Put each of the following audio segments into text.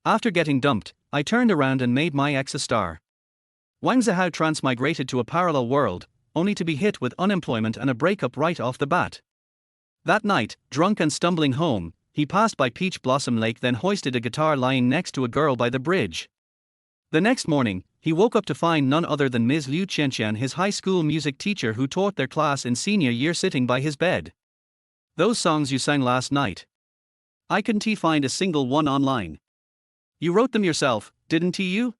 After getting dumped, I turned around and made my ex a star. Wang Zihao transmigrated to a parallel world, only to be hit with unemployment and a breakup right off the bat. That night, drunk and stumbling home, he passed by Peach Blossom Lake, then hoisted a guitar lying next to a girl by the bridge. The next morning, he woke up to find none other than Ms. Liu Qianqian, his high school music teacher who taught their class in senior year, sitting by his bed. "Those songs you sang last night. I couldn't find a single one online. You wrote them yourself, didn't you?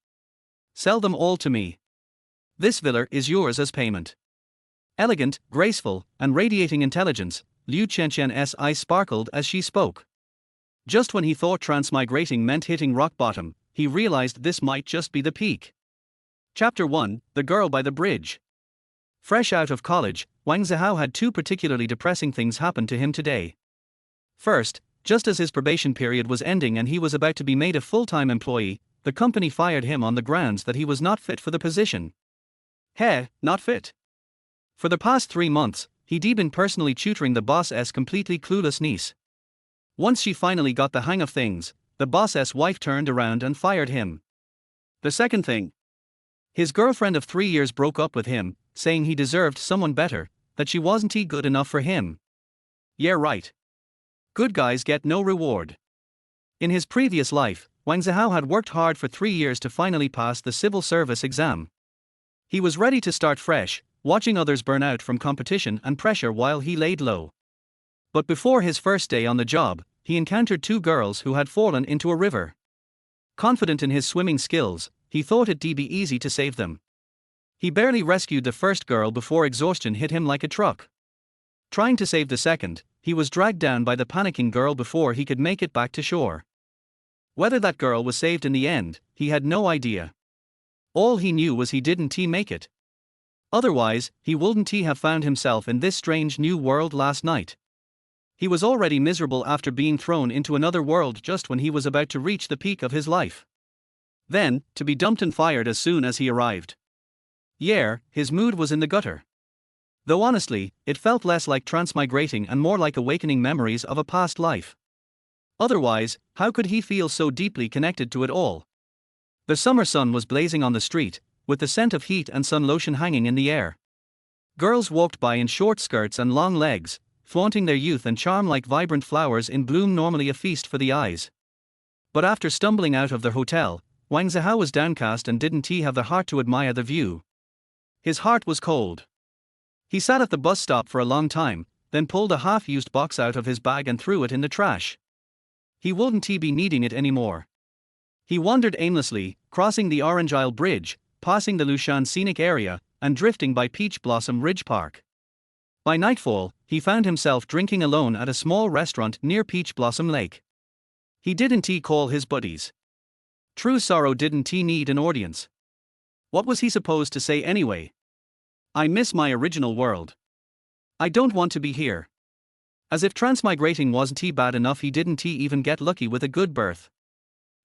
Sell them all to me. This villa is yours as payment." Elegant, graceful, and radiating intelligence, Liu Qianqian's eyes sparkled as she spoke. Just when he thought transmigrating meant hitting rock bottom, he realized this might just be the peak. Chapter 1: The Girl by the Bridge. Fresh out of college, Wang Zihao had two particularly depressing things happen to him today. First, just as his probation period was ending and he was about to be made a full-time employee, the company fired him on the grounds that he was not fit for the position. Not fit. For the past 3 months, he'd been personally tutoring the boss's completely clueless niece. Once she finally got the hang of things, the boss's wife turned around and fired him. The second thing: his girlfriend of 3 years broke up with him, saying he deserved someone better, that she wasn't good enough for him. Yeah, right. Good guys get no reward. In his previous life, Wang Zihao had worked hard for 3 years to finally pass the civil service exam. He was ready to start fresh, watching others burn out from competition and pressure while he laid low. But before his first day on the job, he encountered two girls who had fallen into a river. Confident in his swimming skills, he thought it'd be easy to save them. He barely rescued the first girl before exhaustion hit him like a truck. Trying to save the second, he was dragged down by the panicking girl before he could make it back to shore. Whether that girl was saved in the end, he had no idea. All he knew was he didn't make it. Otherwise, he wouldn't have found himself in this strange new world last night. He was already miserable after being thrown into another world just when he was about to reach the peak of his life. Then, to be dumped and fired as soon as he arrived. Yeah, his mood was in the gutter. Though honestly, it felt less like transmigrating and more like awakening memories of a past life. Otherwise, how could he feel so deeply connected to it all? The summer sun was blazing on the street, with the scent of heat and sun lotion hanging in the air. Girls walked by in short skirts and long legs, flaunting their youth and charm like vibrant flowers in bloom, normally a feast for the eyes. But after stumbling out of their hotel, Wang Zihao was downcast and didn't have the heart to admire the view. His heart was cold. He sat at the bus stop for a long time, then pulled a half-used box out of his bag and threw it in the trash. He wouldn't be needing it anymore. He wandered aimlessly, crossing the Orange Isle Bridge, passing the Lushan scenic area, and drifting by Peach Blossom Ridge Park. By nightfall, he found himself drinking alone at a small restaurant near Peach Blossom Lake. He didn't call his buddies. True sorrow didn't need an audience. What was he supposed to say anyway? I miss my original world. I don't want to be here. As if transmigrating wasn't bad enough, he didn't even get lucky with a good birth.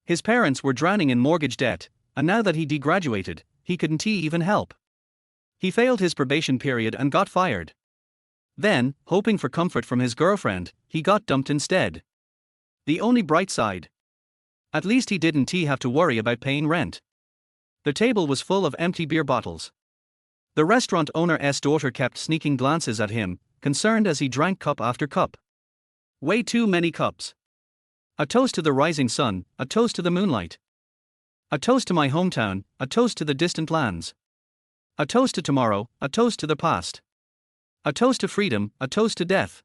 His parents were drowning in mortgage debt, and now that he degraduated, he couldn't even help. He failed his probation period and got fired. Then, hoping for comfort from his girlfriend, he got dumped instead. The only bright side: at least he didn't have to worry about paying rent. The table was full of empty beer bottles. The restaurant owner's daughter kept sneaking glances at him, concerned as he drank cup after cup. Way too many cups. A toast to the rising sun, a toast to the moonlight. A toast to my hometown, a toast to the distant lands. A toast to tomorrow, a toast to the past. A toast to freedom, a toast to death.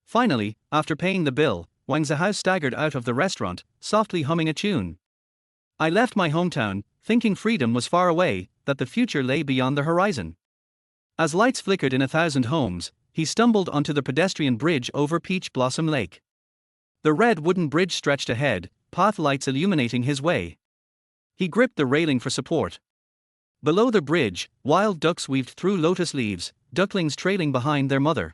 Finally, after paying the bill, Wang Zihao staggered out of the restaurant, softly humming a tune. I left my hometown, thinking freedom was far away, that the future lay beyond the horizon. As lights flickered in 1,000 homes, he stumbled onto the pedestrian bridge over Peach Blossom Lake. The red wooden bridge stretched ahead, path lights illuminating his way. He gripped the railing for support. Below the bridge, wild ducks weaved through lotus leaves, ducklings trailing behind their mother.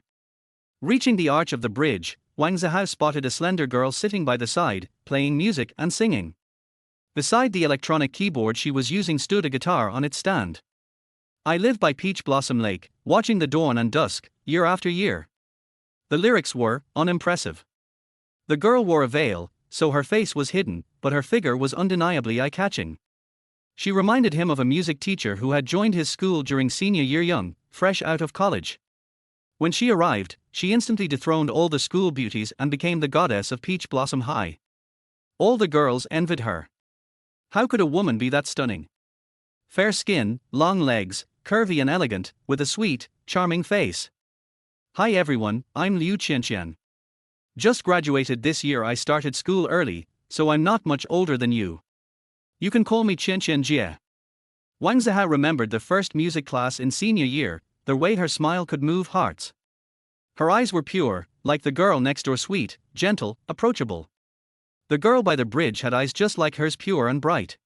Reaching the arch of the bridge, Wang Zihao spotted a slender girl sitting by the side, playing music and singing. Beside the electronic keyboard she was using stood a guitar on its stand. I live by Peach Blossom Lake, watching the dawn and dusk, year after year. The lyrics were unimpressive. The girl wore a veil, so her face was hidden, but her figure was undeniably eye-catching. She reminded him of a music teacher who had joined his school during senior year young, fresh out of college. When she arrived, she instantly dethroned all the school beauties and became the goddess of Peach Blossom High. All the girls envied her. How could a woman be that stunning? Fair skin, long legs, curvy and elegant, with a sweet, charming face. Hi everyone, I'm Liu Qianqian. Just graduated this year. I started school early, so I'm not much older than you. You can call me Qianqian Jie. Wang Zihao remembered the first music class in senior year, the way her smile could move hearts. Her eyes were pure, like the girl next door, sweet, gentle, approachable. The girl by the bridge had eyes just like hers, pure and bright.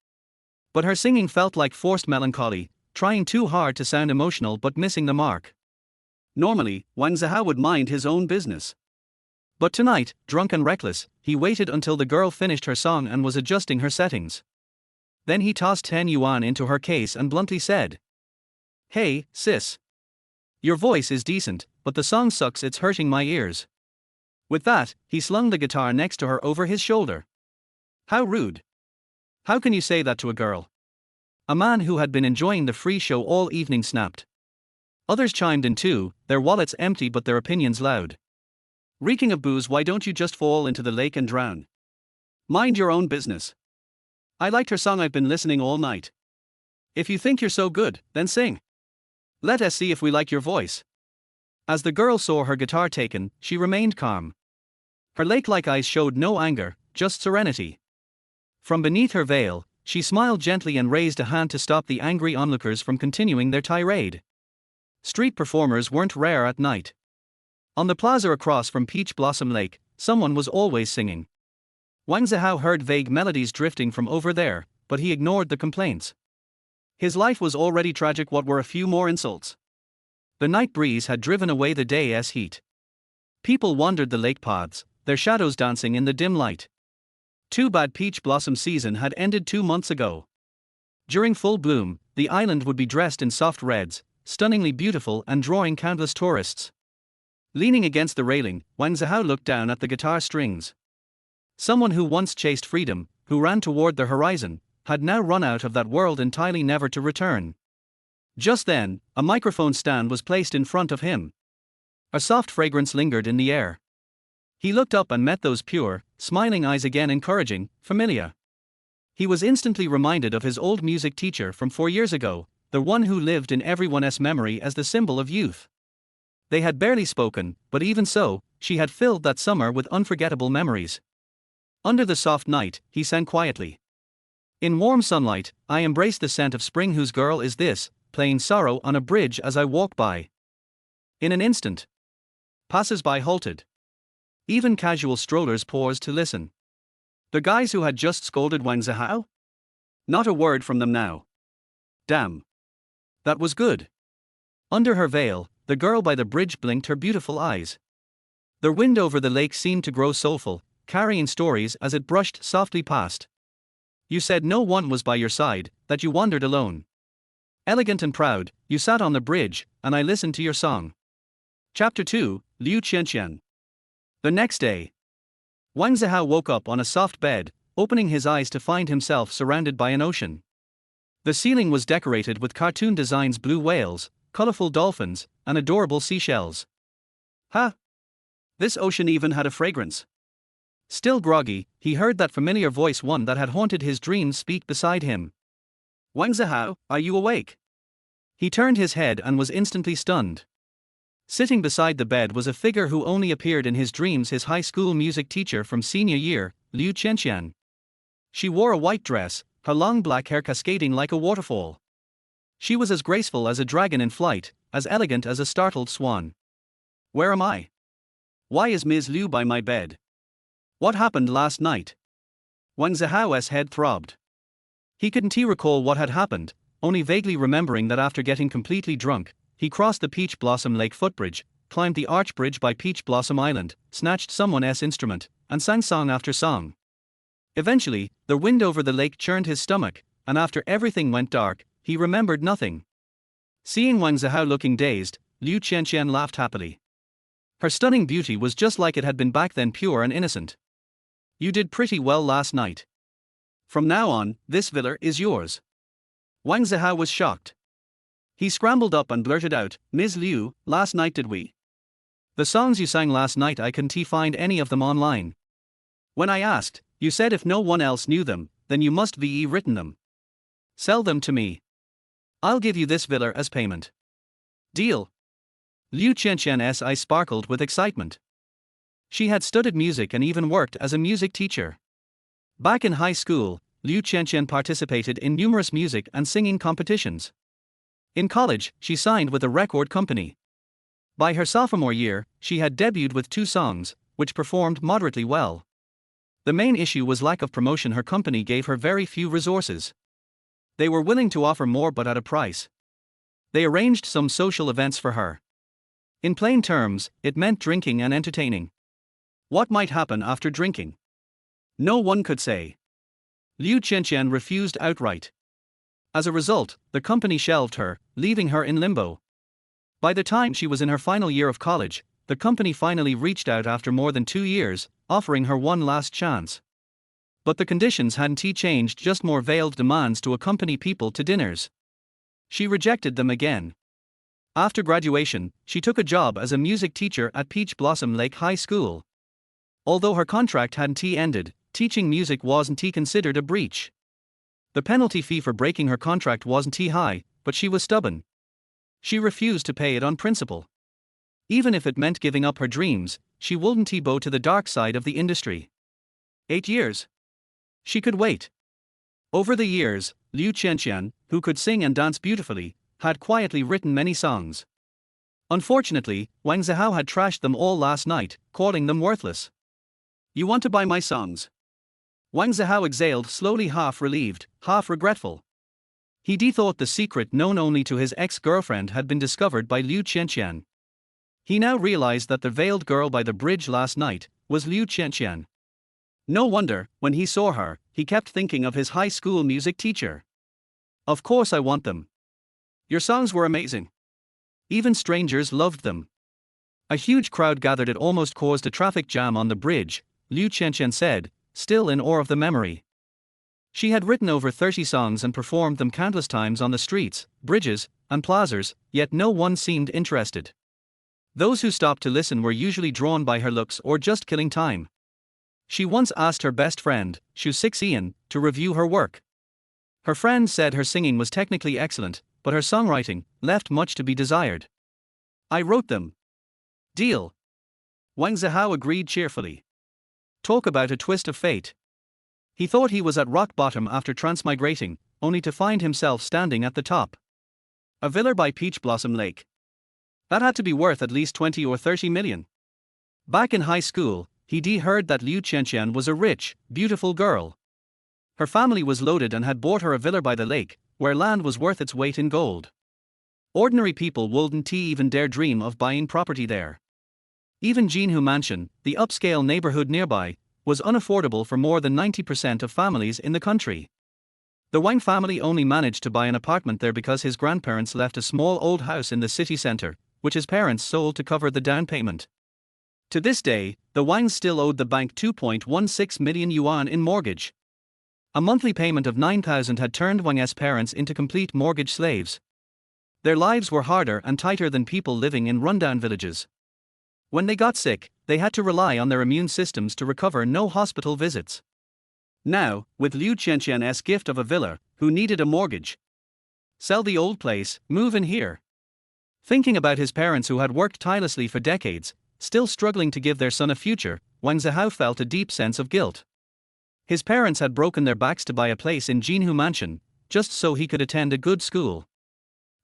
But her singing felt like forced melancholy, trying too hard to sound emotional but missing the mark. Normally, Wang Zihao would mind his own business. But tonight, drunk and reckless, he waited until the girl finished her song and was adjusting her settings. Then he tossed 10 yuan into her case and bluntly said, "Hey, sis. Your voice is decent, but the song sucks, it's hurting my ears." With that, he slung the guitar next to her over his shoulder. How rude. How can you say that to a girl? A man who had been enjoying the free show all evening snapped. Others chimed in too, their wallets empty but their opinions loud. Reeking of booze, why don't you just fall into the lake and drown? Mind your own business. I liked her song, I've been listening all night. If you think you're so good, then sing. Let us see if we like your voice. As the girl saw her guitar taken, she remained calm. Her lake-like eyes showed no anger, just serenity. From beneath her veil, she smiled gently and raised a hand to stop the angry onlookers from continuing their tirade. Street performers weren't rare at night. On the plaza across from Peach Blossom Lake, someone was always singing. Wang Zihao heard vague melodies drifting from over there, but he ignored the complaints. His life was already tragic, what were a few more insults? The night breeze had driven away the day's heat. People wandered the lake paths, their shadows dancing in the dim light. Too bad peach blossom season had ended 2 months ago. During full bloom, the island would be dressed in soft reds, stunningly beautiful and drawing countless tourists. Leaning against the railing, Wang Zihao looked down at the guitar strings. Someone who once chased freedom, who ran toward the horizon, had now run out of that world entirely, never to return. Just then, a microphone stand was placed in front of him. A soft fragrance lingered in the air. He looked up and met those pure, smiling eyes again, encouraging, familiar. He was instantly reminded of his old music teacher from 4 years ago, the one who lived in everyone's memory as the symbol of youth. They had barely spoken, but even so, she had filled that summer with unforgettable memories. Under the soft night, he sang quietly. In warm sunlight, I embrace the scent of spring. Whose girl is this, playing sorrow on a bridge as I walk by? In an instant, passers-by halted. Even casual strollers paused to listen. The guys who had just scolded Wang Zihao? Not a word from them now. Damn. That was good. Under her veil, the girl by the bridge blinked her beautiful eyes. The wind over the lake seemed to grow soulful, carrying stories as it brushed softly past. You said no one was by your side, that you wandered alone. Elegant and proud, you sat on the bridge, and I listened to your song. Chapter 2, Liu Qianqian. The next day, Wang Zihao woke up on a soft bed, opening his eyes to find himself surrounded by an ocean. The ceiling was decorated with cartoon designs: blue whales, colorful dolphins, and adorable seashells. Ha! This ocean even had a fragrance. Still groggy, he heard that familiar voice, one that had haunted his dreams, speak beside him. Wang Zihao, are you awake? He turned his head and was instantly stunned. Sitting beside the bed was a figure who only appeared in his dreams, his high school music teacher from senior year, Liu Qianqian. She wore a white dress, her long black hair cascading like a waterfall. She was as graceful as a dragon in flight, as elegant as a startled swan. Where am I? Why is Ms. Liu by my bed? What happened last night? Wang Zihao's head throbbed. He couldn't recall what had happened, only vaguely remembering that after getting completely drunk, he crossed the Peach Blossom Lake footbridge, climbed the arch bridge by Peach Blossom Island, snatched someone's instrument, and sang song after song. Eventually, the wind over the lake churned his stomach, and after everything went dark, he remembered nothing. Seeing Wang Zihao looking dazed, Liu Qianqian laughed happily. Her stunning beauty was just like it had been back then, pure and innocent. You did pretty well last night. From now on, this villa is yours. Wang Zihao was shocked. He scrambled up and blurted out, Ms. Liu, last night did we? The songs you sang last night, I couldn't find any of them online. When I asked, you said if no one else knew them, then you must ve written them. Sell them to me. I'll give you this villa as payment. Deal. Liu Qianqian's eyes sparkled with excitement. She had studied music and even worked as a music teacher. Back in high school, Liu Qianqian participated in numerous music and singing competitions. In college, she signed with a record company. By her sophomore year, she had debuted with 2 songs, which performed moderately well. The main issue was lack of promotion. Her company gave her very few resources. They were willing to offer more but at a price. They arranged some social events for her. In plain terms, it meant drinking and entertaining. What might happen after drinking? No one could say. Liu Qianqian refused outright. As a result, the company shelved her, leaving her in limbo. By the time she was in her final year of college, the company finally reached out after more than 2 years, offering her one last chance. But the conditions hadn't changed, just more veiled demands to accompany people to dinners. She rejected them again. After graduation, she took a job as a music teacher at Peach Blossom Lake High School. Although her contract hadn't ended, teaching music wasn't considered a breach. The penalty fee for breaking her contract wasn't high, but she was stubborn. She refused to pay it on principle. Even if it meant giving up her dreams, she wouldn't bow to the dark side of the industry. 8 years. She could wait. Over the years, Liu Qianqian, who could sing and dance beautifully, had quietly written many songs. Unfortunately, Wang Zihao had trashed them all last night, calling them worthless. You want to buy my songs? Wang Zihao exhaled slowly, half relieved, half regretful. He thought the secret known only to his ex-girlfriend had been discovered by Liu Qianqian. He now realized that the veiled girl by the bridge last night was Liu Qianqian. No wonder, when he saw her, he kept thinking of his high school music teacher. Of course I want them. Your songs were amazing. Even strangers loved them. A huge crowd gathered. It almost caused a traffic jam on the bridge, Liu Qianqian said, still in awe of the memory. She had written over 30 songs and performed them countless times on the streets, bridges, and plazas, yet no one seemed interested. Those who stopped to listen were usually drawn by her looks or just killing time. She once asked her best friend, Qianqian, to review her work. Her friend said her singing was technically excellent, but her songwriting left much to be desired. I wrote them. Deal. Wang Zihao agreed cheerfully. Talk about a twist of fate. He thought he was at rock bottom after transmigrating, only to find himself standing at the top. A villa by Peach Blossom Lake. That had to be worth at least 20 or 30 million. Back in high school, he heard that Liu Qianqian was a rich, beautiful girl. Her family was loaded and had bought her a villa by the lake, where land was worth its weight in gold. Ordinary people wouldn't even dare dream of buying property there. Even Jinhu Mansion, the upscale neighborhood nearby, was unaffordable for more than 90% of families in the country. The Wang family only managed to buy an apartment there because his grandparents left a small old house in the city center, which his parents sold to cover the down payment. To this day, the Wangs still owed the bank 2.16 million yuan in mortgage. A monthly payment of 9,000 had turned Wang's parents into complete mortgage slaves. Their lives were harder and tighter than people living in rundown villages. When they got sick, they had to rely on their immune systems to recover. No hospital visits. Now, with Liu Qianqian's gift of a villa, who needed a mortgage? Sell the old place, move in here. Thinking about his parents who had worked tirelessly for decades, still struggling to give their son a future, Wang Zihao felt a deep sense of guilt. His parents had broken their backs to buy a place in Jinhu Mansion, just so he could attend a good school.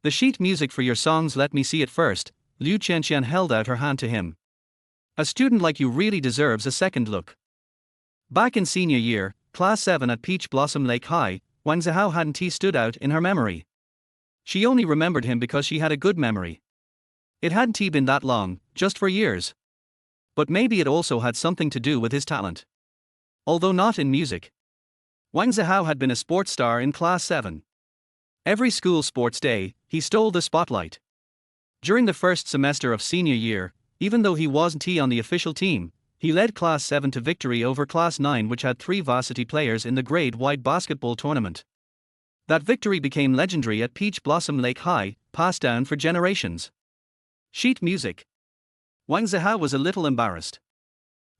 The sheet music for your songs, let me see it first. Liu Qianqian held out her hand to him. A student like you really deserves a second look. Back in senior year, class 7 at Peach Blossom Lake High, Wang Zihao hadn't stood out in her memory. She only remembered him because she had a good memory. It hadn't been that long, just for years. But maybe it also had something to do with his talent. Although not in music. Wang Zihao had been a sports star in class 7. Every school sports day, he stole the spotlight. During the first semester of senior year, even though he wasn't on the official team, He led Class 7 to victory over Class 9, which had 3 varsity players in the grade-wide basketball tournament. That victory became legendary at Peach Blossom Lake High, passed down for generations. Sheet music. Wang Zihao was a little embarrassed.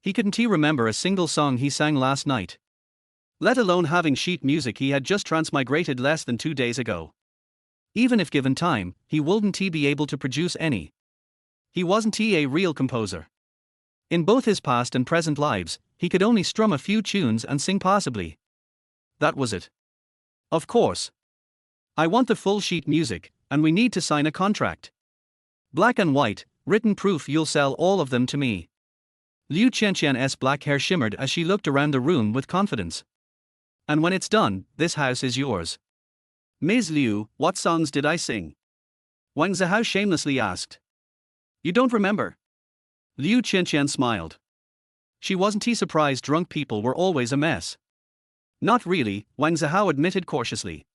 He couldn't remember a single song he sang last night. Let alone having sheet music he had just transmigrated less than 2 days ago. Even if given time, he wouldn't be able to produce any. He wasn't a real composer. In both his past and present lives, he could only strum a few tunes and sing passably. That was it. Of course. I want the full sheet music, and we need to sign a contract. Black and white, written proof you'll sell all of them to me. Liu Qianqian's black hair shimmered as she looked around the room with confidence. And when it's done, this house is yours. Ms. Liu, what songs did I sing? Wang Zihao shamelessly asked. You don't remember? Liu Qianqian smiled. She wasn't surprised drunk people were always a mess. Not really, Wang Zihao admitted cautiously.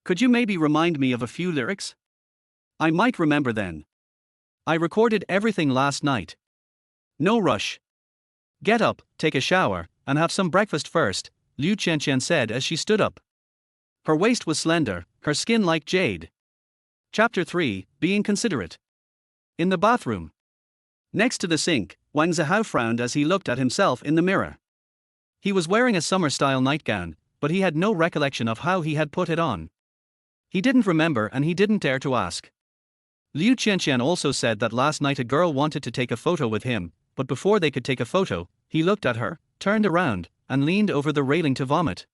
Could you maybe remind me of a few lyrics? I might remember then. I recorded everything last night. No rush. Get up, take a shower, and have some breakfast first, Liu Qianqian said as she stood up. Her waist was slender, her skin like jade. Chapter 3, Being Considerate. In the bathroom. Next to the sink, Wang Zihao frowned as he looked at himself in the mirror. He was wearing a summer-style nightgown, but he had no recollection of how he had put it on. He didn't remember and he didn't dare to ask. Liu Qianqian also said that last night a girl wanted to take a photo with him, but before they could take a photo, he looked at her, turned around, and leaned over the railing to vomit.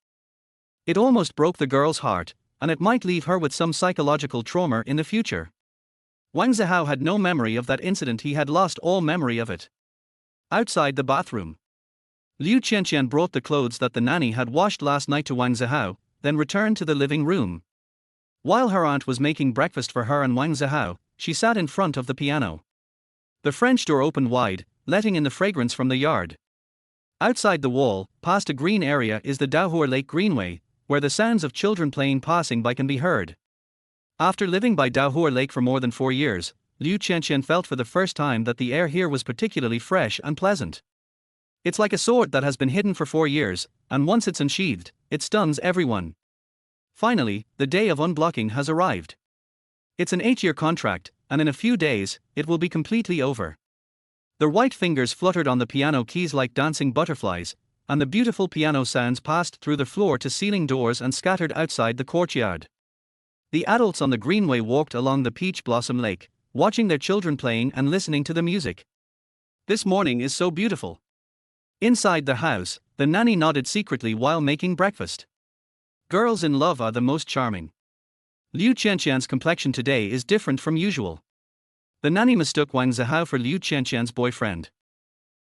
It almost broke the girl's heart, and it might leave her with some psychological trauma in the future. Wang Zihao had no memory of that incident, he had lost all memory of it. Outside the bathroom. Liu Qianqian brought the clothes that the nanny had washed last night to Wang Zihao, then returned to the living room. While her aunt was making breakfast for her and Wang Zihao, she sat in front of the piano. The French door opened wide, letting in the fragrance from the yard. Outside the wall, past a green area, is the Daohua Lake Greenway, where the sounds of children playing passing by can be heard. After living by Daohua Lake for more than 4 years, Liu Qianqian felt for the first time that the air here was particularly fresh and pleasant. It's like a sword that has been hidden for 4 years, and once it's unsheathed, it stuns everyone. Finally, the day of unblocking has arrived. It's an 8-year contract, and in a few days, it will be completely over. Their white fingers fluttered on the piano keys like dancing butterflies, and the beautiful piano sounds passed through the floor-to-ceiling doors and scattered outside the courtyard. The adults on the greenway walked along the Peach Blossom Lake, watching their children playing and listening to the music. This morning is so beautiful. Inside the house, the nanny nodded secretly while making breakfast. Girls in love are the most charming. Liu Qianqian's complexion today is different from usual. The nanny mistook Wang Zihao for Liu Qianqian's boyfriend.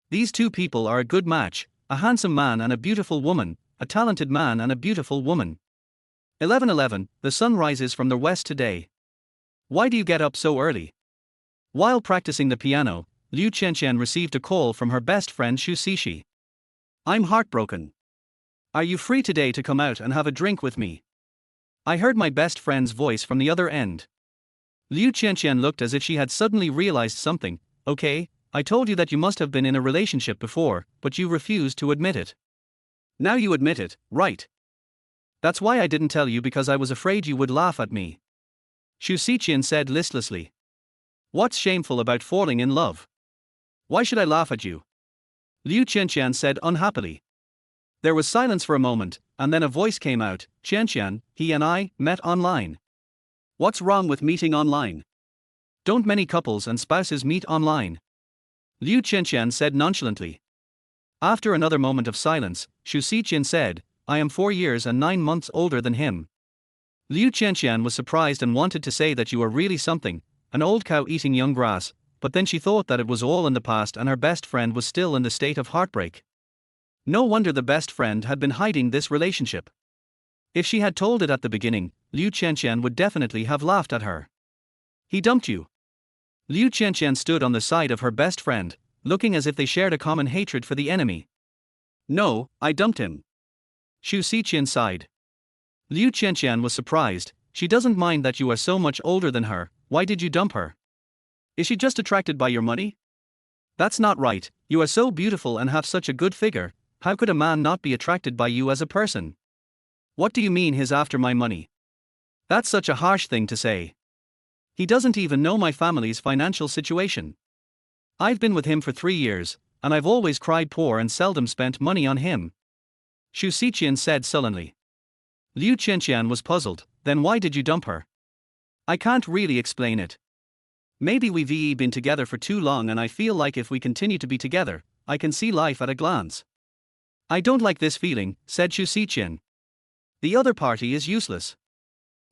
These two people are a good match, a handsome man and a beautiful woman, a talented man and a beautiful woman. 11:11, the sun rises from the west today. Why do you get up so early? While practicing the piano, Liu Qianqian received a call from her best friend Xu Cixi. I'm heartbroken. Are you free today to come out and have a drink with me? I heard my best friend's voice from the other end. Liu Qianqian looked as if she had suddenly realized something. Okay, I told you that you must have been in a relationship before, but you refused to admit it. Now you admit it, right? That's why I didn't tell you, because I was afraid you would laugh at me. Xu Cixi said listlessly. What's shameful about falling in love? Why should I laugh at you? Liu Qianqian said unhappily. There was silence for a moment, and then a voice came out. Qianqian, he and I met online. What's wrong with meeting online? Don't many couples and spouses meet online? Liu Qianqian said nonchalantly. After another moment of silence, Xu Cixi said, I am 4 years and 9 months older than him. Liu Qianqian was surprised and wanted to say that you are really something, an old cow eating young grass, but then she thought that it was all in the past and her best friend was still in the state of heartbreak. No wonder the best friend had been hiding this relationship. If she had told it at the beginning, Liu Qianqian would definitely have laughed at her. He dumped you. Liu Qianqian stood on the side of her best friend, looking as if they shared a common hatred for the enemy. No, I dumped him. Xu Cixi sighed. Liu Qianqian was surprised. She doesn't mind that you are so much older than her. Why did you dump her? Is she just attracted by your money? That's not right, you are so beautiful and have such a good figure, how could a man not be attracted by you as a person? What do you mean he's after my money? That's such a harsh thing to say. He doesn't even know my family's financial situation. I've been with him for 3 years, and I've always cried poor and seldom spent money on him. Xu Xiqian said sullenly. Liu Qianqian was puzzled, then why did you dump her? I can't really explain it. Maybe we've been together for too long and I feel like if we continue to be together, I can see life at a glance. I don't like this feeling, said Xu Xiqian. The other party is useless.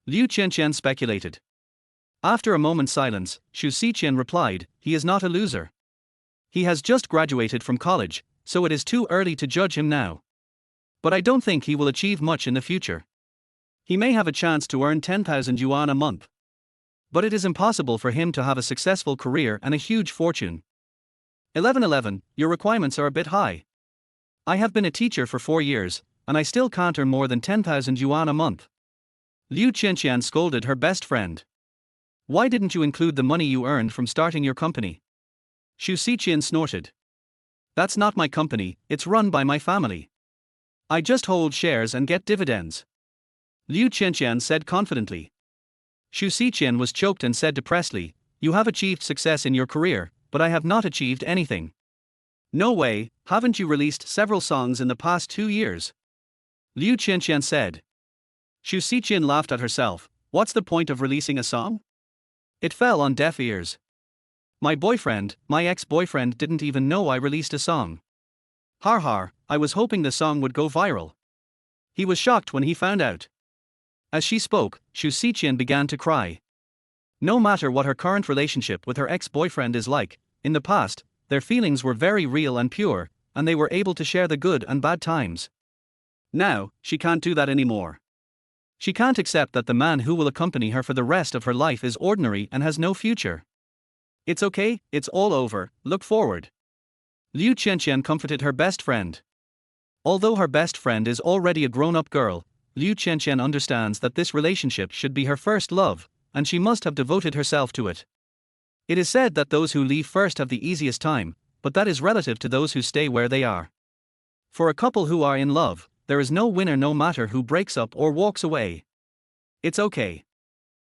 Liu Qianqian speculated. After a moment's silence, Xu Xiqian replied, he is not a loser. He has just graduated from college, so it is too early to judge him now. But I don't think he will achieve much in the future. He may have a chance to earn 10,000 yuan a month. But it is impossible for him to have a successful career and a huge fortune. 1111, your requirements are a bit high. I have been a teacher for 4 years, and I still can't earn more than 10,000 yuan a month. Liu Qianqian scolded her best friend. Why didn't you include the money you earned from starting your company? Xu Xiqian snorted. That's not my company, it's run by my family. I just hold shares and get dividends. Liu Qianqian said confidently. Xu Xiqian was choked and said depressedly, you have achieved success in your career, but I have not achieved anything. No way, haven't you released several songs in the past 2 years? Liu Qianqian said. Xu Xiqian laughed at herself, what's the point of releasing a song? It fell on deaf ears. My ex-boyfriend didn't even know I released a song. Har har, I was hoping the song would go viral. He was shocked when he found out. As she spoke, Xu Xiqian began to cry. No matter what her current relationship with her ex-boyfriend is like, in the past, their feelings were very real and pure, and they were able to share the good and bad times. Now, she can't do that anymore. She can't accept that the man who will accompany her for the rest of her life is ordinary and has no future. It's okay, it's all over, look forward. Liu Qianqian comforted her best friend. Although her best friend is already a grown-up girl, Liu Qianqian understands that this relationship should be her first love, and she must have devoted herself to it. It is said that those who leave first have the easiest time, but that is relative to those who stay where they are. For a couple who are in love, there is no winner no matter who breaks up or walks away. It's okay.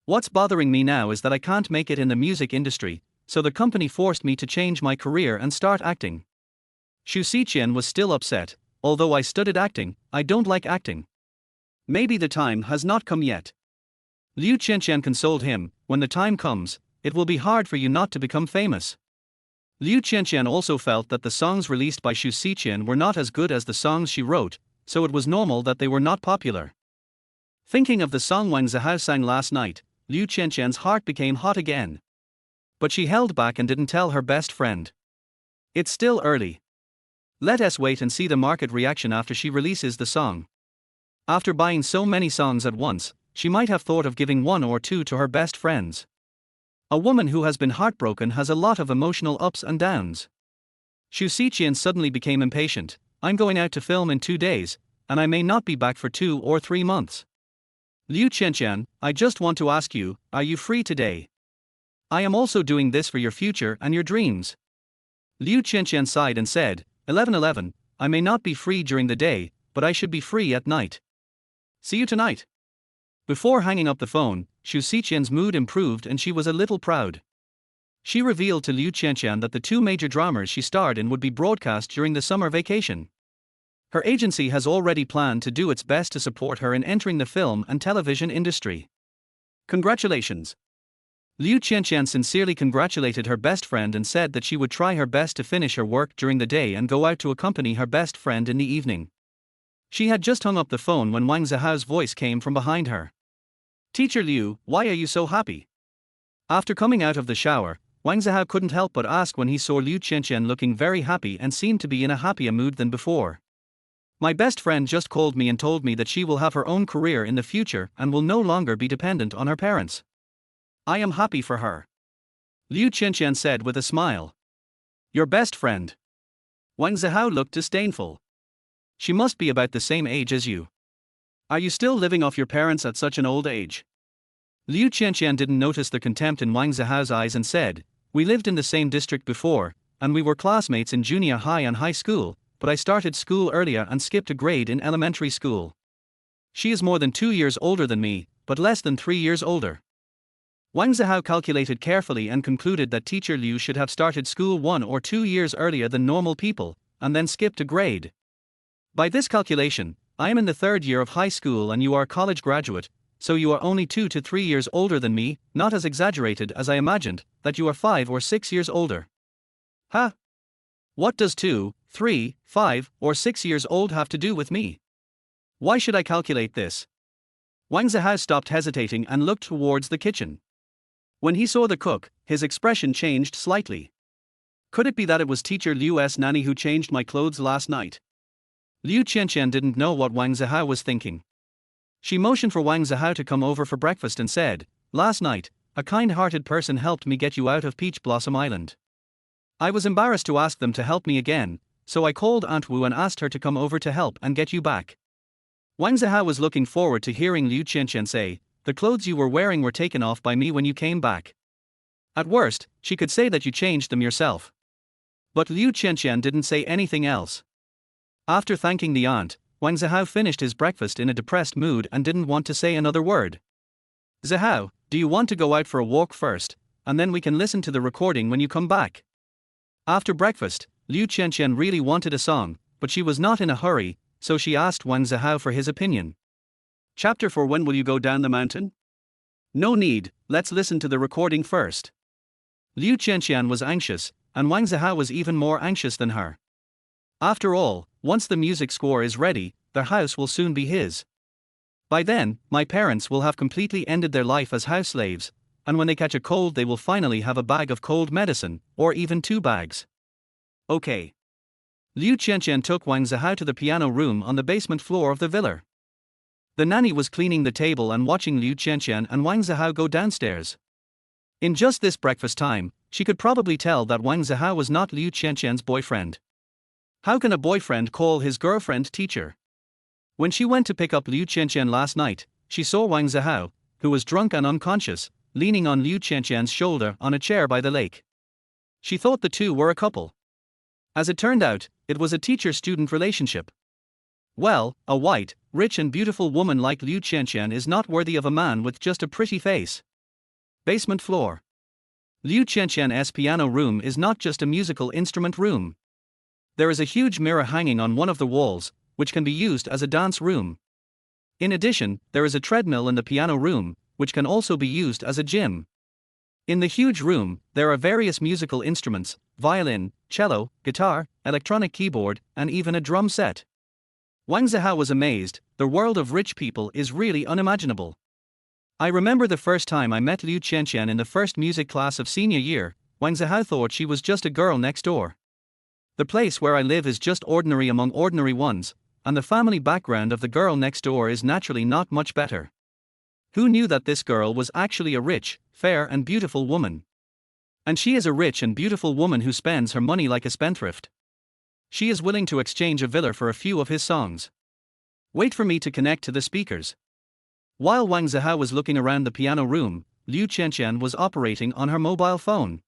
What's bothering me now is that I can't make it in the music industry, so the company forced me to change my career and start acting. Xu Xiqian was still upset, although I studied acting, I don't like acting. Maybe the time has not come yet. Liu Qianqian consoled him, when the time comes, it will be hard for you not to become famous. Liu Qianqian also felt that the songs released by Xu Xiqian were not as good as the songs she wrote, so it was normal that they were not popular. Thinking of the song Wang Zihao sang last night, Liu Qianqian's heart became hot again. But she held back and didn't tell her best friend. It's still early. Let us wait and see the market reaction after she releases the song. After buying so many songs at once, she might have thought of giving 1 or 2 to her best friends. A woman who has been heartbroken has a lot of emotional ups and downs. Xu Xiqian suddenly became impatient. I'm going out to film in 2 days, and I may not be back for 2 or 3 months. Liu Qianqian, I just want to ask you, are you free today? I am also doing this for your future and your dreams. Liu Qianqian sighed and said, 1111, I may not be free during the day, but I should be free at night. See you tonight. Before hanging up the phone, Xu Xiqian's mood improved and she was a little proud. She revealed to Liu Qianqian that the 2 major dramas she starred in would be broadcast during the summer vacation. Her agency has already planned to do its best to support her in entering the film and television industry. Congratulations. Liu Qianqian sincerely congratulated her best friend and said that she would try her best to finish her work during the day and go out to accompany her best friend in the evening. She had just hung up the phone when Wang Zihao's voice came from behind her. Teacher Liu, why are you so happy? After coming out of the shower, Wang Zihao couldn't help but ask when he saw Liu Qianqian looking very happy and seemed to be in a happier mood than before. My best friend just called me and told me that she will have her own career in the future and will no longer be dependent on her parents. I am happy for her. Liu Qianqian said with a smile. Your best friend? Wang Zihao looked disdainful. She must be about the same age as you. Are you still living off your parents at such an old age? Liu Qianqian didn't notice the contempt in Wang Zihao's eyes and said, we lived in the same district before, and we were classmates in junior high and high school, but I started school earlier and skipped a grade in elementary school. She is more than 2 years older than me, but less than 3 years older. Wang Zihao calculated carefully and concluded that teacher Liu should have started school 1 or 2 years earlier than normal people, and then skipped a grade. By this calculation, I am in the 3rd year of high school and you are a college graduate, so you are only 2 to 3 years older than me, not as exaggerated as I imagined, that you are 5 or 6 years older. Ha! What does 2, 3, 5, or 6 years old have to do with me? Why should I calculate this? Wang Zihao stopped hesitating and looked towards the kitchen. When he saw the cook, his expression changed slightly. Could it be that it was teacher Liu's nanny who changed my clothes last night? Liu Qianqian didn't know what Wang Zihao was thinking. She motioned for Wang Zihao to come over for breakfast and said, "Last night, a kind-hearted person helped me get you out of Peach Blossom Island. I was embarrassed to ask them to help me again, so I called Aunt Wu and asked her to come over to help and get you back." Wang Zihao was looking forward to hearing Liu Qianqian say, "The clothes you were wearing were taken off by me when you came back." At worst, she could say that you changed them yourself. But Liu Qianqian didn't say anything else. After thanking the aunt, Wang Zihao finished his breakfast in a depressed mood and didn't want to say another word. "Zihao, do you want to go out for a walk first, and then we can listen to the recording when you come back?" After breakfast, Liu Qianqian really wanted a song, but she was not in a hurry, so she asked Wang Zihao for his opinion. Chapter 4: When will you go down the mountain? No need, let's listen to the recording first. Liu Qianqian was anxious, and Wang Zihao was even more anxious than her. After all, once the music score is ready, the house will soon be his. By then, my parents will have completely ended their life as house slaves, and when they catch a cold they will finally have a bag of cold medicine, or even 2 bags. Okay. Liu Qianqian took Wang Zihao to the piano room on the basement floor of the villa. The nanny was cleaning the table and watching Liu Qianqian and Wang Zihao go downstairs. In just this breakfast time, she could probably tell that Wang Zihao was not Liu Qianqian's boyfriend. How can a boyfriend call his girlfriend teacher? When she went to pick up Liu Qianqian last night, she saw Wang Zihao, who was drunk and unconscious, leaning on Liu Qianqian's shoulder on a chair by the lake. She thought the two were a couple. As it turned out, it was a teacher-student relationship. Well, a white, rich and beautiful woman like Liu Qianqian is not worthy of a man with just a pretty face. Basement floor. Liu Qianqian's piano room is not just a musical instrument room. There is a huge mirror hanging on one of the walls, which can be used as a dance room. In addition, there is a treadmill in the piano room, which can also be used as a gym. In the huge room, there are various musical instruments: violin, cello, guitar, electronic keyboard, and even a drum set. Wang Zihao was amazed. The world of rich people is really unimaginable. I remember the first time I met Liu Qianqian in the first music class of senior year. Wang Zihao thought she was just a girl next door. The place where I live is just ordinary among ordinary ones, and the family background of the girl next door is naturally not much better. Who knew that this girl was actually a rich, fair and beautiful woman? And she is a rich and beautiful woman who spends her money like a spendthrift. She is willing to exchange a villa for a few of his songs. Wait for me to connect to the speakers. While Wang Zihao was looking around the piano room, Liu Qianqian was operating on her mobile phone.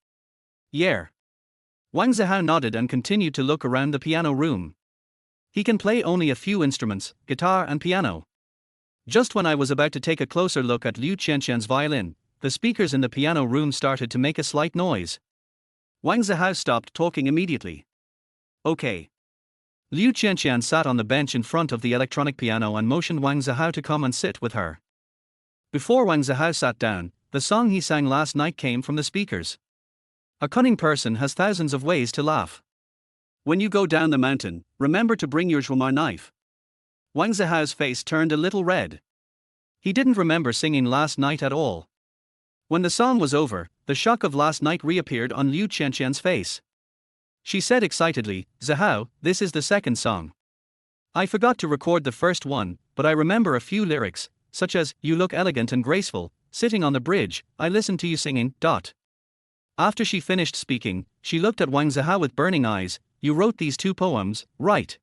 Yeah. Wang Zihao nodded and continued to look around the piano room. He can play only a few instruments, guitar and piano. Just when I was about to take a closer look at Liu Qianqian's violin, the speakers in the piano room started to make a slight noise. Wang Zihao stopped talking immediately. Okay. Liu Qianqian sat on the bench in front of the electronic piano and motioned Wang Zihao to come and sit with her. Before Wang Zihao sat down, the song he sang last night came from the speakers. A cunning person has thousands of ways to laugh. When you go down the mountain, remember to bring your zhuomar knife. Wang Zihao's face turned a little red. He didn't remember singing last night at all. When the song was over, the shock of last night reappeared on Liu Qianqian's face. She said excitedly, "Zihao, this is the second song. I forgot to record the first one, but I remember a few lyrics, such as, 'You look elegant and graceful, sitting on the bridge, I listened to you singing, ... After she finished speaking, she looked at Wang Zihao with burning eyes. "You wrote these 2 poems, right?"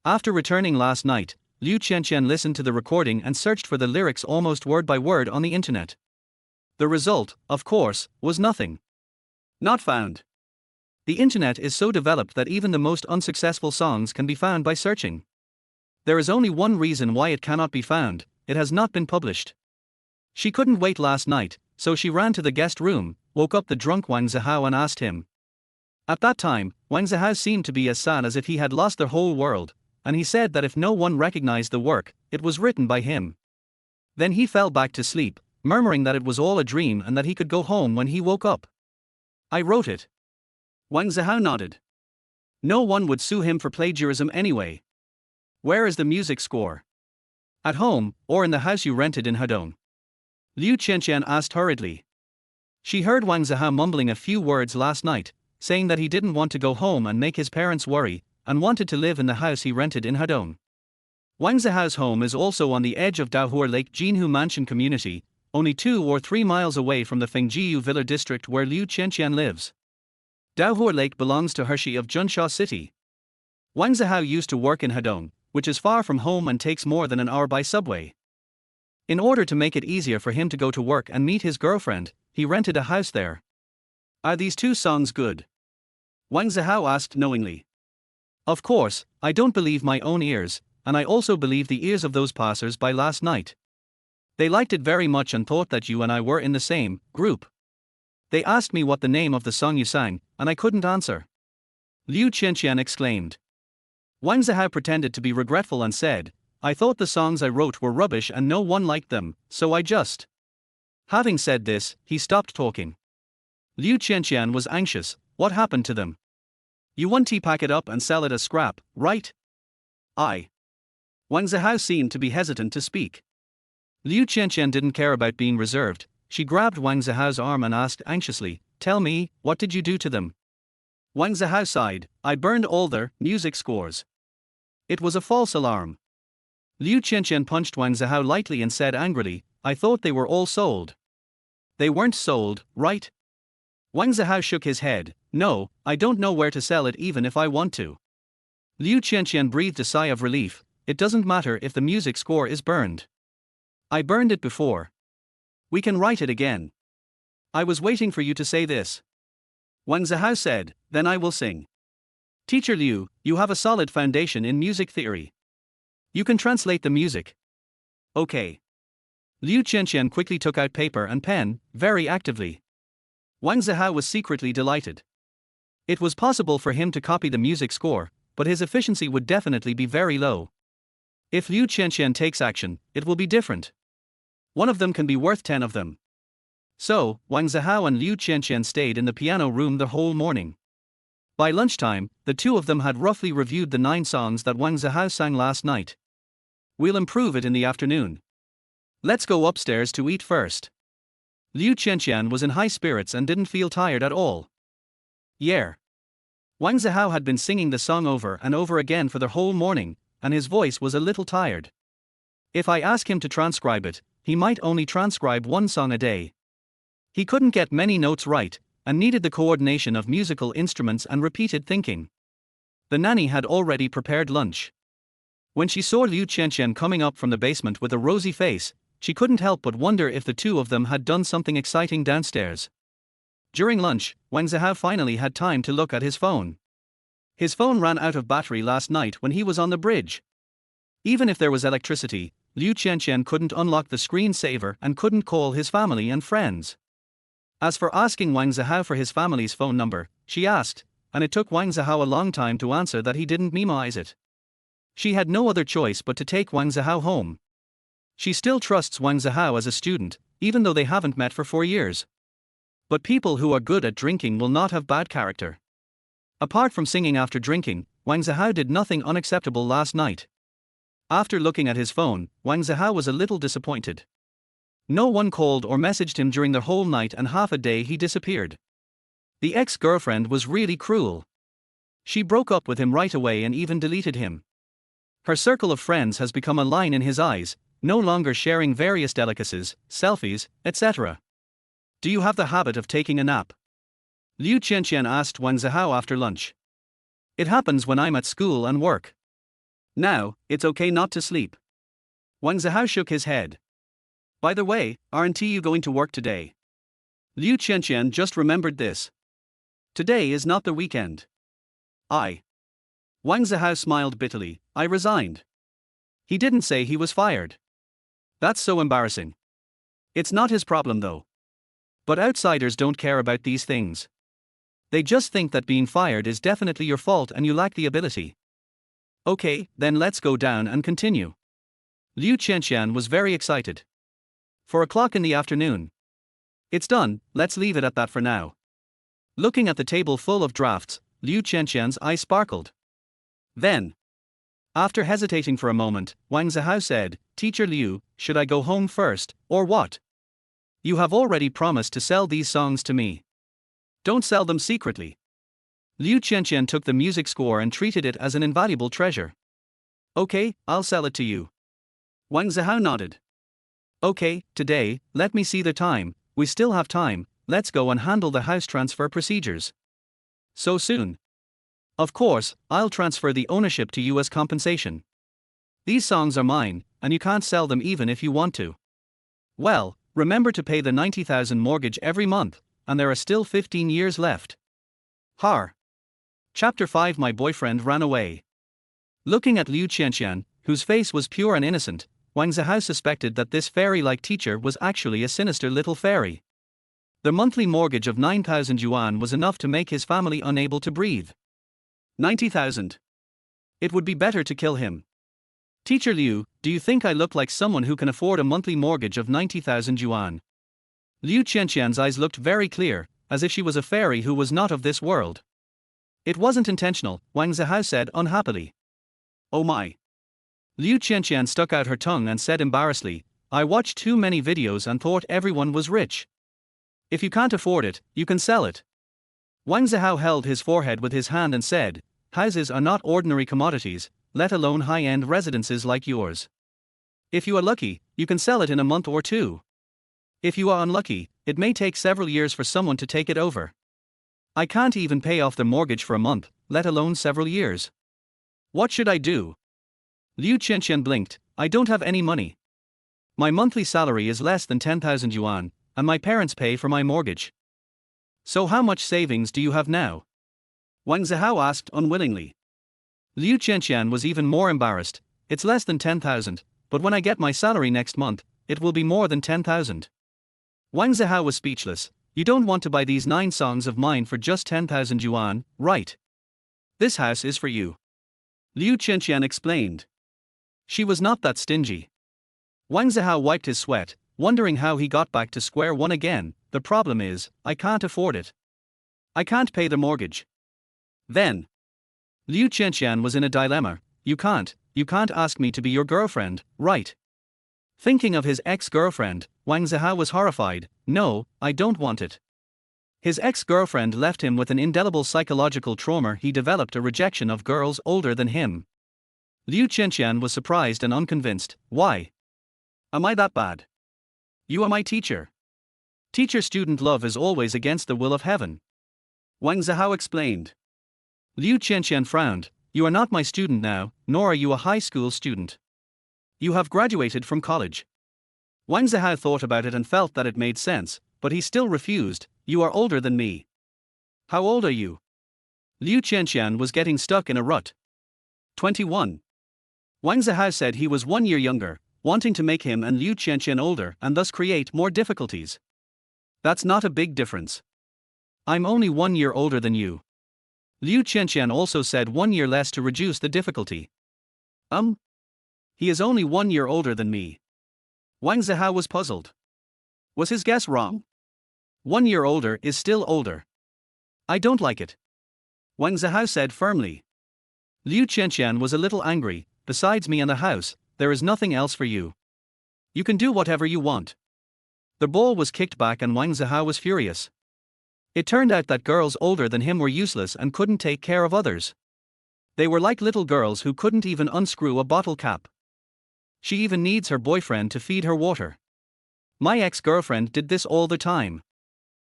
After returning last night, Liu Qianqian listened to the recording and searched for the lyrics almost word by word on the internet. The result, of course, was nothing. Not found. The internet is so developed that even the most unsuccessful songs can be found by searching. There is only one reason why it cannot be found: it has not been published. She couldn't wait last night, so she ran to the guest room, woke up the drunk Wang Zihao and asked him. At that time, Wang Zihao seemed to be as sad as if he had lost the whole world, and he said that if no one recognized the work, it was written by him. Then he fell back to sleep, murmuring that it was all a dream and that he could go home when he woke up. I wrote it. Wang Zihao nodded. No one would sue him for plagiarism anyway. Where is the music score? At home, or in the house you rented in Hedong? Liu Qianqian asked hurriedly. She heard Wang Zihao mumbling a few words last night, saying that he didn't want to go home and make his parents worry, and wanted to live in the house he rented in Hedong. Wang Zihao's home is also on the edge of Daohua Lake Jinhu Mansion community, only 2 or 3 miles away from the Fengjiu Villa district where Liu Qianqian lives. Daohua Lake belongs to Hershey of Junsha City. Wang Zihao used to work in Hedong, which is far from home and takes more than an hour by subway. In order to make it easier for him to go to work and meet his girlfriend, he rented a house there. Are these 2 songs good? Wang Zihao asked knowingly. Of course, I don't believe my own ears, and I also believe the ears of those passers-by last night. They liked it very much and thought that you and I were in the same group. They asked me what the name of the song you sang, and I couldn't answer. Liu Qianqian exclaimed. Wang Zihao pretended to be regretful and said, I thought the songs I wrote were rubbish and no one liked them, so I just. Having said this, he stopped talking. Liu Qianqian was anxious. What happened to them? You want to pack it up and sell it as scrap, right? Wang Zihao seemed to be hesitant to speak. Liu Qianqian didn't care about being reserved. She grabbed Wang Zihao's arm and asked anxiously, Tell me, what did you do to them? Wang Zihao sighed, I burned all their music scores. It was a false alarm. Liu Qianqian punched Wang Zihao lightly and said angrily, I thought they were all sold. They weren't sold, right? Wang Zihao shook his head. No, I don't know where to sell it even if I want to. Liu Qianqian breathed a sigh of relief. It doesn't matter if the music score is burned. I burned it before. We can write it again. I was waiting for you to say this. Wang Zihao said, then I will sing. Teacher Liu, you have a solid foundation in music theory. You can translate the music. Okay. Liu Qianqian quickly took out paper and pen, very actively. Wang Zihao was secretly delighted. It was possible for him to copy the music score, but his efficiency would definitely be very low. If Liu Qianqian takes action, it will be different. One of them can be worth 10 of them. So, Wang Zihao and Liu Qianqian stayed in the piano room the whole morning. By lunchtime, the 2 of them had roughly reviewed the 9 songs that Wang Zihao sang last night. We'll improve it in the afternoon. Let's go upstairs to eat first. Liu Qianqian was in high spirits and didn't feel tired at all. Yeah. Wang Zihao had been singing the song over and over again for the whole morning, and his voice was a little tired. If I ask him to transcribe it, he might only transcribe 1 song a day. He couldn't get many notes right, and needed the coordination of musical instruments and repeated thinking. The nanny had already prepared lunch. When she saw Liu Qianqian coming up from the basement with a rosy face, she couldn't help but wonder if the 2 of them had done something exciting downstairs. During lunch, Wang Zihao finally had time to look at his phone. His phone ran out of battery last night when he was on the bridge. Even if there was electricity, Liu Qianqian couldn't unlock the screensaver and couldn't call his family and friends. As for asking Wang Zihao for his family's phone number, she asked, and it took Wang Zihao a long time to answer that he didn't memorize it. She had no other choice but to take Wang Zihao home. She still trusts Wang Zihao as a student, even though they haven't met for 4 years. But people who are good at drinking will not have bad character. Apart from singing after drinking, Wang Zihao did nothing unacceptable last night. After looking at his phone, Wang Zihao was a little disappointed. No one called or messaged him during the whole night, and half a day he disappeared. The ex-girlfriend was really cruel. She broke up with him right away and even deleted him. Her circle of friends has become a line in his eyes, no longer sharing various delicacies, selfies, etc. Do you have the habit of taking a nap? Liu Qianqian asked Wang Zihao after lunch. It happens when I'm at school and work. Now, it's okay not to sleep. Wang Zihao shook his head. By the way, aren't you going to work today? Liu Qianqian just remembered this. Today is not the weekend. Wang Zihao smiled bitterly. I resigned. He didn't say he was fired. That's so embarrassing. It's not his problem though. But outsiders don't care about these things. They just think that being fired is definitely your fault and you lack the ability. Okay, then let's go down and continue. Liu Qianqian was very excited. 4 o'clock in the afternoon. It's done, let's leave it at that for now. Looking at the table full of drafts, Liu Qianqian's eyes sparkled. Then, after hesitating for a moment, Wang Zihao said, Teacher Liu, should I go home first, or what? You have already promised to sell these songs to me. Don't sell them secretly. Liu Qianqian took the music score and treated it as an invaluable treasure. Okay, I'll sell it to you. Wang Zihao nodded. Okay, today, let me see the time, we still have time, let's go and handle the house transfer procedures. So soon? Of course, I'll transfer the ownership to you as compensation. These songs are mine, and you can't sell them even if you want to. Well, remember to pay the 90,000 mortgage every month, and there are still 15 years left. Har. Chapter 5 My boyfriend ran away. Looking at Liu Qianqian, whose face was pure and innocent, Wang Zihao suspected that this fairy-like teacher was actually a sinister little fairy. The monthly mortgage of 9,000 yuan was enough to make his family unable to breathe. 90,000. It would be better to kill him. Teacher Liu, do you think I look like someone who can afford a monthly mortgage of 90,000 yuan? Liu Qianqian's eyes looked very clear, as if she was a fairy who was not of this world. It wasn't intentional, Wang Zihao said unhappily. Oh my. Liu Qianqian stuck out her tongue and said embarrassedly, I watched too many videos and thought everyone was rich. If you can't afford it, you can sell it. Wang Zihao held his forehead with his hand and said, houses are not ordinary commodities, let alone high-end residences like yours. If you are lucky, you can sell it in a month or two. If you are unlucky, it may take several years for someone to take it over. I can't even pay off the mortgage for a month, let alone several years. What should I do? Liu Qianqian blinked, I don't have any money. My monthly salary is less than 10,000 yuan, and my parents pay for my mortgage. So how much savings do you have now? Wang Zihao asked unwillingly. Liu Qianqian was even more embarrassed, it's less than 10,000, but when I get my salary next month, it will be more than 10,000. Wang Zihao was speechless. You don't want to buy these 9 songs of mine for just 10,000 yuan, right? This house is for you. Liu Qianqian explained. She was not that stingy. Wang Zihao wiped his sweat, wondering how he got back to square one again. The problem is, I can't afford it. I can't pay the mortgage. Then, Liu Qianqian was in a dilemma. You can't ask me to be your girlfriend, right? Thinking of his ex-girlfriend, Wang Zihao was horrified. No, I don't want it. His ex-girlfriend left him with an indelible psychological trauma. He developed a rejection of girls older than him. Liu Qianqian was surprised and unconvinced. Why? Am I that bad? You are my teacher. Teacher-student love is always against the will of heaven. Wang Zihao explained. Liu Qianqian frowned. You are not my student now, nor are you a high school student. You have graduated from college. Wang Zihao thought about it and felt that it made sense, but he still refused. You are older than me. How old are you? Liu Qianqian was getting stuck in a rut. 21. Wang Zihao said he was 1 year younger, wanting to make him and Liu Qianqian older and thus create more difficulties. That's not a big difference. I'm only 1 year older than you. Liu Qianqian also said 1 year less to reduce the difficulty. He is only 1 year older than me. Wang Zihao was puzzled. Was his guess wrong? 1 year older is still older. I don't like it. Wang Zihao said firmly. Liu Qianqian was a little angry. Besides me and the house, there is nothing else for you. You can do whatever you want. The ball was kicked back and Wang Zihao was furious. It turned out that girls older than him were useless and couldn't take care of others. They were like little girls who couldn't even unscrew a bottle cap. She even needs her boyfriend to feed her water. My ex-girlfriend did this all the time.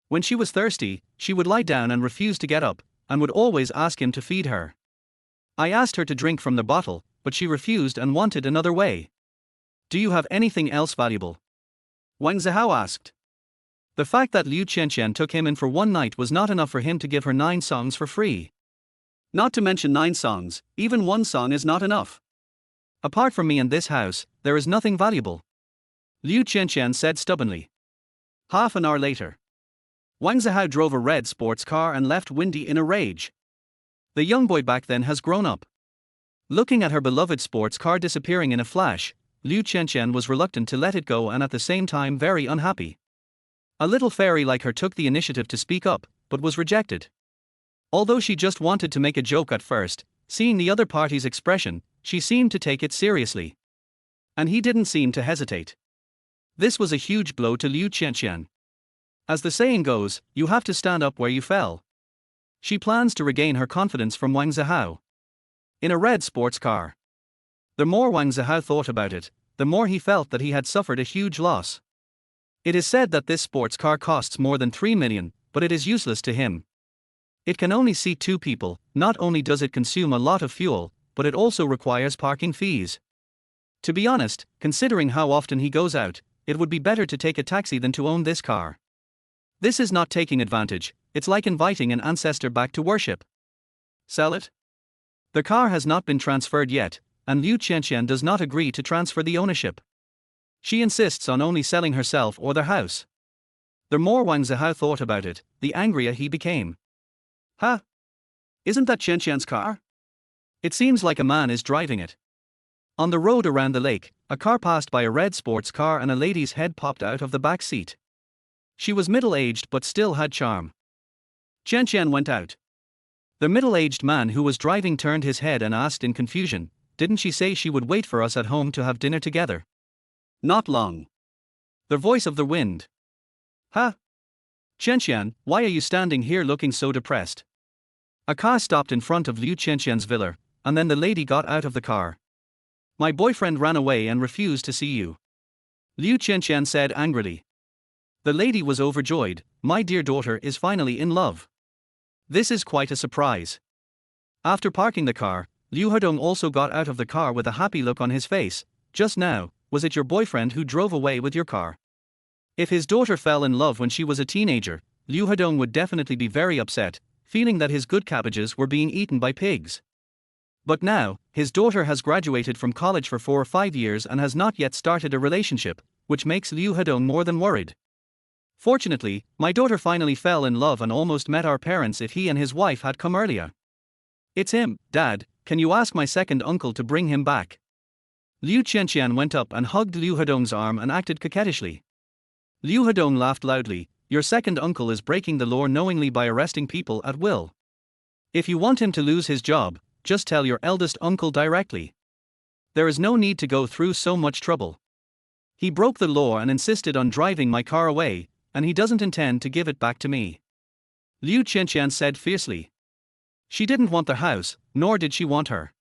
When she was thirsty, she would lie down and refuse to get up, and would always ask him to feed her. I asked her to drink from the bottle, but she refused and wanted another way. Do you have anything else valuable? Wang Zihao asked. The fact that Liu Qianqian took him in for one night was not enough for him to give her 9 songs for free. Not to mention 9 songs, even one song is not enough. Apart from me and this house, there is nothing valuable, Liu Qianqian said stubbornly. Half an hour later, Wang Zihao drove a red sports car and left Windy in a rage. The young boy back then has grown up. Looking at her beloved sports car disappearing in a flash, Liu Qianqian was reluctant to let it go and at the same time very unhappy. A little fairy like her took the initiative to speak up, but was rejected. Although she just wanted to make a joke at first, seeing the other party's expression, she seemed to take it seriously. And he didn't seem to hesitate. This was a huge blow to Liu Qianqian. As the saying goes, you have to stand up where you fell. She plans to regain her confidence from Wang Zihao. In a red sports car. The more Wang Zihao thought about it, the more he felt that he had suffered a huge loss. It is said that this sports car costs more than 3 million, but it is useless to him. It can only seat 2 people. Not only does it consume a lot of fuel, but it also requires parking fees. To be honest, considering how often he goes out, it would be better to take a taxi than to own this car. This is not taking advantage, it's like inviting an ancestor back to worship. Sell it? The car has not been transferred yet, and Liu Qianqian does not agree to transfer the ownership. She insists on only selling herself or their house. The more Wang Zihao thought about it, the angrier he became. Huh? Isn't that Qianqian's car? It seems like a man is driving it. On the road around the lake, a car passed by a red sports car and a lady's head popped out of the back seat. She was middle-aged but still had charm. Qianqian went out. The middle-aged man who was driving turned his head and asked in confusion, "Didn't she say she would wait for us at home to have dinner together?" "Not long." The voice of the wind. "Huh? Qianqian, why are you standing here looking so depressed?" A car stopped in front of Liu Qianqian's villa, and then the lady got out of the car. "My boyfriend ran away and refused to see you," Liu Qianqian said angrily. The lady was overjoyed. "My dear daughter is finally in love. This is quite a surprise." After parking the car, Liu Hedong also got out of the car with a happy look on his face. "Just now, was it your boyfriend who drove away with your car?" If his daughter fell in love when she was a teenager, Liu Hedong would definitely be very upset, feeling that his good cabbages were being eaten by pigs. But now, his daughter has graduated from college for 4 or 5 years and has not yet started a relationship, which makes Liu Hedong more than worried. "Fortunately, my daughter finally fell in love and almost met our parents if he and his wife had come earlier." "It's him, Dad, can you ask my second uncle to bring him back?" Liu Qianqian went up and hugged Liu Hedong's arm and acted coquettishly. Liu Hedong laughed loudly. "Your second uncle is breaking the law knowingly by arresting people at will. If you want him to lose his job, just tell your eldest uncle directly. There is no need to go through so much trouble. He broke the law and insisted on driving my car away, and he doesn't intend to give it back to me," Liu Qianqian said fiercely. She didn't want the house, nor did she want her.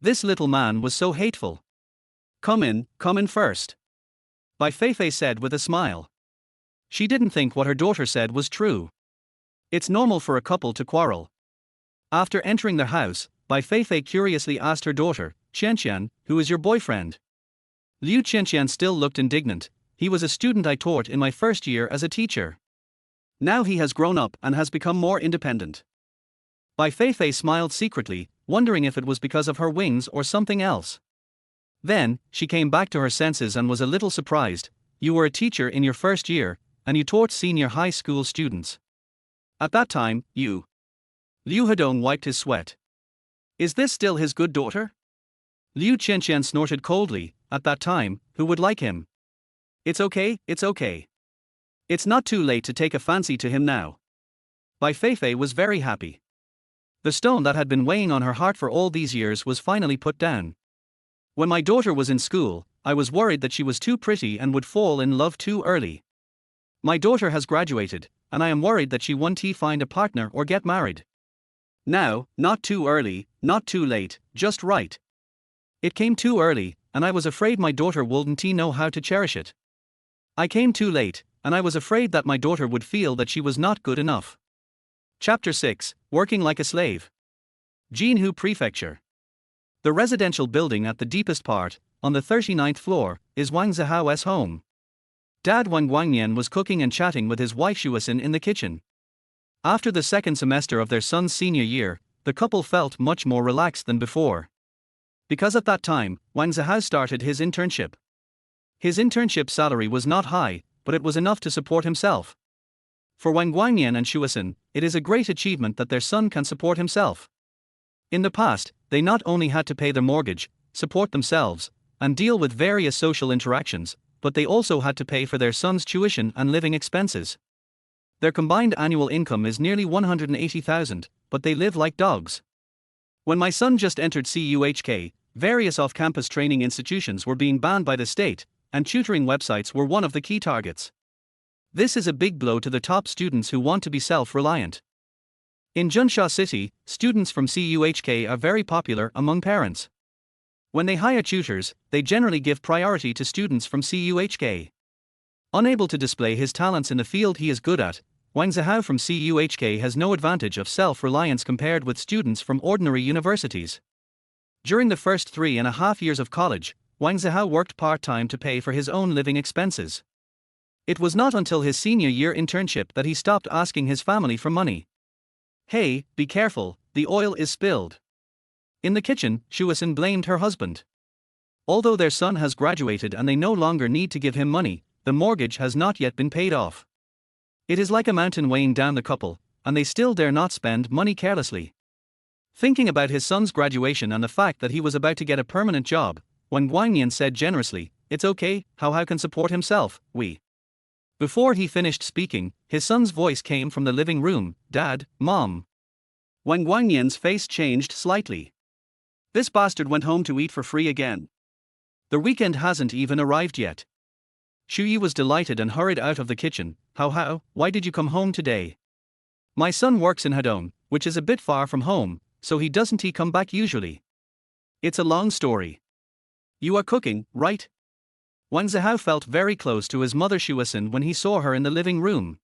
This little man was so hateful. Come in first," Bai Feifei said with a smile. She didn't think what her daughter said was true. It's normal for a couple to quarrel. After entering their house, Bai Feifei curiously asked her daughter, "Qianqian, who is your boyfriend?" Liu Qianqian still looked indignant. "He was a student I taught in my first year as a teacher. Now he has grown up and has become more independent." Bai Feifei smiled secretly, wondering if it was because of her wings or something else. Then, she came back to her senses and was a little surprised. "You were a teacher in your first year, and you taught senior high school students. At that time, you..." Liu Hedong wiped his sweat. "Is this still his good daughter?" Liu Qianqian snorted coldly. "At that time, who would like him? It's okay. It's not too late to take a fancy to him now." Bai Feifei was very happy. The stone that had been weighing on her heart for all these years was finally put down. "When my daughter was in school, I was worried that she was too pretty and would fall in love too early. My daughter has graduated, and I am worried that she won't find a partner or get married. Now, not too early, not too late, just right. It came too early, and I was afraid my daughter wouldn't know how to cherish it. I came too late, and I was afraid that my daughter would feel that she was not good enough." Chapter 6, Working Like a Slave. Jinhu Prefecture. The residential building at the deepest part, on the 39th floor, is Wang Zihao's home. Dad Wang Guangnian was cooking and chatting with his wife Shuasin in the kitchen. After the second semester of their son's senior year, the couple felt much more relaxed than before. Because at that time, Wang Zihao started his internship. His internship salary was not high, but it was enough to support himself. For Wang Guangnian and Shuasin, it is a great achievement that their son can support himself. In the past, they not only had to pay their mortgage, support themselves, and deal with various social interactions, but they also had to pay for their son's tuition and living expenses. Their combined annual income is nearly 180,000, but they live like dogs. When my son just entered CUHK, various off-campus training institutions were being banned by the state, and tutoring websites were one of the key targets. This is a big blow to the top students who want to be self-reliant. In Junsha City, students from CUHK are very popular among parents. When they hire tutors, they generally give priority to students from CUHK. Unable to display his talents in the field he is good at, Wang Zihao from CUHK has no advantage of self-reliance compared with students from ordinary universities. During the first 3.5 years of college, Wang Zihao worked part-time to pay for his own living expenses. It was not until his senior year internship that he stopped asking his family for money. "Hey, be careful, the oil is spilled." In the kitchen, Shuasin blamed her husband. Although their son has graduated and they no longer need to give him money, the mortgage has not yet been paid off. It is like a mountain weighing down the couple, and they still dare not spend money carelessly. Thinking about his son's graduation and the fact that he was about to get a permanent job, Wang Guangnian said generously, "It's okay, how can support himself, we." Before he finished speaking, his son's voice came from the living room, "Dad, Mom." Wang Guangnian's face changed slightly. This bastard went home to eat for free again. The weekend hasn't even arrived yet. Shu Yi was delighted and hurried out of the kitchen. How, why did you come home today?" "My son works in Hadong, which is a bit far from home, so he doesn't come back usually." "It's a long story." "You are cooking, right?" Wang Zihao felt very close to his mother Shuasin when he saw her in the living room.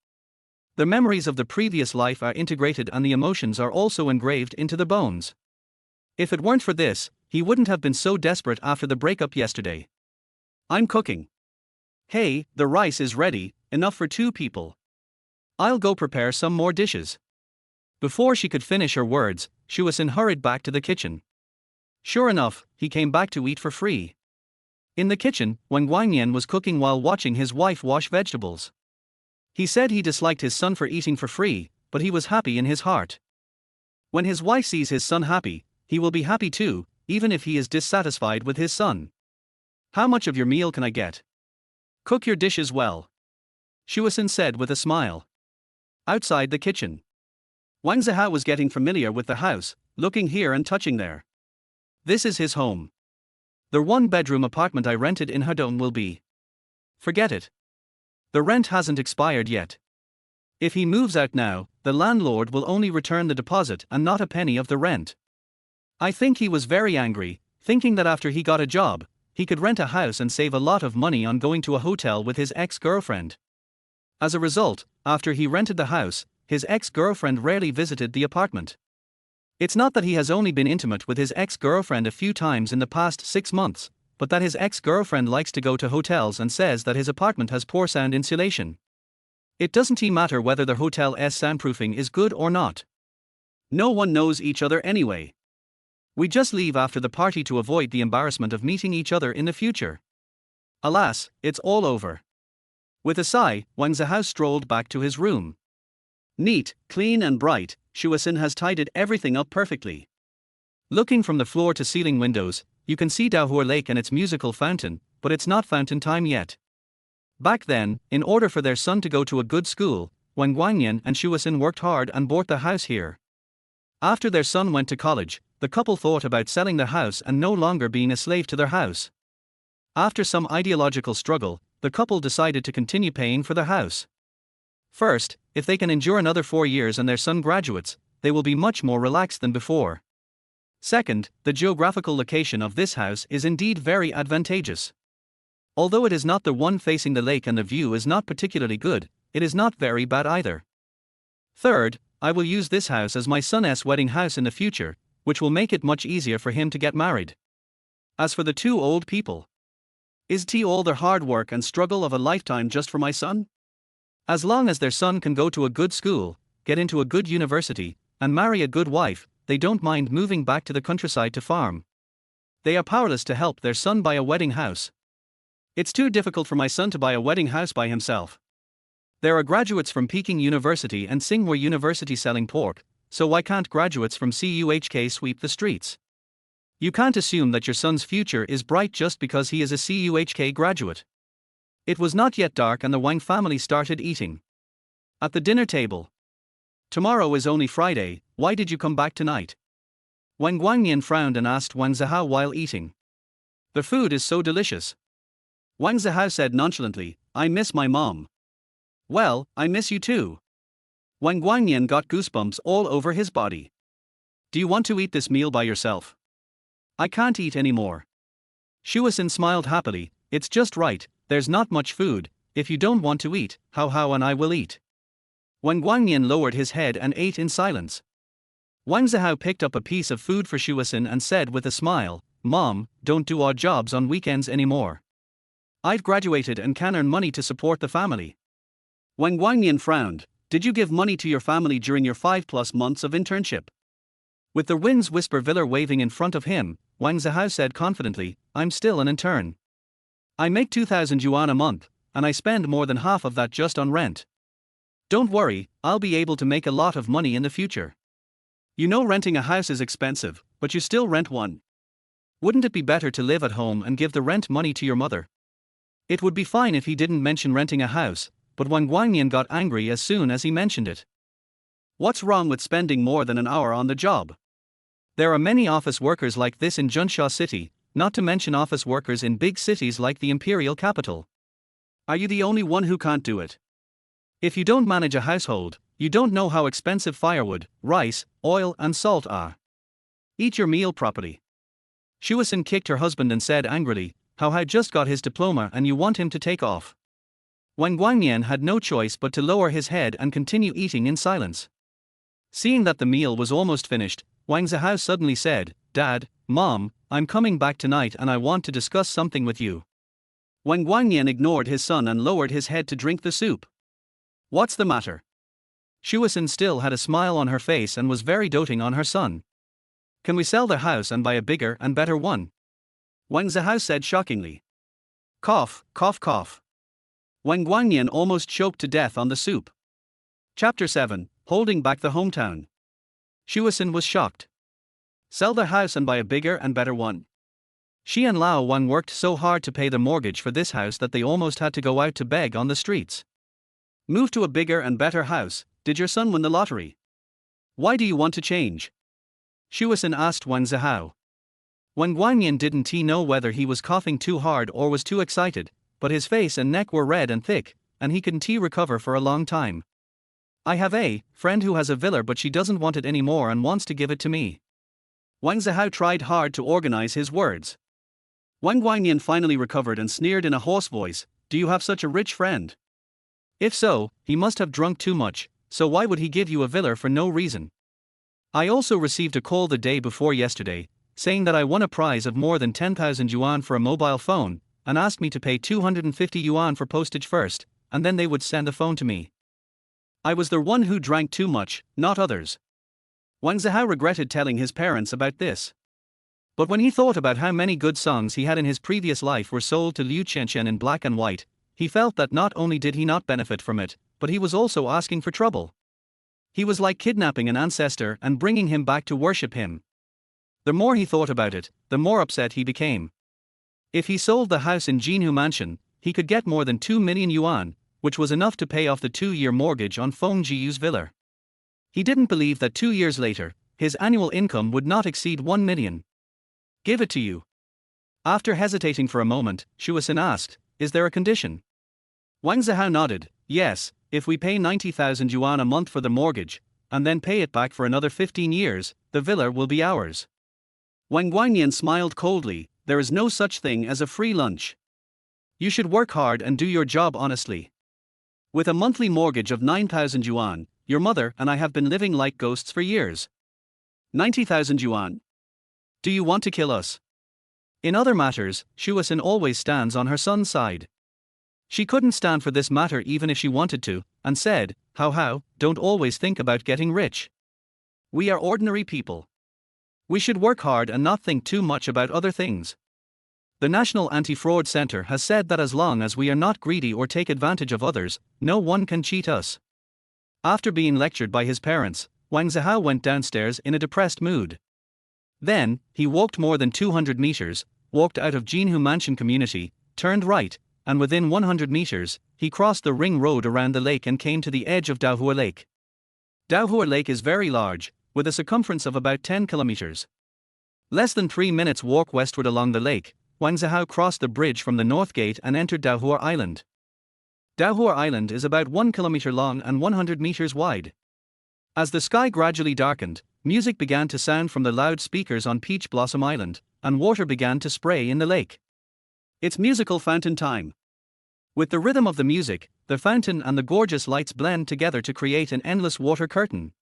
The memories of the previous life are integrated and the emotions are also engraved into the bones. If it weren't for this, he wouldn't have been so desperate after the breakup yesterday. "I'm cooking." "Hey, the rice is ready, enough for 2 people. I'll go prepare some more dishes." Before she could finish her words, Shuasin hurried back to the kitchen. Sure enough, he came back to eat for free. In the kitchen, Wang Guangnian was cooking while watching his wife wash vegetables. He said he disliked his son for eating for free, but he was happy in his heart. When his wife sees his son happy, he will be happy too, even if he is dissatisfied with his son. "How much of your meal can I get?" "Cook your dishes well," Shuasin said with a smile. Outside the kitchen, Wang Zihao was getting familiar with the house, looking here and touching there. This is his home. The 1-bedroom apartment I rented in Hadong will be. Forget it. The rent hasn't expired yet. If he moves out now, the landlord will only return the deposit and not a penny of the rent. I think he was very angry, thinking that after he got a job, he could rent a house and save a lot of money on going to a hotel with his ex-girlfriend. As a result, after he rented the house, his ex-girlfriend rarely visited the apartment. It's not that he has only been intimate with his ex-girlfriend a few times in the past 6 months, but that his ex-girlfriend likes to go to hotels and says that his apartment has poor sound insulation. It doesn't matter whether the hotel's soundproofing is good or not. No one knows each other anyway. We just leave after the party to avoid the embarrassment of meeting each other in the future. Alas, it's all over. With a sigh, Wang Zihao strolled back to his room. Neat, clean and bright, Shuasin has tidied everything up perfectly. Looking from the floor to ceiling windows, you can see Daohua Lake and its musical fountain, but it's not fountain time yet. Back then, in order for their son to go to a good school, Wang Guangnian and Shuasin worked hard and bought the house here. After their son went to college, the couple thought about selling the house and no longer being a slave to their house. After some ideological struggle, the couple decided to continue paying for the house. First, if they can endure another 4 years and their son graduates, they will be much more relaxed than before. Second, the geographical location of this house is indeed very advantageous. Although it is not the one facing the lake and the view is not particularly good, it is not very bad either. Third, I will use this house as my son's wedding house in the future, which will make it much easier for him to get married. As for the 2 old people, Is it all their hard work and struggle of a lifetime just for my son? As long as their son can go to a good school, get into a good university, and marry a good wife, they don't mind moving back to the countryside to farm. They are powerless to help their son buy a wedding house. It's too difficult for my son to buy a wedding house by himself. There are graduates from Peking University and Tsinghua University selling pork, so why can't graduates from CUHK sweep the streets? You can't assume that your son's future is bright just because he is a CUHK graduate. It was not yet dark and the Wang family started eating. At the dinner table. Tomorrow is only Friday, why did you come back tonight? Wang Guangnian frowned and asked Wang Zihao while eating. The food is so delicious. Wang Zihao said nonchalantly, I miss my mom. Well, I miss you too. Wang Guangnian got goosebumps all over his body. Do you want to eat this meal by yourself? I can't eat anymore. Shuasin smiled happily, it's just right, there's not much food, if you don't want to eat, Hao and I will eat. Wang Guangnian lowered his head and ate in silence. Wang Zihao picked up a piece of food for Shuasin and said with a smile, Mom, don't do odd jobs on weekends anymore. I've graduated and can earn money to support the family. Wang Guangnian frowned, did you give money to your family during your 5+ months of internship? With the Wind's Whisper Villa waving in front of him, Wang Zihao said confidently, I'm still an intern. I make 2,000 yuan a month, and I spend more than half of that just on rent. Don't worry, I'll be able to make a lot of money in the future. You know renting a house is expensive, but you still rent one. Wouldn't it be better to live at home and give the rent money to your mother? It would be fine if he didn't mention renting a house, but Wang Guangnian got angry as soon as he mentioned it. What's wrong with spending more than an hour on the job? There are many office workers like this in Junsha City, not to mention office workers in big cities like the imperial capital. Are you the only one who can't do it? If you don't manage a household, you don't know how expensive firewood, rice, oil and salt are. Eat your meal properly. Shuasin kicked her husband and said angrily, Hao just got his diploma and you want him to take off. Wang Guangnian had no choice but to lower his head and continue eating in silence. Seeing that the meal was almost finished, Wang Zihao suddenly said, Dad, Mom, I'm coming back tonight and I want to discuss something with you. Wang Guangnian ignored his son and lowered his head to drink the soup. What's the matter? Shuasin still had a smile on her face and was very doting on her son. Can we sell the house and buy a bigger and better one? Wang Zihao said shockingly. Cough, cough, cough. Wang Guangnian almost choked to death on the soup. Chapter 7, Holding Back the Hometown. Shuasin was shocked. Sell the house and buy a bigger and better one. She and Lao Wang worked so hard to pay the mortgage for this house that they almost had to go out to beg on the streets. Move to a bigger and better house, did your son win the lottery? Why do you want to change? Shuasin asked Wang Zihao. Wang Guangnian didn't he know whether he was coughing too hard or was too excited, but his face and neck were red and thick, and he couldn't recover for a long time. I have a friend who has a villa but she doesn't want it anymore and wants to give it to me. Wang Zihao tried hard to organize his words. Wang Guangnian finally recovered and sneered in a hoarse voice, do you have such a rich friend? If so, he must have drunk too much, so why would he give you a villa for no reason? I also received a call the day before yesterday, saying that I won a prize of more than 10,000 yuan for a mobile phone, and asked me to pay 250 yuan for postage first, and then they would send the phone to me. I was the one who drank too much, not others. Wang Zihao regretted telling his parents about this. But when he thought about how many good songs he had in his previous life were sold to Liu Qianqian in black and white, he felt that not only did he not benefit from it, but he was also asking for trouble. He was like kidnapping an ancestor and bringing him back to worship him. The more he thought about it, the more upset he became. If he sold the house in Jinhu Mansion, he could get more than 2 million yuan, which was enough to pay off the 2-year mortgage on Feng Jiyu's villa. He didn't believe that 2 years later, his annual income would not exceed 1 million. Give it to you. After hesitating for a moment, Shuasin asked, is there a condition? Wang Zihao nodded, yes, if we pay 90,000 yuan a month for the mortgage, and then pay it back for another 15 years, the villa will be ours. Wang Guangnian smiled coldly, there is no such thing as a free lunch. You should work hard and do your job honestly. With a monthly mortgage of 9,000 yuan, your mother and I have been living like ghosts for years. 90,000 yuan. Do you want to kill us? In other matters, Shuasin always stands on her son's side. She couldn't stand for this matter even if she wanted to, and said, how, don't always think about getting rich. We are ordinary people. We should work hard and not think too much about other things. The National Anti-Fraud Center has said that as long as we are not greedy or take advantage of others, no one can cheat us. After being lectured by his parents, Wang Zihao went downstairs in a depressed mood. Then, he walked more than 200 meters, walked out of Jinhu Mansion community, turned right, and within 100 meters, he crossed the ring road around the lake and came to the edge of Daohua Lake. Daohua Lake is very large, with a circumference of about 10 kilometers. Less than 3 minutes walk westward along the lake, Wang Zihao crossed the bridge from the north gate and entered Daohua Island. Daohua Island is about 1 kilometer long and 100 meters wide. As the sky gradually darkened, music began to sound from the loudspeakers on Peach Blossom Island, and water began to spray in the lake. It's musical fountain time. With the rhythm of the music, the fountain and the gorgeous lights blend together to create an endless water curtain.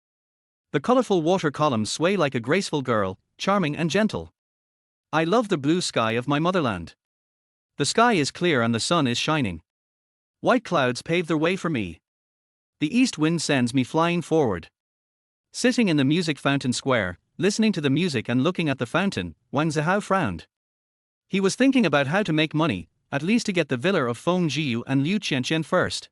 The colorful water columns sway like a graceful girl, charming and gentle. I love the blue sky of my motherland. The sky is clear and the sun is shining. White clouds pave the way for me. The east wind sends me flying forward. Sitting in the music fountain square, listening to the music and looking at the fountain, Wang Zihao frowned. He was thinking about how to make money, at least to get the villa of Feng Jiu and Liu Qianqian first.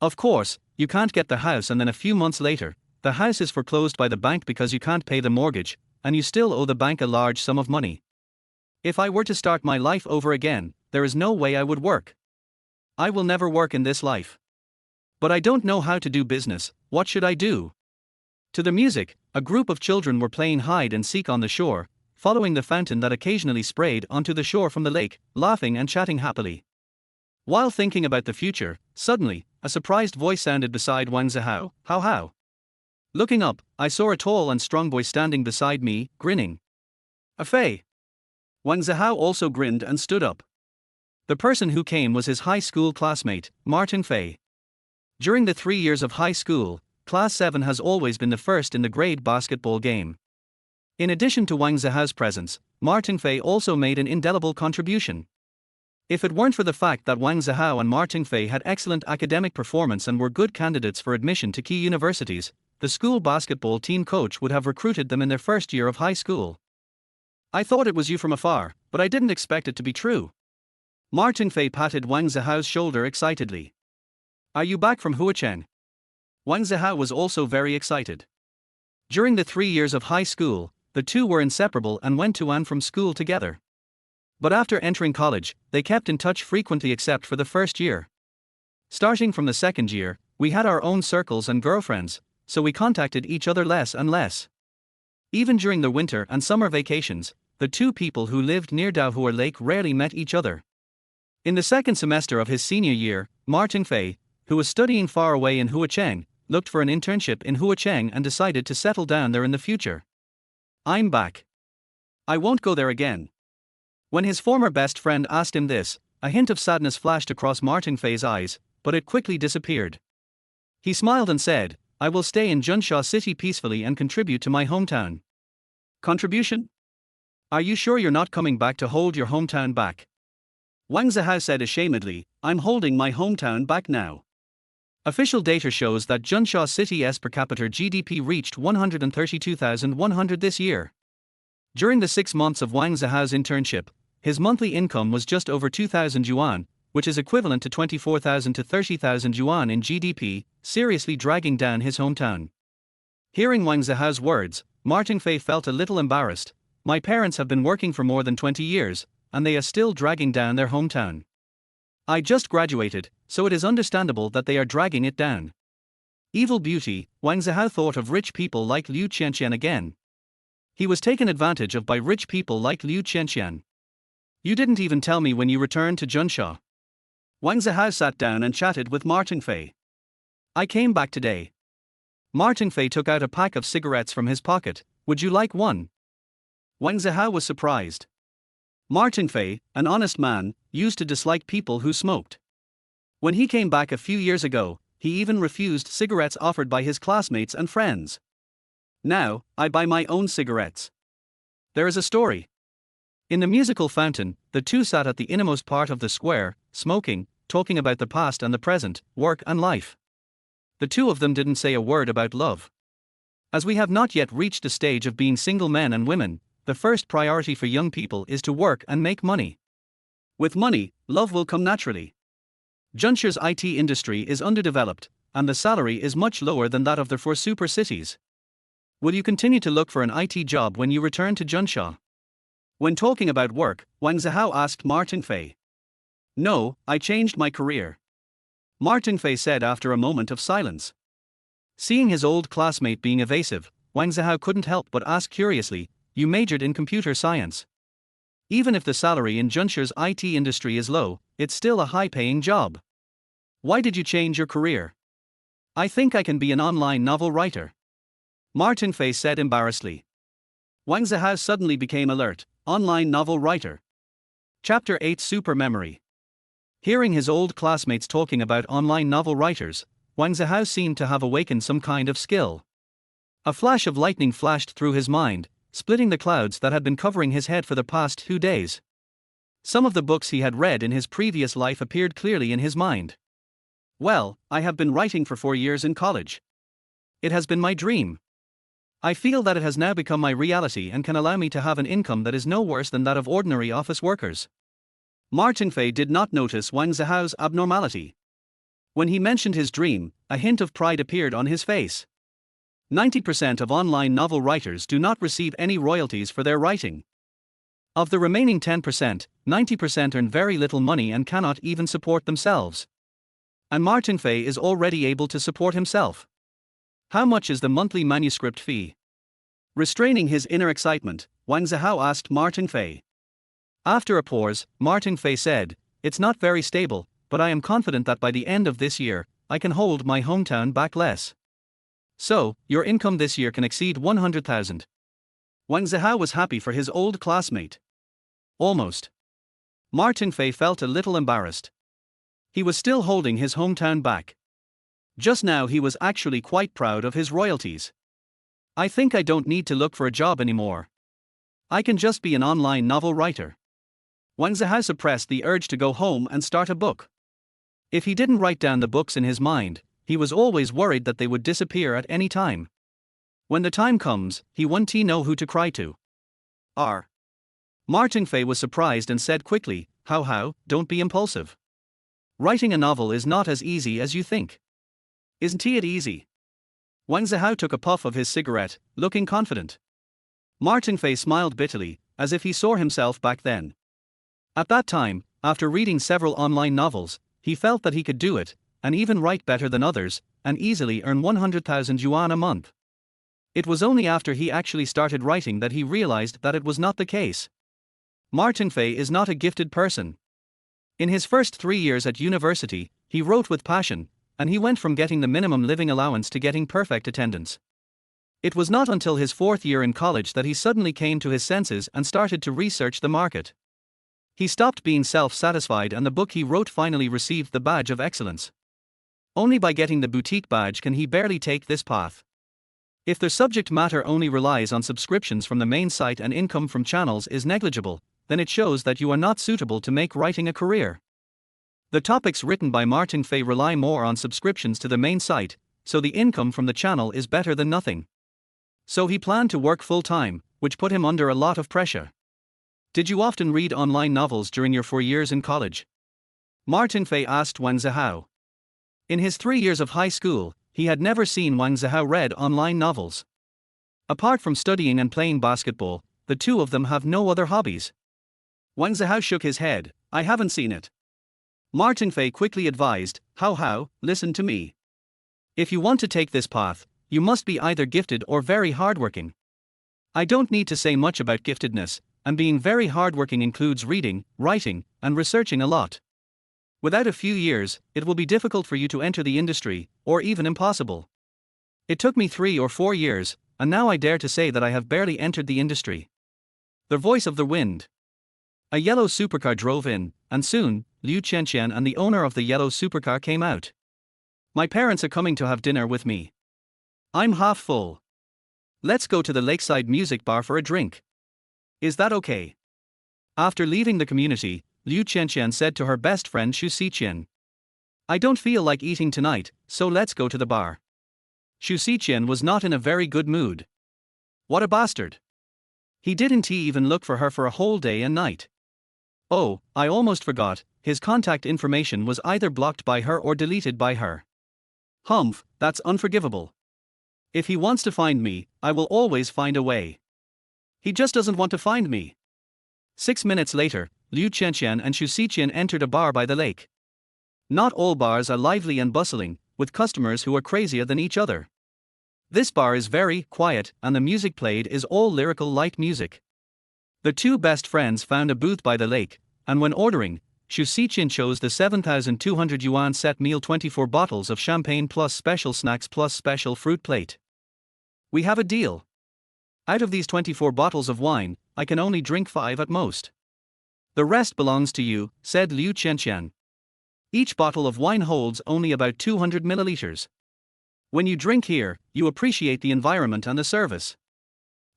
Of course, you can't get the house and then a few months later, the house is foreclosed by the bank because you can't pay the mortgage, and you still owe the bank a large sum of money. If I were to start my life over again, there is no way I would work. I will never work in this life. But I don't know how to do business, what should I do? To the music, a group of children were playing hide and seek on the shore, following the fountain that occasionally sprayed onto the shore from the lake, laughing and chatting happily. While thinking about the future, suddenly, a surprised voice sounded beside Wang Zihao. How? Looking up, I saw a tall and strong boy standing beside me, grinning. A Fei. Wang Zihao also grinned and stood up. The person who came was his high school classmate, Martin Fei. During the 3 years of high school, Class 7 has always been the first in the grade basketball game. In addition to Wang Zihao's presence, Martin Fei also made an indelible contribution. If it weren't for the fact that Wang Zihao and Martin Fei had excellent academic performance and were good candidates for admission to key universities, the school basketball team coach would have recruited them in their first year of high school. I thought it was you from afar, but I didn't expect it to be true. Martin Fei patted Wang Zihao's shoulder excitedly. Are you back from Huacheng? Wang Zihao was also very excited. During the 3 years of high school, the two were inseparable and went to and from school together. But after entering college, they kept in touch frequently except for the first year. Starting from the second year, we had our own circles and girlfriends, so we contacted each other less and less. Even during the winter and summer vacations, the two people who lived near Daohua Lake rarely met each other. In the second semester of his senior year, Martin Fei, who was studying far away in Huacheng, looked for an internship in Huacheng and decided to settle down there in the future. I'm back. I won't go there again. When his former best friend asked him this, a hint of sadness flashed across Martin Fei's eyes, but it quickly disappeared. He smiled and said, I will stay in Junsha City peacefully and contribute to my hometown. Contribution? Are you sure you're not coming back to hold your hometown back? Wang Zihao said ashamedly, I'm holding my hometown back now. Official data shows that Junsha City's per capita GDP reached 132,100 this year. During the 6 months of Wang Zihao's internship, his monthly income was just over 2,000 yuan, which is equivalent to 24,000 to 30,000 yuan in GDP, seriously dragging down his hometown. Hearing Wang Zihao's words, Martin Fei felt a little embarrassed. My parents have been working for more than 20 years, and they are still dragging down their hometown. I just graduated, so it is understandable that they are dragging it down. Evil beauty, Wang Zihao thought of rich people like Liu Qianqian again. He was taken advantage of by rich people like Liu Qianqian. You didn't even tell me when you returned to Junsha. Wang Zihao sat down and chatted with Martin Fei. I came back today. Martin Fei took out a pack of cigarettes from his pocket. Would you like one? Wang Zihao was surprised. Martin Fei, an honest man, used to dislike people who smoked. When he came back a few years ago, he even refused cigarettes offered by his classmates and friends. Now, I buy my own cigarettes. There is a story. In the musical fountain, the two sat at the innermost part of the square, smoking, talking about the past and the present, work and life. The two of them didn't say a word about love. As we have not yet reached the stage of being single men and women, the first priority for young people is to work and make money. With money, love will come naturally. Junshur's IT industry is underdeveloped, and the salary is much lower than that of the four super cities. Will you continue to look for an IT job when you return to Junsha? When talking about work, Wang Zihao asked Martin Fei. No, I changed my career. Martin Fei said after a moment of silence. Seeing his old classmate being evasive, Wang Zihao couldn't help but ask curiously, you majored in computer science. Even if the salary in Junshur's IT industry is low, it's still a high-paying job. Why did you change your career? I think I can be an online novel writer. Martin Fei said embarrassedly. Wang Zihao suddenly became alert. Online novel writer. Chapter 8 Super Memory. Hearing his old classmates talking about online novel writers, Wang Zihao seemed to have awakened some kind of skill. A flash of lightning flashed through his mind, splitting the clouds that had been covering his head for the past 2 days. Some of the books he had read in his previous life appeared clearly in his mind. Well, I have been writing for 4 years in college. It has been my dream. I feel that it has now become my reality and can allow me to have an income that is no worse than that of ordinary office workers. Martin Fei did not notice Wang Zihao's abnormality. When he mentioned his dream, a hint of pride appeared on his face. 90% of online novel writers do not receive any royalties for their writing. Of the remaining 10%, 90% earn very little money and cannot even support themselves. And Martin Fei is already able to support himself. How much is the monthly manuscript fee? Restraining his inner excitement, Wang Zihao asked Martin Fei. After a pause, Martin Fei said, it's not very stable, but I am confident that by the end of this year, I can hold my hometown back less. So, your income this year can exceed 100,000. Wang Zihao was happy for his old classmate. Almost. Martin Fei felt a little embarrassed. He was still holding his hometown back. Just now he was actually quite proud of his royalties. I think I don't need to look for a job anymore. I can just be an online novel writer. Wang Zihao suppressed the urge to go home and start a book. If he didn't write down the books in his mind, he was always worried that they would disappear at any time. When the time comes, he won't know who to cry to. Martin Fei was surprised and said quickly, how, don't be impulsive. Writing a novel is not as easy as you think. Isn't it easy? Wang Zihao took a puff of his cigarette, looking confident. Martin Fei smiled bitterly, as if he saw himself back then. At that time, after reading several online novels, he felt that he could do it, and even write better than others, and easily earn 100,000 yuan a month. It was only after he actually started writing that he realized that it was not the case. Martin Fei is not a gifted person. In his first 3 years at university, he wrote with passion, and he went from getting the minimum living allowance to getting perfect attendance. It was not until his 4th year in college that he suddenly came to his senses and started to research the market. He stopped being self-satisfied and the book he wrote finally received the badge of excellence. Only by getting the boutique badge can he barely take this path. If the subject matter only relies on subscriptions from the main site and income from channels is negligible, then it shows that you are not suitable to make writing a career. The topics written by Martin Fei rely more on subscriptions to the main site, so the income from the channel is better than nothing. So he planned to work full-time, which put him under a lot of pressure. Did you often read online novels during your 4 years in college? Martin Fei asked Wang Zihao. In his 3 years of high school, he had never seen Wang Zihao read online novels. Apart from studying and playing basketball, the two of them have no other hobbies. Wang Zihao shook his head, I haven't seen it. Martin Fei quickly advised, how, listen to me. If you want to take this path, you must be either gifted or very hardworking. I don't need to say much about giftedness, and being very hardworking includes reading, writing, and researching a lot. Without a few years, it will be difficult for you to enter the industry, or even impossible. It took me 3 or 4 years, and now I dare to say that I have barely entered the industry. The voice of the wind. A yellow supercar drove in, and soon, Liu Qianqian and the owner of the yellow supercar came out. My parents are coming to have dinner with me. I'm half full. Let's go to the lakeside music bar for a drink. Is that okay? After leaving the community, Liu Qianqian said to her best friend Xu Xiqian, "I don't feel like eating tonight, so let's go to the bar." Xu Xiqian was not in a very good mood. What a bastard! He didn't even look for her for a whole day and night. Oh, I almost forgot, his contact information was either blocked by her or deleted by her. Humph, that's unforgivable. If he wants to find me, I will always find a way. He just doesn't want to find me. 6 minutes later, Liu Qianqian and Xu Xiqian entered a bar by the lake. Not all bars are lively and bustling, with customers who are crazier than each other. This bar is very quiet, and the music played is all lyrical light music. The two best friends found a booth by the lake, and when ordering, Xu Xiqian chose the 7,200 yuan set meal, 24 bottles of champagne plus special snacks plus special fruit plate. We have a deal. Out of these 24 bottles of wine, I can only drink 5 at most. The rest belongs to you, said Liu Qianqian. Each bottle of wine holds only about 200 milliliters. When you drink here, you appreciate the environment and the service.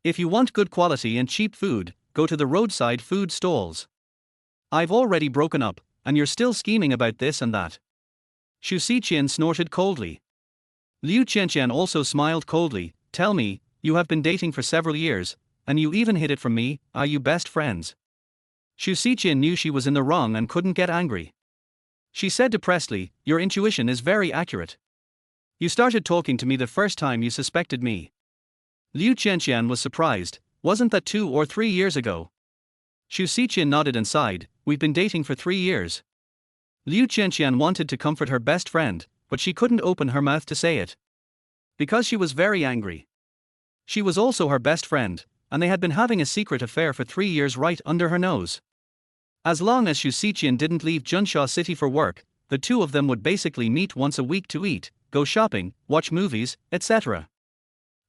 If you want good quality and cheap food, go to the roadside food stalls. I've already broken up, and you're still scheming about this and that. Xu Xiqian snorted coldly. Liu Qianqian also smiled coldly. Tell me, you have been dating for several years, and you even hid it from me, are you best friends? Xu Xiqian knew she was in the wrong and couldn't get angry. She said depressedly, your intuition is very accurate. You started talking to me the first time you suspected me. Liu Qianqian was surprised. Wasn't that 2 or 3 years ago? Xu Xiqian nodded and sighed. We've been dating for 3 years. Liu Qianqian wanted to comfort her best friend, but she couldn't open her mouth to say it. Because she was very angry. She was also her best friend, and they had been having a secret affair for 3 years right under her nose. As long as Xu Xiqian didn't leave Junsha City for work, the two of them would basically meet once a week to eat, go shopping, watch movies, etc.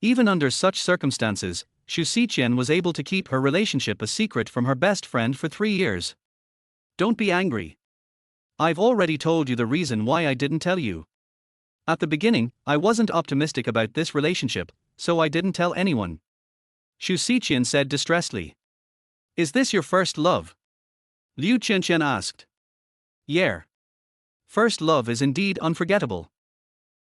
Even under such circumstances, Xu Xiqian was able to keep her relationship a secret from her best friend for 3 years. Don't be angry. I've already told you the reason why I didn't tell you. At the beginning, I wasn't optimistic about this relationship, so I didn't tell anyone. Xu Xiqian said distressedly. Is this your first love? Liu Qianqian asked. Yeah. First love is indeed unforgettable.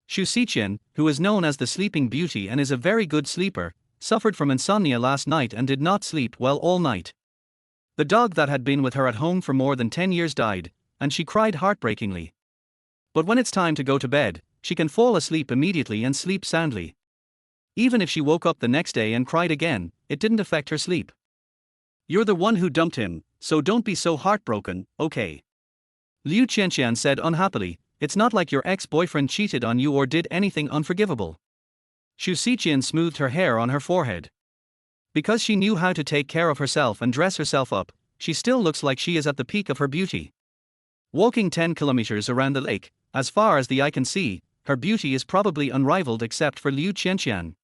Xu Xiqian, who is known as the Sleeping Beauty and is a very good sleeper, suffered from insomnia last night and did not sleep well all night. The dog that had been with her at home for more than 10 years died, and she cried heartbreakingly. But when it's time to go to bed, she can fall asleep immediately and sleep soundly. Even if she woke up the next day and cried again, it didn't affect her sleep. You're the one who dumped him, so don't be so heartbroken, okay? Liu Qianqian said unhappily. It's not like your ex-boyfriend cheated on you or did anything unforgivable. Xu Xiqian smoothed her hair on her forehead. Because she knew how to take care of herself and dress herself up, she still looks like she is at the peak of her beauty. Walking 10 kilometers around the lake, as far as the eye can see, her beauty is probably unrivaled except for Liu Qianqian.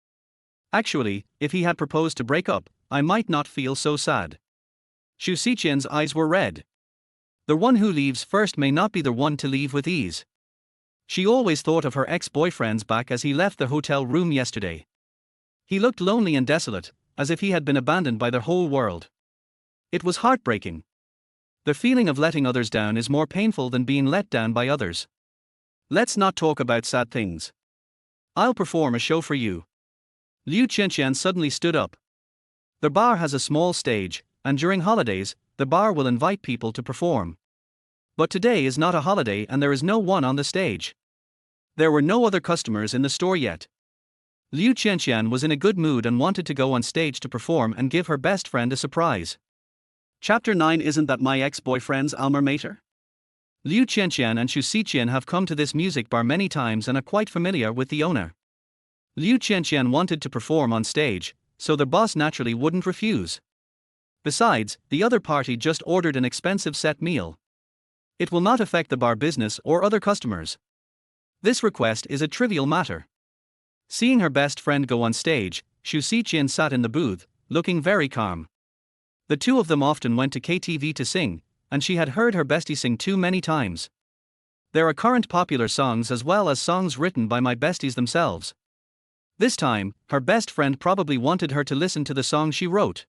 Actually, if he had proposed to break up, I might not feel so sad. Xu Xiqian's eyes were red. The one who leaves first may not be the one to leave with ease. She always thought of her ex-boyfriend's back as he left the hotel room yesterday. He looked lonely and desolate, as if he had been abandoned by the whole world. It was heartbreaking. The feeling of letting others down is more painful than being let down by others. Let's not talk about sad things. I'll perform a show for you. Liu Qianqian suddenly stood up. The bar has a small stage, and during holidays, the bar will invite people to perform. But today is not a holiday and there is no one on the stage. There were no other customers in the store yet. Liu Qianqian was in a good mood and wanted to go on stage to perform and give her best friend a surprise. Chapter 9. Isn't that my ex-boyfriend's alma mater? Liu Qianqian and Xu Xiqian have come to this music bar many times and are quite familiar with the owner. Liu Qianqian wanted to perform on stage, so the boss naturally wouldn't refuse. Besides, the other party just ordered an expensive set meal. It will not affect the bar business or other customers. This request is a trivial matter. Seeing her best friend go on stage, Xu Xiqian sat in the booth, looking very calm. The two of them often went to KTV to sing, and she had heard her bestie sing too many times. There are current popular songs as well as songs written by my besties themselves. This time, her best friend probably wanted her to listen to the song she wrote.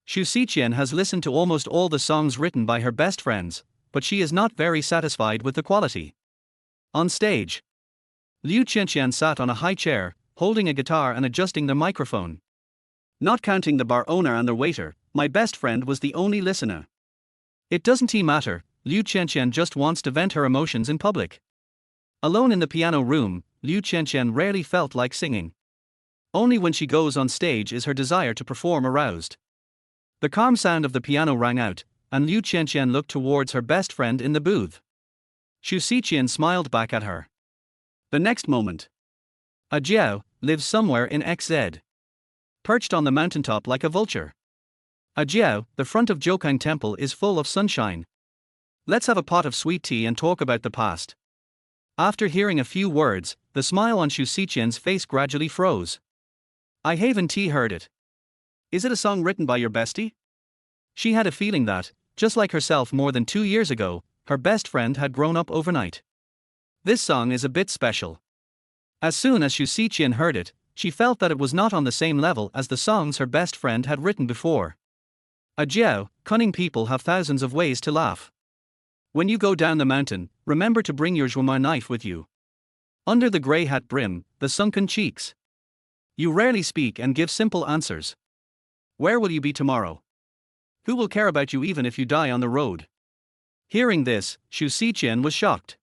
Xu Xiqian has listened to almost all the songs written by her best friends, but she is not very satisfied with the quality. On stage, Liu Qianqian sat on a high chair, holding a guitar and adjusting the microphone. Not counting the bar owner and the waiter, my best friend was the only listener. It doesn't matter, Liu Qianqian just wants to vent her emotions in public. Alone in the piano room, Liu Qianqian rarely felt like singing. Only when she goes on stage is her desire to perform aroused. The calm sound of the piano rang out, and Liu Qianqian looked towards her best friend in the booth. Xu Xiqian smiled back at her. The next moment, a Jiao lives somewhere in XZ. Perched on the mountaintop like a vulture. A Jiao, the front of Jiukang Temple is full of sunshine. Let's have a pot of sweet tea and talk about the past. After hearing a few words, the smile on Xu Xiqian's face gradually froze. I haven't heard it. Is it a song written by your bestie? She had a feeling that, just like herself more than 2 years ago, her best friend had grown up overnight. This song is a bit special. As soon as Xu Xiqian heard it, she felt that it was not on the same level as the songs her best friend had written before. A Jiao, cunning people have thousands of ways to laugh. When you go down the mountain, remember to bring your zhuoma knife with you. Under the grey hat brim, the sunken cheeks. You rarely speak and give simple answers. Where will you be tomorrow? Who will care about you even if you die on the road? Hearing this, Xu Xiqian was shocked.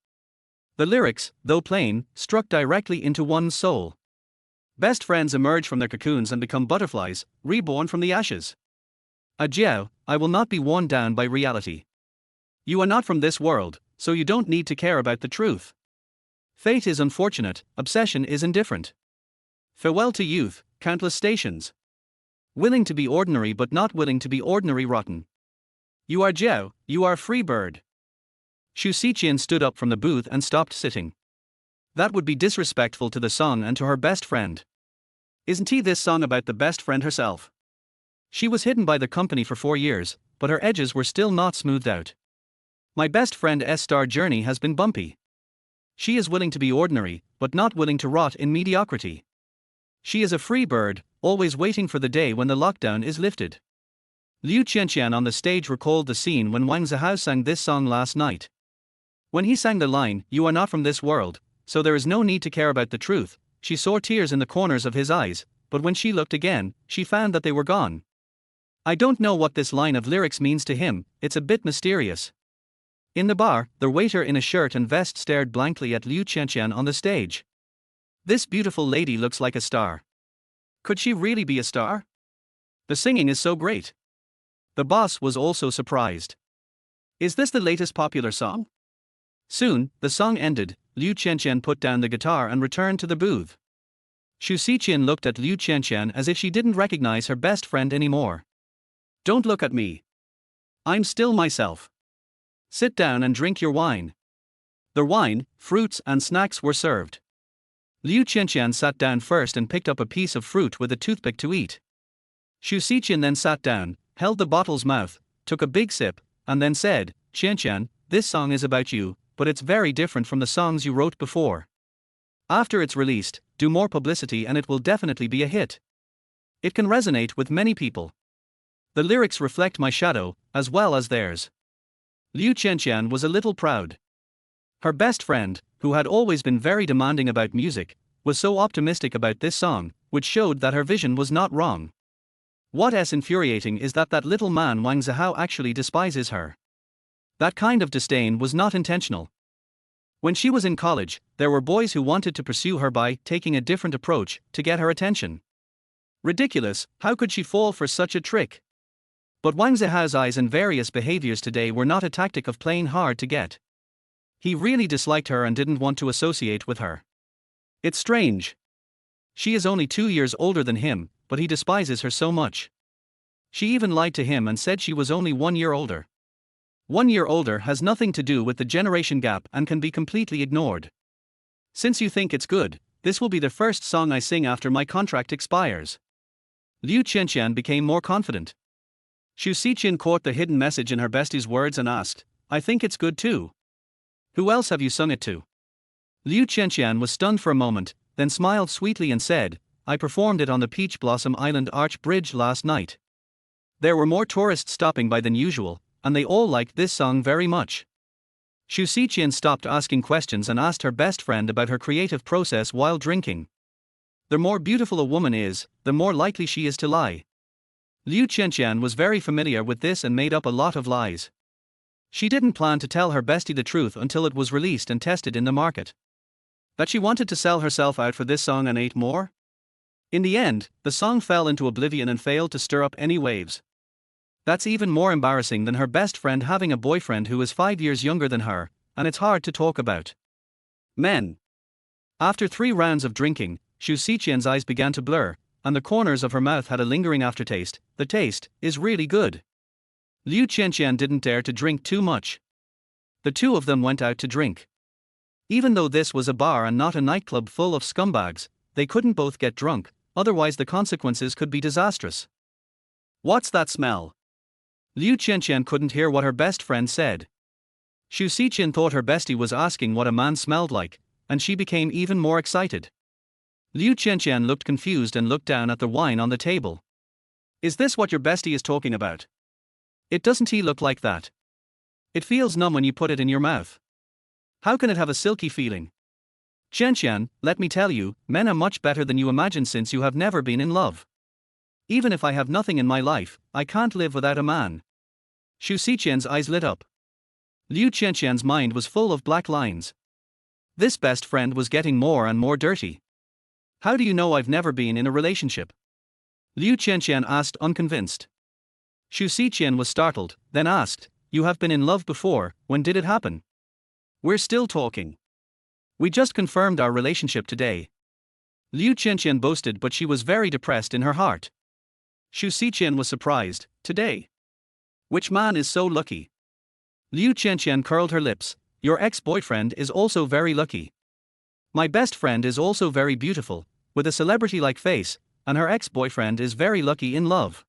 The lyrics, though plain, struck directly into one's soul. Best friends emerge from their cocoons and become butterflies, reborn from the ashes. A Jiao, I will not be worn down by reality. You are not from this world, so you don't need to care about the truth. Fate is unfortunate, obsession is indifferent. Farewell to youth, countless stations. Willing to be ordinary but not willing to be ordinary rotten. You are Jiao, you are free bird. Xu Xiqian stood up from the booth and stopped sitting. That would be disrespectful to the song and to her best friend. Isn't this song about the best friend herself? She was hidden by the company for 4 years, but her edges were still not smoothed out. My best friend's star journey has been bumpy. She is willing to be ordinary, but not willing to rot in mediocrity. She is a free bird, always waiting for the day when the lockdown is lifted. Liu Qianqian on the stage recalled the scene when Wang Zihao sang this song last night. When he sang the line, "You are not from this world, so there is no need to care about the truth," she saw tears in the corners of his eyes, but when she looked again, she found that they were gone. I don't know what this line of lyrics means to him, it's a bit mysterious. In the bar, the waiter in a shirt and vest stared blankly at Liu Qianqian on the stage. This beautiful lady looks like a star. Could she really be a star? The singing is so great. The boss was also surprised. Is this the latest popular song? Soon, the song ended, Liu Qianqian put down the guitar and returned to the booth. Xu Xiqian looked at Liu Qianqian as if she didn't recognize her best friend anymore. Don't look at me. I'm still myself. Sit down and drink your wine. The wine, fruits and snacks were served. Liu Qianqian sat down first and picked up a piece of fruit with a toothpick to eat. Xu Xiqian then sat down, held the bottle's mouth, took a big sip, and then said, "Qianqian, this song is about you, but it's very different from the songs you wrote before. After it's released, do more publicity and it will definitely be a hit. It can resonate with many people. The lyrics reflect my shadow, as well as theirs." Liu Qianqian was a little proud. Her best friend, who had always been very demanding about music, was so optimistic about this song, which showed that her vision was not wrong. What's infuriating is that little man Wang Zihao actually despises her. That kind of disdain was not intentional. When she was in college, there were boys who wanted to pursue her by taking a different approach to get her attention. Ridiculous, how could she fall for such a trick? But Wang Zihao's eyes and various behaviors today were not a tactic of playing hard to get. He really disliked her and didn't want to associate with her. It's strange. She is only 2 years older than him, but he despises her so much. She even lied to him and said she was only 1 year older. 1 year older has nothing to do with the generation gap and can be completely ignored. Since you think it's good, this will be the first song I sing after my contract expires. Liu Qianqian became more confident. Xu Xiqian caught the hidden message in her bestie's words and asked, "I think it's good too. Who else have you sung it to?" Liu Qianqian was stunned for a moment, then smiled sweetly and said, "I performed it on the Peach Blossom Island Arch Bridge last night." There were more tourists stopping by than usual, and they all liked this song very much. Xu Xiqian stopped asking questions and asked her best friend about her creative process while drinking. The more beautiful a woman is, the more likely she is to lie. Liu Qianqian was very familiar with this and made up a lot of lies. She didn't plan to tell her bestie the truth until it was released and tested in the market. That she wanted to sell herself out for this song and 8 more? In the end, the song fell into oblivion and failed to stir up any waves. That's even more embarrassing than her best friend having a boyfriend who is 5 years younger than her, and it's hard to talk about. Men. After 3 rounds of drinking, Xu Xiqian's eyes began to blur, and the corners of her mouth had a lingering aftertaste. The taste is really good. Liu Qianqian didn't dare to drink too much. The two of them went out to drink. Even though this was a bar and not a nightclub full of scumbags, they couldn't both get drunk, otherwise the consequences could be disastrous. What's that smell? Liu Qianqian couldn't hear what her best friend said. Xu Xiqian thought her bestie was asking what a man smelled like, and she became even more excited. Liu Qianqian looked confused and looked down at the wine on the table. Is this what your bestie is talking about? It doesn't he look like that? It feels numb when you put it in your mouth. How can it have a silky feeling? Qianqian, let me tell you, men are much better than you imagine since you have never been in love. Even if I have nothing in my life, I can't live without a man. Xu Xiqian's eyes lit up. Liu Qianqian's mind was full of black lines. This best friend was getting more and more dirty. How do you know I've never been in a relationship? Liu Qianqian asked, unconvinced. Xu Xiqian was startled, then asked, you have been in love before, when did it happen? We're still talking. We just confirmed our relationship today. Liu Qianqian boasted, but she was very depressed in her heart. Xu Xiqian was surprised. Today? Which man is so lucky? Liu Qianqian curled her lips. Your ex-boyfriend is also very lucky. My best friend is also very beautiful, with a celebrity-like face, and her ex-boyfriend is very lucky in love.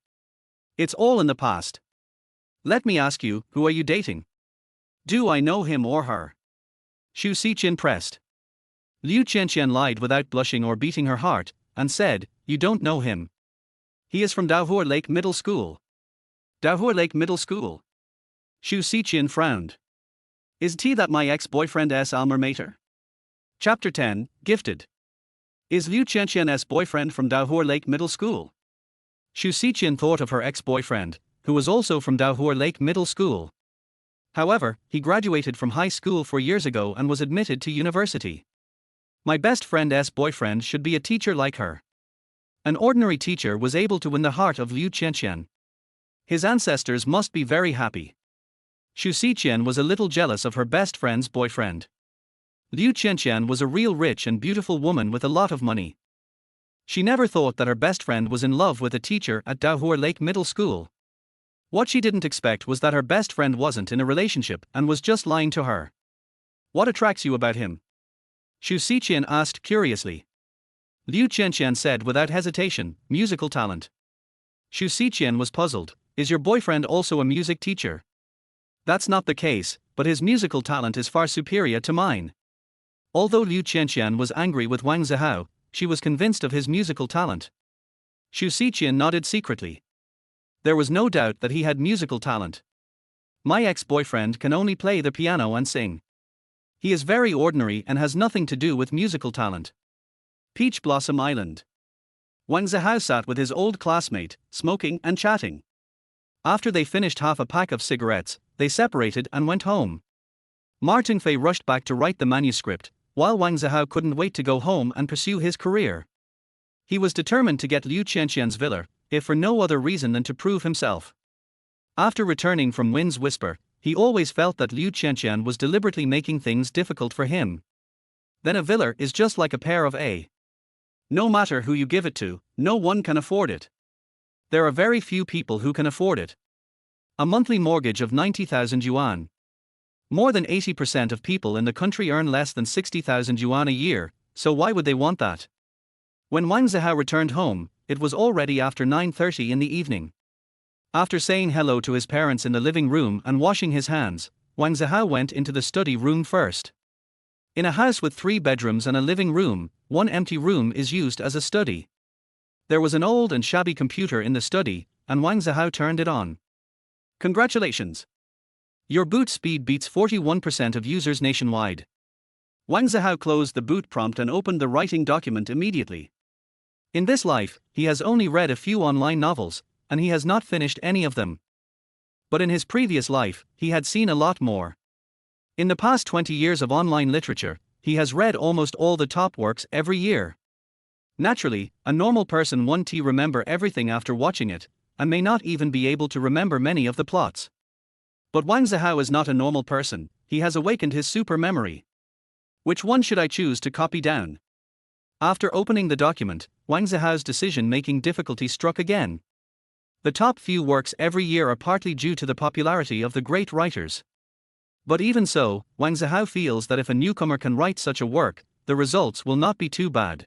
It's all in the past. Let me ask you, who are you dating? Do I know him or her? Xu Xiqian pressed. Liu Qianqian lied without blushing or beating her heart, and said, you don't know him. He is from Daohua Lake Middle School. Daohua Lake Middle School. Xu Xiqian frowned. Is he that my ex-boyfriend's alma mater? Chapter 10, Gifted. Is Liu Qianqian's boyfriend from Daohua Lake Middle School? Xu Xiqian thought of her ex-boyfriend, who was also from Daohua Lake Middle School. However, he graduated from high school 4 years ago and was admitted to university. My best friend's boyfriend should be a teacher like her. An ordinary teacher was able to win the heart of Liu Qianqian. His ancestors must be very happy. Xu Xiqian was a little jealous of her best friend's boyfriend. Liu Qianqian was a real rich and beautiful woman with a lot of money. She never thought that her best friend was in love with a teacher at Daohua Lake Middle School. What she didn't expect was that her best friend wasn't in a relationship and was just lying to her. What attracts you about him? Xu Xiqian asked curiously. Liu Qianqian said without hesitation, musical talent. Xu Xiqian was puzzled. Is your boyfriend also a music teacher? That's not the case, but his musical talent is far superior to mine. Although Liu Qianqian was angry with Wang Zihao, she was convinced of his musical talent. Xu Xiqian nodded secretly. There was no doubt that he had musical talent. My ex-boyfriend can only play the piano and sing. He is very ordinary and has nothing to do with musical talent. Peach Blossom Island. Wang Zihao sat with his old classmate, smoking and chatting. After they finished half a pack of cigarettes, they separated and went home. Martin Fei rushed back to write the manuscript, while Wang Zihao couldn't wait to go home and pursue his career. He was determined to get Liu Qianqian's villa, if for no other reason than to prove himself. After returning from Wind's Whisper, he always felt that Liu Qianqian was deliberately making things difficult for him. Then a villa is just like a pair of A. No matter who you give it to, no one can afford it. There are very few people who can afford it. A monthly mortgage of 90,000 yuan. More than 80% of people in the country earn less than 60,000 yuan a year, so why would they want that? When Wang Zihao returned home, it was already after 9:30 in the evening. After saying hello to his parents in the living room and washing his hands, Wang Zihao went into the study room first. In a house with 3 bedrooms and a living room, one empty room is used as a study. There was an old and shabby computer in the study, and Wang Zihao turned it on. Congratulations! Your boot speed beats 41% of users nationwide. Wang Zihao closed the boot prompt and opened the writing document immediately. In this life, he has only read a few online novels, and he has not finished any of them. But in his previous life, he had seen a lot more. In the past 20 years of online literature, he has read almost all the top works every year. Naturally, a normal person won't remember everything after watching it, and may not even be able to remember many of the plots. But Wang Zihao is not a normal person, he has awakened his super memory. Which one should I choose to copy down? After opening the document, Wang Zihao's decision-making difficulty struck again. The top few works every year are partly due to the popularity of the great writers. But even so, Wang Zihao feels that if a newcomer can write such a work, the results will not be too bad.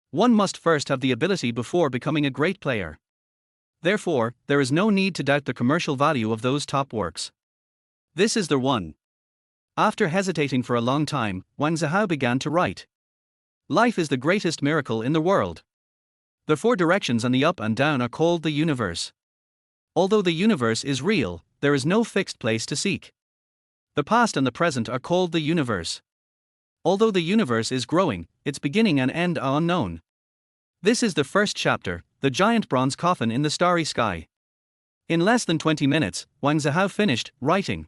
One must first have the ability before becoming a great player. Therefore, there is no need to doubt the commercial value of those top works. This is the one. After hesitating for a long time, Wang Zihao began to write. Life is the greatest miracle in the world. The four directions and the up and down are called the universe. Although the universe is real, there is no fixed place to seek. The past and the present are called the universe. Although the universe is growing, its beginning and end are unknown. This is the first chapter, the giant bronze coffin in the starry sky. In less than 20 minutes, Wang Zihao finished writing.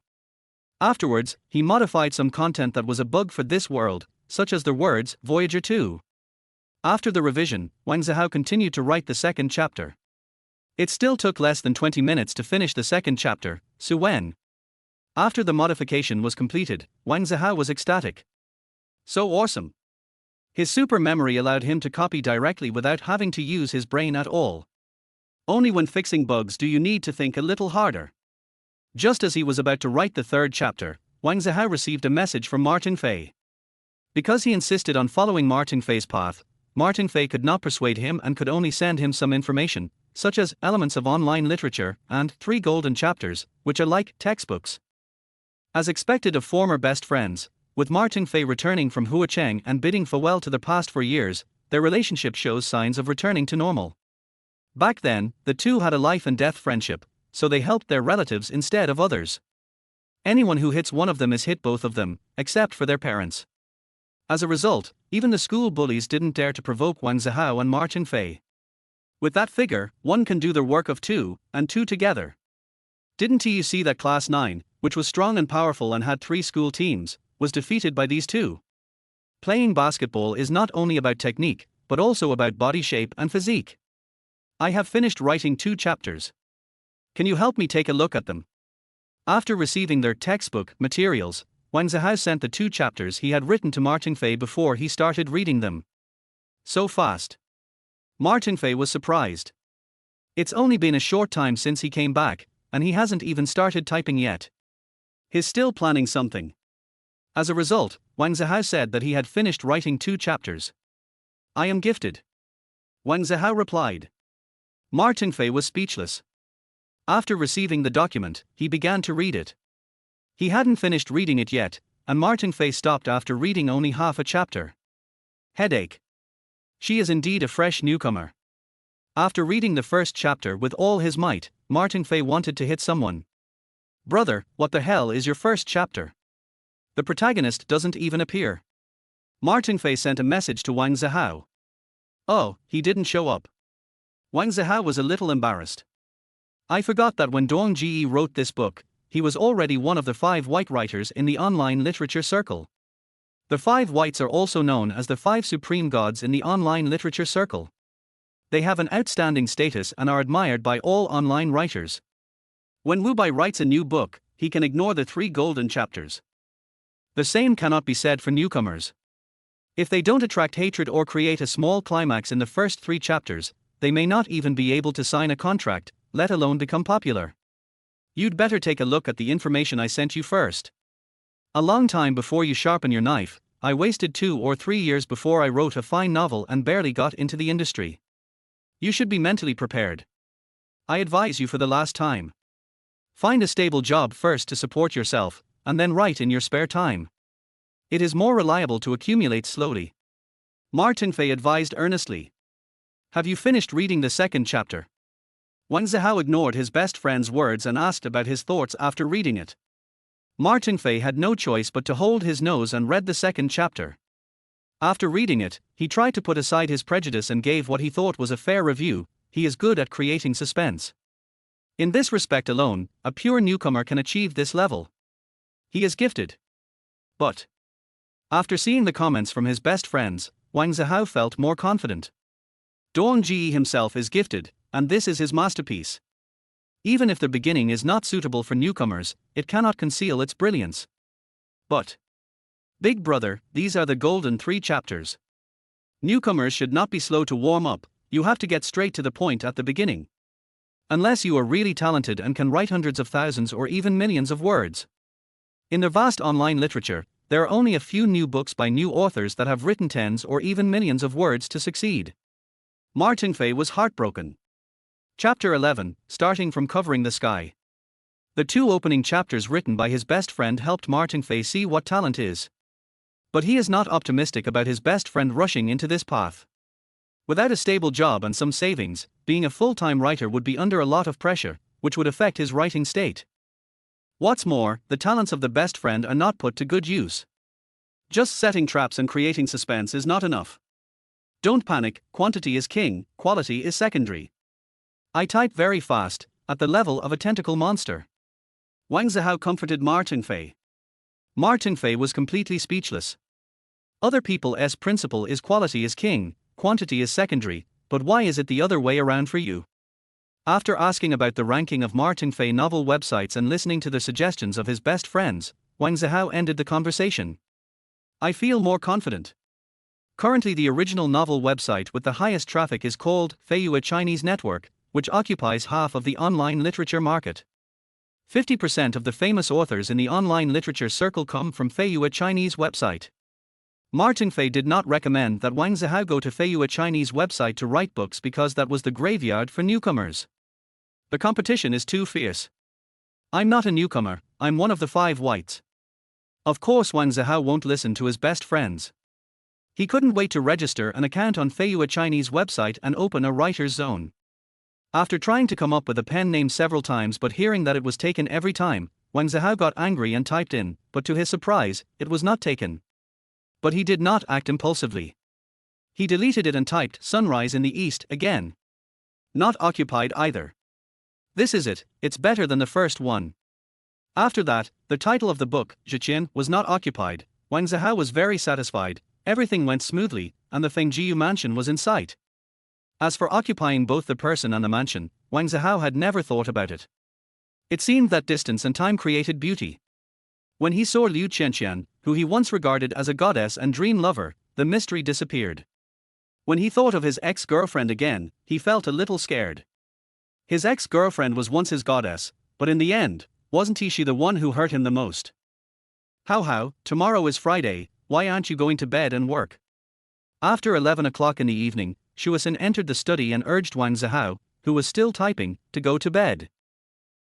Afterwards, he modified some content that was a bug for this world, such as the words Voyager 2. After the revision, Wang Zihao continued to write the second chapter. It still took less than 20 minutes to finish the second chapter, Su Wen. After the modification was completed, Wang Zihao was ecstatic. So awesome! His super memory allowed him to copy directly without having to use his brain at all. Only when fixing bugs do you need to think a little harder. Just as he was about to write the third chapter, Wang Zihao received a message from Martin Fei. Because he insisted on following Martin Fei's path, Martin Fei could not persuade him and could only send him some information, such as elements of online literature and 3 golden chapters, which are like textbooks. As expected of former best friends, with Martin Fei returning from Huacheng and bidding farewell to the past for years, their relationship shows signs of returning to normal. Back then, the two had a life and death friendship, so they helped their relatives instead of others. Anyone who hits one of them is hit both of them, except for their parents. As a result, even the school bullies didn't dare to provoke Wang Zihao and Martin Fei. With that figure, one can do the work of 2, and 2 together. Didn't you see that Class 9, which was strong and powerful and had 3 school teams, was defeated by these 2? Playing basketball is not only about technique, but also about body shape and physique. I have finished writing 2 chapters. Can you help me take a look at them? After receiving their textbook materials, Wang Zihao sent the 2 chapters he had written to Martin Fei before he started reading them. So fast. Martin Fei was surprised. It's only been a short time since he came back, and he hasn't even started typing yet. He's still planning something. As a result, Wang Zihao said that he had finished writing 2 chapters. I am gifted. Wang Zihao replied. Martin Fei was speechless. After receiving the document, he began to read it. He hadn't finished reading it yet, and Martin Fei stopped after reading only half a chapter. Headache. She is indeed a fresh newcomer. After reading the first chapter with all his might, Martin Fei wanted to hit someone. Brother, what the hell is your first chapter? The protagonist doesn't even appear. Martin Fei sent a message to Wang Zihao. Oh, he didn't show up. Wang Zihao was a little embarrassed. I forgot that when Dong Ji wrote this book, he was already one of the 5 white writers in the online literature circle. The 5 whites are also known as the 5 supreme gods in the online literature circle. They have an outstanding status and are admired by all online writers. When Wu Bai writes a new book, he can ignore the 3 golden chapters. The same cannot be said for newcomers. If they don't attract hatred or create a small climax in the first 3 chapters, they may not even be able to sign a contract, let alone become popular. You'd better take a look at the information I sent you first. A long time before you sharpen your knife, I wasted 2 or 3 years before I wrote a fine novel and barely got into the industry. You should be mentally prepared. I advise you for the last time. Find a stable job first to support yourself, and then write in your spare time. It is more reliable to accumulate slowly. Martin Fei advised earnestly. Have you finished reading the second chapter? Wang Zihao ignored his best friend's words and asked about his thoughts after reading it. Ma Tengfei had no choice but to hold his nose and read the second chapter. After reading it, he tried to put aside his prejudice and gave what he thought was a fair review. He is good at creating suspense. In this respect alone, a pure newcomer can achieve this level. He is gifted. But after seeing the comments from his best friends, Wang Zihao felt more confident. Dong Ji himself is gifted, and this is his masterpiece. Even if the beginning is not suitable for newcomers, it cannot conceal its brilliance. But Big Brother, these are the golden 3 chapters. Newcomers should not be slow to warm up, you have to get straight to the point at the beginning. Unless you are really talented and can write hundreds of thousands or even millions of words. In the vast online literature, there are only a few new books by new authors that have written tens or even millions of words to succeed. Ma Tengfei was heartbroken. Chapter 11, starting from covering the sky. The 2 opening chapters written by his best friend helped Ma Tengfei see what talent is. But he is not optimistic about his best friend rushing into this path. Without a stable job and some savings, being a full-time writer would be under a lot of pressure, which would affect his writing state. What's more, the talents of the best friend are not put to good use. Just setting traps and creating suspense is not enough. Don't panic, quantity is king, quality is secondary. I type very fast, at the level of a tentacle monster. Wang Zihao comforted Ma Tengfei. Ma Tengfei was completely speechless. Other people's principle is quality is king, quantity is secondary, but why is it the other way around for you? After asking about the ranking of Ma Tengfei novel websites and listening to the suggestions of his best friends, Wang Zihao ended the conversation. I feel more confident. Currently the original novel website with the highest traffic is called Feiyue Chinese Network, which occupies half of the online literature market. 50% of the famous authors in the online literature circle come from Feiyue Chinese website. Ma Tengfei did not recommend that Wang Zihao go to Feiyue Chinese website to write books because that was the graveyard for newcomers. The competition is too fierce. I'm not a newcomer, I'm one of the 5 whites. Of course Wang Zihao won't listen to his best friends. He couldn't wait to register an account on Feiyue Chinese website and open a writer's zone. After trying to come up with a pen name several times but hearing that it was taken every time, Wang Zihao got angry and typed in, but to his surprise, it was not taken. But he did not act impulsively. He deleted it and typed sunrise in the east again. Not occupied either. This is it, it's better than the first one. After that, the title of the book, Zhiqian, was not occupied. Wang Zihao was very satisfied, everything went smoothly, and the Fengjiu mansion was in sight. As for occupying both the person and the mansion, Wang Zihao had never thought about it. It seemed that distance and time created beauty. When he saw Liu Qianqian, who he once regarded as a goddess and dream lover, the mystery disappeared. When he thought of his ex-girlfriend again, he felt a little scared. His ex-girlfriend was once his goddess, but in the end, wasn't she the one who hurt him the most? How, tomorrow is Friday, why aren't you going to bed and work? After 11 o'clock in the evening, Shuasen entered the study and urged Wang Zihao, who was still typing, to go to bed.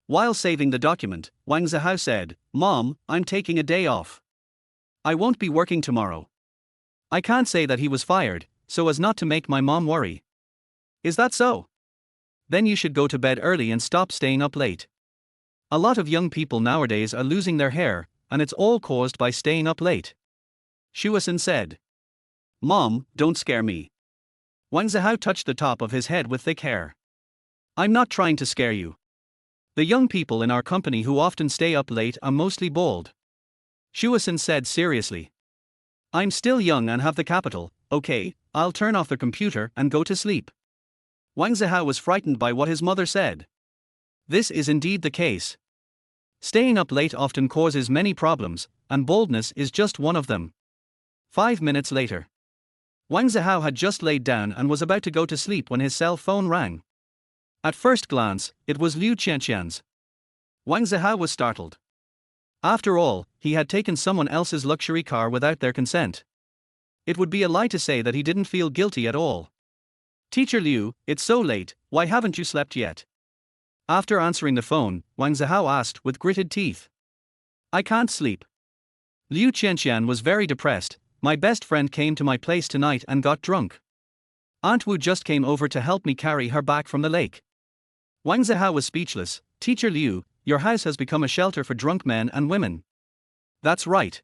While saving the document, Wang Zihao said, "Mom, I'm taking a day off. I won't be working tomorrow." I can't say that he was fired, so as not to make my mom worry. Is that so? Then you should go to bed early and stop staying up late. A lot of young people nowadays are losing their hair, and it's all caused by staying up late. Shuasen said. Mom, don't scare me. Wang Zihao touched the top of his head with thick hair. I'm not trying to scare you. The young people in our company who often stay up late are mostly bald. Shuasen said seriously. I'm still young and have the capital, okay, I'll turn off the computer and go to sleep. Wang Zihao was frightened by what his mother said. This is indeed the case. Staying up late often causes many problems, and baldness is just one of them. 5 minutes later. Wang Zihao had just laid down and was about to go to sleep when his cell phone rang. At first glance, it was Liu Qianqian's. Wang Zihao was startled. After all, he had taken someone else's luxury car without their consent. It would be a lie to say that he didn't feel guilty at all. Teacher Liu, it's so late, why haven't you slept yet? After answering the phone, Wang Zihao asked with gritted teeth. I can't sleep. Liu Qianqian was very depressed. My best friend came to my place tonight and got drunk. Aunt Wu just came over to help me carry her back from the lake. Wang Zihao was speechless. Teacher Liu, your house has become a shelter for drunk men and women. That's right.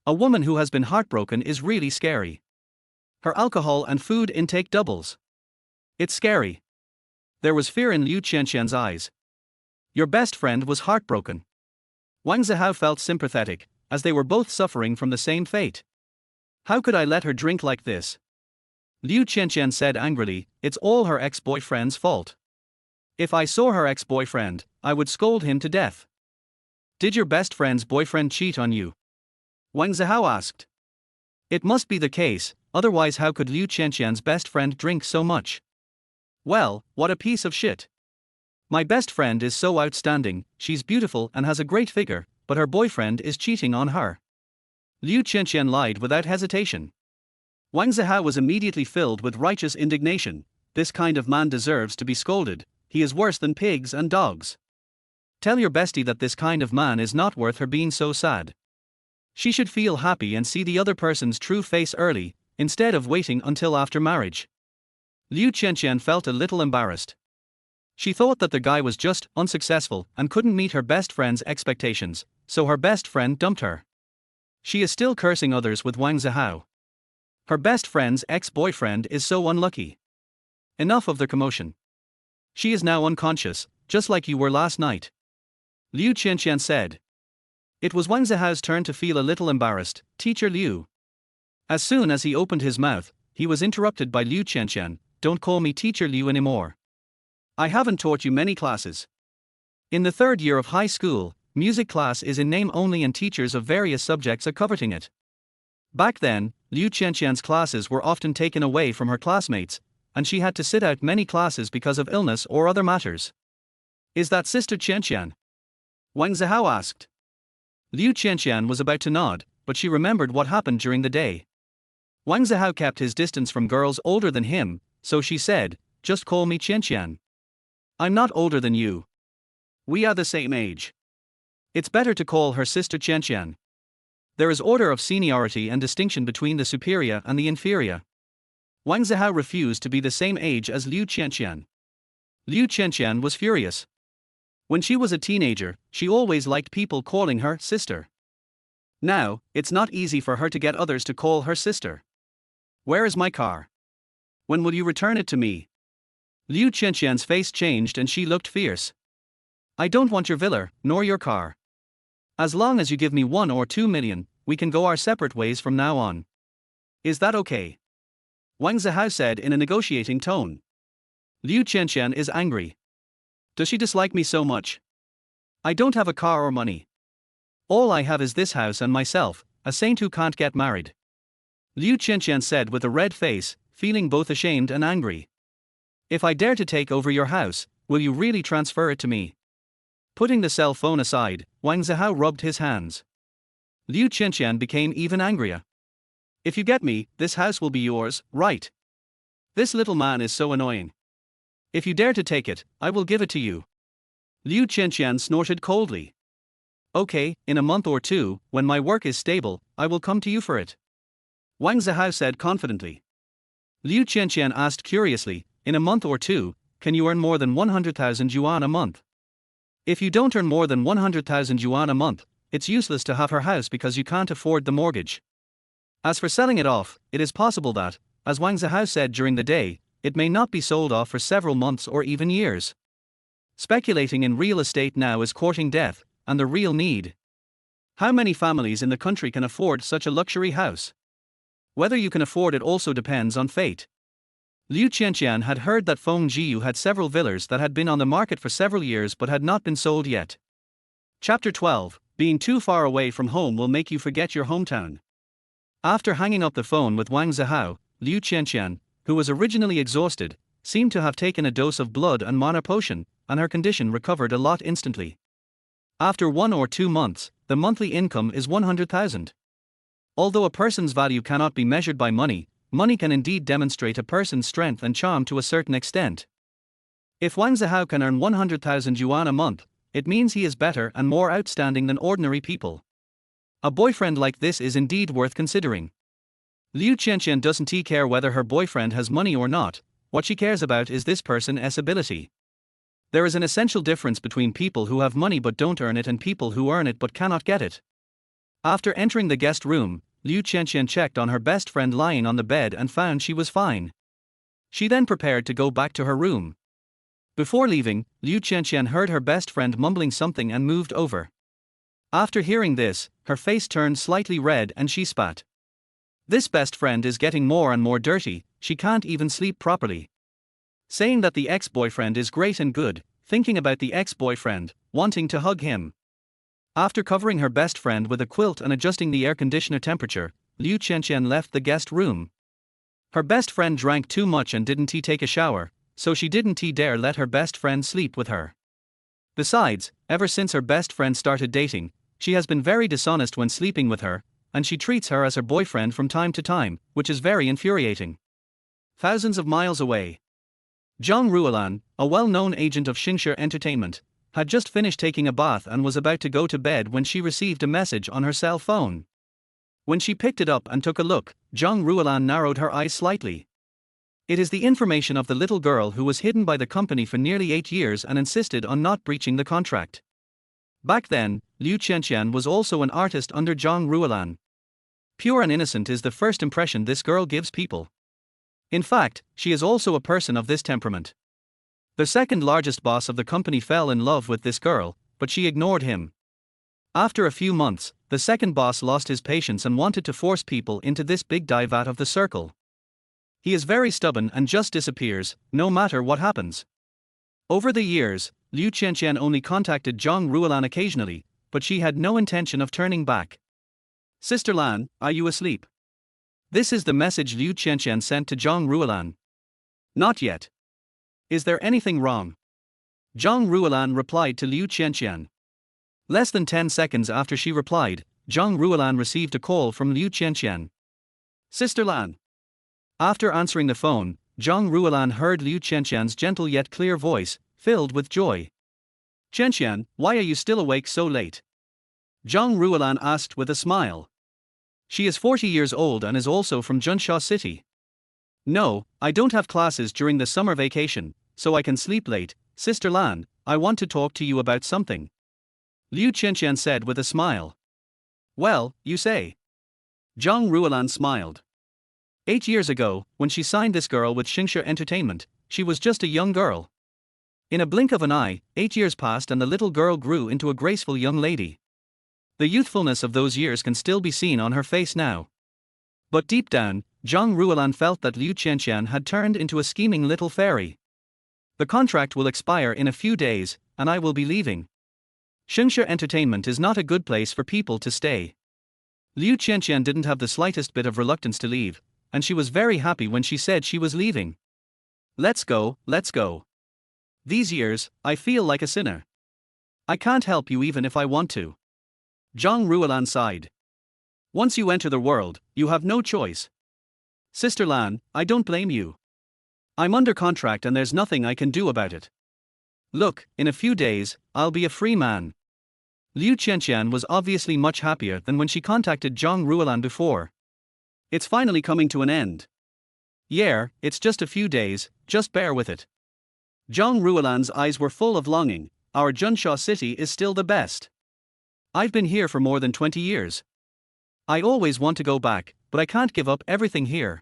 A woman who has been heartbroken is really scary. Her alcohol and food intake doubles. It's scary. There was fear in Liu Qianqian's eyes. Your best friend was heartbroken. Wang Zihao felt sympathetic, as they were both suffering from the same fate. How could I let her drink like this? Liu Qianqian said angrily, it's all her ex-boyfriend's fault. If I saw her ex-boyfriend, I would scold him to death. Did your best friend's boyfriend cheat on you? Wang Zihao asked. It must be the case, otherwise how could Liu Qianqian's best friend drink so much? Well, what a piece of shit. My best friend is so outstanding, she's beautiful and has a great figure, but her boyfriend is cheating on her. Liu Qianqian lied without hesitation. Wang Zihao was immediately filled with righteous indignation. This kind of man deserves to be scolded. He is worse than pigs and dogs. Tell your bestie that this kind of man is not worth her being so sad. She should feel happy and see the other person's true face early, instead of waiting until after marriage. Liu Qianqian felt a little embarrassed. She thought that the guy was just unsuccessful and couldn't meet her best friend's expectations, so her best friend dumped her. She is still cursing others with Wang Zihao. Her best friend's ex-boyfriend is so unlucky. Enough of the commotion. She is now unconscious, just like you were last night. Liu Qianqian said. It was Wang Zihao's turn to feel a little embarrassed. Teacher Liu. As soon as he opened his mouth, he was interrupted by Liu Qianqian. Don't call me Teacher Liu anymore. I haven't taught you many classes. In the third year of high school, music class is in name only and teachers of various subjects are covering it. Back then, Liu Qianqian's classes were often taken away from her classmates, and she had to sit out many classes because of illness or other matters. Is that Sister Qianqian? Wang Zihao asked. Liu Qianqian was about to nod, but she remembered what happened during the day. Wang Zihao kept his distance from girls older than him, so she said, just call me Qianqian. I'm not older than you. We are the same age. It's better to call her Sister Qianqian. There is order of seniority and distinction between the superior and the inferior. Wang Zihao refused to be the same age as Liu Qianqian. Liu Qianqian was furious. When she was a teenager, she always liked people calling her sister. Now, it's not easy for her to get others to call her sister. Where is my car? When will you return it to me? Liu Qianqian's face changed and she looked fierce. I don't want your villa, nor your car. As long as you give me 1 or 2 million, we can go our separate ways from now on. Is that okay? Wang Zihao said in a negotiating tone. Liu Qianqian is angry. Does she dislike me so much? I don't have a car or money. All I have is this house and myself, a saint who can't get married. Liu Qianqian said with a red face, feeling both ashamed and angry. If I dare to take over your house, will you really transfer it to me? Putting the cell phone aside, Wang Zihao rubbed his hands. Liu Qianqian became even angrier. If you get me, this house will be yours, right? This little man is so annoying. If you dare to take it, I will give it to you. Liu Qianqian snorted coldly. Okay, in a month or two, when my work is stable, I will come to you for it. Wang Zihao said confidently. Liu Qianqian asked curiously, in a month or two, can you earn more than 100,000 yuan a month? If you don't earn more than 100,000 yuan a month, it's useless to have her house because you can't afford the mortgage. As for selling it off, it is possible that, as Wang Zihao said during the day, it may not be sold off for several months or even years. Speculating in real estate now is courting death, and the real need. How many families in the country can afford such a luxury house? Whether you can afford it also depends on fate. Liu Qianqian had heard that Feng Jiu had several villas that had been on the market for several years but had not been sold yet. Chapter 12. Being too far away from home will make you forget your hometown. After hanging up the phone with Wang Zihao, Liu Qianqian, who was originally exhausted, seemed to have taken a dose of blood and mana potion, and her condition recovered a lot instantly. After 1 or 2 months, the monthly income is 100,000. Although a person's value cannot be measured by money, money can indeed demonstrate a person's strength and charm to a certain extent. If Wang Zihao can earn 100,000 yuan a month, it means he is better and more outstanding than ordinary people. A boyfriend like this is indeed worth considering. Liu Qianqian doesn't care whether her boyfriend has money or not, what she cares about is this person's ability. There is an essential difference between people who have money but don't earn it and people who earn it but cannot get it. After entering the guest room, Liu Qianqian checked on her best friend lying on the bed and found she was fine. She then prepared to go back to her room. Before leaving, Liu Qianqian heard her best friend mumbling something and moved over. After hearing this, her face turned slightly red and she spat. This best friend is getting more and more dirty, she can't even sleep properly. Saying that the ex-boyfriend is great and good, thinking about the ex-boyfriend, wanting to hug him. After covering her best friend with a quilt and adjusting the air conditioner temperature, Liu Qianqian left the guest room. Her best friend drank too much and didn't take a shower, so she didn't dare let her best friend sleep with her. Besides, ever since her best friend started dating, she has been very dishonest when sleeping with her, and she treats her as her boyfriend from time to time, which is very infuriating. Thousands of miles away. Zhang Ruolan, a well-known agent of Xingshi Entertainment, had just finished taking a bath and was about to go to bed when she received a message on her cell phone. When she picked it up and took a look, Zhang Ruolan narrowed her eyes slightly. It is the information of the little girl who was hidden by the company for nearly 8 years and insisted on not breaching the contract. Back then, Liu Qianqian was also an artist under Zhang Ruolan. Pure and innocent is the first impression this girl gives people. In fact, she is also a person of this temperament. The second largest boss of the company fell in love with this girl, but she ignored him. After a few months, the second boss lost his patience and wanted to force people into this big dive out of the circle. He is very stubborn and just disappears, no matter what happens. Over the years, Liu Qianqian only contacted Zhang Ruolan occasionally, but she had no intention of turning back. Sister Lan, are you asleep? This is the message Liu Qianqian sent to Zhang Ruolan. Not yet. Is there anything wrong? Zhang Ruolan replied to Liu Qianqian. Less than 10 seconds after she replied, Zhang Ruolan received a call from Liu Qianqian. Sister Lan. After answering the phone, Zhang Ruolan heard Liu Qianqian's gentle yet clear voice, filled with joy. Qianqian, why are you still awake so late? Zhang Ruolan asked with a smile. She is 40 years old and is also from Junsha City. No, I don't have classes during the summer vacation, so I can sleep late. Sister Lan, I want to talk to you about something. Liu Qianqian said with a smile. Well, you say. Zhang Ruolan smiled. 8 years ago, when she signed this girl with Xingshi Entertainment, she was just a young girl. In a blink of an eye, 8 years passed and the little girl grew into a graceful young lady. The youthfulness of those years can still be seen on her face now. But deep down, Zhang Ruolan felt that Liu Qianqian had turned into a scheming little fairy. The contract will expire in a few days, and I will be leaving. Xingshi Entertainment is not a good place for people to stay. Liu Qianqian didn't have the slightest bit of reluctance to leave, and she was very happy when she said she was leaving. Let's go, let's go. These years, I feel like a sinner. I can't help you even if I want to. Zhang Ruolan sighed. Once you enter the world, you have no choice. Sister Lan, I don't blame you. I'm under contract and there's nothing I can do about it. Look, in a few days, I'll be a free man. Liu Qianqian was obviously much happier than when she contacted Zhang Ruolan before. It's finally coming to an end. Yeah, it's just a few days, just bear with it. Zhang Ruolan's eyes were full of longing. Our Junsha city is still the best. I've been here for more than 20 years. I always want to go back, but I can't give up everything here.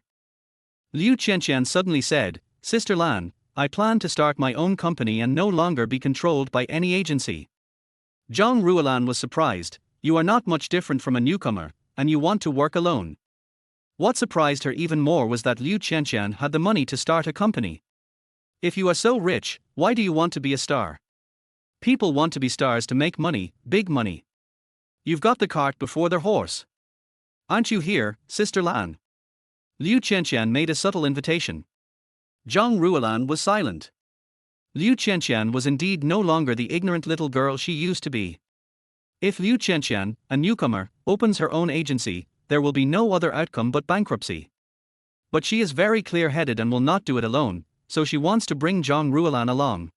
Liu Qianqian suddenly said, Sister Lan, I plan to start my own company and no longer be controlled by any agency. Zhang Ruolan was surprised. You are not much different from a newcomer, and you want to work alone. What surprised her even more was that Liu Qianqian had the money to start a company. If you are so rich, why do you want to be a star? People want to be stars to make money, big money. You've got the cart before the horse. Aren't you here, Sister Lan? Liu Qianqian made a subtle invitation. Zhang Ruolan was silent. Liu Qianqian was indeed no longer the ignorant little girl she used to be. If Liu Qianqian, a newcomer, opens her own agency, there will be no other outcome but bankruptcy. But she is very clear-headed and will not do it alone, so she wants to bring Zhang Ruolan along.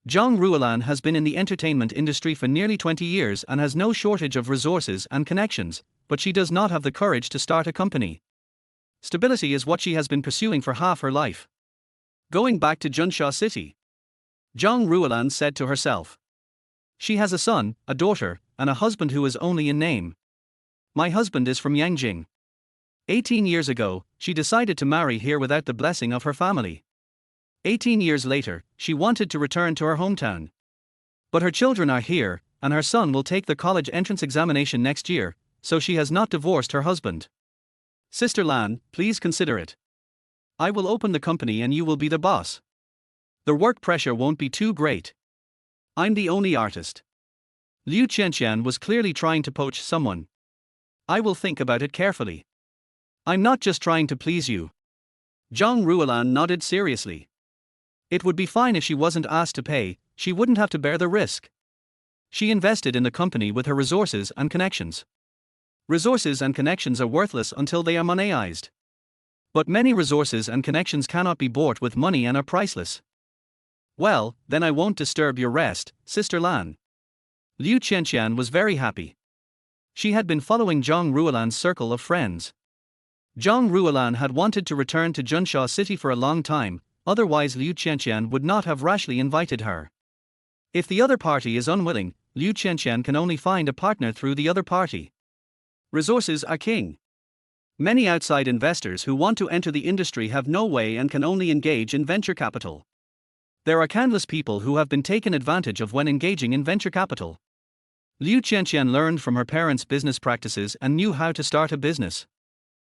Zhang Ruolan has been in the entertainment industry for nearly 20 years and has no shortage of resources and connections, but she does not have the courage to start a company. Stability is what she has been pursuing for half her life. Going back to Junsha City. Zhang Ruolan said to herself. She has a son, a daughter, and a husband who is only in name. My husband is from Yangjing. 18 years ago, she decided to marry here without the blessing of her family. 18 years later, she wanted to return to her hometown. But her children are here, and her son will take the college entrance examination next year, so she has not divorced her husband. Sister Lan, please consider it. I will open the company and you will be the boss. The work pressure won't be too great. I'm the only artist. Liu Qianqian was clearly trying to poach someone. I will think about it carefully. I'm not just trying to please you. Zhang Ruolan nodded seriously. It would be fine if she wasn't asked to pay, she wouldn't have to bear the risk. She invested in the company with her resources and connections. Resources and connections are worthless until they are monetized. But many resources and connections cannot be bought with money and are priceless. Well, then I won't disturb your rest, Sister Lan. Liu Qianqian was very happy. She had been following Zhang Ruolan's circle of friends. Zhang Ruolan had wanted to return to Junsha City for a long time, otherwise Liu Qianqian would not have rashly invited her. If the other party is unwilling, Liu Qianqian can only find a partner through the other party. Resources are king. Many outside investors who want to enter the industry have no way and can only engage in venture capital. There are countless people who have been taken advantage of when engaging in venture capital. Liu Qianqian learned from her parents' business practices and knew how to start a business.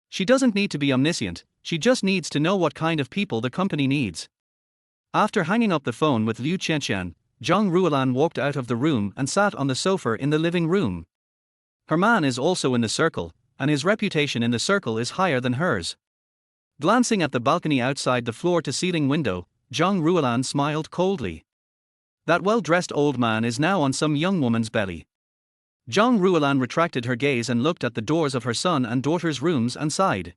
She doesn't need to be omniscient, she just needs to know what kind of people the company needs. After hanging up the phone with Liu Qianqian, Zhang Ruolan walked out of the room and sat on the sofa in the living room. Her man is also in the circle, and his reputation in the circle is higher than hers. Glancing at the balcony outside the floor-to-ceiling window, Zhang Ruolan smiled coldly. That well-dressed old man is now on some young woman's belly. Zhang Ruolan retracted her gaze and looked at the doors of her son and daughter's rooms and sighed.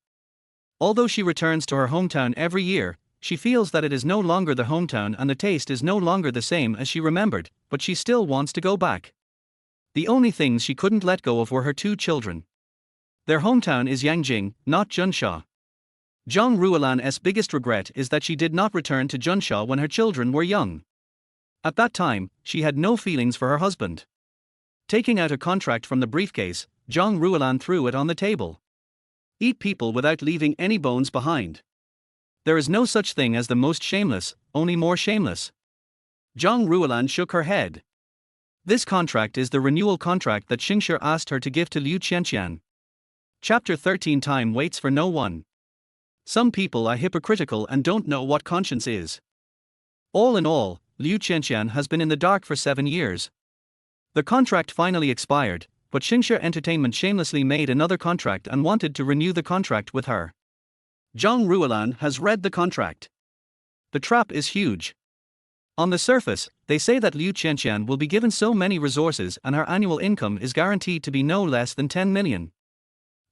Although she returns to her hometown every year, she feels that it is no longer the hometown and the taste is no longer the same as she remembered, but she still wants to go back. The only things she couldn't let go of were her two children. Their hometown is Yangjing, not Junsha. Zhang Ruolan's biggest regret is that she did not return to Junsha when her children were young. At that time, she had no feelings for her husband. Taking out a contract from the briefcase, Zhang Ruolan threw it on the table. Eat people without leaving any bones behind. There is no such thing as the most shameless, only more shameless. Zhang Ruolan shook her head. This contract is the renewal contract that Xingshi asked her to give to Liu Qianqian. Chapter 13. Time waits for no one. Some people are hypocritical and don't know what conscience is. All in all, Liu Qianqian has been in the dark for 7 years. The contract finally expired, but Xingshi Entertainment shamelessly made another contract and wanted to renew the contract with her. Zhang Ruolan has read the contract. The trap is huge. On the surface, they say that Liu Qianqian will be given so many resources and her annual income is guaranteed to be no less than 10 million.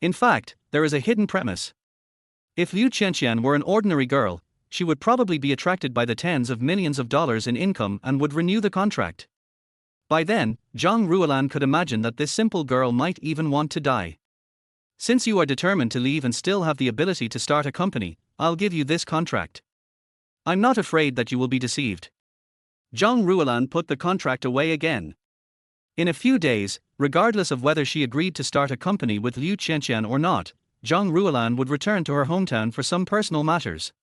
In fact, there is a hidden premise. If Liu Qianqian were an ordinary girl, she would probably be attracted by the tens of millions of dollars in income and would renew the contract. By then, Zhang Ruolan could imagine that this simple girl might even want to die. Since you are determined to leave and still have the ability to start a company, I'll give you this contract. I'm not afraid that you will be deceived. Zhang Ruolan put the contract away again. In a few days, regardless of whether she agreed to start a company with Liu Qianqian or not, Zhang Ruolan would return to her hometown for some personal matters.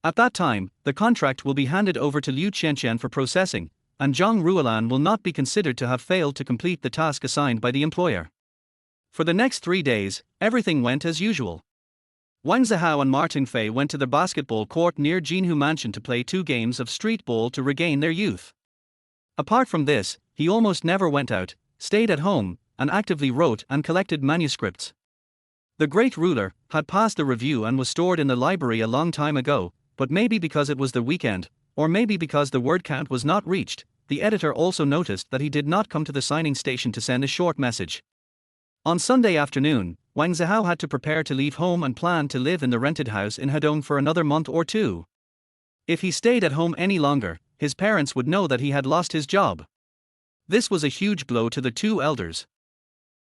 At that time, the contract will be handed over to Liu Qianqian for processing, and Zhang Ruolan will not be considered to have failed to complete the task assigned by the employer. For the next 3 days, everything went as usual. Wang Zihao and Martin Fei went to the basketball court near Jinhu Mansion to play 2 games of street ball to regain their youth. Apart from this, he almost never went out, stayed at home, and actively wrote and collected manuscripts. The great ruler had passed the review and was stored in the library a long time ago, but maybe because it was the weekend, or maybe because the word count was not reached, the editor also noticed that he did not come to the signing station to send a short message. On Sunday afternoon, Wang Zihao had to prepare to leave home and planned to live in the rented house in Hedong for another month or 2. If he stayed at home any longer, his parents would know that he had lost his job. This was a huge blow to the 2 elders.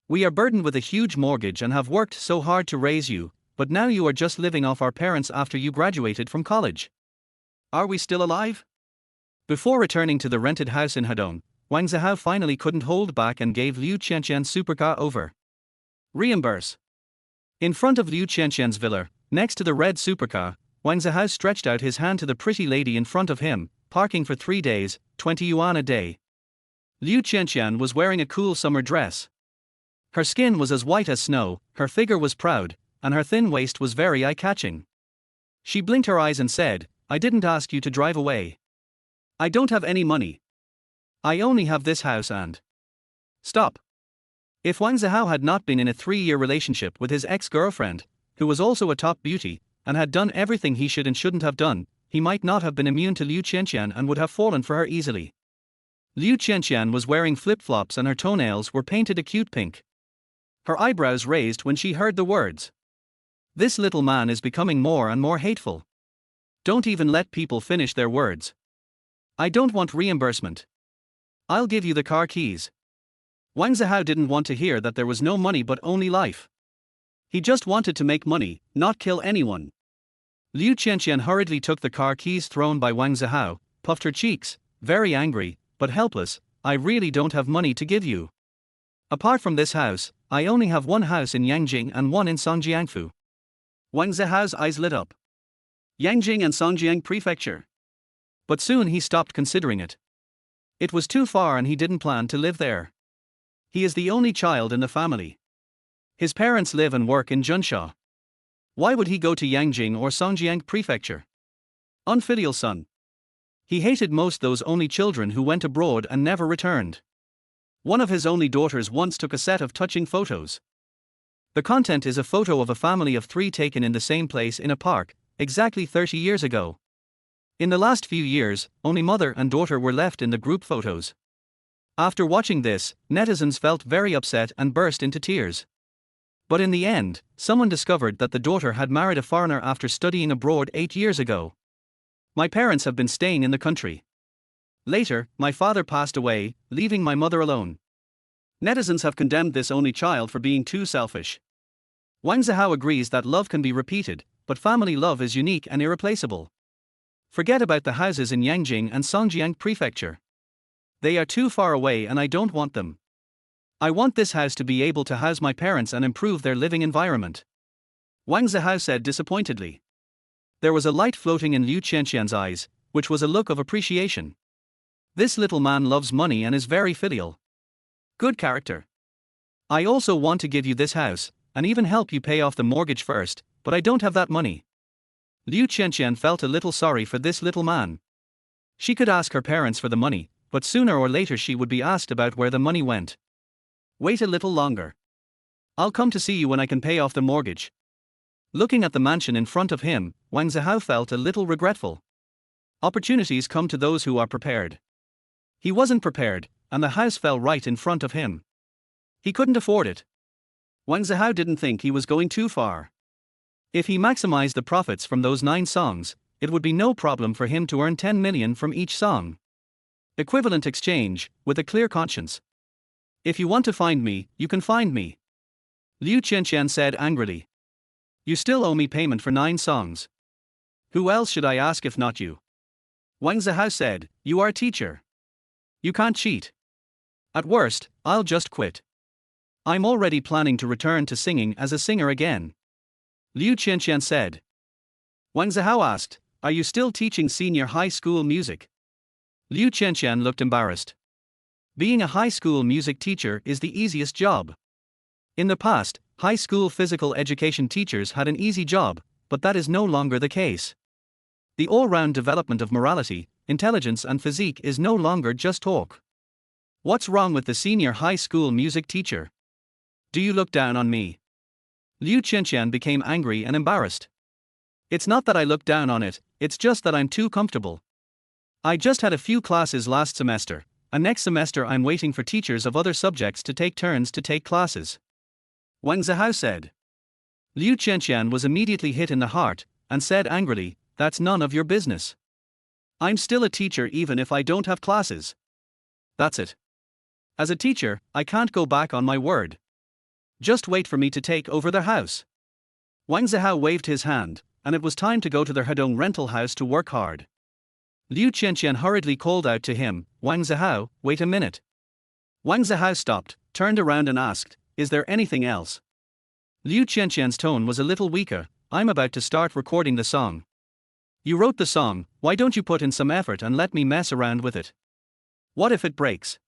We are burdened with a huge mortgage and have worked so hard to raise you, but now you are just living off our parents after you graduated from college. Are we still alive? Before returning to the rented house in Hedong, Wang Zihao finally couldn't hold back and gave Liu Qianqian's supercar over. Reimburse. In front of Liu Qianqian's villa, next to the red supercar, Wang Zihao stretched out his hand to the pretty lady in front of him, parking for 3 days, 20 yuan a day. Liu Qianqian was wearing a cool summer dress. Her skin was as white as snow, her figure was proud, and her thin waist was very eye-catching. She blinked her eyes and said, "I didn't ask you to drive away. I don't have any money. I only have this house and..." Stop. If Wang Zihao had not been in a 3-year relationship with his ex-girlfriend, who was also a top beauty, and had done everything he should and shouldn't have done, he might not have been immune to Liu Qianqian and would have fallen for her easily. Liu Qianqian was wearing flip-flops and her toenails were painted a cute pink. Her eyebrows raised when she heard the words. "This little man is becoming more and more hateful. Don't even let people finish their words. I don't want reimbursement. I'll give you the car keys." Wang Zihao didn't want to hear that there was no money but only life. He just wanted to make money, not kill anyone. Liu Qianqian hurriedly took the car keys thrown by Wang Zihao, puffed her cheeks, very angry, but helpless. "I really don't have money to give you. Apart from this house, I only have one house in Yangjing and one in Songjiangfu." Wang Zihao's eyes lit up. Yangjing and Songjiang Prefecture. But soon he stopped considering it. It was too far and he didn't plan to live there. He is the only child in the family. His parents live and work in Junsha. Why would he go to Yangjing or Songjiang Prefecture? Unfilial son. He hated most those only children who went abroad and never returned. One of his only daughters once took a set of touching photos. The content is a photo of a family of 3 taken in the same place in a park, exactly 30 years ago. In the last few years, only mother and daughter were left in the group photos. After watching this, netizens felt very upset and burst into tears. But in the end, someone discovered that the daughter had married a foreigner after studying abroad 8 years ago. "My parents have been staying in the country. Later, my father passed away, leaving my mother alone." Netizens have condemned this only child for being too selfish. Wang Zihao agrees that love can be repeated, but family love is unique and irreplaceable. Forget about the houses in Yangjing and Songjiang Prefecture. They are too far away and I don't want them. I want this house to be able to house my parents and improve their living environment. Wang Zihao said disappointedly. There was a light floating in Liu Qianqian's eyes, which was a look of appreciation. This little man loves money and is very filial. Good character. I also want to give you this house, and even help you pay off the mortgage first, but I don't have that money. Liu Qianqian felt a little sorry for this little man. She could ask her parents for the money, but sooner or later she would be asked about where the money went. Wait a little longer. I'll come to see you when I can pay off the mortgage. Looking at the mansion in front of him, Wang Zihao felt a little regretful. Opportunities come to those who are prepared. He wasn't prepared, and the house fell right in front of him. He couldn't afford it. Wang Zihao didn't think he was going too far. If he maximized the profits from those 9 songs, it would be no problem for him to earn 10 million from each song. Equivalent exchange, with a clear conscience. If you want to find me, you can find me. Liu Qianqian said angrily. You still owe me payment for 9 songs. Who else should I ask if not you? Wang Zihao said, you are a teacher. You can't cheat. At worst, I'll just quit. I'm already planning to return to singing as a singer again. Liu Qianqian said. Wang Zihao asked, are you still teaching senior high school music? Liu Qianqian looked embarrassed. Being a high school music teacher is the easiest job. In the past, high school physical education teachers had an easy job, but that is no longer the case. The all-round development of morality, intelligence and physique is no longer just talk. What's wrong with the senior high school music teacher? Do you look down on me? Liu Qianqian became angry and embarrassed. It's not that I look down on it, it's just that I'm too comfortable. I just had a few classes last semester, and next semester I'm waiting for teachers of other subjects to take turns to take classes. Wang Zihao said. Liu Qianqian was immediately hit in the heart, and said angrily, that's none of your business. I'm still a teacher even if I don't have classes. That's it. As a teacher, I can't go back on my word. Just wait for me to take over their house. Wang Zihao waved his hand, and it was time to go to their Hedong rental house to work hard. Liu Qianqian hurriedly called out to him, "Wang Zihao, wait a minute." Wang Zihao stopped, turned around and asked, "Is there anything else?" Liu Qianqian's tone was a little weaker. "I'm about to start recording the song." "You wrote the song, why don't you put in some effort and let me mess around with it? What if it breaks?"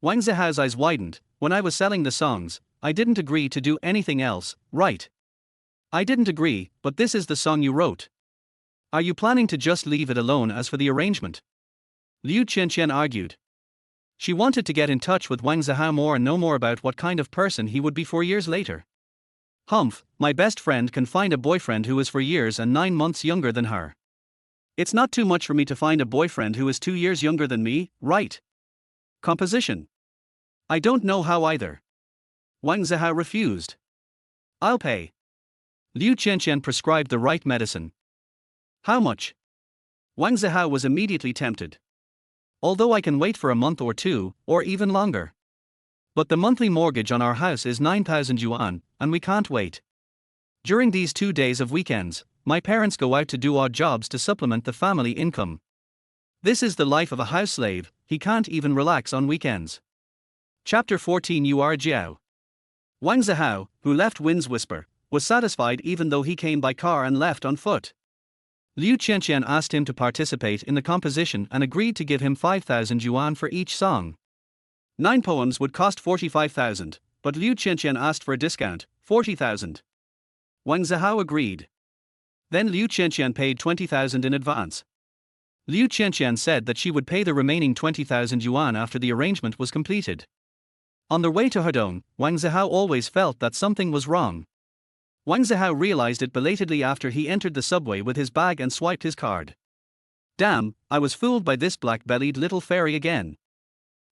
Wang Zihao's eyes widened. "When I was selling the songs, I didn't agree to do anything else, right?" "I didn't agree, but this is the song you wrote. Are you planning to just leave it alone as for the arrangement?" Liu Qianqian argued. She wanted to get in touch with Wang Zihao more and know more about what kind of person he would be 4 years later. "Humph, my best friend can find a boyfriend who is 4 years and 9 months younger than her. It's not too much for me to find a boyfriend who is 2 years younger than me, right?" Composition. "I don't know how either." Wang Zihao refused. "I'll pay." Liu Qianqian prescribed the right medicine. "How much?" Wang Zihao was immediately tempted. "Although I can wait for a month or two, or even longer. But the monthly mortgage on our house is 9,000 yuan, and we can't wait. During these 2 days of weekends, my parents go out to do odd jobs to supplement the family income. This is the life of a house slave, he can't even relax on weekends." Chapter 14. Liu Jiao. Wang Zihao, who left Wind's Whisper, was satisfied even though he came by car and left on foot. Liu Qianqian asked him to participate in the composition and agreed to give him 5,000 yuan for each song. 9 poems would cost 45,000, but Liu Qianqian asked for a discount, 40,000. Wang Zihao agreed. Then Liu Qianqian paid 20,000 in advance. Liu Qianqian said that she would pay the remaining 20,000 yuan after the arrangement was completed. On their way to Hedong, Wang Zihao always felt that something was wrong. Wang Zihao realized it belatedly after he entered the subway with his bag and swiped his card. "Damn, I was fooled by this black-bellied little fairy again."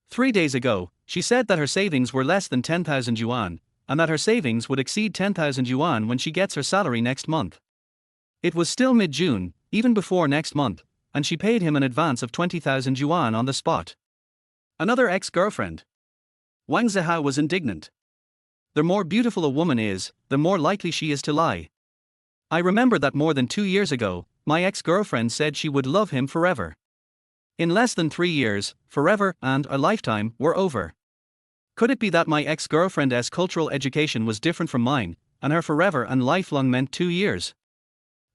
3 days ago, she said that her savings were less than 10,000 yuan, and that her savings would exceed 10,000 yuan when she gets her salary next month. It was still mid-June, even before next month, and she paid him an advance of 20,000 yuan on the spot. Another ex-girlfriend. Wang Zihao was indignant. The more beautiful a woman is, the more likely she is to lie. "I remember that more than 2 years ago, my ex-girlfriend said she would love him forever. In less than 3 years, forever and a lifetime were over. Could it be that my ex-girlfriend's cultural education was different from mine, and her forever and lifelong meant 2 years?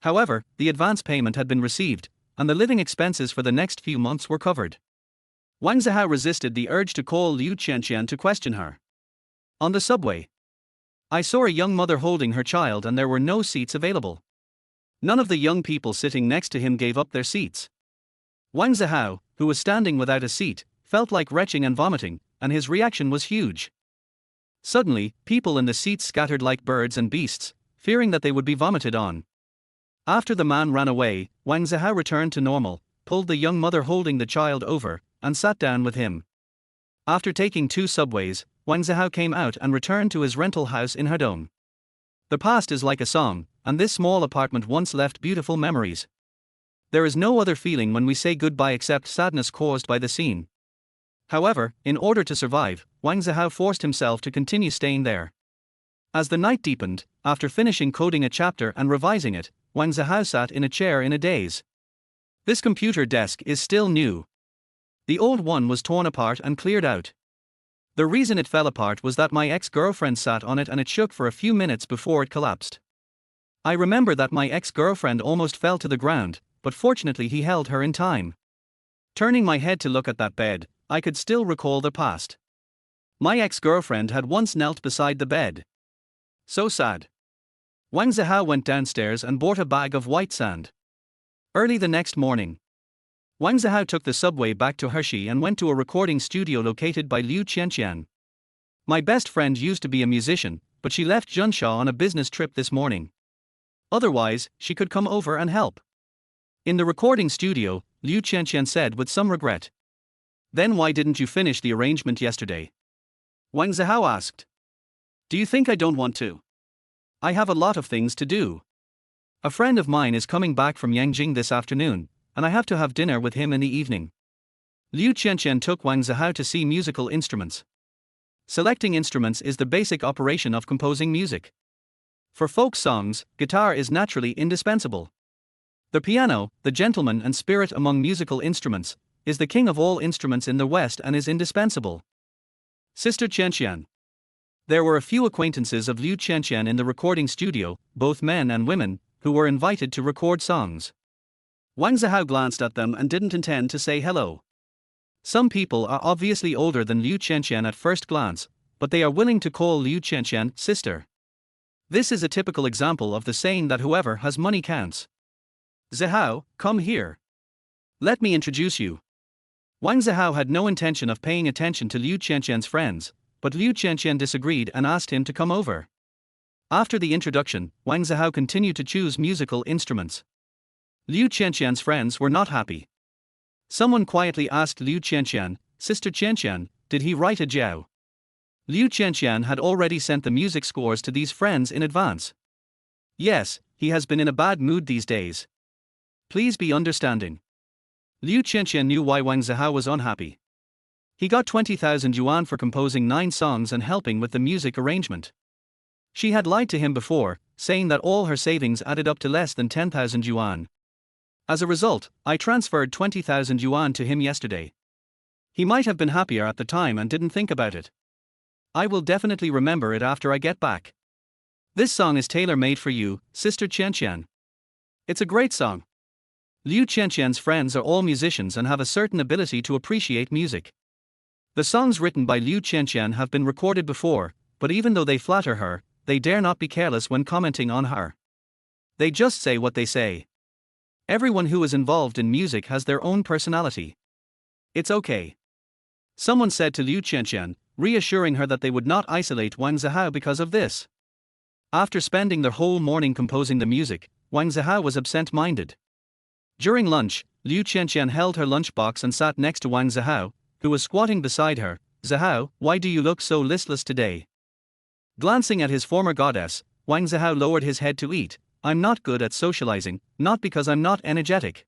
However, the advance payment had been received, and the living expenses for the next few months were covered." Wang Zihao resisted the urge to call Liu Qianqian to question her. On the subway, "I saw a young mother holding her child and there were no seats available. None of the young people sitting next to him gave up their seats." Wang Zihao, who was standing without a seat, felt like retching and vomiting, and his reaction was huge. Suddenly, people in the seats scattered like birds and beasts, fearing that they would be vomited on. After the man ran away, Wang Zihao returned to normal, pulled the young mother holding the child over, and sat down with him. After taking 2 subways, Wang Zihao came out and returned to his rental house in Hedong. The past is like a song, and this small apartment once left beautiful memories. There is no other feeling when we say goodbye except sadness caused by the scene. However, in order to survive, Wang Zihao forced himself to continue staying there. As the night deepened, after finishing coding a chapter and revising it, Wang Zihao sat in a chair in a daze. This computer desk is still new. The old one was torn apart and cleared out. The reason it fell apart was that my ex-girlfriend sat on it and it shook for a few minutes before it collapsed. I remember that my ex-girlfriend almost fell to the ground, but fortunately he held her in time. Turning my head to look at that bed, I could still recall the past. My ex-girlfriend had once knelt beside the bed. So sad. Wang Zihao went downstairs and bought a bag of white sand. Early the next morning, Wang Zihao took the subway back to Hershey and went to a recording studio located by Liu Qianqian. My best friend used to be a musician, but she left Junsha on a business trip this morning. Otherwise, she could come over and help. In the recording studio, Liu Qianqian said with some regret. "Then why didn't you finish the arrangement yesterday?" Wang Zihao asked. "Do you think I don't want to? I have a lot of things to do. A friend of mine is coming back from Yangjing this afternoon, and I have to have dinner with him in the evening." Liu Qianqian took Wang Zihao to see musical instruments. Selecting instruments is the basic operation of composing music. For folk songs, guitar is naturally indispensable. The piano, the gentleman and spirit among musical instruments, is the king of all instruments in the West and is indispensable. Sister Qianqian. There were a few acquaintances of Liu Qianqian in the recording studio, both men and women, who were invited to record songs. Wang Zihao glanced at them and didn't intend to say hello. Some people are obviously older than Liu Qianqian at first glance, but they are willing to call Liu Qianqian sister. This is a typical example of the saying that whoever has money counts. Zihao, come here. Let me introduce you. Wang Zihao had no intention of paying attention to Liu Qianqian's friends, but Liu Qianqian disagreed and asked him to come over. After the introduction, Wang Zihao continued to choose musical instruments. Liu Qianqian's friends were not happy. Someone quietly asked Liu Qianqian, Sister Qianqian, did he write a jiao? Liu Qianqian had already sent the music scores to these friends in advance. Yes, he has been in a bad mood these days. Please be understanding. Liu Qianqian knew why Wang Zihao was unhappy. He got 20,000 yuan for composing 9 songs and helping with the music arrangement. She had lied to him before, saying that all her savings added up to less than 10,000 yuan. As a result, I transferred 20,000 yuan to him yesterday. He might have been happier at the time and didn't think about it. I will definitely remember it after I get back. This song is tailor-made for you, Sister Qianqian. It's a great song. Liu Qianqian's friends are all musicians and have a certain ability to appreciate music. The songs written by Liu Qianqian have been recorded before, but even though they flatter her, they dare not be careless when commenting on her. They just say what they say. Everyone who is involved in music has their own personality. It's okay. Someone said to Liu Qianqian, reassuring her that they would not isolate Wang Zihao because of this. After spending their whole morning composing the music, Wang Zihao was absent-minded. During lunch, Liu Qianqian held her lunchbox and sat next to Wang Zihao, who was squatting beside her. Zihao, why do you look so listless today? Glancing at his former goddess, Wang Zihao lowered his head to eat. I'm not good at socializing, not because I'm not energetic.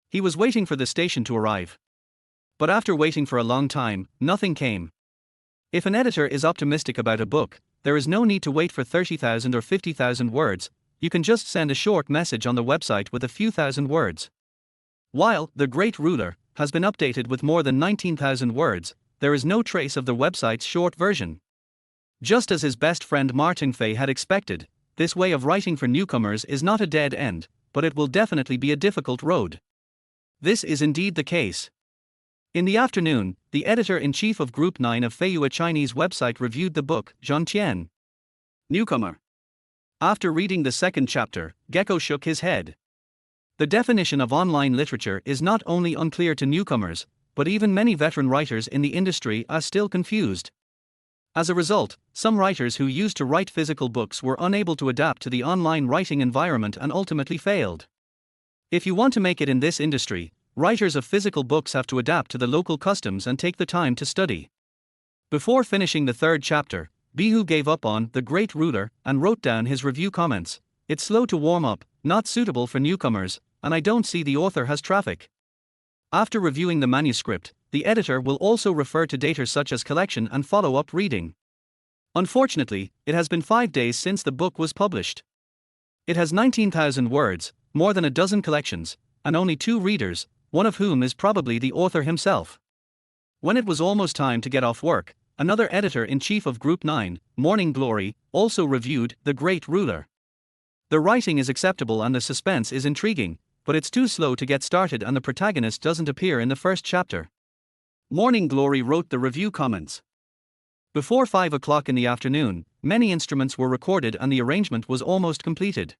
He was waiting for the station to arrive. But after waiting for a long time, nothing came. If an editor is optimistic about a book, there is no need to wait for 30,000 or 50,000 words, you can just send a short message on the website with a few thousand words. While The Great Ruler has been updated with more than 19,000 words, there is no trace of the website's short version. Just as his best friend Martin Fei had expected, this way of writing for newcomers is not a dead end, but it will definitely be a difficult road. This is indeed the case. In the afternoon, the editor-in-chief of Group 9 of Feiyu, a Chinese website, reviewed the book, Zhang Tian. Newcomer. After reading the second chapter, Gecko shook his head. The definition of online literature is not only unclear to newcomers, but even many veteran writers in the industry are still confused. As a result, some writers who used to write physical books were unable to adapt to the online writing environment and ultimately failed. If you want to make it in this industry, writers of physical books have to adapt to the local customs and take the time to study. Before finishing the third chapter, Bihu gave up on The Great Ruler and wrote down his review comments. It's slow to warm up, not suitable for newcomers, and I don't see the author has traffic. After reviewing the manuscript, the editor will also refer to data such as collection and follow-up reading. Unfortunately, it has been 5 days since the book was published. It has 19,000 words, more than a dozen collections, and only 2 readers, one of whom is probably the author himself. When it was almost time to get off work, another editor-in-chief of Group 9, Morning Glory, also reviewed The Great Ruler. The writing is acceptable and the suspense is intriguing, but it's too slow to get started and the protagonist doesn't appear in the first chapter. Morning Glory wrote the review comments. Before 5 o'clock in the afternoon, many instruments were recorded and the arrangement was almost completed.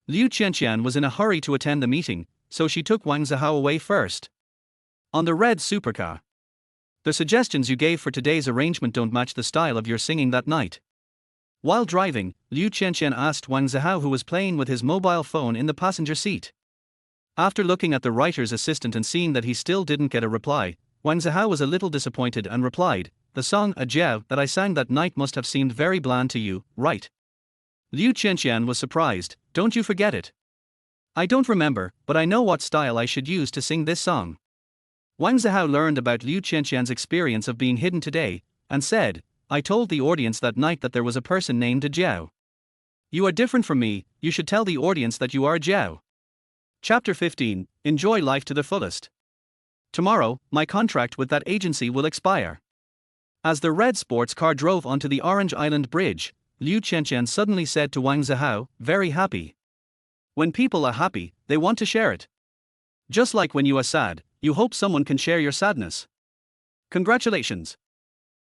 Liu Qianqian was in a hurry to attend the meeting, so she took Wang Zihao away first. On the red supercar. The suggestions you gave for today's arrangement don't match the style of your singing that night. While driving, Liu Qianqian asked Wang Zihao, who was playing with his mobile phone in the passenger seat. After looking at the writer's assistant and seeing that he still didn't get a reply, Wang Zihao was a little disappointed and replied, the song A Jiao that I sang that night must have seemed very bland to you, right? Liu Qianqian was surprised, don't you forget it. I don't remember, but I know what style I should use to sing this song. Wang Zihao learned about Liu Qianqian's experience of being hidden today, and said, I told the audience that night that there was a person named A Jiao. You are different from me, you should tell the audience that you are A Jiao. Chapter 15. Enjoy life to the fullest. Tomorrow, my contract with that agency will expire. As the red sports car drove onto the Orange Island Bridge, Liu Qianqian suddenly said to Wang Zihao, very happy. When people are happy, they want to share it. Just like when you are sad, you hope someone can share your sadness. Congratulations.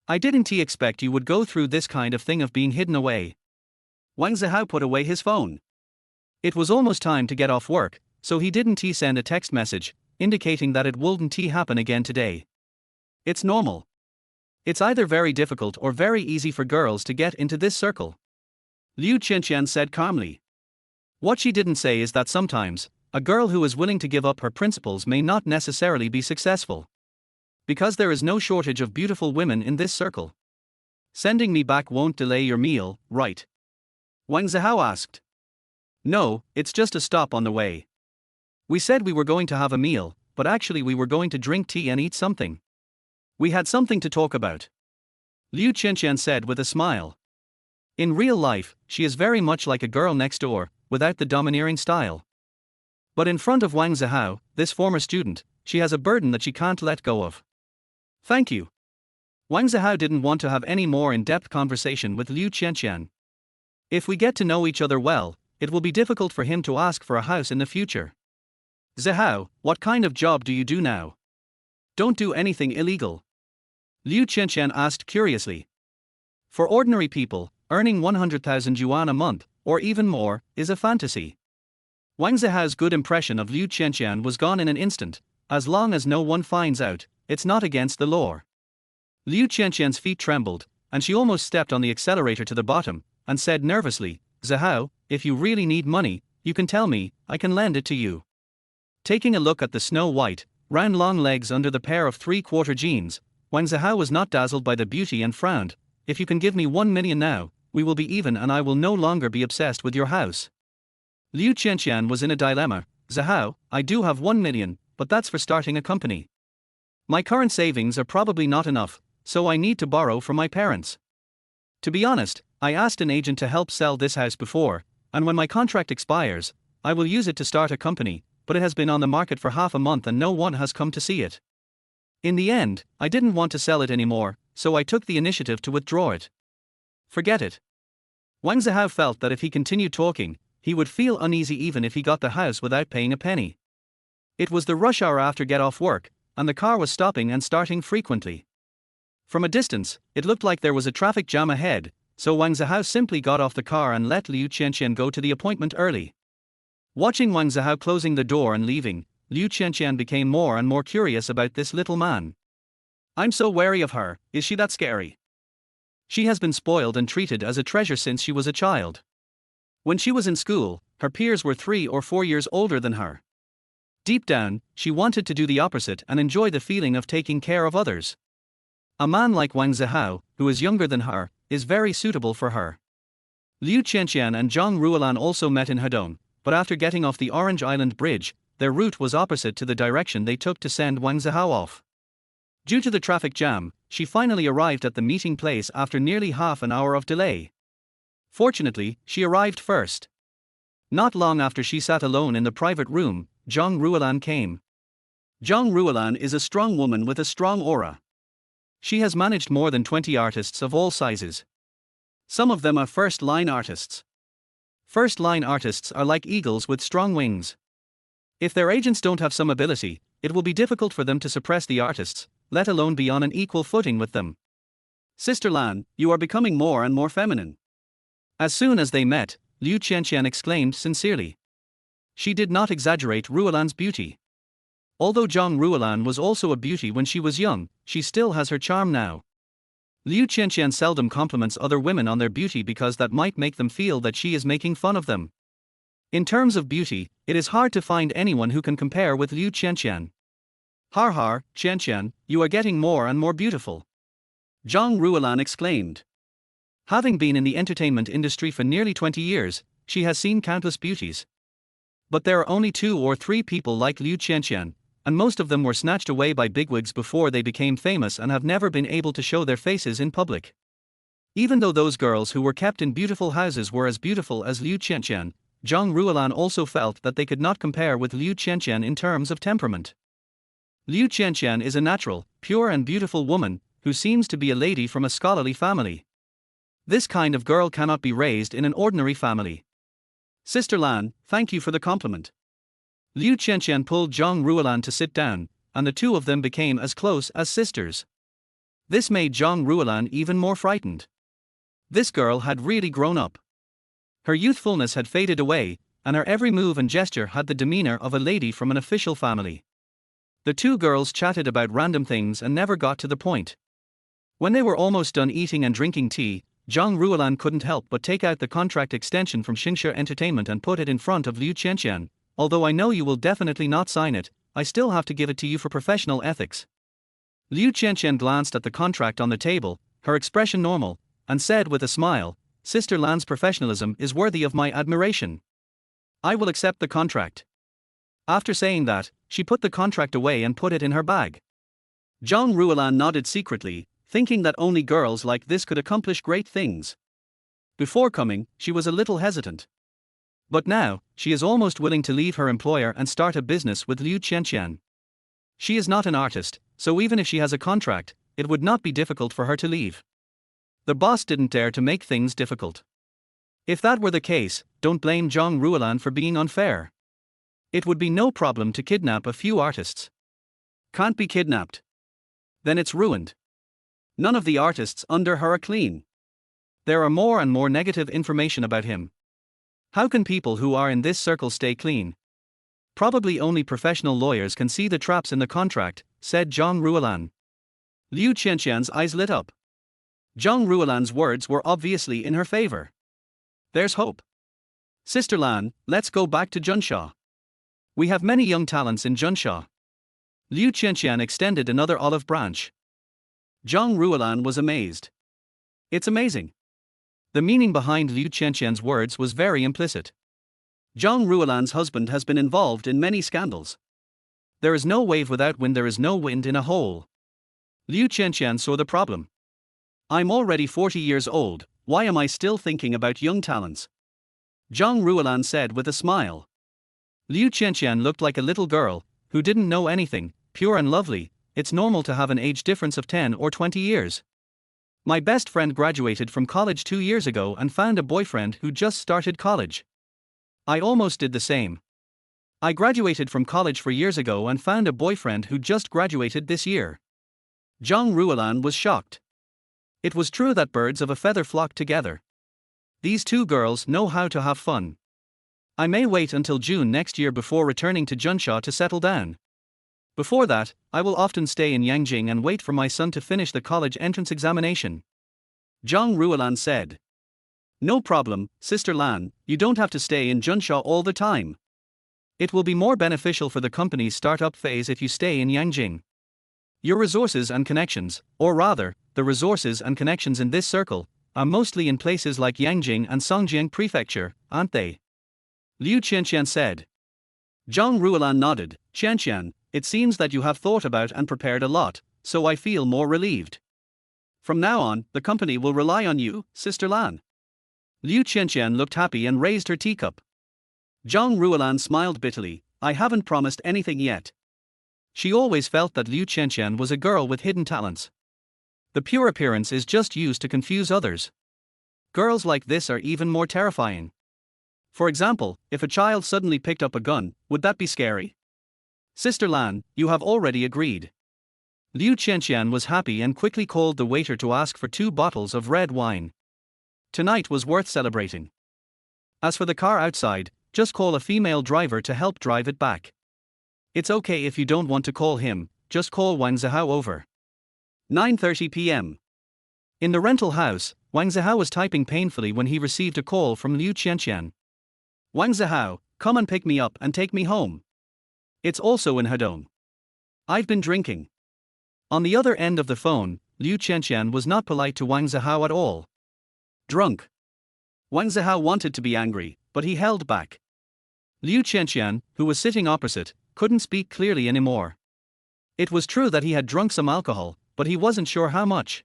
I didn't expect you would go through this kind of thing of being hidden away. Wang Zihao put away his phone. It was almost time to get off work, so he didn't send a text message, indicating that it wouldn't happen again today. It's normal. It's either very difficult or very easy for girls to get into this circle. Liu Qianqian said calmly. What she didn't say is that sometimes, a girl who is willing to give up her principles may not necessarily be successful. Because there is no shortage of beautiful women in this circle. Sending me back won't delay your meal, right? Wang Zihao asked. No, it's just a stop on the way. We said we were going to have a meal, but actually we were going to drink tea and eat something. We had something to talk about. Liu Qianqian said with a smile. In real life, she is very much like a girl next door, without the domineering style. But in front of Wang Zihao, this former student, she has a burden that she can't let go of. Thank you. Wang Zihao didn't want to have any more in-depth conversation with Liu Qianqian. If we get to know each other well, it will be difficult for him to ask for a house in the future. Zihao, what kind of job do you do now? Don't do anything illegal. Liu Qianqian asked curiously. For ordinary people, earning 100,000 yuan a month, or even more, is a fantasy. Wang Zihao's good impression of Liu Qianqian was gone in an instant. As long as no one finds out, it's not against the law. Liu Qianqian's feet trembled, and she almost stepped on the accelerator to the bottom, and said nervously, Zihao, if you really need money, you can tell me, I can lend it to you. Taking a look at the snow-white, round long legs under the pair of three-quarter jeans, Wang Zihao was not dazzled by the beauty and frowned. If you can give me 1 million now, we will be even and I will no longer be obsessed with your house. Liu Qianqian was in a dilemma. Zihao, I do have 1 million, but that's for starting a company. My current savings are probably not enough, so I need to borrow from my parents. To be honest, I asked an agent to help sell this house before, and when my contract expires, I will use it to start a company, but it has been on the market for half a month and no one has come to see it. In the end, I didn't want to sell it anymore, so I took the initiative to withdraw it. Forget it. Wang Zihao felt that if he continued talking, he would feel uneasy even if he got the house without paying a penny. It was the rush hour after get off work, and the car was stopping and starting frequently. From a distance, it looked like there was a traffic jam ahead, so Wang Zihao simply got off the car and let Liu Qianqian go to the appointment early. Watching Wang Zihao closing the door and leaving, Liu Qianqian became more and more curious about this little man. I'm so wary of her, is she that scary? She has been spoiled and treated as a treasure since she was a child. When she was in school, her peers were 3 or 4 years older than her. Deep down, she wanted to do the opposite and enjoy the feeling of taking care of others. A man like Wang Zihao, who is younger than her, is very suitable for her. Liu Qianqian and Zhang Ruolan also met in Hedong, but after getting off the Orange Island Bridge, their route was opposite to the direction they took to send Wang Zihao off. Due to the traffic jam, she finally arrived at the meeting place after nearly half an hour of delay. Fortunately, she arrived first. Not long after she sat alone in the private room, Zhang Ruolan came. Zhang Ruolan is a strong woman with a strong aura. She has managed more than 20 artists of all sizes. Some of them are first-line artists. First-line artists are like eagles with strong wings. If their agents don't have some ability, it will be difficult for them to suppress the artists, let alone be on an equal footing with them. Sister Lan, you are becoming more and more feminine. As soon as they met, Liu Qianqian exclaimed sincerely. She did not exaggerate Ruolan's beauty. Although Zhang Ruolan was also a beauty when she was young, she still has her charm now. Liu Qianqian seldom compliments other women on their beauty because that might make them feel that she is making fun of them. In terms of beauty, it is hard to find anyone who can compare with Liu Qianqian. Har har, Qianqian, you are getting more and more beautiful. Zhang Ruolan exclaimed. Having been in the entertainment industry for nearly 20 years, she has seen countless beauties. But there are only 2 or 3 people like Liu Qianqian, and most of them were snatched away by bigwigs before they became famous and have never been able to show their faces in public. Even though those girls who were kept in beautiful houses were as beautiful as Liu Qianqian, Zhang Ruolan also felt that they could not compare with Liu Qianqian in terms of temperament. Liu Qianqian is a natural, pure and beautiful woman, who seems to be a lady from a scholarly family. This kind of girl cannot be raised in an ordinary family. Sister Lan, thank you for the compliment. Liu Qianqian pulled Zhang Ruolan to sit down, and the two of them became as close as sisters. This made Zhang Ruolan even more frightened. This girl had really grown up. Her youthfulness had faded away, and her every move and gesture had the demeanor of a lady from an official family. The two girls chatted about random things and never got to the point. When they were almost done eating and drinking tea, Zhang Ruolan couldn't help but take out the contract extension from Xingshi Entertainment and put it in front of Liu Qianqian. Although I know you will definitely not sign it, I still have to give it to you for professional ethics. Liu Qianqian glanced at the contract on the table, her expression normal, and said with a smile, Sister Lan's professionalism is worthy of my admiration. I will accept the contract. After saying that, she put the contract away and put it in her bag. Zhang Ruolan nodded secretly, thinking that only girls like this could accomplish great things. Before coming, she was a little hesitant. But now, she is almost willing to leave her employer and start a business with Liu Qianqian. She is not an artist, so even if she has a contract, it would not be difficult for her to leave. The boss didn't dare to make things difficult. If that were the case, don't blame Zhang Ruolan for being unfair. It would be no problem to kidnap a few artists. Can't be kidnapped. Then it's ruined. None of the artists under her are clean. There are more and more negative information about him. How can people who are in this circle stay clean? Probably only professional lawyers can see the traps in the contract, said Zhang Ruolan. Liu Qianqian's eyes lit up. Zhang Ruolan's words were obviously in her favor. There's hope. Sister Lan, let's go back to Junsha. We have many young talents in Junsha. Liu Qianqian extended another olive branch. Zhang Ruolan was amazed. It's amazing. The meaning behind Liu Qianqian's words was very implicit. Zhang Ruolan's husband has been involved in many scandals. There is no wave without wind, there is no wind in a hole. Liu Qianqian saw the problem. I'm already 40 years old, why am I still thinking about young talents? Zhang Ruolan said with a smile. Liu Qianqian looked like a little girl, who didn't know anything, pure and lovely. It's normal to have an age difference of 10 or 20 years. My best friend graduated from college 2 years ago and found a boyfriend who just started college. I almost did the same. I graduated from college 4 years ago and found a boyfriend who just graduated this year. Zhang Ruolan was shocked. It was true that birds of a feather flock together. These two girls know how to have fun. I may wait until June next year before returning to Junsha to settle down. Before that, I will often stay in Yangjing and wait for my son to finish the college entrance examination. Zhang Ruolan said. No problem, Sister Lan, you don't have to stay in Junsha all the time. It will be more beneficial for the company's startup phase if you stay in Yangjing. Your resources and connections, or rather, the resources and connections in this circle, are mostly in places like Yangjing and Songjiang Prefecture, aren't they? Liu Qianqian said. Zhang Ruolan nodded. Qianqian, it seems that you have thought about and prepared a lot, so I feel more relieved. From now on, the company will rely on you, Sister Lan. Liu Qianqian looked happy and raised her teacup. Zhang Ruolan smiled bitterly. I haven't promised anything yet. She always felt that Liu Qianqian was a girl with hidden talents. The pure appearance is just used to confuse others. Girls like this are even more terrifying. For example, if a child suddenly picked up a gun, would that be scary? Sister Lan, you have already agreed. Liu Qianqian was happy and quickly called the waiter to ask for 2 bottles of red wine. Tonight was worth celebrating. As for the car outside, just call a female driver to help drive it back. It's okay if you don't want to call him, just call Wang Zihao over. 9:30 p.m. In the rental house, Wang Zihao was typing painfully when he received a call from Liu Qianqian. Wang Zihao, come and pick me up and take me home. It's also in Hedong. I've been drinking. On the other end of the phone, Liu Qianqian was not polite to Wang Zihao at all. Drunk. Wang Zihao wanted to be angry, but he held back. Liu Qianqian, who was sitting opposite, couldn't speak clearly anymore. It was true that he had drunk some alcohol, but he wasn't sure how much.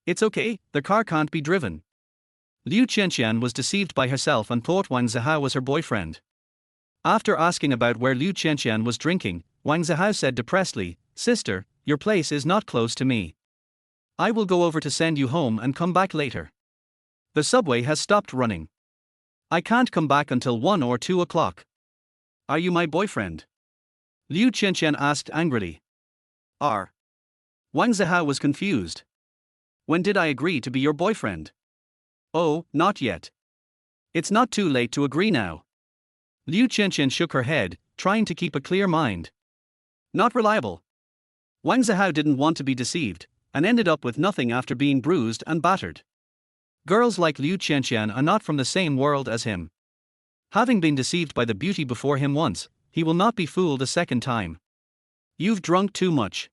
It's okay, the car can't be driven. Liu Qianqian was deceived by herself and thought Wang Zihao was her boyfriend. After asking about where Liu Qianqian was drinking, Wang Zihao said depressedly, "Sister, your place is not close to me. I will go over to send you home and come back later. The subway has stopped running. I can't come back until 1 or 2 o'clock. Are you my boyfriend?" Liu Qianqian asked angrily. "Are." Wang Zihao was confused. "When did I agree to be your boyfriend?" "Oh, not yet. It's not too late to agree now." Liu Qianqian shook her head, trying to keep a clear mind. Not reliable. Wang Zihao didn't want to be deceived, and ended up with nothing after being bruised and battered. Girls like Liu Qianqian are not from the same world as him. Having been deceived by the beauty before him once, he will not be fooled a second time. "You've drunk too much."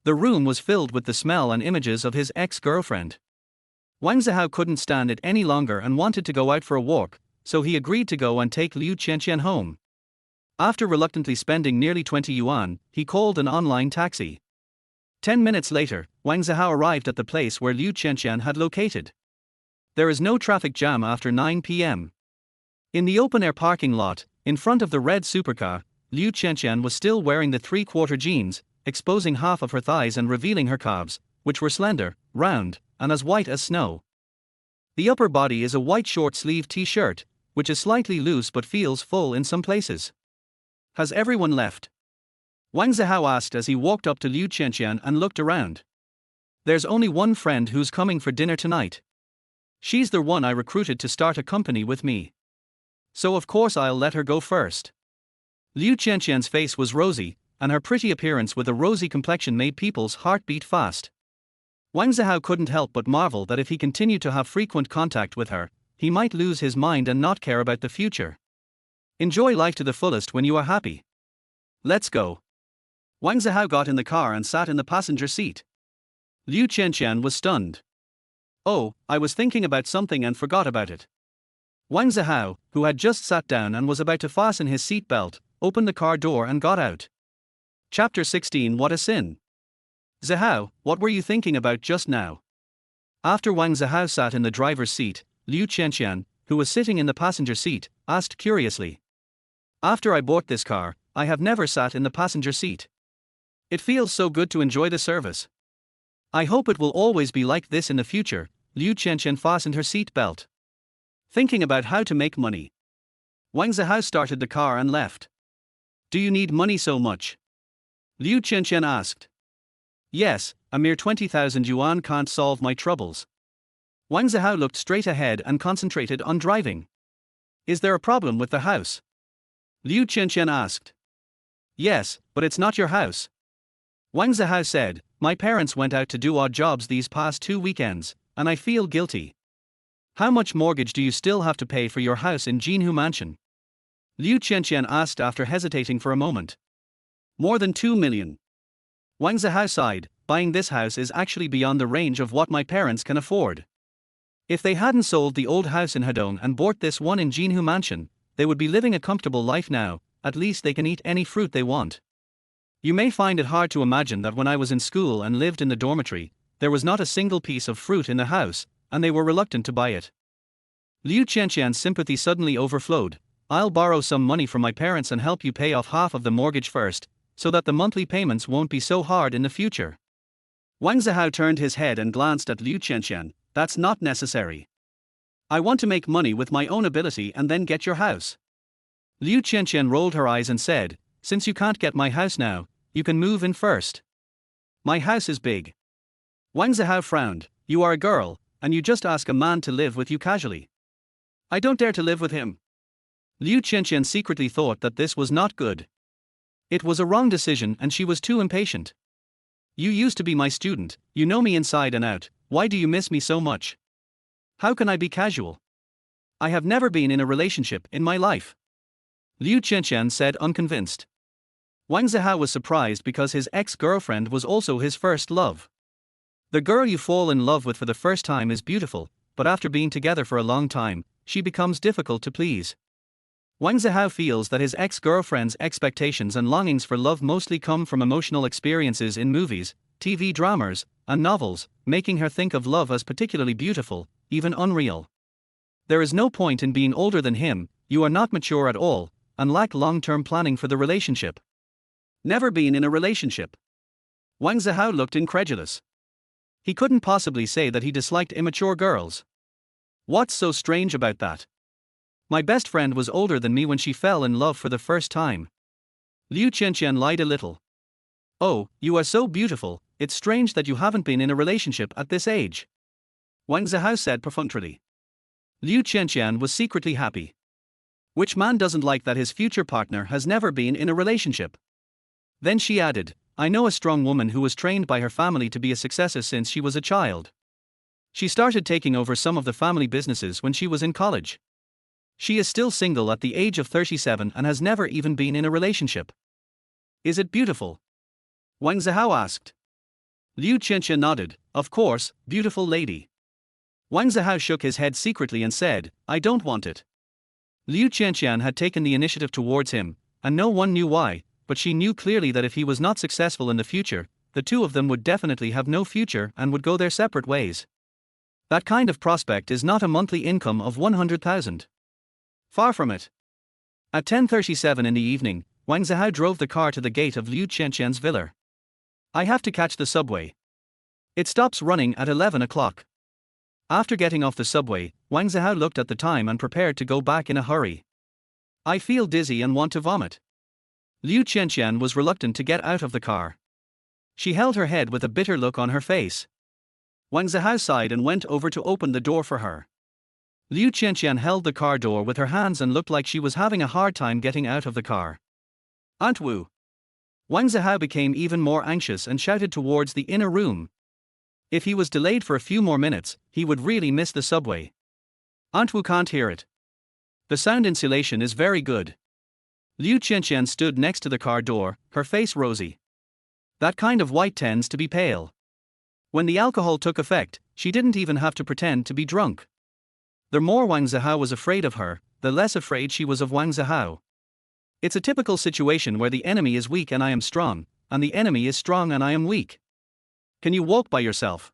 The room was filled with the smell and images of his ex-girlfriend. Wang Zihao couldn't stand it any longer and wanted to go out for a walk, so he agreed to go and take Liu Qianqian home. After reluctantly spending nearly 20 yuan, he called an online taxi. 10 minutes later, Wang Zihao arrived at the place where Liu Qianqian had located. There is no traffic jam after 9 p.m. In the open-air parking lot, in front of the red supercar, Liu Qianqian was still wearing the three-quarter jeans, exposing half of her thighs and revealing her calves, which were slender, round, and as white as snow. The upper body is a white short-sleeved t-shirt, which is slightly loose but feels full in some places. "Has everyone left?" Wang Zihao asked as he walked up to Liu Qianqian and looked around. "There's only one friend who's coming for dinner tonight. She's the one I recruited to start a company with me. So of course I'll let her go first." Liu Qianqian's face was rosy, and her pretty appearance with a rosy complexion made people's heart beat fast. Wang Zihao couldn't help but marvel that if he continued to have frequent contact with her, he might lose his mind and not care about the future. Enjoy life to the fullest when you are happy. Let's go. Wang Zihao got in the car and sat in the passenger seat. Liu Qianqian was stunned. "Oh, I was thinking about something and forgot about it." Wang Zihao, who had just sat down and was about to fasten his seat belt, opened the car door and got out. Chapter 16 What a Sin. "Zihao, what were you thinking about just now?" After Wang Zihao sat in the driver's seat, Liu Qianqian, who was sitting in the passenger seat, asked curiously. "After I bought this car, I have never sat in the passenger seat. It feels so good to enjoy the service. I hope it will always be like this in the future." Liu Qianqian fastened her seat belt. Thinking about how to make money. Wang Zihao started the car and left. "Do you need money so much?" Liu Qianqian asked. "Yes, a mere 20,000 yuan can't solve my troubles." Wang Zihao looked straight ahead and concentrated on driving. "Is there a problem with the house?" Liu Qianqian asked. "Yes, but it's not your house." Wang Zihao said, "My parents went out to do odd jobs these past 2 weekends, and I feel guilty." "How much mortgage do you still have to pay for your house in Jinhu Mansion?" Liu Qianqian asked after hesitating for a moment. "More than 2 million. Wang Zihao sighed, "Buying this house is actually beyond the range of what my parents can afford. If they hadn't sold the old house in Hedong and bought this one in Jinhu Mansion, they would be living a comfortable life now. At least they can eat any fruit they want. You may find it hard to imagine that when I was in school and lived in the dormitory, there was not a single piece of fruit in the house, and they were reluctant to buy it." Liu Qianqian's sympathy suddenly overflowed. "I'll borrow some money from my parents and help you pay off half of the mortgage first, so that the monthly payments won't be so hard in the future." Wang Zihao turned his head and glanced at Liu Qianqian. "That's not necessary. I want to make money with my own ability and then get your house." Liu Qianqian rolled her eyes and said, "Since you can't get my house now, you can move in first. My house is big." Wang Zihao frowned. "You are a girl, and you just ask a man to live with you casually." "I don't dare to live with him." Liu Qianqian secretly thought that this was not good. It was a wrong decision and she was too impatient. "You used to be my student, you know me inside and out, why do you miss me so much? How can I be casual? I have never been in a relationship in my life." Liu Qianqian said unconvinced. Wang Zihao was surprised because his ex-girlfriend was also his first love. The girl you fall in love with for the first time is beautiful, but after being together for a long time, she becomes difficult to please. Wang Zihao feels that his ex-girlfriend's expectations and longings for love mostly come from emotional experiences in movies, TV dramas, and novels, making her think of love as particularly beautiful, even unreal. There is no point in being older than him, you are not mature at all, and lack long-term planning for the relationship. Never been in a relationship. Wang Zihao looked incredulous. He couldn't possibly say that he disliked immature girls. What's so strange about that? My best friend was older than me when she fell in love for the first time. Liu Qianqian lied a little. Oh, you are so beautiful, it's strange that you haven't been in a relationship at this age. Wang Zihao said perfunctorily. Liu Qianqian was secretly happy. Which man doesn't like that his future partner has never been in a relationship? Then she added, I know a strong woman who was trained by her family to be a successor since she was a child. She started taking over some of the family businesses when she was in college. She is still single at the age of 37 and has never even been in a relationship. Is it beautiful? Wang Zihao asked. Liu Qianqian nodded, of course, beautiful lady. Wang Zihao shook his head secretly and said, I don't want it. Liu Qianqian had taken the initiative towards him, and no one knew why, but she knew clearly that if he was not successful in the future, the two of them would definitely have no future and would go their separate ways. That kind of prospect is not a monthly income of 100,000. Far from it. At 10:37 in the evening, Wang Zihao drove the car to the gate of Liu Qianqian's villa. I have to catch the subway. It stops running at 11 o'clock. After getting off the subway, Wang Zihao looked at the time and prepared to go back in a hurry. I feel dizzy and want to vomit. Liu Qianqian was reluctant to get out of the car. She held her head with a bitter look on her face. Wang Zihao sighed and went over to open the door for her. Liu Qianqian held the car door with her hands and looked like she was having a hard time getting out of the car. Aunt Wu. Wang Zihao became even more anxious and shouted towards the inner room. If he was delayed for a few more minutes, he would really miss the subway. Aunt Wu can't hear it. The sound insulation is very good. Liu Qianqian stood next to the car door, her face rosy. That kind of white tends to be pale. When the alcohol took effect, she didn't even have to pretend to be drunk. The more Wang Zihao was afraid of her, the less afraid she was of Wang Zihao. It's a typical situation where the enemy is weak and I am strong, and the enemy is strong and I am weak. Can you walk by yourself?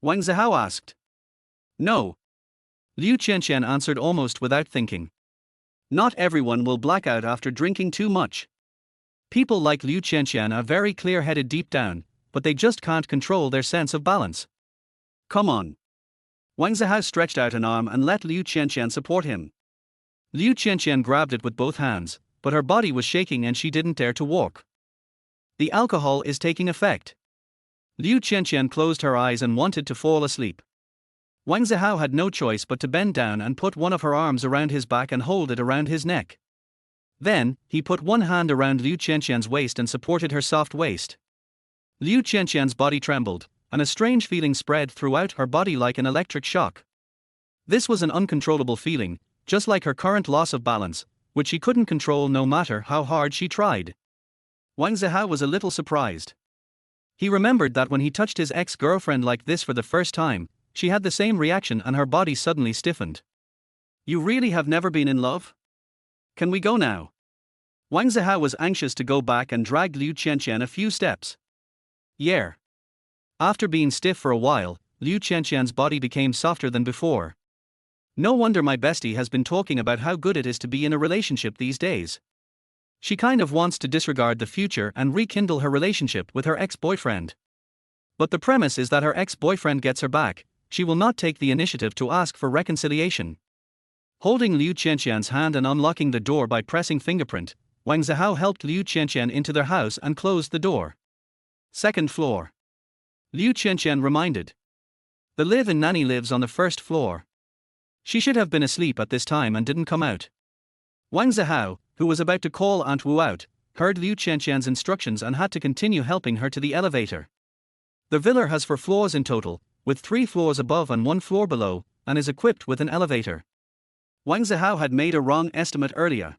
Wang Zihao asked. No. Liu Qianqian answered almost without thinking. Not everyone will black out after drinking too much. People like Liu Qianqian are very clear-headed deep down, but they just can't control their sense of balance. Come on. Wang Zihao stretched out an arm and let Liu Qianqian support him. Liu Qianqian grabbed it with both hands, but her body was shaking and she didn't dare to walk. The alcohol is taking effect. Liu Qianqian closed her eyes and wanted to fall asleep. Wang Zihao had no choice but to bend down and put one of her arms around his back and hold it around his neck. Then, he put one hand around Liu Qianqian's waist and supported her soft waist. Liu Qianqian's body trembled, and a strange feeling spread throughout her body like an electric shock. This was an uncontrollable feeling, just like her current loss of balance, which she couldn't control no matter how hard she tried. Wang Zihao was a little surprised. He remembered that when he touched his ex-girlfriend like this for the first time, she had the same reaction and her body suddenly stiffened. You really have never been in love? Can we go now? Wang Zihao was anxious to go back and dragged Liu Qianqian a few steps. Yeah. After being stiff for a while, Liu Qianqian's body became softer than before. No wonder my bestie has been talking about how good it is to be in a relationship these days. She kind of wants to disregard the future and rekindle her relationship with her ex-boyfriend. But the premise is that her ex-boyfriend gets her back, she will not take the initiative to ask for reconciliation. Holding Liu Qianqian's hand and unlocking the door by pressing fingerprint, Wang Zihao helped Liu Qianqian into their house and closed the door. Second floor. Liu Qianqian reminded. The live-in nanny lives on the first floor. She should have been asleep at this time and didn't come out. Wang Zihao, who was about to call Aunt Wu out, heard Liu Qianqian's instructions and had to continue helping her to the elevator. The villa has 4 floors in total, with 3 floors above and 1 floor below, and is equipped with an elevator. Wang Zihao had made a wrong estimate earlier.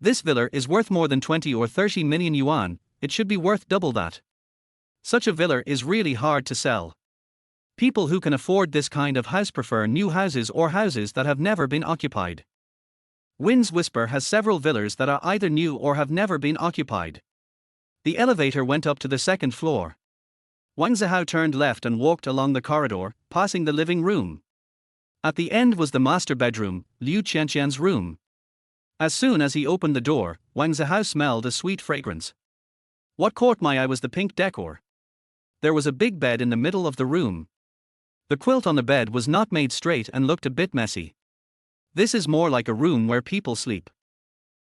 This villa is worth more than 20 or 30 million yuan, it should be worth double that. Such a villa is really hard to sell. People who can afford this kind of house prefer new houses or houses that have never been occupied. Wind's Whisper has several villas that are either new or have never been occupied. The elevator went up to the 2nd floor. Wang Zihao turned left and walked along the corridor, passing the living room. At the end was the master bedroom, Liu Qianqian's room. As soon as he opened the door, Wang Zihao smelled a sweet fragrance. What caught my eye was the pink decor. There was a big bed in the middle of the room. The quilt on the bed was not made straight and looked a bit messy. This is more like a room where people sleep.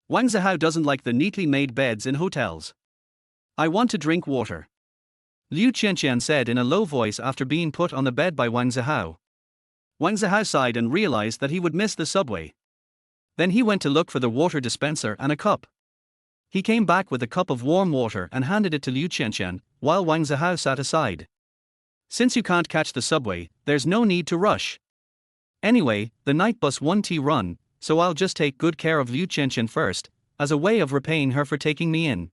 Wang Zihao doesn't like the neatly made beds in hotels. I want to drink water, Liu Qianqian said in a low voice after being put on the bed by Wang Zihao. Wang Zihao sighed and realized that he would miss the subway. Then he went to look for the water dispenser and a cup. He came back with a cup of warm water and handed it to Liu Qianqian, while Wang Zihao sat aside. Since you can't catch the subway, there's no need to rush. Anyway, the night bus 1T run, so I'll just take good care of Liu Qianqian first, as a way of repaying her for taking me in.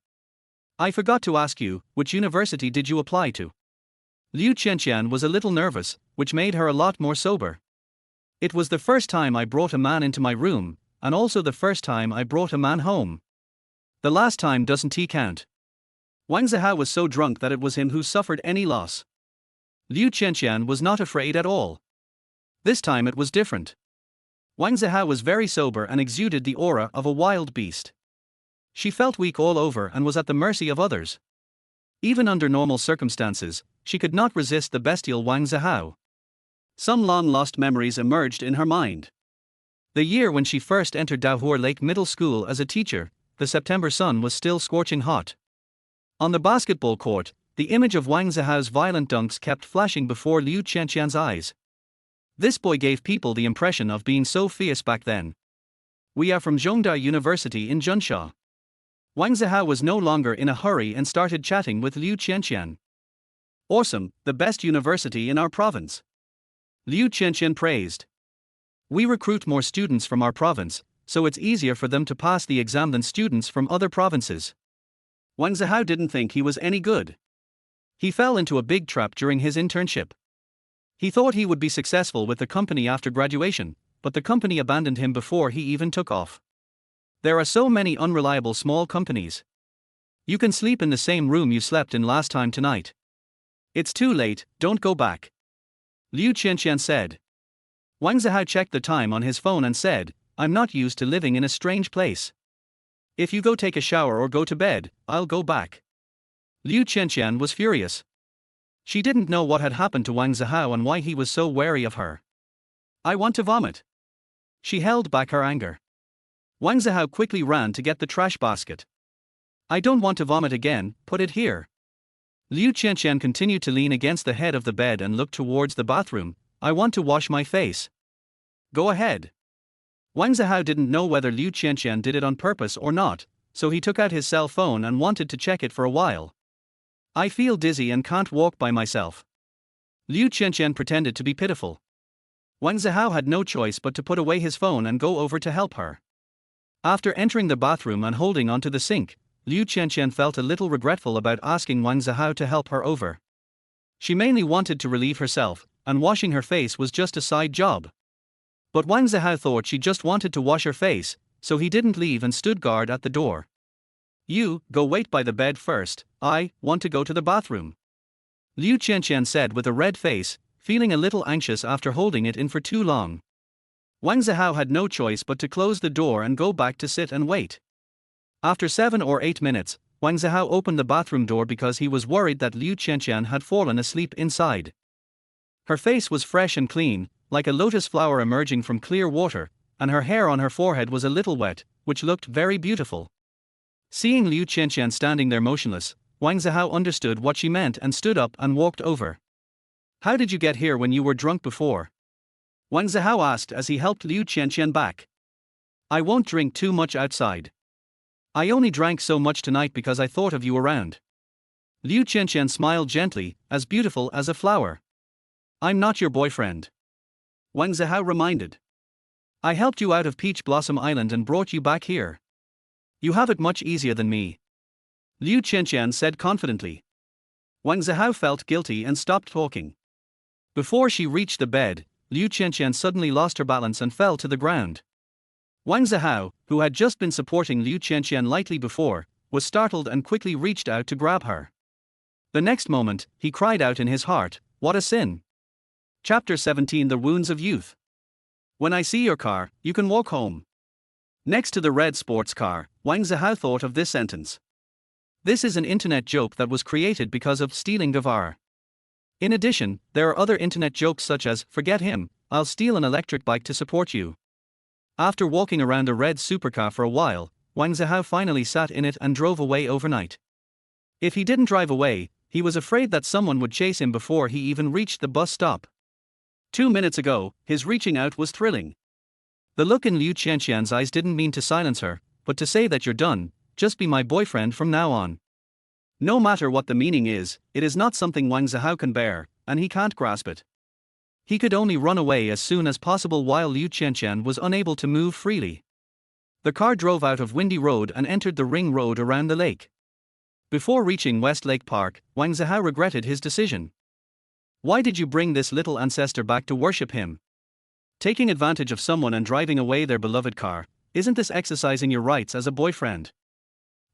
I forgot to ask you, which university did you apply to? Liu Qianqian was a little nervous, which made her a lot more sober. It was the first time I brought a man into my room, and also the first time I brought a man home. The last time doesn't count. Wang Zihao was so drunk that it was him who suffered any loss. Liu Qianqian was not afraid at all. This time it was different. Wang Zihao was very sober and exuded the aura of a wild beast. She felt weak all over and was at the mercy of others. Even under normal circumstances, she could not resist the bestial Wang Zihao. Some long-lost memories emerged in her mind. The year when she first entered Daohur Lake Middle School as a teacher, the September sun was still scorching hot. On the basketball court, the image of Wang Zihao's violent dunks kept flashing before Liu Qianqian's eyes. This boy gave people the impression of being so fierce back then. We are from Zhongda University in Junsha. Wang Zihao was no longer in a hurry and started chatting with Liu Qianqian. Awesome, the best university in our province. Liu Qianqian praised. We recruit more students from our province, so it's easier for them to pass the exam than students from other provinces. Wang Zihao didn't think he was any good. He fell into a big trap during his internship. He thought he would be successful with the company after graduation, but the company abandoned him before he even took off. There are so many unreliable small companies. You can sleep in the same room you slept in last time tonight. It's too late, don't go back, Liu Qianqian said. Wang Zihao checked the time on his phone and said, I'm not used to living in a strange place. If you go take a shower or go to bed, I'll go back. Liu Qianqian was furious. She didn't know what had happened to Wang Zihao and why he was so wary of her. I want to vomit. She held back her anger. Wang Zihao quickly ran to get the trash basket. I don't want to vomit again, put it here. Liu Qianqian continued to lean against the head of the bed and look towards the bathroom. I want to wash my face. Go ahead. Wang Zihao didn't know whether Liu Qianqian did it on purpose or not, so he took out his cell phone and wanted to check it for a while. I feel dizzy and can't walk by myself. Liu Qianqian pretended to be pitiful. Wang Zihao had no choice but to put away his phone and go over to help her. After entering the bathroom and holding onto the sink, Liu Qianqian felt a little regretful about asking Wang Zihao to help her over. She mainly wanted to relieve herself, and washing her face was just a side job. But Wang Zihao thought she just wanted to wash her face, so he didn't leave and stood guard at the door. You, go wait by the bed first, I want to go to the bathroom, Liu Qianqian said with a red face, feeling a little anxious after holding it in for too long. Wang Zihao had no choice but to close the door and go back to sit and wait. After 7 or 8 minutes, Wang Zihao opened the bathroom door because he was worried that Liu Qianqian had fallen asleep inside. Her face was fresh and clean, like a lotus flower emerging from clear water, and her hair on her forehead was a little wet, which looked very beautiful. Seeing Liu Qianqian standing there motionless, Wang Zihao understood what she meant and stood up and walked over. How did you get here when you were drunk before? Wang Zihao asked as he helped Liu Qianqian back. I won't drink too much outside. I only drank so much tonight because I thought of you around. Liu Qianqian smiled gently, as beautiful as a flower. I'm not your boyfriend, Wang Zihao reminded. I helped you out of Peach Blossom Island and brought you back here. You have it much easier than me, Liu Qianqian said confidently. Wang Zihao felt guilty and stopped talking. Before she reached the bed, Liu Qianqian suddenly lost her balance and fell to the ground. Wang Zihao, who had just been supporting Liu Qianqian lightly before, was startled and quickly reached out to grab her. The next moment, he cried out in his heart, what a sin! Chapter 17 The Wounds of Youth. When I see your car, you can walk home. Next to the red sports car, Wang Zihao thought of this sentence. This is an internet joke that was created because of stealing Gavar. In addition, there are other internet jokes such as, forget him, I'll steal an electric bike to support you. After walking around a red supercar for a while, Wang Zihao finally sat in it and drove away overnight. If he didn't drive away, he was afraid that someone would chase him before he even reached the bus stop. 2 minutes ago, his reaching out was thrilling. The look in Liu Qianqian's eyes didn't mean to silence her, but to say that you're done, just be my boyfriend from now on. No matter what the meaning is, it is not something Wang Zihao can bear, and he can't grasp it. He could only run away as soon as possible while Liu Qianqian was unable to move freely. The car drove out of Windy Road and entered the ring road around the lake. Before reaching West Lake Park, Wang Zihao regretted his decision. Why did you bring this little ancestor back to worship him? Taking advantage of someone and driving away their beloved car, isn't this exercising your rights as a boyfriend?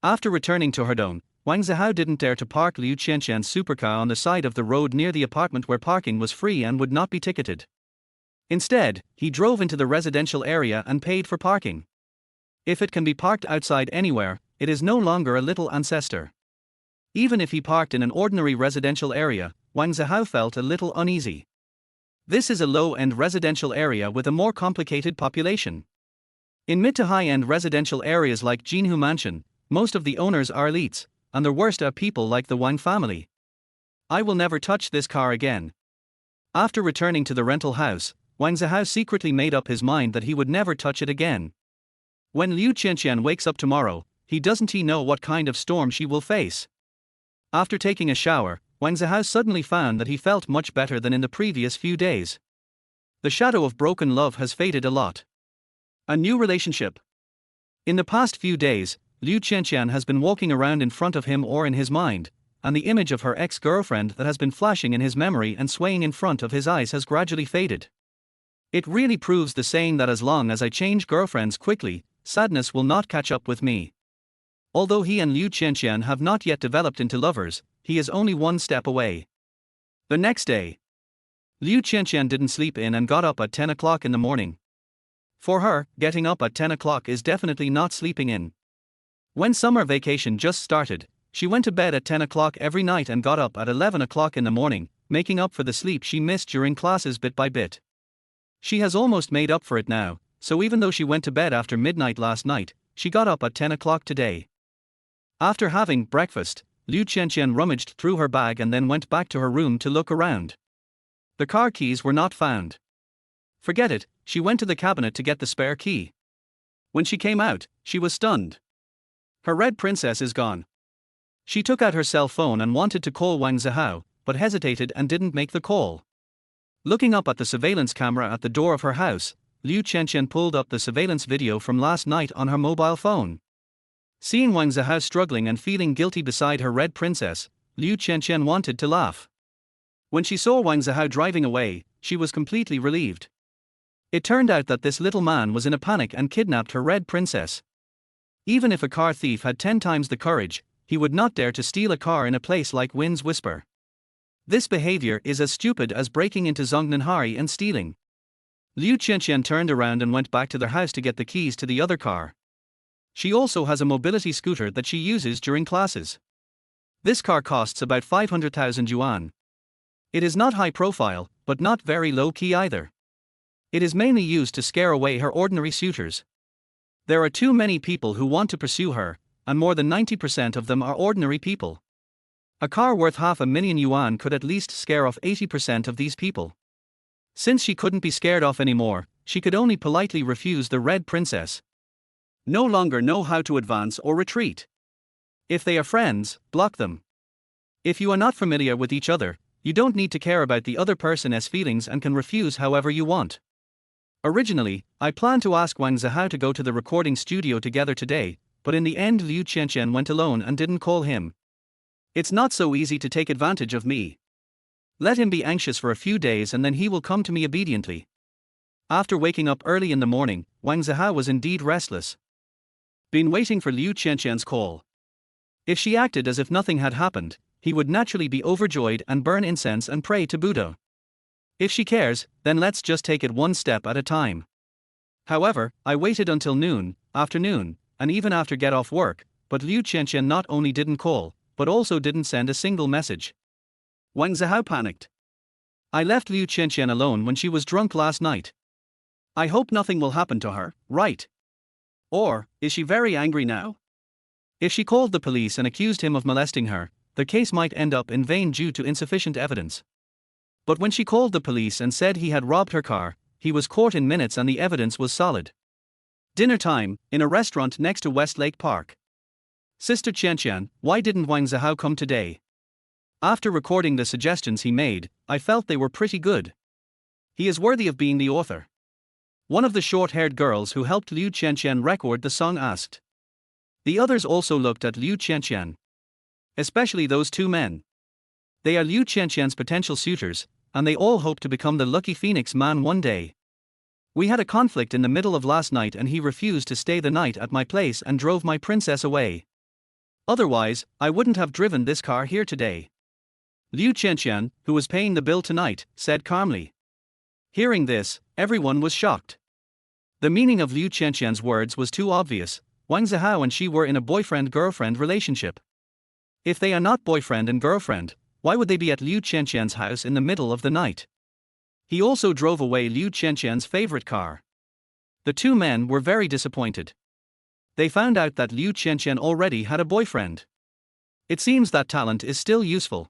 After returning to Herdon, Wang Zihao didn't dare to park Liu Qianqian's supercar on the side of the road near the apartment where parking was free and would not be ticketed. Instead, he drove into the residential area and paid for parking. If it can be parked outside anywhere, it is no longer a little ancestor. Even if he parked in an ordinary residential area, Wang Zihao felt a little uneasy. This is a low-end residential area with a more complicated population. In mid to high-end residential areas like Jinhu Mansion, most of the owners are elites, and the worst are people like the Wang family. I will never touch this car again. After returning to the rental house, Wang Zihao secretly made up his mind that he would never touch it again. When Liu Qianqian wakes up tomorrow, doesn't he know what kind of storm she will face? After taking a shower, Wang Zihao suddenly found that he felt much better than in the previous few days. The shadow of broken love has faded a lot. A new relationship. In the past few days, Liu Qianqian has been walking around in front of him or in his mind, and the image of her ex-girlfriend that has been flashing in his memory and swaying in front of his eyes has gradually faded. It really proves the saying that as long as I change girlfriends quickly, sadness will not catch up with me. Although he and Liu Qianqian have not yet developed into lovers, he is only one step away. The next day, Liu Qianqian didn't sleep in and got up at 10 o'clock in the morning. For her, getting up at 10 o'clock is definitely not sleeping in. When summer vacation just started, she went to bed at 10 o'clock every night and got up at 11 o'clock in the morning, making up for the sleep she missed during classes bit by bit. She has almost made up for it now, so even though she went to bed after midnight last night, she got up at 10 o'clock today. After having breakfast, Liu Qianqian rummaged through her bag and then went back to her room to look around. The car keys were not found. Forget it, she went to the cabinet to get the spare key. When she came out, she was stunned. Her red princess is gone. She took out her cell phone and wanted to call Wang Zihao, but hesitated and didn't make the call. Looking up at the surveillance camera at the door of her house, Liu Qianqian pulled up the surveillance video from last night on her mobile phone. Seeing Wang Zihao struggling and feeling guilty beside her red princess, Liu Qianqian wanted to laugh. When she saw Wang Zihao driving away, she was completely relieved. It turned out that this little man was in a panic and kidnapped her red princess. Even if a car thief had 10 times the courage, he would not dare to steal a car in a place like Wind's Whisper. This behavior is as stupid as breaking into Zongnanhari and stealing. Liu Qianqian turned around and went back to their house to get the keys to the other car. She also has a mobility scooter that she uses during classes. This car costs about 500,000 yuan. It is not high profile, but not very low key either. It is mainly used to scare away her ordinary suitors. There are too many people who want to pursue her, and more than 90% of them are ordinary people. A car worth 500,000 yuan could at least scare off 80% of these people. Since she couldn't be scared off anymore, she could only politely refuse the red princess. No longer know how to advance or retreat. If they are friends, block them. If you are not familiar with each other, you don't need to care about the other person's feelings and can refuse however you want. Originally, I planned to ask Wang Zihao to go to the recording studio together today, but in the end Liu Qianqian went alone and didn't call him. It's not so easy to take advantage of me. Let him be anxious for a few days and then he will come to me obediently. After waking up early in the morning, Wang Zihao was indeed restless. Been waiting for Liu Qianqian's call. If she acted as if nothing had happened, he would naturally be overjoyed and burn incense and pray to Buddha. If she cares, then let's just take it one step at a time. However, I waited until noon, afternoon, and even after get off work, but Liu Qianqian not only didn't call, but also didn't send a single message. Wang Zihao panicked. I left Liu Qianqian alone when she was drunk last night. I hope nothing will happen to her, right? Or, is she very angry now? If she called the police and accused him of molesting her, the case might end up in vain due to insufficient evidence. But when she called the police and said he had robbed her car, he was caught in minutes and the evidence was solid. Dinner time, in a restaurant next to Westlake Park. Sister Qianqian, why didn't Wang Zihao come today? After recording the suggestions he made, I felt they were pretty good. He is worthy of being the author. One of the short-haired girls who helped Liu Qianqian record the song asked. The others also looked at Liu Qianqian. Especially those two men. They are Liu Qianqian's potential suitors, and they all hope to become the lucky phoenix man one day. We had a conflict in the middle of last night and he refused to stay the night at my place and drove my princess away. Otherwise, I wouldn't have driven this car here today. Liu Qianqian, who was paying the bill tonight, said calmly. Hearing this, everyone was shocked. The meaning of Liu Qianqian's words was too obvious. Wang Zihao and she were in a boyfriend-girlfriend relationship. If they are not boyfriend and girlfriend, why would they be at Liu Qianqian's house in the middle of the night? He also drove away Liu Qianqian's favorite car. The two men were very disappointed. They found out that Liu Qianqian already had a boyfriend. It seems that talent is still useful.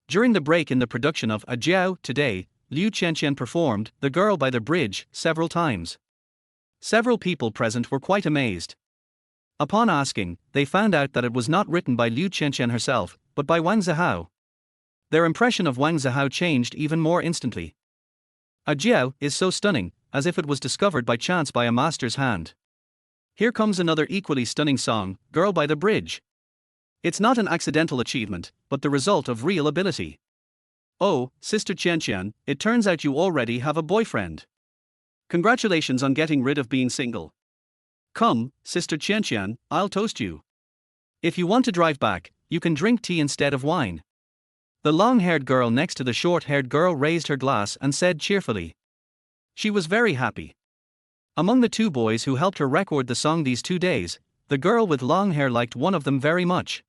During the break in the production of A Jiao today, Liu Qianqian performed The Girl by the Bridge several times. Several people present were quite amazed. Upon asking, they found out that it was not written by Liu Qianqian herself, but by Wang Zihao. Their impression of Wang Zihao changed even more instantly. A Jiao is so stunning, as if it was discovered by chance by a master's hand. Here comes another equally stunning song, Girl by the Bridge. It's not an accidental achievement, but the result of real ability. Oh, Sister Qianqian, it turns out you already have a boyfriend. Congratulations on getting rid of being single. Come, Sister Qianqian, I'll toast you. If you want to drive back, you can drink tea instead of wine. The long-haired girl next to the short-haired girl raised her glass and said cheerfully. She was very happy. Among the two boys who helped her record the song these 2 days, the girl with long hair liked one of them very much.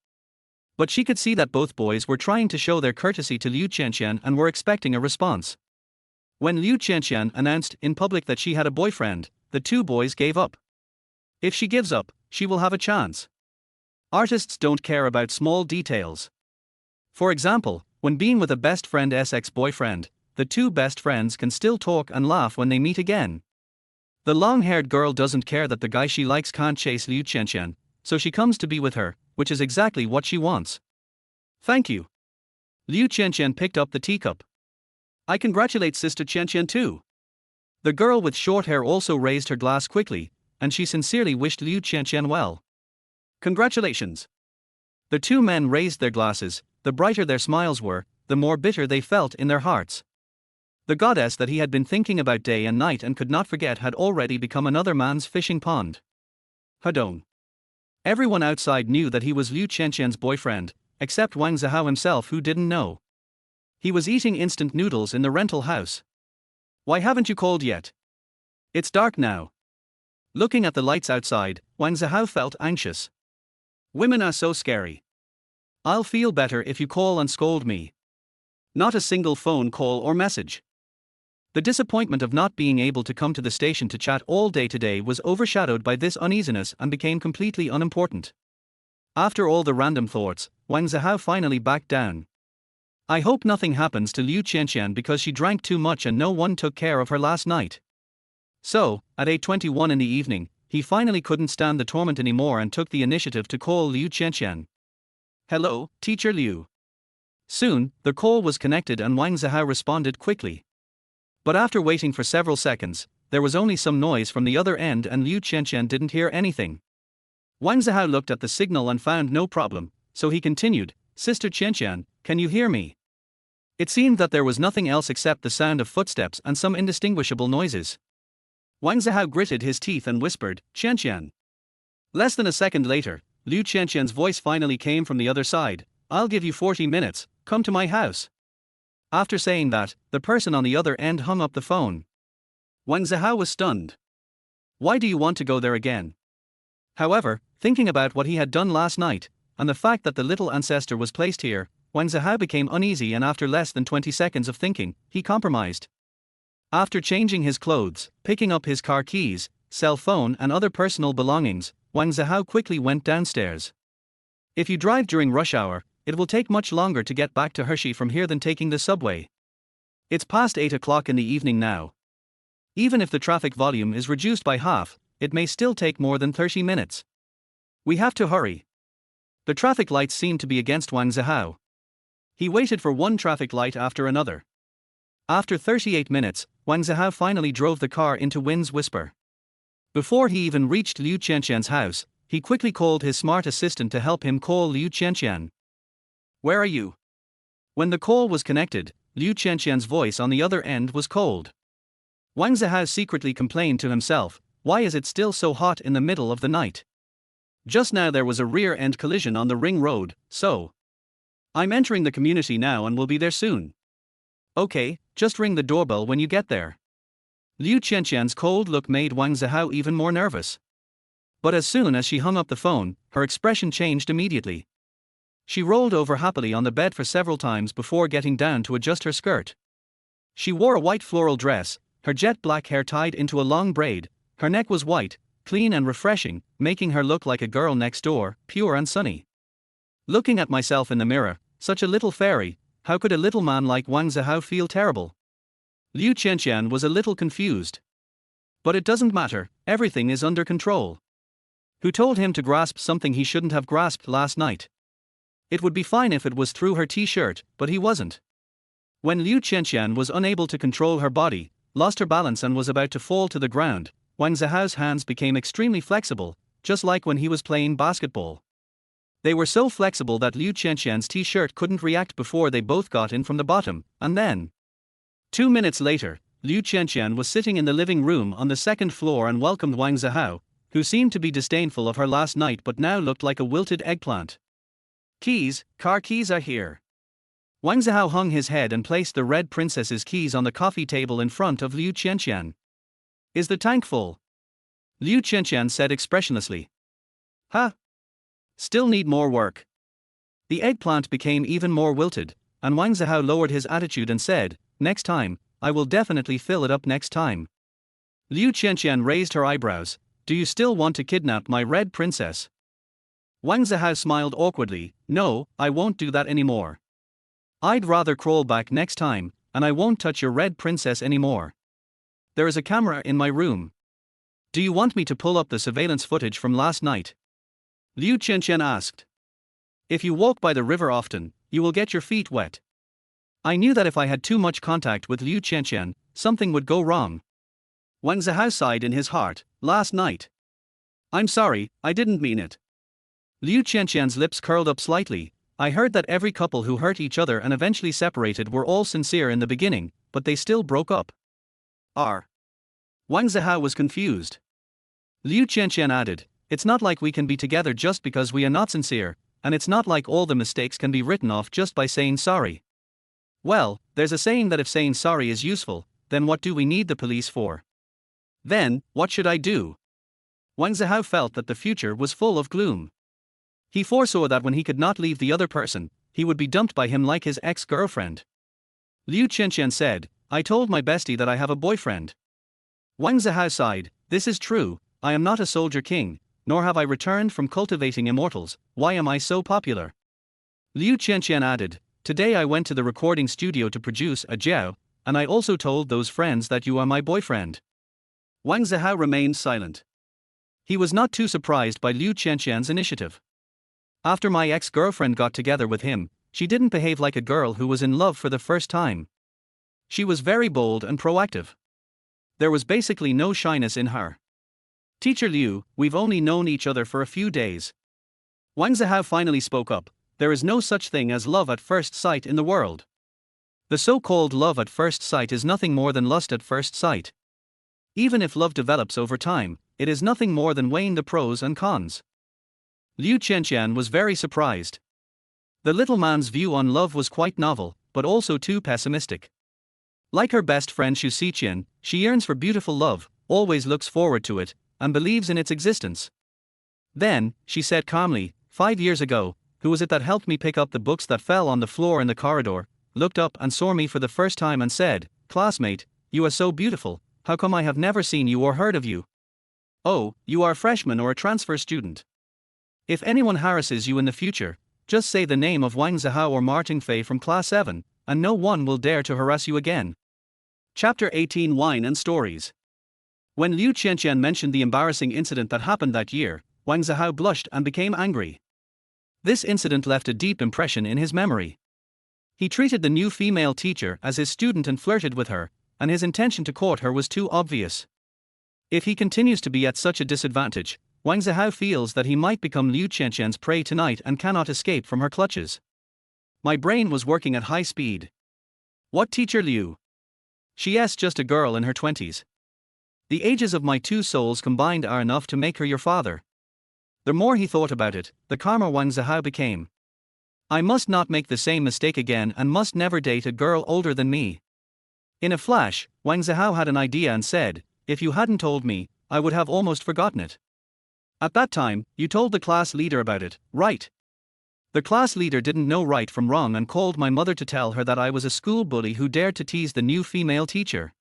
But she could see that both boys were trying to show their courtesy to Liu Qianqian and were expecting a response. When Liu Qianqian announced in public that she had a boyfriend, the two boys gave up. If she gives up, she will have a chance. Artists don't care about small details. For example, when being with a best friend's ex-boyfriend, the two best friends can still talk and laugh when they meet again. The long-haired girl doesn't care that the guy she likes can't chase Liu Qianqian, so she comes to be with her, which is exactly what she wants. Thank you. Liu Qianqian picked up the teacup. I congratulate Sister Qianqian too. The girl with short hair also raised her glass quickly, and she sincerely wished Liu Qianqian well. Congratulations. The two men raised their glasses. The brighter their smiles were, the more bitter they felt in their hearts. The goddess that he had been thinking about day and night and could not forget had already become another man's fishing pond. Hadong. Everyone outside knew that he was Liu Qianqian's boyfriend, except Wang Zihao himself, who didn't know. He was eating instant noodles in the rental house. Why haven't you called yet? It's dark now. Looking at the lights outside, Wang Zihao felt anxious. Women are so scary. I'll feel better if you call and scold me. Not a single phone call or message. The disappointment of not being able to come to the station to chat all day today was overshadowed by this uneasiness and became completely unimportant. After all the random thoughts, Wang Zihao finally backed down. I hope nothing happens to Liu Qianqian because she drank too much and no one took care of her last night. So, at 8:21 in the evening, he finally couldn't stand the torment anymore and took the initiative to call Liu Qianqian. Hello, Teacher Liu. Soon, the call was connected and Wang Zihao responded quickly. But after waiting for several seconds, there was only some noise from the other end and Liu Qianqian didn't hear anything. Wang Zihao looked at the signal and found no problem, so he continued, Sister Qianqian, can you hear me? It seemed that there was nothing else except the sound of footsteps and some indistinguishable noises. Wang Zihao gritted his teeth and whispered, Qianqian. Less than a second later, Liu Qianqian's voice finally came from the other side, I'll give you 40 minutes, come to my house. After saying that, the person on the other end hung up the phone. Wang Zihao was stunned. Why do you want to go there again? However, thinking about what he had done last night, and the fact that the little ancestor was placed here, Wang Zihao became uneasy, and after less than 20 seconds of thinking, he compromised. After changing his clothes, picking up his car keys, cell phone and other personal belongings, Wang Zihao quickly went downstairs. If you drive during rush hour, it will take much longer to get back to Hershey from here than taking the subway. It's past 8 o'clock in the evening now. Even if the traffic volume is reduced by half, it may still take more than 30 minutes. We have to hurry. The traffic lights seemed to be against Wang Zihao. He waited for one traffic light after another. After 38 minutes, Wang Zihao finally drove the car into Wind's Whisper. Before he even reached Liu Qianqian's house, he quickly called his smart assistant to help him call Liu Qianqian. Where are you? When the call was connected, Liu Qianqian's voice on the other end was cold. Wang Zihao secretly complained to himself, why is it still so hot in the middle of the night? Just now there was a rear-end collision on the ring road, so. I'm entering the community now and will be there soon. Okay, just ring the doorbell when you get there. Liu Qianqian's cold look made Wang Zihao even more nervous. But as soon as she hung up the phone, her expression changed immediately. She rolled over happily on the bed for several times before getting down to adjust her skirt. She wore a white floral dress, her jet black hair tied into a long braid, her neck was white, clean and refreshing, making her look like a girl next door, pure and sunny. Looking at myself in the mirror, such a little fairy, how could a little man like Wang Zihao feel terrible? Liu Qianqian was a little confused. But it doesn't matter, everything is under control. Who told him to grasp something he shouldn't have grasped last night? It would be fine if it was through her t-shirt, but he wasn't. When Liu Qianqian was unable to control her body, lost her balance and was about to fall to the ground, Wang Zihao's hands became extremely flexible, just like when he was playing basketball. They were so flexible that Liu Qianqian's t-shirt couldn't react before they both got in from the bottom, and then. 2 minutes later, Liu Qianqian was sitting in the living room on the second floor and welcomed Wang Zihao, who seemed to be disdainful of her last night but now looked like a wilted eggplant. Car keys are here. Wang Zihao hung his head and placed the red princess's keys on the coffee table in front of Liu Qianqian. Is the tank full? Liu Qianqian said expressionlessly. Huh? Still need more work. The eggplant became even more wilted, and Wang Zihao lowered his attitude and said, next time, I will definitely fill it up next time. Liu Qianqian raised her eyebrows. Do you still want to kidnap my red princess? Wang Zihao smiled awkwardly. No, I won't do that anymore. I'd rather crawl back next time, and I won't touch your red princess anymore. There is a camera in my room. Do you want me to pull up the surveillance footage from last night? Liu Qianqian asked. If you walk by the river often, you will get your feet wet. I knew that if I had too much contact with Liu Qianqian, something would go wrong. Wang Zihao sighed in his heart. Last night. I'm sorry, I didn't mean it. Liu Qianqian's lips curled up slightly. I heard that every couple who hurt each other and eventually separated were all sincere in the beginning, but they still broke up. Wang Zihao was confused. Liu Qianqian added, it's not like we can be together just because we are not sincere, and it's not like all the mistakes can be written off just by saying sorry. Well, there's a saying that if saying sorry is useful, then what do we need the police for? Then, what should I do? Wang Zihao felt that the future was full of gloom. He foresaw that when he could not leave the other person, he would be dumped by him like his ex-girlfriend. Liu Qianqian said, I told my bestie that I have a boyfriend. Wang Zihao sighed, this is true, I am not a soldier king, nor have I returned from cultivating immortals, why am I so popular? Liu Qianqian added, today I went to the recording studio to produce a jiao, and I also told those friends that you are my boyfriend. Wang Zihao remained silent. He was not too surprised by Liu Qianqian's initiative. After my ex-girlfriend got together with him, she didn't behave like a girl who was in love for the first time. She was very bold and proactive. There was basically no shyness in her. Teacher Liu, we've only known each other for a few days. Wang Zihao finally spoke up, there is no such thing as love at first sight in the world. The so-called love at first sight is nothing more than lust at first sight. Even if love develops over time, it is nothing more than weighing the pros and cons. Liu Qianqian was very surprised. The little man's view on love was quite novel, but also too pessimistic. Like her best friend Xu Xiqian, she yearns for beautiful love, always looks forward to it, and believes in its existence. Then, she said calmly, 5 years ago, who was it that helped me pick up the books that fell on the floor in the corridor, looked up and saw me for the first time and said, classmate, you are so beautiful, how come I have never seen you or heard of you? Oh, you are a freshman or a transfer student. If anyone harasses you in the future, just say the name of Wang Zihao or Martin Fei from class 7, and no one will dare to harass you again. Chapter 18 Wine and Stories. When Liu Qianqian mentioned the embarrassing incident that happened that year, Wang Zihao blushed and became angry. This incident left a deep impression in his memory. He treated the new female teacher as his student and flirted with her, and his intention to court her was too obvious. If he continues to be at such a disadvantage, Wang Zihao feels that he might become Liu Qianqian's prey tonight and cannot escape from her clutches. My brain was working at high speed. What teacher Liu? She's just a girl in her 20s. The ages of my two souls combined are enough to make her your father. The more he thought about it, the calmer Wang Zihao became. I must not make the same mistake again and must never date a girl older than me. In a flash, Wang Zihao had an idea and said, if you hadn't told me, I would have almost forgotten it. At that time, you told the class leader about it, right? The class leader didn't know right from wrong and called my mother to tell her that I was a school bully who dared to tease the new female teacher.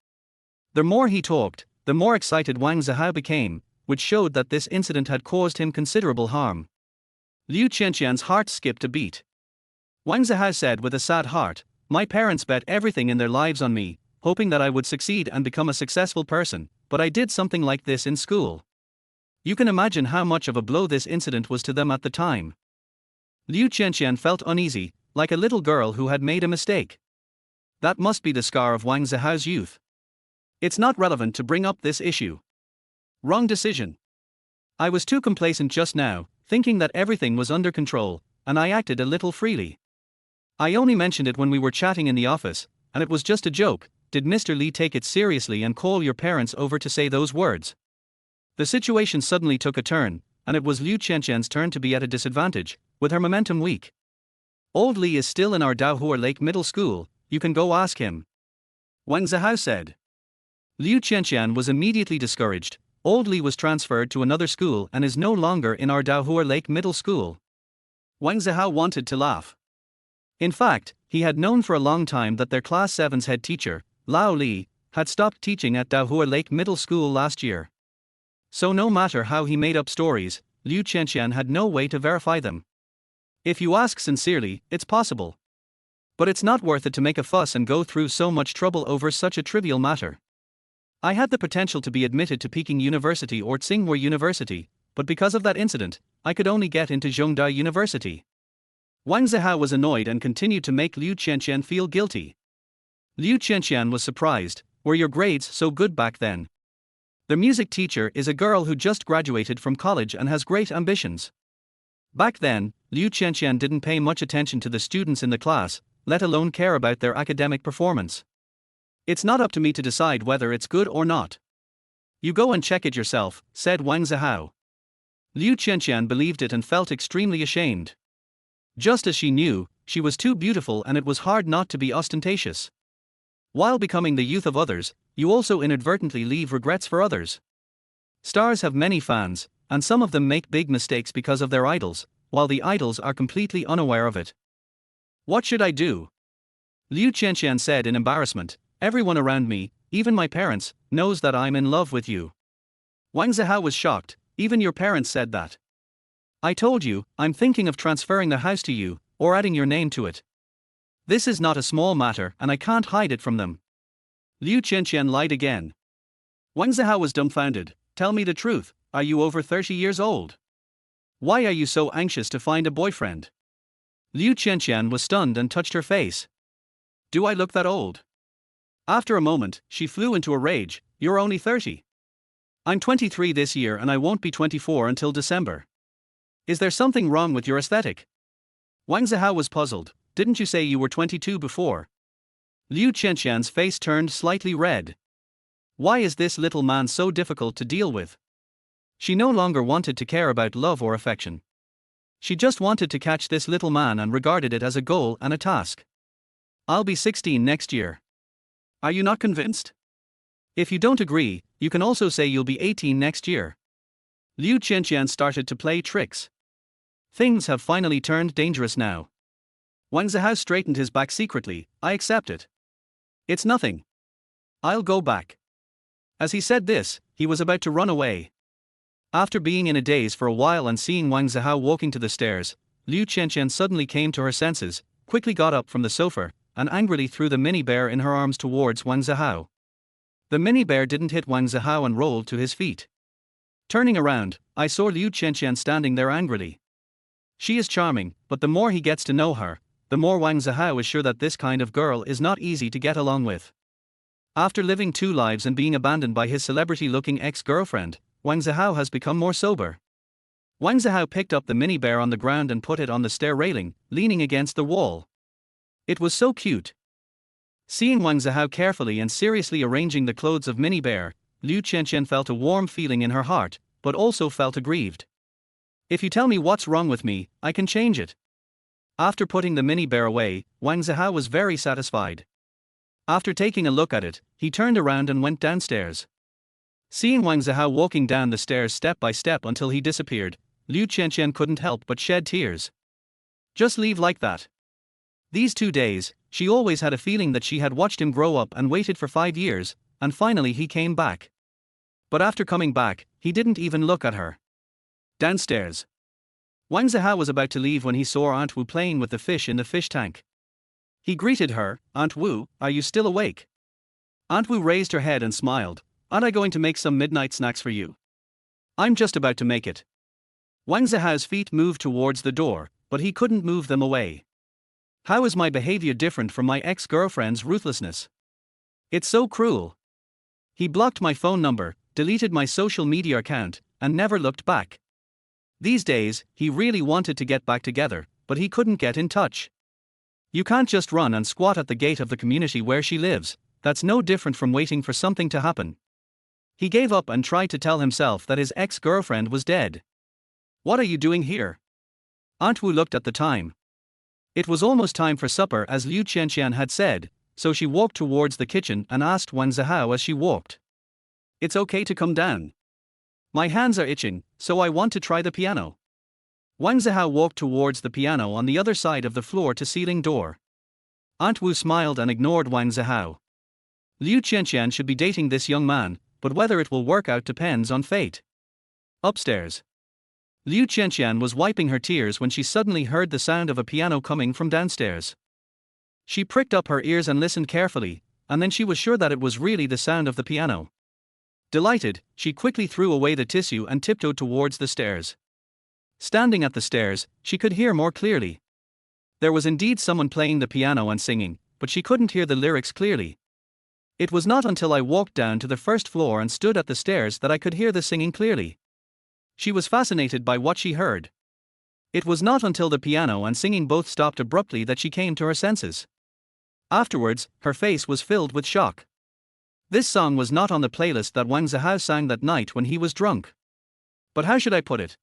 The more he talked, the more excited Wang Zihao became, which showed that this incident had caused him considerable harm. Liu Qianqian's heart skipped a beat. Wang Zihao said with a sad heart, my parents bet everything in their lives on me, hoping that I would succeed and become a successful person, but I did something like this in school. You can imagine how much of a blow this incident was to them at the time. Liu Qianqian felt uneasy, like a little girl who had made a mistake. That must be the scar of Wang Zihao's youth. It's not relevant to bring up this issue. Wrong decision. I was too complacent just now, thinking that everything was under control, and I acted a little freely. I only mentioned it when we were chatting in the office, and it was just a joke. Did Mr. Li take it seriously and call your parents over to say those words? The situation suddenly took a turn, and it was Liu Qianqian's turn to be at a disadvantage, with her momentum weak. Old Li is still in our Daohua Lake Middle School, you can go ask him. Wang Zihao said. Liu Qianqian was immediately discouraged. Old Li was transferred to another school and is no longer in our Daohua Lake Middle School. Wang Zihao wanted to laugh. In fact, he had known for a long time that their class 7's head teacher, Lao Li, had stopped teaching at Daohua Lake Middle School last year. So no matter how he made up stories, Liu Qianqian had no way to verify them. If you ask sincerely, it's possible. But it's not worth it to make a fuss and go through so much trouble over such a trivial matter. I had the potential to be admitted to Peking University or Tsinghua University, but because of that incident, I could only get into Zhongda University. Wang Zihao was annoyed and continued to make Liu Qianqian feel guilty. Liu Qianqian was surprised, were your grades so good back then? The music teacher is a girl who just graduated from college and has great ambitions. Back then, Liu Qianqian didn't pay much attention to the students in the class, let alone care about their academic performance. It's not up to me to decide whether it's good or not. You go and check it yourself, said Wang Zihao. Liu Qianqian believed it and felt extremely ashamed. Just as she knew, she was too beautiful and it was hard not to be ostentatious. While becoming the youth of others, you also inadvertently leave regrets for others. Stars have many fans, and some of them make big mistakes because of their idols, while the idols are completely unaware of it. What should I do? Liu Qianqian said in embarrassment. Everyone around me, even my parents, knows that I'm in love with you. Wang Zihao was shocked. Even your parents said that. I told you, I'm thinking of transferring the house to you, or adding your name to it. This is not a small matter and I can't hide it from them. Liu Qianqian lied again. Wang Zihao was dumbfounded. Tell me the truth, are you over 30 years old? Why are you so anxious to find a boyfriend? Liu Qianqian was stunned and touched her face. Do I look that old? After a moment, she flew into a rage. You're only 30. I'm 23 this year and I won't be 24 until December. Is there something wrong with your aesthetic? Wang Zihao was puzzled. Didn't you say you were 22 before? Liu Qianqian's face turned slightly red. Why is this little man so difficult to deal with? She no longer wanted to care about love or affection. She just wanted to catch this little man and regarded it as a goal and a task. I'll be 16 next year. Are you not convinced? If you don't agree, you can also say you'll be 18 next year. Liu Qianqian started to play tricks. Things have finally turned dangerous now. Wang Zihao straightened his back secretly. I accept it. It's nothing. I'll go back. As he said this, he was about to run away. After being in a daze for a while and seeing Wang Zihao walking to the stairs, Liu Qianqian suddenly came to her senses, quickly got up from the sofa, and angrily threw the mini bear in her arms towards Wang Zihao. The mini bear didn't hit Wang Zihao and rolled to his feet. Turning around, I saw Liu Qianqian standing there angrily. She is charming, but the more he gets to know her, the more Wang Zihao is sure that this kind of girl is not easy to get along with. After living two lives and being abandoned by his celebrity-looking ex-girlfriend, Wang Zihao has become more sober. Wang Zihao picked up the mini bear on the ground and put it on the stair railing, leaning against the wall. It was so cute. Seeing Wang Zihao carefully and seriously arranging the clothes of mini bear, Liu Qianqian felt a warm feeling in her heart, but also felt aggrieved. If you tell me what's wrong with me, I can change it. After putting the mini bear away, Wang Zihao was very satisfied. After taking a look at it, he turned around and went downstairs. Seeing Wang Zihao walking down the stairs step by step until he disappeared, Liu Qianqian couldn't help but shed tears. Just leave like that. These 2 days, she always had a feeling that she had watched him grow up and waited for 5 years, and finally he came back. But after coming back, he didn't even look at her. Downstairs. Wang Zihao was about to leave when he saw Aunt Wu playing with the fish in the fish tank. He greeted her. Aunt Wu, are you still awake? Aunt Wu raised her head and smiled. Aren't I going to make some midnight snacks for you? I'm just about to make it. Wang Zihao's feet moved towards the door, but he couldn't move them away. How is my behavior different from my ex-girlfriend's ruthlessness? It's so cruel. He blocked my phone number, deleted my social media account, and never looked back. These days, he really wanted to get back together, but he couldn't get in touch. You can't just run and squat at the gate of the community where she lives. That's no different from waiting for something to happen. He gave up and tried to tell himself that his ex-girlfriend was dead. What are you doing here? Aunt Wu looked at the time. It was almost time for supper as Liu Qianqian had said, so she walked towards the kitchen and asked Wang Zihao as she walked. It's okay to come down. My hands are itching, so I want to try the piano. Wang Zihao walked towards the piano on the other side of the floor-to-ceiling door. Aunt Wu smiled and ignored Wang Zihao. Liu Qianqian should be dating this young man, but whether it will work out depends on fate. Upstairs. Liu Qianqian was wiping her tears when she suddenly heard the sound of a piano coming from downstairs. She pricked up her ears and listened carefully, and then she was sure that it was really the sound of the piano. Delighted, she quickly threw away the tissue and tiptoed towards the stairs. Standing at the stairs, she could hear more clearly. There was indeed someone playing the piano and singing, but she couldn't hear the lyrics clearly. It was not until I walked down to the first floor and stood at the stairs that I could hear the singing clearly. She was fascinated by what she heard. It was not until the piano and singing both stopped abruptly that she came to her senses. Afterwards, her face was filled with shock. This song was not on the playlist that Wang Zihao sang that night when he was drunk. But how should I put it?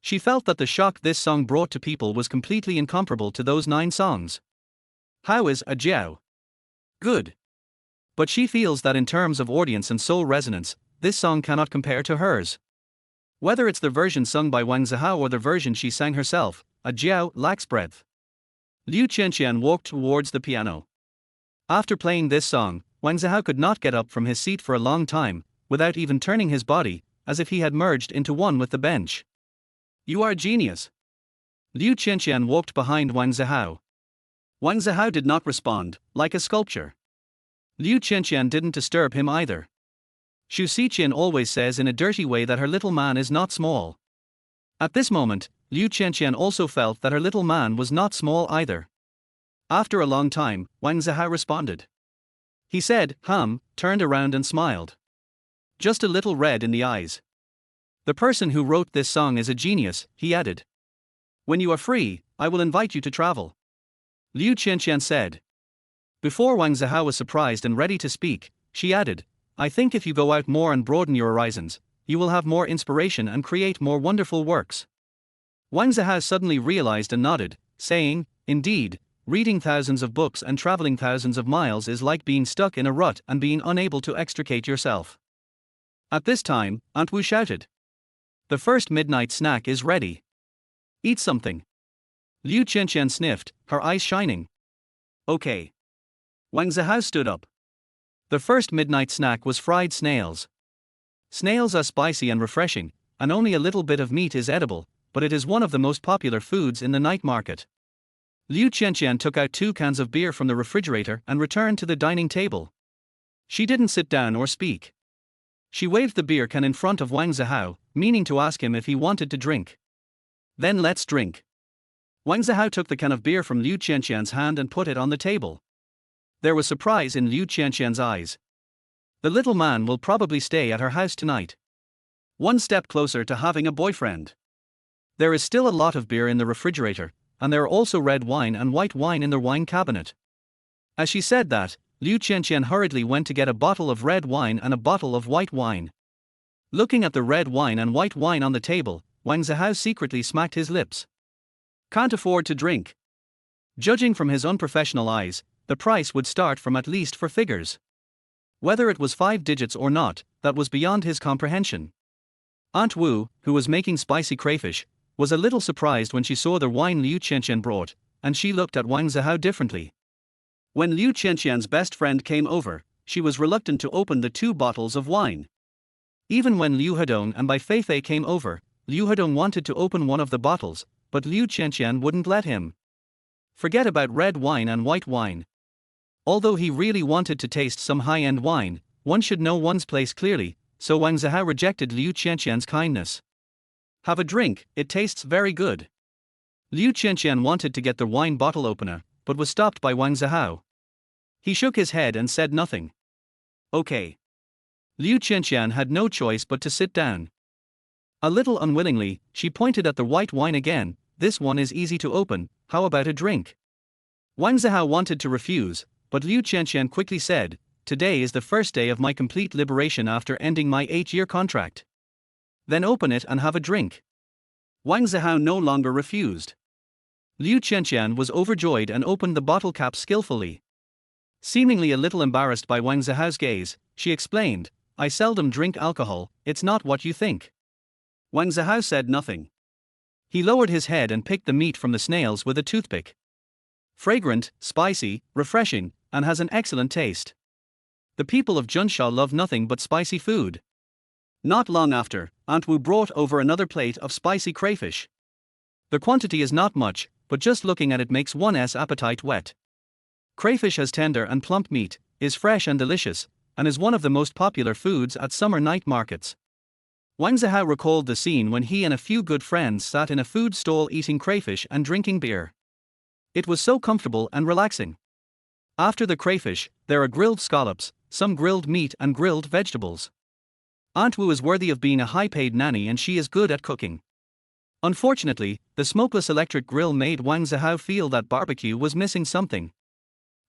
She felt that the shock this song brought to people was completely incomparable to those 9 songs. How is a Jiao? Good. But she feels that in terms of audience and soul resonance, this song cannot compare to hers. Whether it's the version sung by Wang Zihao or the version she sang herself, a Jiao lacks breadth. Liu Qianqian walked towards the piano. After playing this song, Wang Zihao could not get up from his seat for a long time, without even turning his body, as if he had merged into one with the bench. You are a genius. Liu Qianqian walked behind Wang Zihao. Wang Zihao did not respond, like a sculpture. Liu Qianqian didn't disturb him either. Xu Xiqian always says in a dirty way that her little man is not small. At this moment, Liu Qianqian also felt that her little man was not small either. After a long time, Wang Zihao responded. He said, turned around and smiled. Just a little red in the eyes. The person who wrote this song is a genius, he added. When you are free, I will invite you to travel. Liu Qianqian said. Before Wang Zihao was surprised and ready to speak, she added, I think if you go out more and broaden your horizons, you will have more inspiration and create more wonderful works. Wang Zihao suddenly realized and nodded, saying, indeed, reading thousands of books and traveling thousands of miles is like being stuck in a rut and being unable to extricate yourself. At this time, Aunt Wu shouted. The first midnight snack is ready. Eat something. Liu Qianqian sniffed, her eyes shining. Okay. Wang Zihao stood up. The first midnight snack was fried snails. Snails are spicy and refreshing, and only a little bit of meat is edible, but it is one of the most popular foods in the night market. Liu Qianqian took out 2 cans of beer from the refrigerator and returned to the dining table. She didn't sit down or speak. She waved the beer can in front of Wang Zihao, meaning to ask him if he wanted to drink. Then let's drink. Wang Zihao took the can of beer from Liu Qianqian's hand and put it on the table. There was surprise in Liu Qianqian's eyes. The little man will probably stay at her house tonight. One step closer to having a boyfriend. There is still a lot of beer in the refrigerator, and there are also red wine and white wine in the wine cabinet. As she said that, Liu Qianqian hurriedly went to get a bottle of red wine and a bottle of white wine. Looking at the red wine and white wine on the table, Wang Zihao secretly smacked his lips. Can't afford to drink. Judging from his unprofessional eyes, the price would start from at least 4 figures. Whether it was 5 digits or not, that was beyond his comprehension. Aunt Wu, who was making spicy crayfish, was a little surprised when she saw the wine Liu Qianqian brought, and she looked at Wang Zihao differently. When Liu Qianqian's best friend came over, she was reluctant to open the 2 bottles of wine. Even when Liu Hedong and Bai Feifei came over, Liu Hedong wanted to open one of the bottles, but Liu Qianqian wouldn't let him. Forget about red wine and white wine. Although he really wanted to taste some high-end wine, one should know one's place clearly, so Wang Zihao rejected Liu Qianqian's kindness. Have a drink, it tastes very good. Liu Qianqian wanted to get the wine bottle opener, but was stopped by Wang Zihao. He shook his head and said nothing. Okay. Liu Qianqian had no choice but to sit down. A little unwillingly, she pointed at the white wine again. This one is easy to open, how about a drink? Wang Zihao wanted to refuse, but Liu Qianqian quickly said, today is the first day of my complete liberation after ending my 8-year contract. Then open it and have a drink. Wang Zihao no longer refused. Liu Qianqian was overjoyed and opened the bottle cap skillfully. Seemingly a little embarrassed by Wang Zihao's gaze, she explained, I seldom drink alcohol, it's not what you think. Wang Zihao said nothing. He lowered his head and picked the meat from the snails with a toothpick. Fragrant, spicy, refreshing, and has an excellent taste. The people of Junsha love nothing but spicy food. Not long after, Aunt Wu brought over another plate of spicy crayfish. The quantity is not much, but just looking at it makes one's appetite wet. Crayfish has tender and plump meat, is fresh and delicious, and is one of the most popular foods at summer night markets. Wang Zihao recalled the scene when he and a few good friends sat in a food stall eating crayfish and drinking beer. It was so comfortable and relaxing. After the crayfish, there are grilled scallops, some grilled meat and grilled vegetables. Aunt Wu is worthy of being a high-paid nanny and she is good at cooking. Unfortunately, the smokeless electric grill made Wang Zihao feel that barbecue was missing something.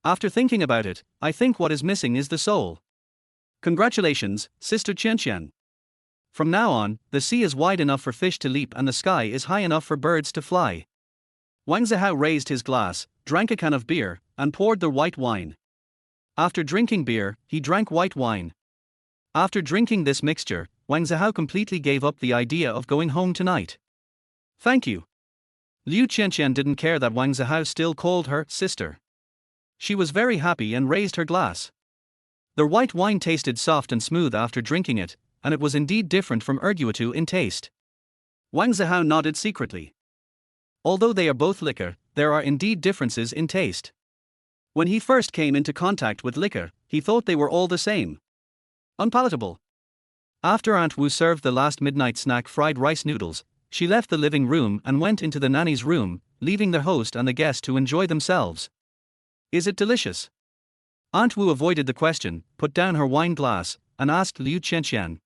After thinking about it, I think what is missing is the soul. Congratulations, Sister Qianqian. From now on, the sea is wide enough for fish to leap and the sky is high enough for birds to fly. Wang Zihao raised his glass, drank a can of beer, and poured the white wine. After drinking beer, he drank white wine. After drinking this mixture, Wang Zihao completely gave up the idea of going home tonight. Thank you. Liu Qianqian didn't care that Wang Zihao still called her sister. She was very happy and raised her glass. The white wine tasted soft and smooth after drinking it, and it was indeed different from erguatu in taste. Wang Zihao nodded secretly. Although they are both liquor, there are indeed differences in taste. When he first came into contact with liquor, he thought they were all the same. Unpalatable. After Aunt Wu served the last midnight snack fried rice noodles, she left the living room and went into the nanny's room, leaving the host and the guest to enjoy themselves. Is it delicious? Aunt Wu avoided the question, put down her wine glass, and asked Liu Qianqian.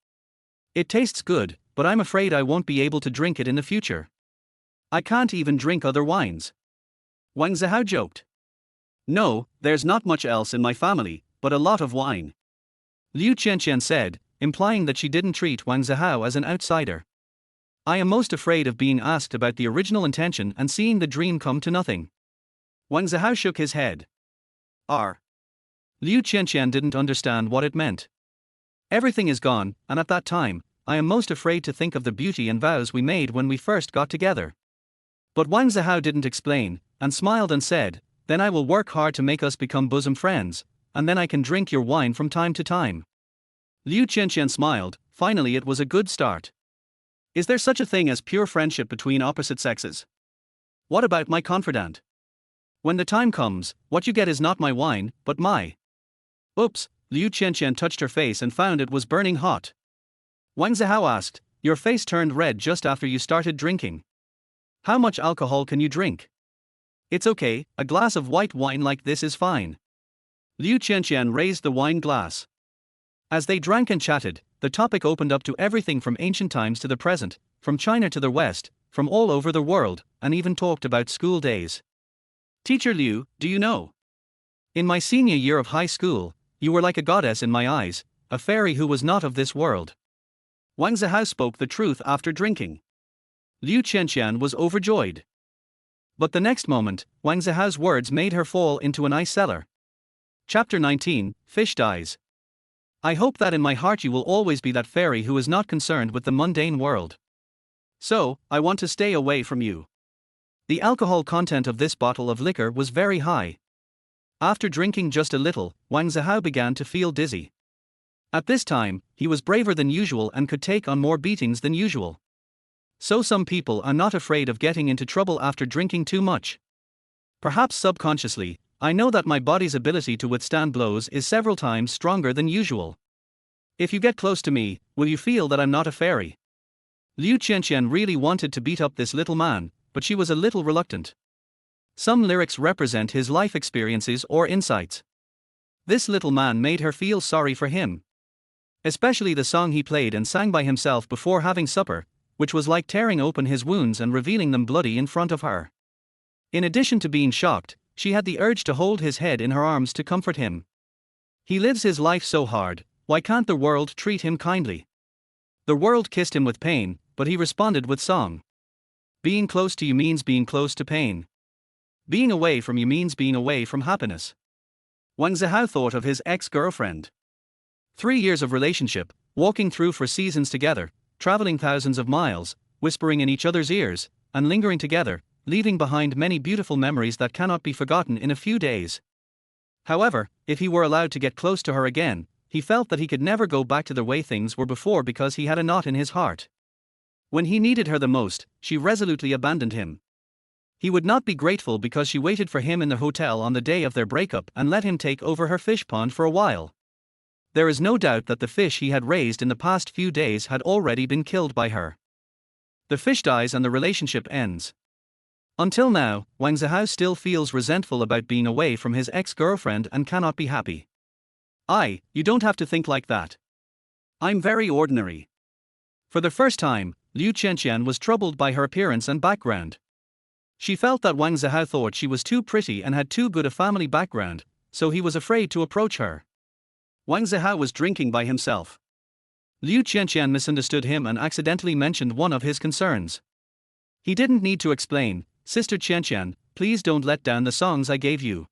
It tastes good, but I'm afraid I won't be able to drink it in the future. I can't even drink other wines. Wang Zihao joked. No, there's not much else in my family, but a lot of wine. Liu Qianqian said, implying that she didn't treat Wang Zihao as an outsider. I am most afraid of being asked about the original intention and seeing the dream come to nothing. Wang Zihao shook his head. Liu Qianqian didn't understand what it meant. Everything is gone, and at that time, I am most afraid to think of the beauty and vows we made when we first got together. But Wang Zihao didn't explain, and smiled and said, then I will work hard to make us become bosom friends, and then I can drink your wine from time to time. Liu Qianqian smiled. Finally, it was a good start. Is there such a thing as pure friendship between opposite sexes? What about my confidant? When the time comes, what you get is not my wine, but my. Oops, Liu Qianqian touched her face and found it was burning hot. Wang Zihao asked, your face turned red just after you started drinking. How much alcohol can you drink? It's okay, a glass of white wine like this is fine. Liu Qianqian raised the wine glass. As they drank and chatted, the topic opened up to everything from ancient times to the present, from China to the West, from all over the world, and even talked about school days. Teacher Liu, do you know? In my senior year of high school, you were like a goddess in my eyes, a fairy who was not of this world. Wang Zihao spoke the truth after drinking. Liu Qianqian was overjoyed. But the next moment, Wang Zihao's words made her fall into an ice cellar. Chapter 19, Fish Dies. I hope that in my heart you will always be that fairy who is not concerned with the mundane world. So, I want to stay away from you. The alcohol content of this bottle of liquor was very high. After drinking just a little, Wang Zihao began to feel dizzy. At this time, he was braver than usual and could take on more beatings than usual. So some people are not afraid of getting into trouble after drinking too much. Perhaps subconsciously, I know that my body's ability to withstand blows is several times stronger than usual. If you get close to me, will you feel that I'm not a fairy? Liu Qianqian really wanted to beat up this little man, but she was a little reluctant. Some lyrics represent his life experiences or insights. This little man made her feel sorry for him. Especially the song he played and sang by himself before having supper, which was like tearing open his wounds and revealing them bloody in front of her. In addition to being shocked, she had the urge to hold his head in her arms to comfort him. He lives his life so hard, why can't the world treat him kindly? The world kissed him with pain, but he responded with song. Being close to you means being close to pain. Being away from you means being away from happiness. Wang Zihao thought of his ex-girlfriend. 3 years of relationship, walking through for seasons together, traveling thousands of miles, whispering in each other's ears, and lingering together, leaving behind many beautiful memories that cannot be forgotten in a few days. However, if he were allowed to get close to her again, he felt that he could never go back to the way things were before because he had a knot in his heart. When he needed her the most, she resolutely abandoned him. He would not be grateful because she waited for him in the hotel on the day of their breakup and let him take over her fish pond for a while. There is no doubt that the fish he had raised in the past few days had already been killed by her. The fish dies and the relationship ends. Until now, Wang Zihao still feels resentful about being away from his ex-girlfriend and cannot be happy. You don't have to think like that. I'm very ordinary. For the first time, Liu Qianqian was troubled by her appearance and background. She felt that Wang Zihao thought she was too pretty and had too good a family background, so he was afraid to approach her. Wang Zihao was drinking by himself. Liu Qianqian misunderstood him and accidentally mentioned one of his concerns. He didn't need to explain, Sister Qianqian, please don't let down the songs I gave you.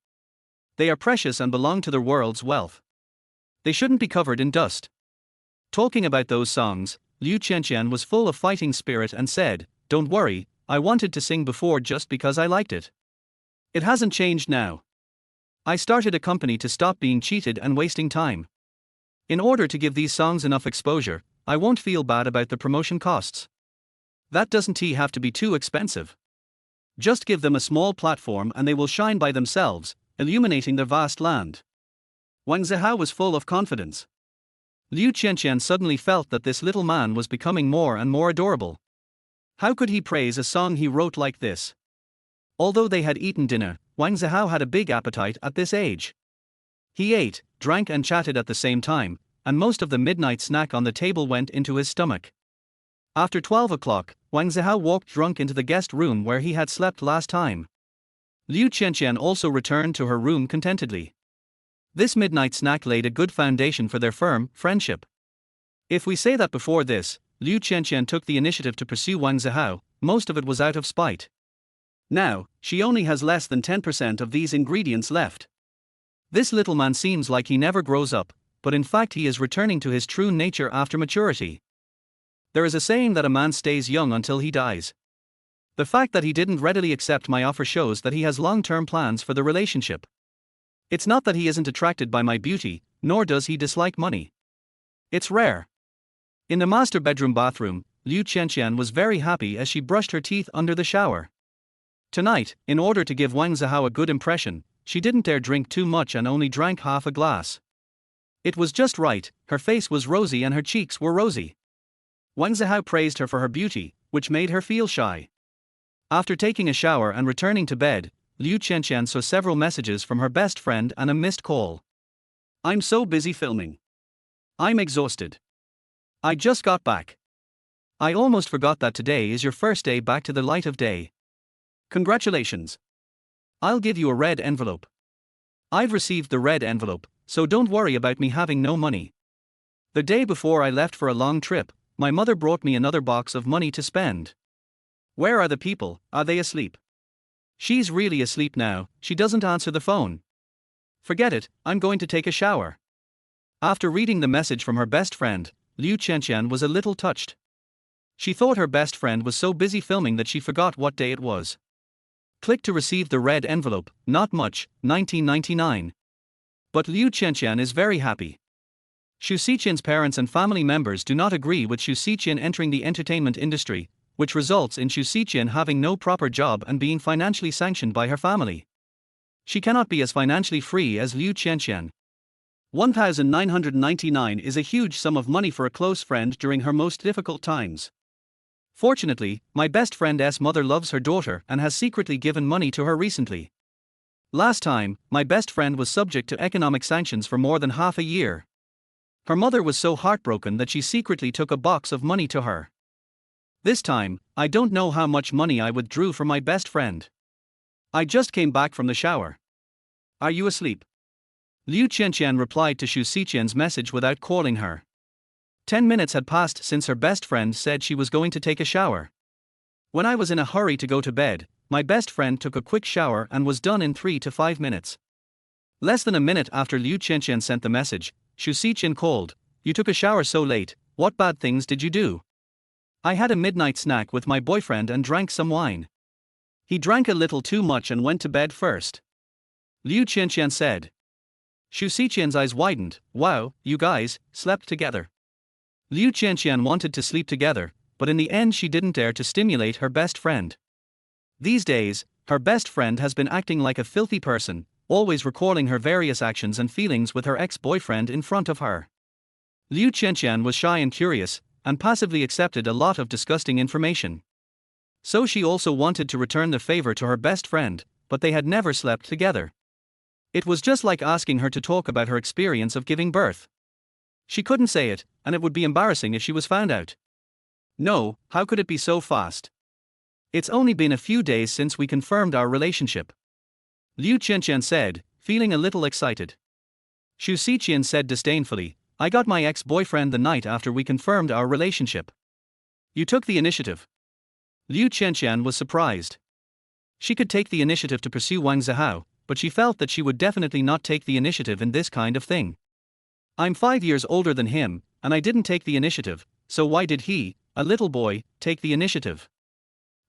They are precious and belong to the world's wealth. They shouldn't be covered in dust. Talking about those songs, Liu Qianqian was full of fighting spirit and said, don't worry, I wanted to sing before just because I liked it. It hasn't changed now. I started a company to stop being cheated and wasting time. In order to give these songs enough exposure, I won't feel bad about the promotion costs. That doesn't have to be too expensive. Just give them a small platform and they will shine by themselves, illuminating their vast land. Wang Zihao was full of confidence. Liu Qianqian suddenly felt that this little man was becoming more and more adorable. How could he praise a song he wrote like this? Although they had eaten dinner, Wang Zihao had a big appetite at this age. He ate, drank and chatted at the same time, and most of the midnight snack on the table went into his stomach. After 12 o'clock, Wang Zihao walked drunk into the guest room where he had slept last time. Liu Qianqian also returned to her room contentedly. This midnight snack laid a good foundation for their firm friendship. If we say that before this, Liu Qianqian took the initiative to pursue Wang Zihao, most of it was out of spite. Now, she only has less than 10% of these ingredients left. This little man seems like he never grows up, but in fact he is returning to his true nature after maturity. There is a saying that a man stays young until he dies. The fact that he didn't readily accept my offer shows that he has long-term plans for the relationship. It's not that he isn't attracted by my beauty, nor does he dislike money. It's rare. In the master bedroom bathroom, Liu Qianqian was very happy as she brushed her teeth under the shower. Tonight, in order to give Wang Zihao a good impression, she didn't dare drink too much and only drank half a glass. It was just right, her face was rosy and her cheeks were rosy. Wang Zihao praised her for her beauty, which made her feel shy. After taking a shower and returning to bed, Liu Qianqian saw several messages from her best friend and a missed call. "I'm so busy filming. I'm exhausted. I just got back. I almost forgot that today is your first day back to the light of day. Congratulations. I'll give you a red envelope. I've received the red envelope, so don't worry about me having no money. The day before I left for a long trip, my mother brought me another box of money to spend. Where are the people? Are they asleep? She's really asleep now, she doesn't answer the phone. Forget it, I'm going to take a shower." After reading the message from her best friend, Liu Qianqian was a little touched. She thought her best friend was so busy filming that she forgot what day it was. Click to receive the red envelope, not much, 1999. But Liu Qianqian is very happy. Xu Xiqian's parents and family members do not agree with Xu Xiqian entering the entertainment industry, which results in Xu Xiqian having no proper job and being financially sanctioned by her family. She cannot be as financially free as Liu Qianqian. 1,999 is a huge sum of money for a close friend during her most difficult times. Fortunately, my best friend's mother loves her daughter and has secretly given money to her recently. Last time, my best friend was subject to economic sanctions for more than half a year. Her mother was so heartbroken that she secretly took a box of money to her. This time, I don't know how much money I withdrew from my best friend. I just came back from the shower. Are you asleep? Liu Qianqian replied to Xu Xiqian's message without calling her. 10 minutes had passed since her best friend said she was going to take a shower. When I was in a hurry to go to bed, my best friend took a quick shower and was done in 3 to 5 minutes. Less than a minute after Liu Qianqian sent the message, Xu Xiqian called, "You took a shower so late, what bad things did you do?" "I had a midnight snack with my boyfriend and drank some wine. He drank a little too much and went to bed first," Liu Qianqian said. Xu Xiqian's eyes widened. "Wow, you guys slept together." Liu Qianqian wanted to sleep together, but in the end she didn't dare to stimulate her best friend. These days, her best friend has been acting like a filthy person, always recalling her various actions and feelings with her ex-boyfriend in front of her. Liu Qianqian was shy and curious, and passively accepted a lot of disgusting information. So she also wanted to return the favor to her best friend, but they had never slept together. It was just like asking her to talk about her experience of giving birth. She couldn't say it, and it would be embarrassing if she was found out. No, how could it be so fast? It's only been a few days since we confirmed our relationship, Liu Qianqian said, feeling a little excited. Xu Xiqian said disdainfully, "I got my ex-boyfriend the night after we confirmed our relationship. You took the initiative." Liu Qianqian was surprised. She could take the initiative to pursue Wang Zihao, but she felt that she would definitely not take the initiative in this kind of thing. "I'm 5 years older than him, and I didn't take the initiative, so why did he, a little boy, take the initiative?"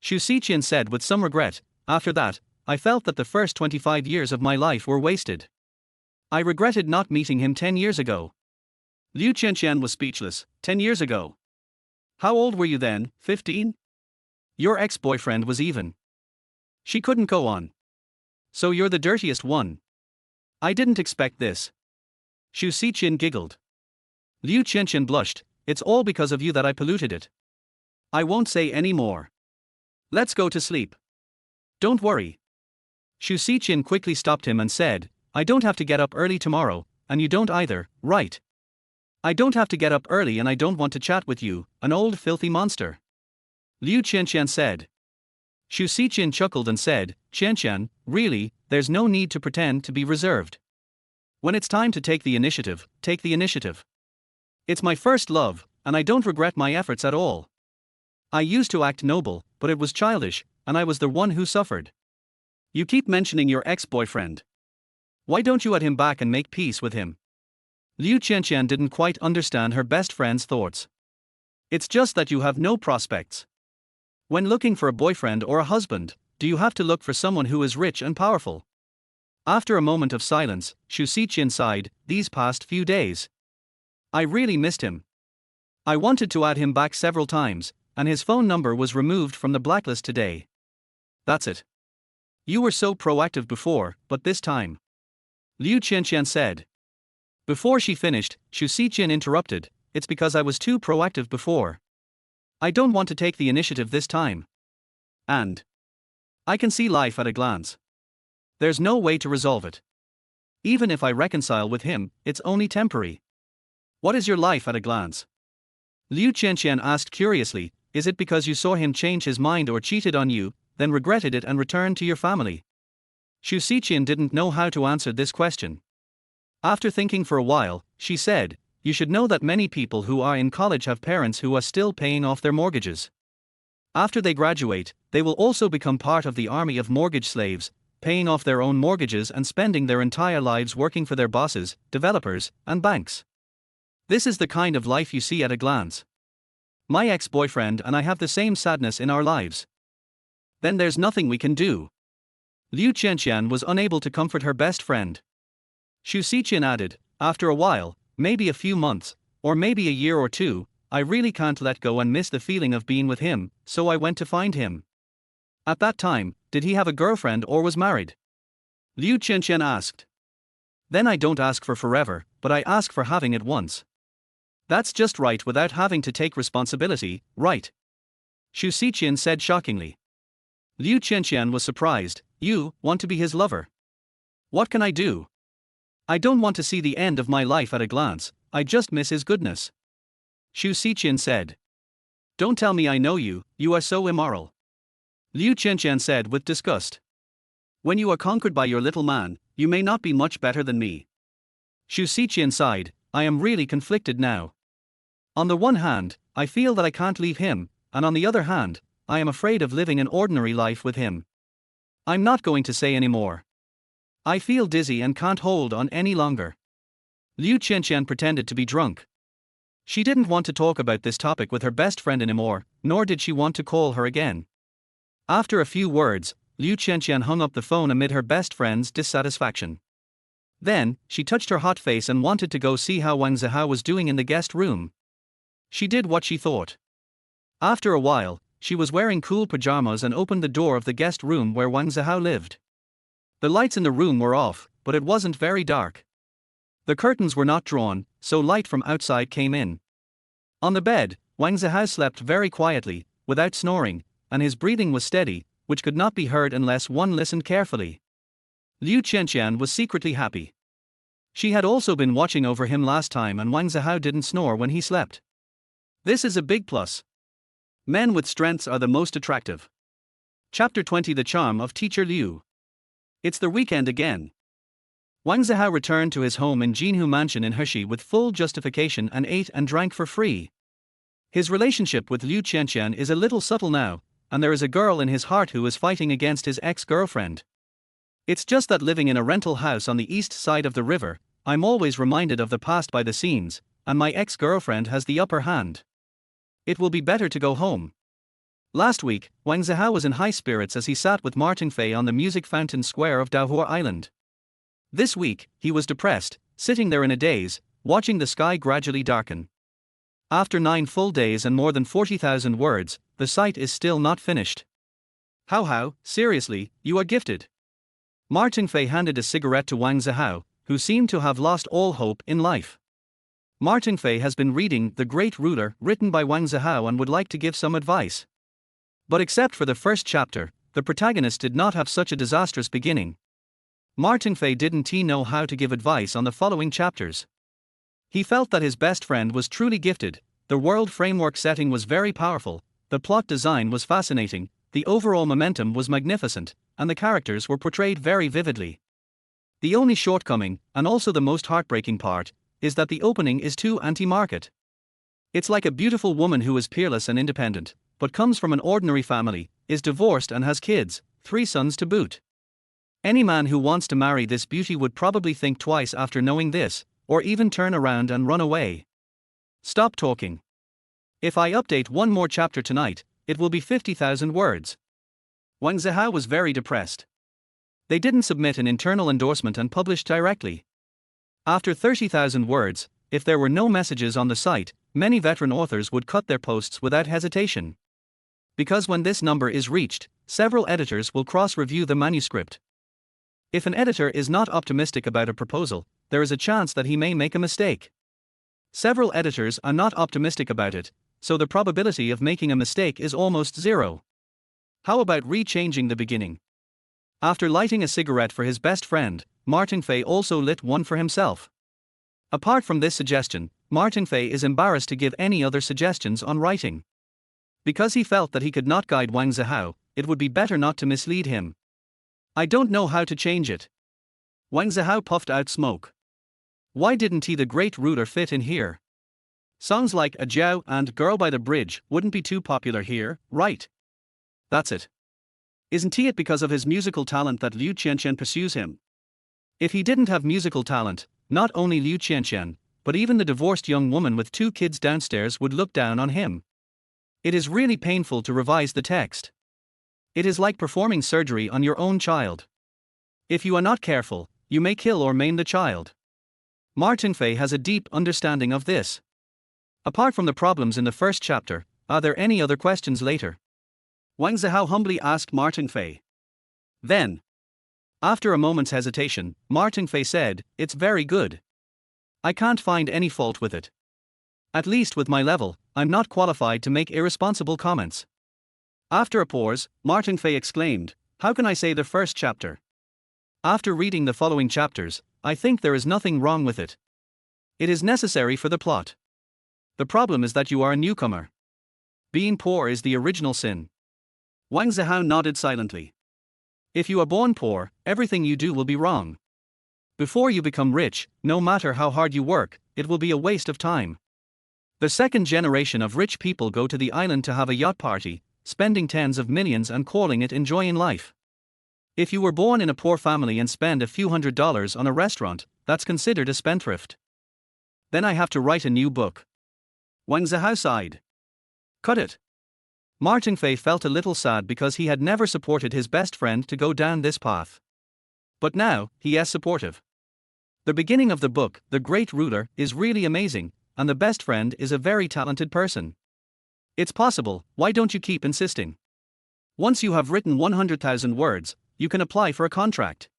Xu Xiqian said with some regret, "After that, I felt that the first 25 years of my life were wasted. I regretted not meeting him 10 years ago." Liu Qianqian was speechless. 10 years ago? How old were you then, 15? Your ex-boyfriend was even. She couldn't go on. So you're the dirtiest one. I didn't expect this. Xu Xiqian giggled. Liu Qianqian blushed. "It's all because of you that I polluted it. I won't say any more. Let's go to sleep." "Don't worry." Xu Xiqian quickly stopped him and said, "I don't have to get up early tomorrow, and you don't either, right? I don't have to get up early and I don't want to chat with you, an old filthy monster," Liu Qianqian said. Xu Xiqian chuckled and said, "Qianqian, really, there's no need to pretend to be reserved. When it's time to take the initiative, take the initiative. It's my first love, and I don't regret my efforts at all. I used to act noble, but it was childish, and I was the one who suffered. You keep mentioning your ex-boyfriend. Why don't you add him back and make peace with him?" Liu Qianqian didn't quite understand her best friend's thoughts. It's just that you have no prospects. When looking for a boyfriend or a husband, do you have to look for someone who is rich and powerful? After a moment of silence, Xu Xiqian sighed, these past few days. I really missed him. I wanted to add him back several times, and his phone number was removed from the blacklist today. That's it. You were so proactive before, but this time. Liu Qianqian said. Before she finished, Xu Xiqian interrupted, it's because I was too proactive before. I don't want to take the initiative this time. And I can see life at a glance. There's no way to resolve it. Even if I reconcile with him, it's only temporary. What is your life at a glance? Liu Qianqian asked curiously, is it because you saw him change his mind or cheated on you, then regretted it and returned to your family? Xu Xiqian didn't know how to answer this question. After thinking for a while, she said, you should know that many people who are in college have parents who are still paying off their mortgages. After they graduate, they will also become part of the army of mortgage slaves, paying off their own mortgages and spending their entire lives working for their bosses, developers, and banks. This is the kind of life you see at a glance. My ex-boyfriend and I have the same sadness in our lives. Then there's nothing we can do. Liu Qianqian was unable to comfort her best friend. Xu Xiqian added, after a while, maybe a few months, or maybe a year or two, I really can't let go and miss the feeling of being with him, so I went to find him. At that time, did he have a girlfriend or was married? Liu Qianqian asked. Then I don't ask for forever, but I ask for having it once. That's just right without having to take responsibility, right? Xu Xiqian said shockingly. Liu Qianqian was surprised, you want to be his lover? What can I do? I don't want to see the end of my life at a glance, I just miss his goodness. Xu Xiqian said. Don't tell me I know you, you are so immoral. Liu Qianqian said with disgust. When you are conquered by your little man, you may not be much better than me. Xu Xiqian sighed, I am really conflicted now. On the one hand, I feel that I can't leave him, and on the other hand, I am afraid of living an ordinary life with him. I'm not going to say any more. I feel dizzy and can't hold on any longer. Liu Qianqian pretended to be drunk. She didn't want to talk about this topic with her best friend anymore, nor did she want to call her again. After a few words, Liu Qianqian hung up the phone amid her best friend's dissatisfaction. Then, she touched her hot face and wanted to go see how Wang Zihao was doing in the guest room. She did what she thought. After a while, she was wearing cool pajamas and opened the door of the guest room where Wang Zihao lived. The lights in the room were off, but it wasn't very dark. The curtains were not drawn, so light from outside came in. On the bed, Wang Zihao slept very quietly, without snoring, and his breathing was steady, which could not be heard unless one listened carefully. Liu Qianqian was secretly happy. She had also been watching over him last time and Wang Zihao didn't snore when he slept. This is a big plus. Men with strengths are the most attractive. Chapter 20 The Charm of Teacher Liu. It's the weekend again. Wang Zihao returned to his home in Jinhu Mansion in Heshi with full justification and ate and drank for free. His relationship with Liu Qianqian is a little subtle now, and there is a girl in his heart who is fighting against his ex-girlfriend. It's just that living in a rental house on the east side of the river, I'm always reminded of the past by the scenes, and my ex-girlfriend has the upper hand. It will be better to go home. Last week, Wang Zihao was in high spirits as he sat with Martin Fei on the music fountain square of Daohua Island. This week, he was depressed, sitting there in a daze, watching the sky gradually darken. After 9 full days and more than 40,000 words, the sight is still not finished. How, seriously, you are gifted. Martin Fei handed a cigarette to Wang Zihao, who seemed to have lost all hope in life. Martin Fei has been reading The Great Ruler written by Wang Zihao and would like to give some advice. But except for the first chapter, the protagonist did not have such a disastrous beginning. Martin Fei didn't know how to give advice on the following chapters. He felt that his best friend was truly gifted, the world framework setting was very powerful, the plot design was fascinating, the overall momentum was magnificent, and the characters were portrayed very vividly. The only shortcoming, and also the most heartbreaking part, is that the opening is too anti-market. It's like a beautiful woman who is peerless and independent, but comes from an ordinary family, is divorced and has kids, 3 sons to boot. Any man who wants to marry this beauty would probably think twice after knowing this, or even turn around and run away. Stop talking. If I update one more chapter tonight, it will be 50,000 words. Wang Zihao was very depressed. They didn't submit an internal endorsement and published directly. After 30,000 words, if there were no messages on the site, many veteran authors would cut their posts without hesitation. Because when this number is reached, several editors will cross-review the manuscript. If an editor is not optimistic about a proposal, there is a chance that he may make a mistake. Several editors are not optimistic about it, so the probability of making a mistake is almost zero. How about re-changing the beginning? After lighting a cigarette for his best friend, Martin Fei also lit one for himself. Apart from this suggestion, Martin Fei is embarrassed to give any other suggestions on writing. Because he felt that he could not guide Wang Zihao, it would be better not to mislead him. I don't know how to change it. Wang Zihao puffed out smoke. Why didn't he the great ruler fit in here? Songs like A Jiao and Girl by the Bridge wouldn't be too popular here, right? That's it. Isn't it because of his musical talent that Liu Qianqian pursues him? If he didn't have musical talent, not only Liu Qianqian, but even the divorced young woman with 2 kids downstairs would look down on him. It is really painful to revise the text. It is like performing surgery on your own child. If you are not careful, you may kill or maim the child. Martin Fei has a deep understanding of this. Apart from the problems in the first chapter, are there any other questions later? Wang Zihao humbly asked Martin Fei. Then, after a moment's hesitation, Martin Fei said, "It's very good. I can't find any fault with it. At least with my level, I'm not qualified to make irresponsible comments." After a pause, Martin Fei exclaimed, "How can I say the first chapter? After reading the following chapters, I think there is nothing wrong with it. It is necessary for the plot. The problem is that you are a newcomer. Being poor is the original sin." Wang Zihao nodded silently. If you are born poor, everything you do will be wrong. Before you become rich, no matter how hard you work, it will be a waste of time. The second generation of rich people go to the island to have a yacht party, spending tens of millions and calling it enjoying life. If you were born in a poor family and spend a few $100s on a restaurant, that's considered a spendthrift. Then I have to write a new book. Wang Zihao sighed. Cut it. Martin Fei felt a little sad because he had never supported his best friend to go down this path. But now, he is supportive. The beginning of the book, The Great Ruler, is really amazing, and the best friend is a very talented person. It's possible, why don't you keep insisting? Once you have written 100,000 words, you can apply for a contract.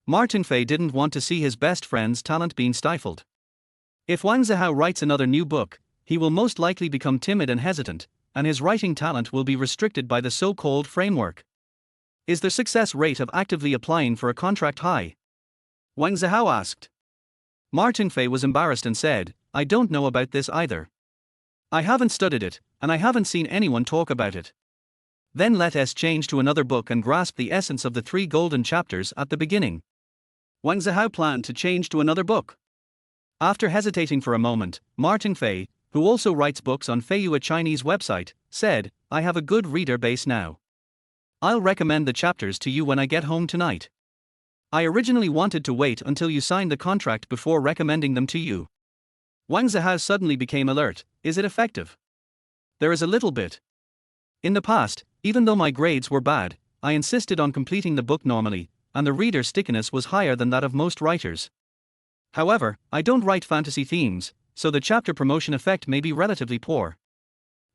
Martin Fei didn't want to see his best friend's talent being stifled. If Wang Zihao writes another new book, he will most likely become timid and hesitant, and his writing talent will be restricted by the so-called framework. Is the success rate of actively applying for a contract high? Wang Zihao asked. Martin Fei was embarrassed and said, I don't know about this either. I haven't studied it, and I haven't seen anyone talk about it. Then let us change to another book and grasp the essence of the 3 golden chapters at the beginning. Wang Zihao planned to change to another book. After hesitating for a moment, Martin Fei, who also writes books on Feiyu, a Chinese website, said, I have a good reader base now. I'll recommend the chapters to you when I get home tonight. I originally wanted to wait until you signed the contract before recommending them to you. Wang Zihao suddenly became alert. Is it effective? There is a little bit. In the past, even though my grades were bad, I insisted on completing the book normally, and the reader stickiness was higher than that of most writers. However, I don't write fantasy themes, so the chapter promotion effect may be relatively poor.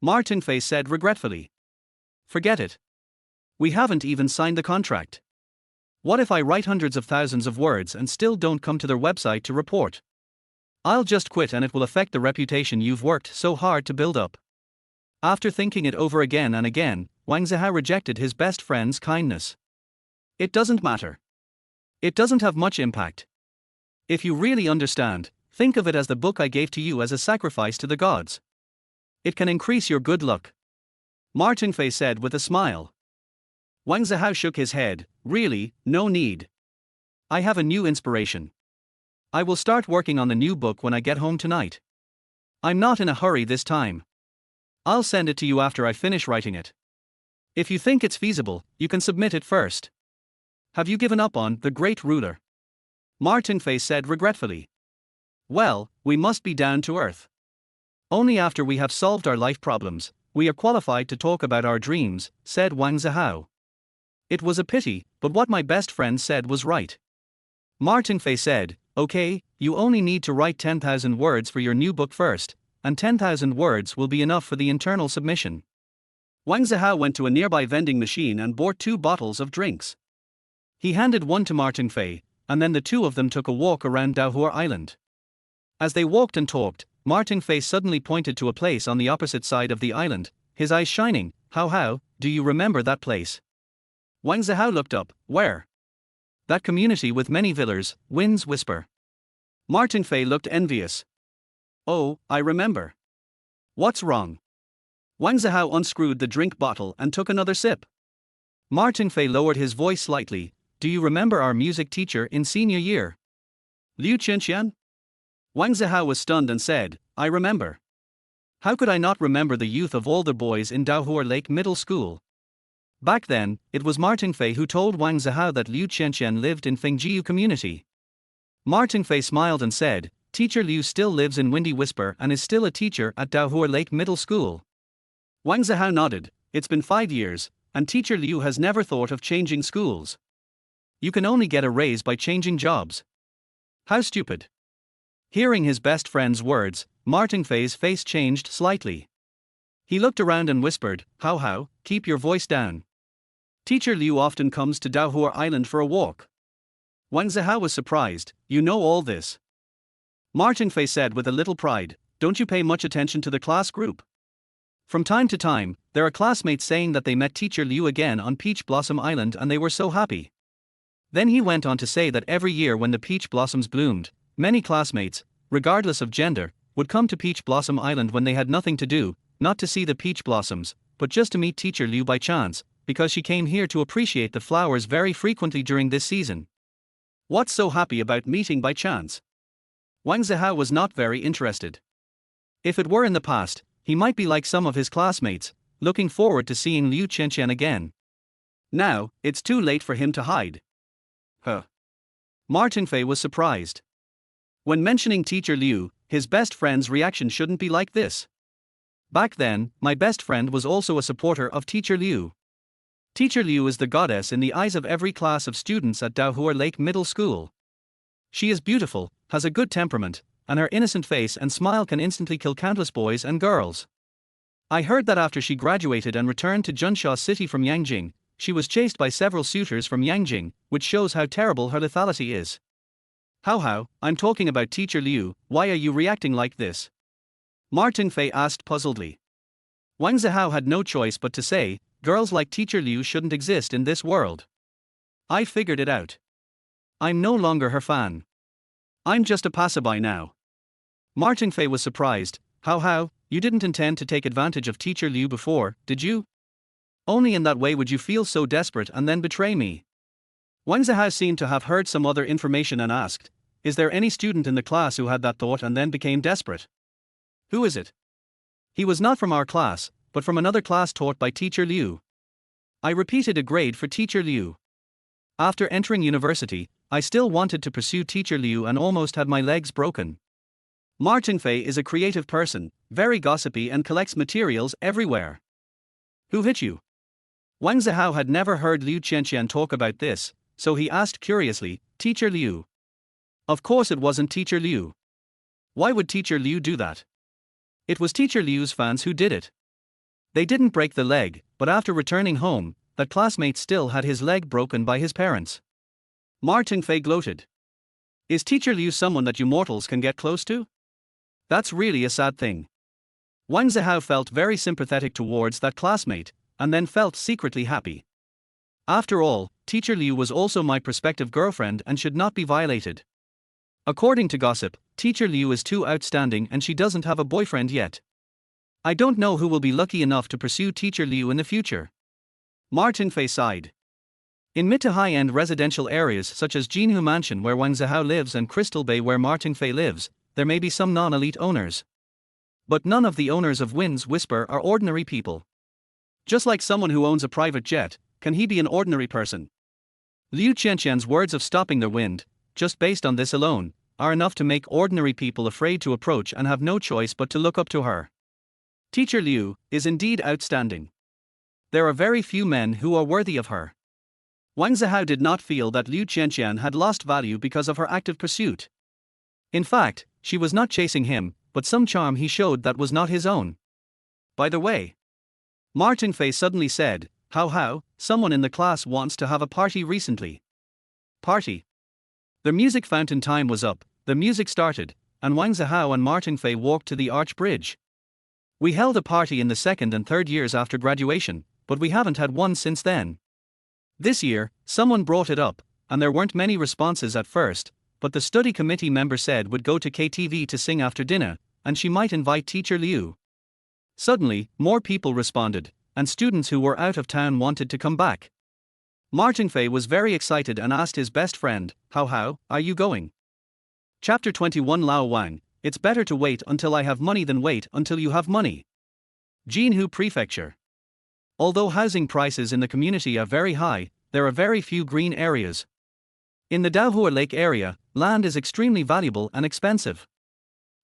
Martin Fei said regretfully. Forget it. We haven't even signed the contract. What if I write hundreds of thousands of words and still don't come to their website to report? I'll just quit and it will affect the reputation you've worked so hard to build up. After thinking it over again and again, Wang Zihao rejected his best friend's kindness. It doesn't matter. It doesn't have much impact. If you really understand, think of it as the book I gave to you as a sacrifice to the gods. It can increase your good luck. Martin Fei said with a smile. Wang Zihao shook his head. Really, no need. I have a new inspiration. I will start working on the new book when I get home tonight. I'm not in a hurry this time. I'll send it to you after I finish writing it. If you think it's feasible, you can submit it first. Have you given up on The Great Ruler? Martin Fei said regretfully. Well, we must be down to earth. Only after we have solved our life problems, we are qualified to talk about our dreams, said Wang Zihao. It was a pity, but what my best friend said was right. Martin Fei said, okay, you only need to write 10,000 words for your new book first, and 10,000 words will be enough for the internal submission. Wang Zihao went to a nearby vending machine and bought 2 bottles of drinks. He handed one to Martin Fei, and then the two of them took a walk around Daohua Island. As they walked and talked, Martin Fei suddenly pointed to a place on the opposite side of the island, his eyes shining. How, do you remember that place? Wang Zihao looked up. Where? That community with many villas, winds whisper. Martin Fei looked envious. Oh, I remember. What's wrong? Wang Zihao unscrewed the drink bottle and took another sip. Martin Fei lowered his voice slightly. Do you remember our music teacher in senior year? Liu Qianqian? Wang Zihao was stunned and said, I remember. How could I not remember the youth of all the boys in Daohua Lake Middle School? Back then, it was Martin Fei who told Wang Zihao that Liu Qianqian lived in Fengjiu community. Martin Fei smiled and said, Teacher Liu still lives in Windy Whisper and is still a teacher at Daohua Lake Middle School. Wang Zihao nodded. It's been 5 years, and Teacher Liu has never thought of changing schools. You can only get a raise by changing jobs. How stupid. Hearing his best friend's words, Martin Fei's face changed slightly. He looked around and whispered, How, keep your voice down. Teacher Liu often comes to Daohua Island for a walk. Wang Zihao was surprised. You know all this? Martin Fei said with a little pride, don't you pay much attention to the class group? From time to time, there are classmates saying that they met Teacher Liu again on Peach Blossom Island and they were so happy. Then he went on to say that every year when the peach blossoms bloomed, many classmates, regardless of gender, would come to Peach Blossom Island when they had nothing to do, not to see the peach blossoms, but just to meet Teacher Liu by chance, because she came here to appreciate the flowers very frequently during this season. What's so happy about meeting by chance? Wang Zihao was not very interested. If it were in the past, he might be like some of his classmates, looking forward to seeing Liu Qianqian again. Now, it's too late for him to hide. Martin Fei was surprised. When mentioning Teacher Liu, his best friend's reaction shouldn't be like this. Back then, my best friend was also a supporter of Teacher Liu. Teacher Liu is the goddess in the eyes of every class of students at Daohua Lake Middle School. She is beautiful, has a good temperament, and her innocent face and smile can instantly kill countless boys and girls. I heard that after she graduated and returned to Junsha City from Yangjing, she was chased by several suitors from Yangjing, which shows how terrible her lethality is. How, I'm talking about Teacher Liu, why are you reacting like this? Martin Fei asked puzzledly. Wang Zihao had no choice but to say, girls like Teacher Liu shouldn't exist in this world. I figured it out. I'm no longer her fan. I'm just a passerby now. Martin Fei was surprised. How, you didn't intend to take advantage of Teacher Liu before, did you? Only in that way would you feel so desperate and then betray me. Wang Zihao seemed to have heard some other information and asked, is there any student in the class who had that thought and then became desperate? Who is it? He was not from our class, but from another class taught by Teacher Liu. I repeated a grade for Teacher Liu. After entering university, I still wanted to pursue Teacher Liu and almost had my legs broken. Martin Fei is a creative person, very gossipy and collects materials everywhere. Who hit you? Wang Zihao had never heard Liu Qianqian talk about this, so he asked curiously, Teacher Liu. Of course it wasn't Teacher Liu. Why would Teacher Liu do that? It was Teacher Liu's fans who did it. They didn't break the leg, but after returning home, that classmate still had his leg broken by his parents. Martin Fei gloated. Is Teacher Liu someone that you mortals can get close to? That's really a sad thing. Wang Zihao felt very sympathetic towards that classmate, and then felt secretly happy. After all, Teacher Liu was also my prospective girlfriend and should not be violated. According to gossip, Teacher Liu is too outstanding and she doesn't have a boyfriend yet. I don't know who will be lucky enough to pursue Teacher Liu in the future. Martin Fei sighed. In mid to high-end residential areas such as Jinhu Mansion where Wang Zihao lives and Crystal Bay where Martin Fei lives, there may be some non-elite owners. But none of the owners of Winds Whisper are ordinary people. Just like someone who owns a private jet, can he be an ordinary person? Liu Qianqian's words of stopping the wind, just based on this alone, are enough to make ordinary people afraid to approach and have no choice but to look up to her. Teacher Liu is indeed outstanding. There are very few men who are worthy of her. Wang Zihao did not feel that Liu Qianqian had lost value because of her active pursuit. In fact, she was not chasing him, but some charm he showed that was not his own. By the way, Martin Fei suddenly said, how, someone in the class wants to have a party recently. Party. The music fountain time was up, the music started, and Wang Zihao and Martin Fei walked to the arch bridge. We held a party in the second and third years after graduation, but we haven't had one since then. This year, someone brought it up, and there weren't many responses at first, but the study committee member said would go to KTV to sing after dinner, and she might invite teacher Liu. Suddenly, more people responded, and students who were out of town wanted to come back. Martin Fei was very excited and asked his best friend, how, are you going? Chapter 21 Lao Wang, it's better to wait until I have money than wait until you have money. Jinhu Prefecture. Although housing prices in the community are very high, there are very few green areas. In the Daohua Lake area, land is extremely valuable and expensive.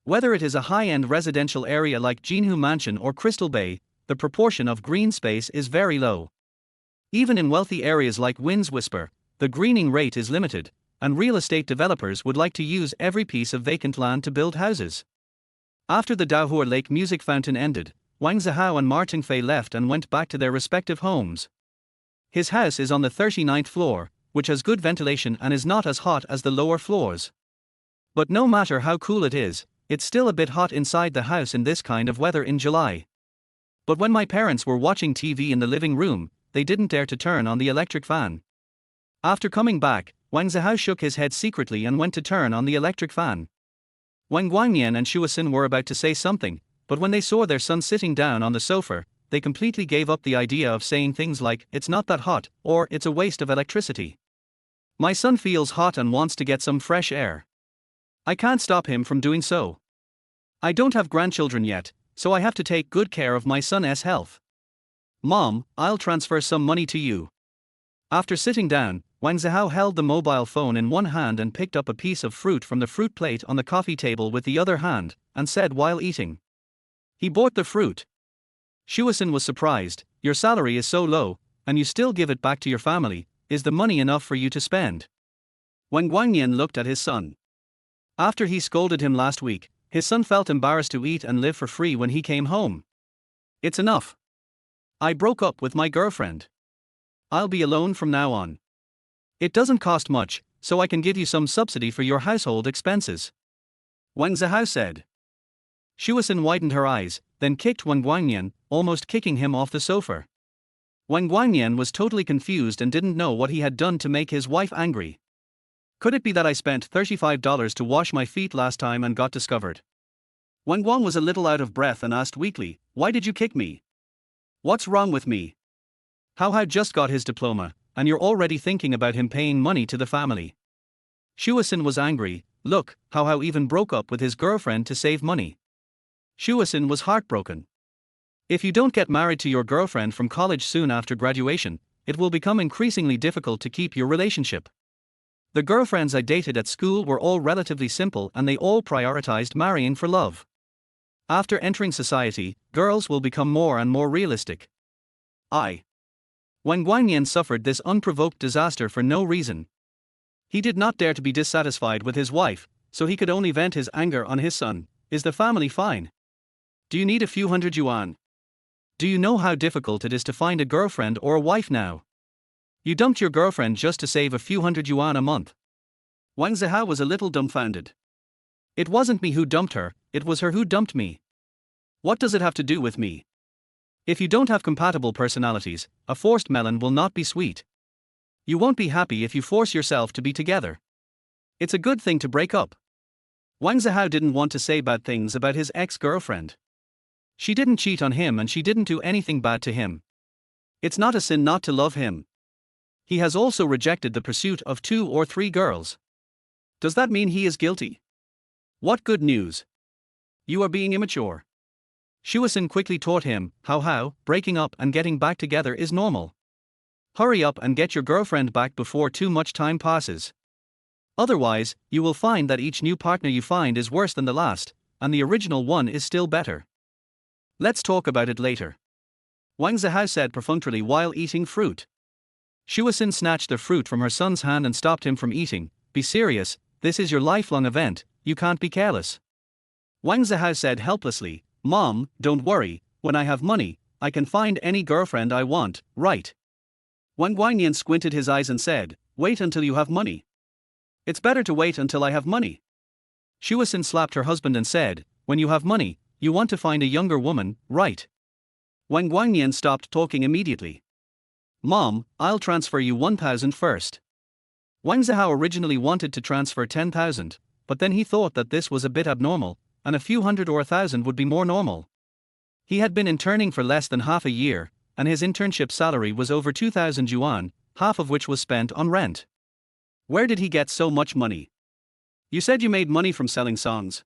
Whether it is a high-end residential area like Jinhu Mansion or Crystal Bay, the proportion of green space is very low. Even in wealthy areas like Wind's Whisper, the greening rate is limited, and real estate developers would like to use every piece of vacant land to build houses. After the Daohua Lake music fountain ended, Wang Zihao and Martin Fei left and went back to their respective homes. His house is on the 39th floor, which has good ventilation and is not as hot as the lower floors. But no matter how cool it is, it's still a bit hot inside the house in this kind of weather in July. But when my parents were watching TV in the living room, they didn't dare to turn on the electric fan. After coming back, Wang Zihao shook his head secretly and went to turn on the electric fan. Wang Guangnian and Shuasin were about to say something, but when they saw their son sitting down on the sofa, they completely gave up the idea of saying things like, it's not that hot, or it's a waste of electricity. My son feels hot and wants to get some fresh air. I can't stop him from doing so. I don't have grandchildren yet, so I have to take good care of my son's health. Mom, I'll transfer some money to you. After sitting down, Wang Zihao held the mobile phone in one hand and picked up a piece of fruit from the fruit plate on the coffee table with the other hand, and said while eating. He bought the fruit. Shuasin was surprised, your salary is so low, and you still give it back to your family, is the money enough for you to spend? Wang Guangnian looked at his son. After he scolded him last week, his son felt embarrassed to eat and live for free when he came home. It's enough. I broke up with my girlfriend. I'll be alone from now on. It doesn't cost much, so I can give you some subsidy for your household expenses. Wang Zihao said. Shuasin widened her eyes, then kicked Wang Guangnian, almost kicking him off the sofa. Wang Guangnian was totally confused and didn't know what he had done to make his wife angry. Could it be that I spent $35 to wash my feet last time and got discovered? Wang Guang was a little out of breath and asked weakly, why did you kick me? What's wrong with me? How just got his diploma, and you're already thinking about him paying money to the family. Shuasin was angry, look, how even broke up with his girlfriend to save money. Shuasin was heartbroken. If you don't get married to your girlfriend from college soon after graduation, it will become increasingly difficult to keep your relationship. The girlfriends I dated at school were all relatively simple and they all prioritized marrying for love. After entering society, girls will become more and more realistic. Wang Guangnian suffered this unprovoked disaster for no reason. He did not dare to be dissatisfied with his wife, so he could only vent his anger on his son. Is the family fine? Do you need a few hundred yuan? Do you know how difficult it is to find a girlfriend or a wife now? You dumped your girlfriend just to save a few hundred yuan a month. Wang Zihao was a little dumbfounded. It wasn't me who dumped her, it was her who dumped me. What does it have to do with me? If you don't have compatible personalities, a forced melon will not be sweet. You won't be happy if you force yourself to be together. It's a good thing to break up. Wang Zihao didn't want to say bad things about his ex-girlfriend. She didn't cheat on him and she didn't do anything bad to him. It's not a sin not to love him. He has also rejected the pursuit of 2 or 3 girls. Does that mean he is guilty? What good news. You are being immature. Shuasin quickly taught him how breaking up and getting back together is normal. Hurry up and get your girlfriend back before too much time passes. Otherwise, you will find that each new partner you find is worse than the last, and the original one is still better. Let's talk about it later. Wang Zihao said perfunctorily while eating fruit. Shuasin snatched the fruit from her son's hand and stopped him from eating. Be serious, this is your lifelong event, you can't be careless. Wang Zihao said helplessly, Mom, don't worry, when I have money, I can find any girlfriend I want, right? Wang Guangnian squinted his eyes and said, wait until you have money. It's better to wait until I have money. Shuasin slapped her husband and said, when you have money, you want to find a younger woman, right? Wang Guangnian stopped talking immediately. Mom, I'll transfer you 1,000 first. Wang Zihao originally wanted to transfer 10,000, but then he thought that this was a bit abnormal, and a few hundred or 1,000 would be more normal. He had been interning for less than half a year, and his internship salary was over 2,000 yuan, half of which was spent on rent. Where did he get so much money? You said you made money from selling songs.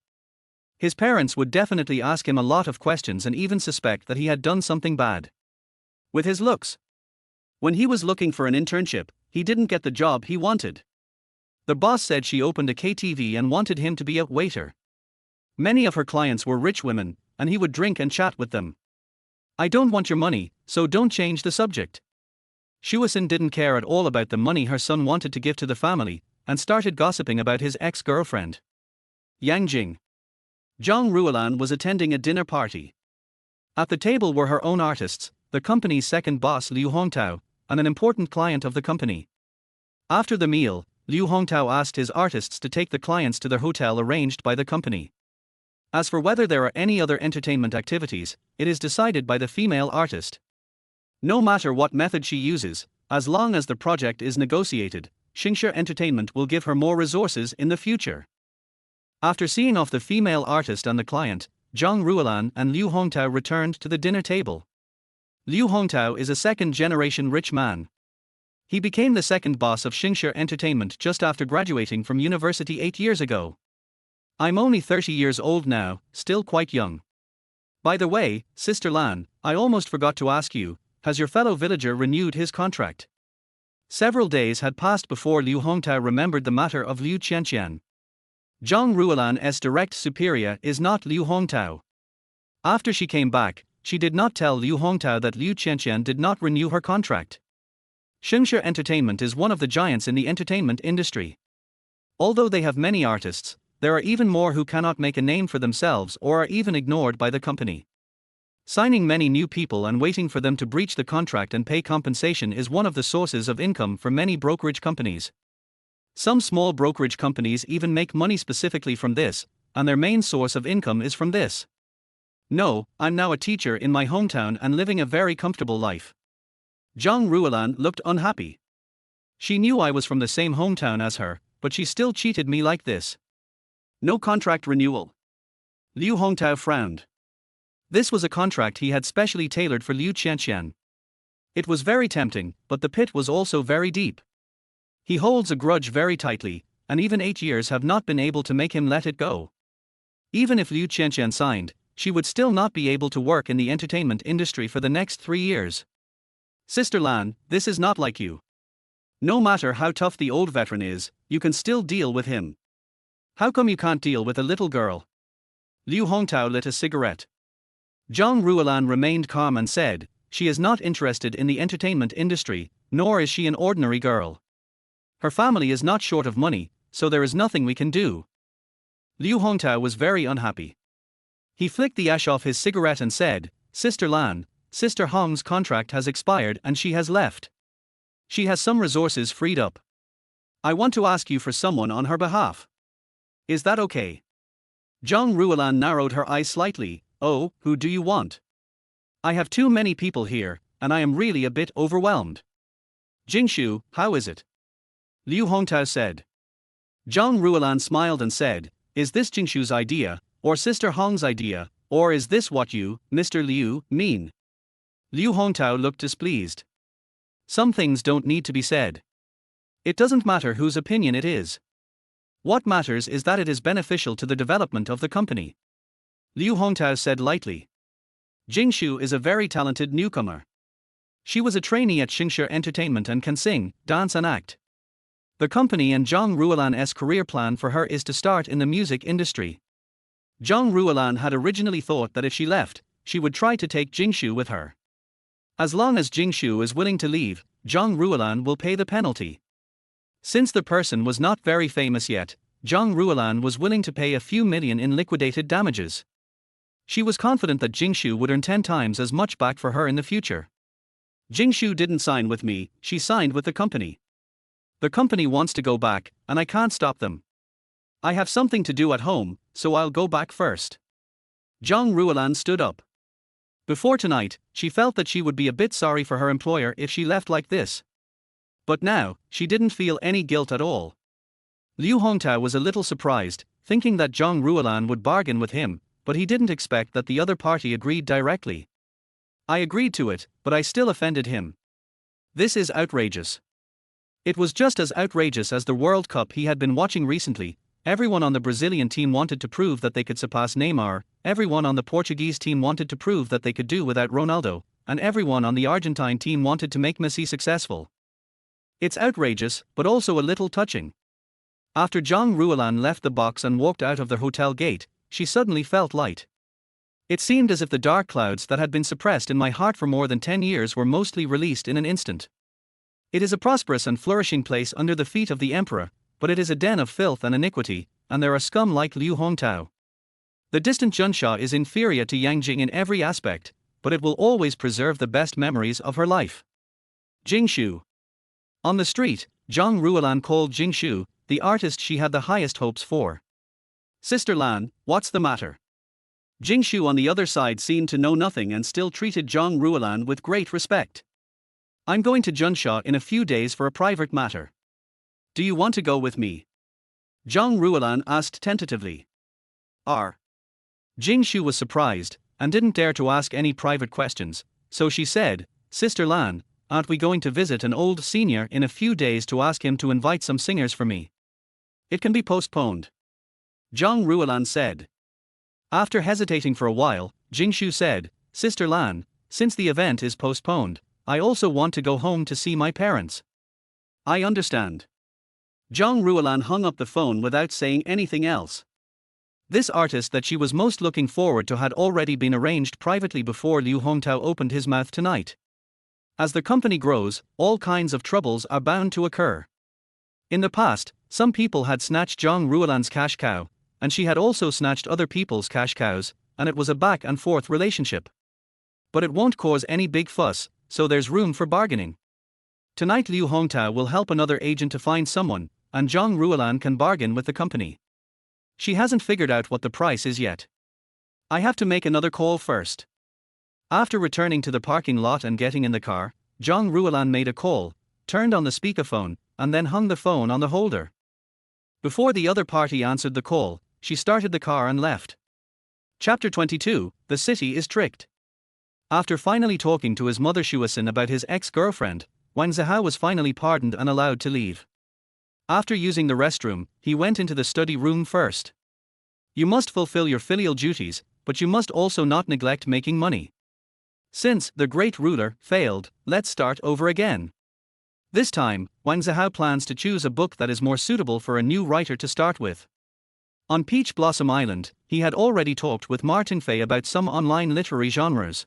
His parents would definitely ask him a lot of questions and even suspect that he had done something bad. With his looks. When he was looking for an internship, he didn't get the job he wanted. The boss said she opened a KTV and wanted him to be a waiter. Many of her clients were rich women, and he would drink and chat with them. I don't want your money, so don't change the subject. Shuasin didn't care at all about the money her son wanted to give to the family, and started gossiping about his ex-girlfriend. Yang Jing. Zhang Ruolan was attending a dinner party. At the table were her own artists, the company's second boss Liu Hongtao, and an important client of the company. After the meal, Liu Hongtao asked his artists to take the clients to their hotel arranged by the company. As for whether there are any other entertainment activities, it is decided by the female artist. No matter what method she uses, as long as the project is negotiated, Xingshi Entertainment will give her more resources in the future. After seeing off the female artist and the client, Zhang Ruolan and Liu Hongtao returned to the dinner table. Liu Hongtao is a second-generation rich man. He became the second boss of Xingshi Entertainment just after graduating from university 8 years ago. I'm only 30 years old now, still quite young. By the way, Sister Lan, I almost forgot to ask you, has your fellow villager renewed his contract? Several days had passed before Liu Hongtao remembered the matter of Liu Qianqian. Zhang Ruolan's direct superior is not Liu Hongtao. After she came back, she did not tell Liu Hongtao that Liu Qianqian did not renew her contract. Xingshi Entertainment is one of the giants in the entertainment industry. Although they have many artists, there are even more who cannot make a name for themselves or are even ignored by the company. Signing many new people and waiting for them to breach the contract and pay compensation is one of the sources of income for many brokerage companies. Some small brokerage companies even make money specifically from this, and their main source of income is from this. No, I'm now a teacher in my hometown and living a very comfortable life. Zhang Ruolan looked unhappy. She knew I was from the same hometown as her, but she still cheated me like this. No contract renewal. Liu Hongtao frowned. This was a contract he had specially tailored for Liu Qianqian. It was very tempting, but the pit was also very deep. He holds a grudge very tightly, and even 8 years have not been able to make him let it go. Even if Liu Qianqian signed, she would still not be able to work in the entertainment industry for the next 3 years. Sister Lan, this is not like you. No matter how tough the old veteran is, you can still deal with him. How come you can't deal with a little girl? Liu Hongtao lit a cigarette. Zhang Ruolan remained calm and said, she is not interested in the entertainment industry, nor is she an ordinary girl. Her family is not short of money, so there is nothing we can do. Liu Hongtao was very unhappy. He flicked the ash off his cigarette and said, Sister Lan, Sister Hong's contract has expired and she has left. She has some resources freed up. I want to ask you for someone on her behalf. Is that okay? Zhang Ruolan narrowed her eyes slightly. Oh, who do you want? I have too many people here, and I am really a bit overwhelmed. Jingshu, how is it? Liu Hongtao said. Zhang Ruolan smiled and said, is this Jingshu's idea, or Sister Hong's idea, or is this what you, Mr. Liu, mean? Liu Hongtao looked displeased. Some things don't need to be said. It doesn't matter whose opinion it is. What matters is that it is beneficial to the development of the company. Liu Hongtao said lightly. Jingshu is a very talented newcomer. She was a trainee at Xingshi Entertainment and can sing, dance and act. The company and Zhang Ruolan's career plan for her is to start in the music industry. Zhang Ruolan had originally thought that if she left, she would try to take Jingshu with her. As long as Jingshu is willing to leave, Zhang Ruolan will pay the penalty. Since the person was not very famous yet, Zhang Ruolan was willing to pay a few million in liquidated damages. She was confident that Jingshu would earn 10 times as much back for her in the future. Jingshu didn't sign with me, she signed with the company. The company wants to go back, and I can't stop them. I have something to do at home, so I'll go back first. Zhang Ruolan stood up. Before tonight, she felt that she would be a bit sorry for her employer if she left like this. But now, she didn't feel any guilt at all. Liu Hongtao was a little surprised, thinking that Zhang Ruolan would bargain with him, but he didn't expect that the other party agreed directly. I agreed to it, but I still offended him. This is outrageous. It was just as outrageous as the World Cup he had been watching recently. Everyone on the Brazilian team wanted to prove that they could surpass Neymar, everyone on the Portuguese team wanted to prove that they could do without Ronaldo, and everyone on the Argentine team wanted to make Messi successful. It's outrageous, but also a little touching. After Zhang Ruolan left the box and walked out of the hotel gate, she suddenly felt light. It seemed as if the dark clouds that had been suppressed in my heart for more than 10 years were mostly released in an instant. It is a prosperous and flourishing place under the feet of the emperor, but it is a den of filth and iniquity, and there are scum like Liu Hongtao. The distant Junsha is inferior to Yangjing in every aspect, but it will always preserve the best memories of her life. Jingshu. On the street, Zhang Ruolan called Jingshu, the artist she had the highest hopes for. Sister Lan, what's the matter? Jingshu on the other side seemed to know nothing and still treated Zhang Ruolan with great respect. I'm going to Junsha in a few days for a private matter. Do you want to go with me? Zhang Ruolan asked tentatively. Jingshu was surprised, and didn't dare to ask any private questions, so she said, Sister Lan, aren't we going to visit an old senior in a few days to ask him to invite some singers for me? It can be postponed. Zhang Ruolan said. After hesitating for a while, Jingshu said, Sister Lan, since the event is postponed, I also want to go home to see my parents. I understand. Zhang Ruolan hung up the phone without saying anything else. This artist that she was most looking forward to had already been arranged privately before Liu Hongtao opened his mouth tonight. As the company grows, all kinds of troubles are bound to occur. In the past, some people had snatched Zhang Ruolan's cash cow, and she had also snatched other people's cash cows, and it was a back and forth relationship. But it won't cause any big fuss, so there's room for bargaining. Tonight Liu Hongtao will help another agent to find someone, and Zhang Ruolan can bargain with the company. She hasn't figured out what the price is yet. I have to make another call first. After returning to the parking lot and getting in the car, Zhang Ruolan made a call, turned on the speakerphone, and then hung the phone on the holder. Before the other party answered the call, she started the car and left. Chapter 22, The City is Tricked. After finally talking to his mother Shuasin about his ex-girlfriend, Wang Zihao was finally pardoned and allowed to leave. After using the restroom, he went into the study room first. You must fulfill your filial duties, but you must also not neglect making money. Since the great ruler failed, let's start over again. This time, Wang Zihao plans to choose a book that is more suitable for a new writer to start with. On Peach Blossom Island, he had already talked with Martin Fei about some online literary genres.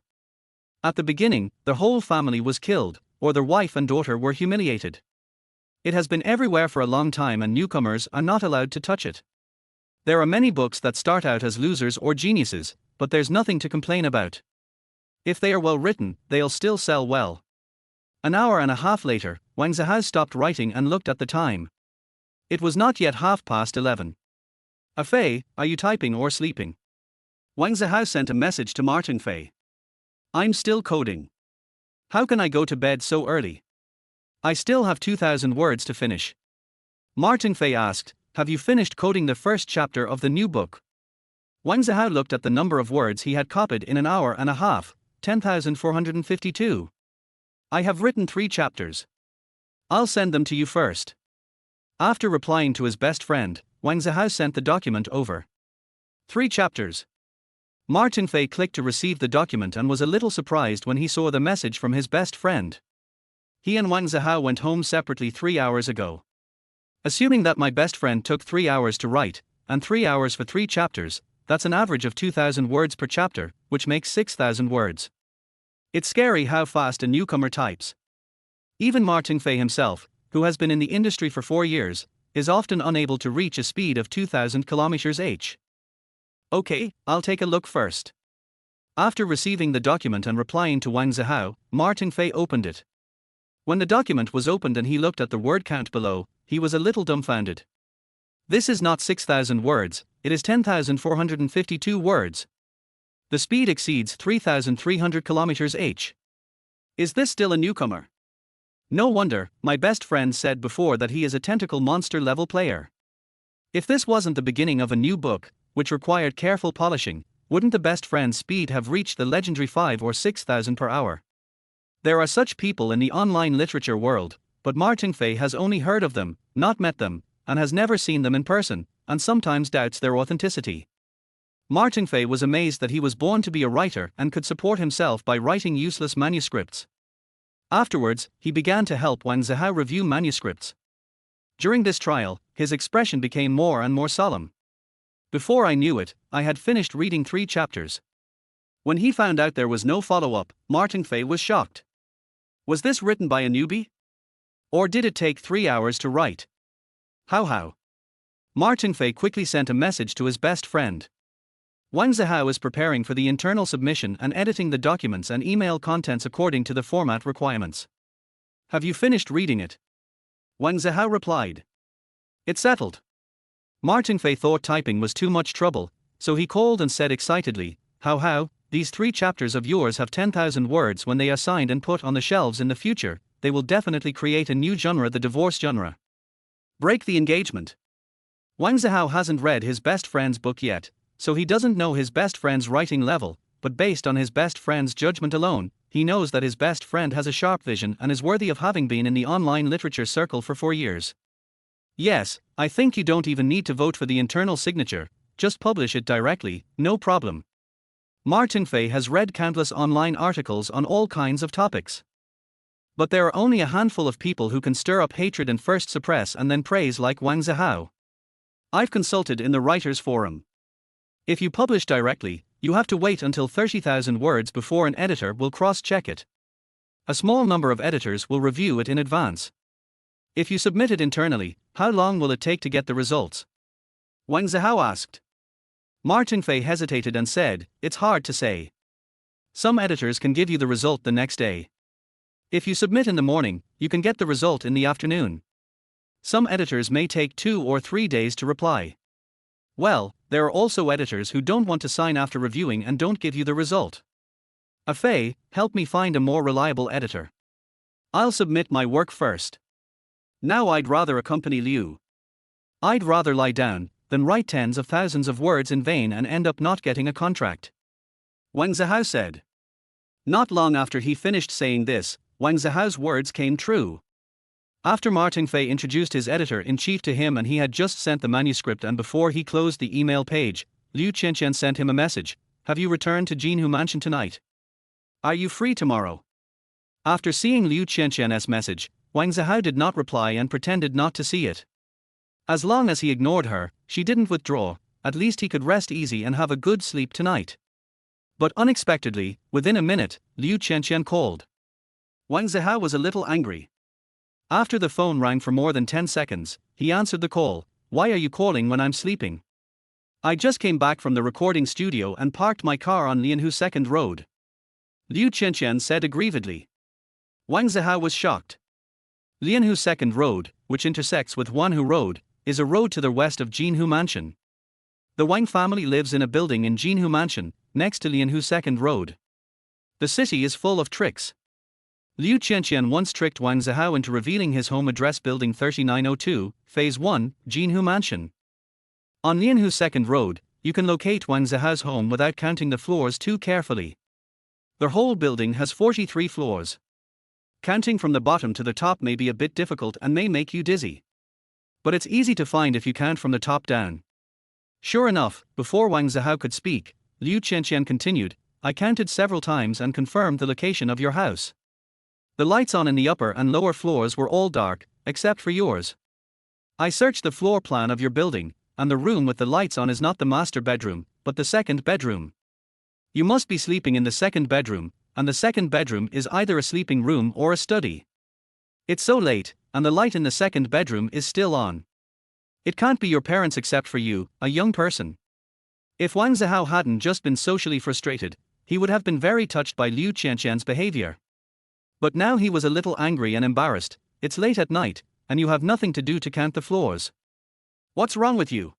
At the beginning, the whole family was killed, or their wife and daughter were humiliated. It has been everywhere for a long time and newcomers are not allowed to touch it. There are many books that start out as losers or geniuses, but there's nothing to complain about. If they are well written, they'll still sell well. An hour and a half later, Wang Zihao stopped writing and looked at the time. It was not yet 11:30. Fei, are you typing or sleeping? Wang Zihao sent a message to Martin Fei. I'm still coding. How can I go to bed so early? I still have 2,000 words to finish. Martin Fei asked, have you finished coding the first chapter of the new book? Wang Zihao looked at the number of words he had copied in an hour and a half, 10,452. I have written 3 chapters. I'll send them to you first. After replying to his best friend, Wang Zihao sent the document over. 3 chapters. Martin Fei clicked to receive the document and was a little surprised when he saw the message from his best friend. He and Wang Zihao went home separately 3 hours ago. Assuming that my best friend took 3 hours to write, and 3 hours for 3 chapters, that's an average of 2,000 words per chapter, which makes 6,000 words. It's scary how fast a newcomer types. Even Martin Fei himself, who has been in the industry for 4 years, is often unable to reach a speed of 2,000 km/h. Okay, I'll take a look first. After receiving the document and replying to Wang Zihao, Martin Fei opened it. When the document was opened and he looked at the word count below, he was a little dumbfounded. This is not 6,000 words, it is 10,452 words. The speed exceeds 3,300 km/h. Is this still a newcomer? No wonder, my best friend said before that he is a tentacle monster level player. If this wasn't the beginning of a new book, which required careful polishing, wouldn't the best friend's speed have reached the legendary 5 or 6,000 per hour? There are such people in the online literature world, but Martin Fei has only heard of them, not met them, and has never seen them in person, and sometimes doubts their authenticity. Martin Fei was amazed that he was born to be a writer and could support himself by writing useless manuscripts. Afterwards, he began to help Wang Zihao review manuscripts. During this trial, his expression became more and more solemn. Before I knew it, I had finished reading 3 chapters. When he found out there was no follow-up, Martin Fei was shocked. Was this written by a newbie? Or did it take 3 hours to write? How? Martin Fei quickly sent a message to his best friend. Wang Zihao is preparing for the internal submission and editing the documents and email contents according to the format requirements. Have you finished reading it? Wang Zihao replied. It's settled. Martin Fei thought typing was too much trouble, so he called and said excitedly, How, these 3 chapters of yours have 10,000 words. When they are signed and put on the shelves in the future, they will definitely create a new genre, the divorce genre. Break the engagement. Wang Zihao hasn't read his best friend's book yet, so he doesn't know his best friend's writing level, but based on his best friend's judgment alone, he knows that his best friend has a sharp vision and is worthy of having been in the online literature circle for 4 years. Yes, I think you don't even need to vote for the internal signature, just publish it directly, no problem. Martin Fei has read countless online articles on all kinds of topics. But there are only a handful of people who can stir up hatred and first suppress and then praise like Wang Zihao. I've consulted in the writers' forum. If you publish directly, you have to wait until 30,000 words before an editor will cross-check it. A small number of editors will review it in advance. If you submit it internally, how long will it take to get the results? Wang Zihao asked. Martin Fei hesitated and said, It's hard to say. Some editors can give you the result the next day. If you submit in the morning, you can get the result in the afternoon. Some editors may take 2 or 3 days to reply. Well, there are also editors who don't want to sign after reviewing and don't give you the result. Fei, help me find a more reliable editor. I'll submit my work first. Now I'd rather accompany Liu. I'd rather lie down than write tens of thousands of words in vain and end up not getting a contract. Wang Zihao said. Not long after he finished saying this, Wang Zihao's words came true. After Martin Fei introduced his editor-in-chief to him and he had just sent the manuscript, and before he closed the email page, Liu Qianqian sent him a message. Have you returned to Jinhu Mansion tonight? Are you free tomorrow? After seeing Liu Qianqian's message, Wang Zihao did not reply and pretended not to see it. As long as he ignored her, she didn't withdraw, at least he could rest easy and have a good sleep tonight. But unexpectedly, within a minute, Liu Qianqian called. Wang Zihao was a little angry. After the phone rang for more than 10 seconds, he answered the call. Why are you calling when I'm sleeping? I just came back from the recording studio and parked my car on Lianhu 2nd Road. Liu Qianqian said aggrievedly. Wang Zihao was shocked. Lianhu 2nd Road, which intersects with Wanhu Road, is a road to the west of Jinhu Mansion. The Wang family lives in a building in Jinhu Mansion, next to Lianhu 2nd Road. The city is full of tricks. Liu Qianqian once tricked Wang Zihao into revealing his home address, building 3902, Phase 1, Jinhu Mansion. On Lianhu 2nd Road, you can locate Wang Zihao's home without counting the floors too carefully. The whole building has 43 floors. Counting from the bottom to the top may be a bit difficult and may make you dizzy. But it's easy to find if you count from the top down. Sure enough, before Wang Zihao could speak, Liu Qianqian continued, I counted several times and confirmed the location of your house. The lights on in the upper and lower floors were all dark, except for yours. I searched the floor plan of your building, and the room with the lights on is not the master bedroom, but the second bedroom. You must be sleeping in the second bedroom, and the second bedroom is either a sleeping room or a study. It's so late, and the light in the second bedroom is still on. It can't be your parents except for you, a young person. If Wang Zihao hadn't just been socially frustrated, he would have been very touched by Liu Qianqian's behavior. But now he was a little angry and embarrassed. It's late at night, and you have nothing to do to count the floors. What's wrong with you?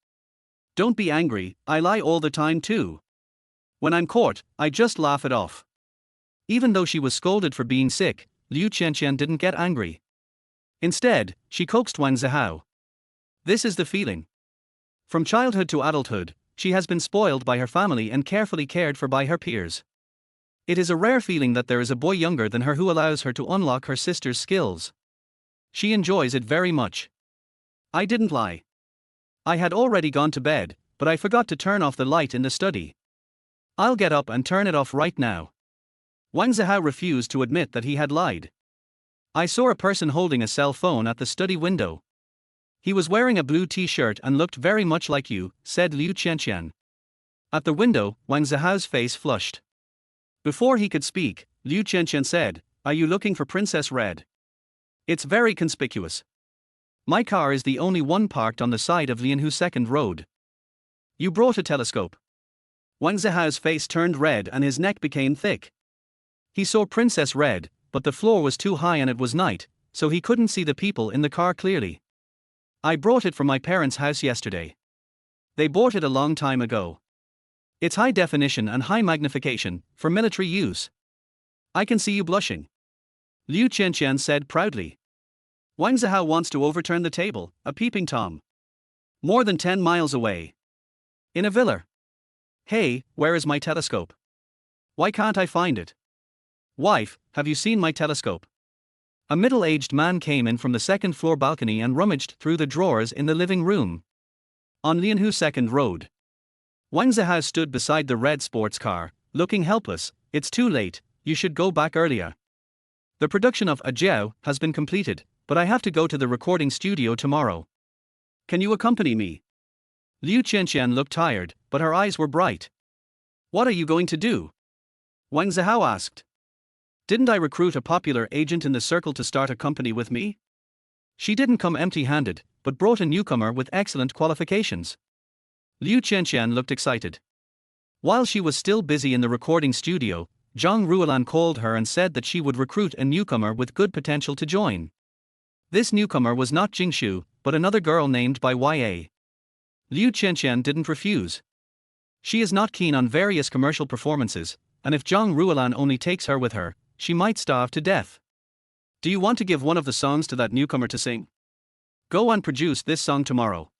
Don't be angry, I lie all the time too. When I'm caught, I just laugh it off. Even though she was scolded for being sick, Liu Qianqian didn't get angry. Instead, she coaxed Wang Zihao. This is the feeling. From childhood to adulthood, she has been spoiled by her family and carefully cared for by her peers. It is a rare feeling that there is a boy younger than her who allows her to unlock her sister's skills. She enjoys it very much. I didn't lie. I had already gone to bed, but I forgot to turn off the light in the study. I'll get up and turn it off right now. Wang Zihao refused to admit that he had lied. I saw a person holding a cell phone at the study window. He was wearing a blue t-shirt and looked very much like you, said Liu Qianqian. At the window, Wang Zihao's face flushed. Before he could speak, Liu Qianqian said, "Are you looking for Princess Red? It's very conspicuous. My car is the only one parked on the side of Lianhu Second Road. You brought a telescope." Wang Zihao's face turned red and his neck became thick. He saw Princess Red, but the floor was too high and it was night, so he couldn't see the people in the car clearly. I brought it from my parents' house yesterday. They bought it a long time ago. It's high definition and high magnification, for military use. I can see you blushing. Liu Qianqian said proudly. Wang Zihao wants to overturn the table, a peeping Tom. More than 10 miles away. In a villa. Hey, where is my telescope? Why can't I find it? Wife, have you seen my telescope? A middle-aged man came in from the second-floor balcony and rummaged through the drawers in the living room. On Lianhu Second Road. Wang Zihao stood beside the red sports car, looking helpless. It's too late, you should go back earlier. The production of A Jiao has been completed, but I have to go to the recording studio tomorrow. Can you accompany me? Liu Qianqian looked tired, but her eyes were bright. What are you going to do? Wang Zihao asked. Didn't I recruit a popular agent in the circle to start a company with me? She didn't come empty-handed, but brought a newcomer with excellent qualifications. Liu Qianqian looked excited. While she was still busy in the recording studio, Zhang Ruolan called her and said that she would recruit a newcomer with good potential to join. This newcomer was not Jingshu, but another girl named by Ya. Liu Qianqian didn't refuse. She is not keen on various commercial performances, and if Zhang Ruolan only takes her with her, she might starve to death. Do you want to give one of the songs to that newcomer to sing? Go and produce this song tomorrow.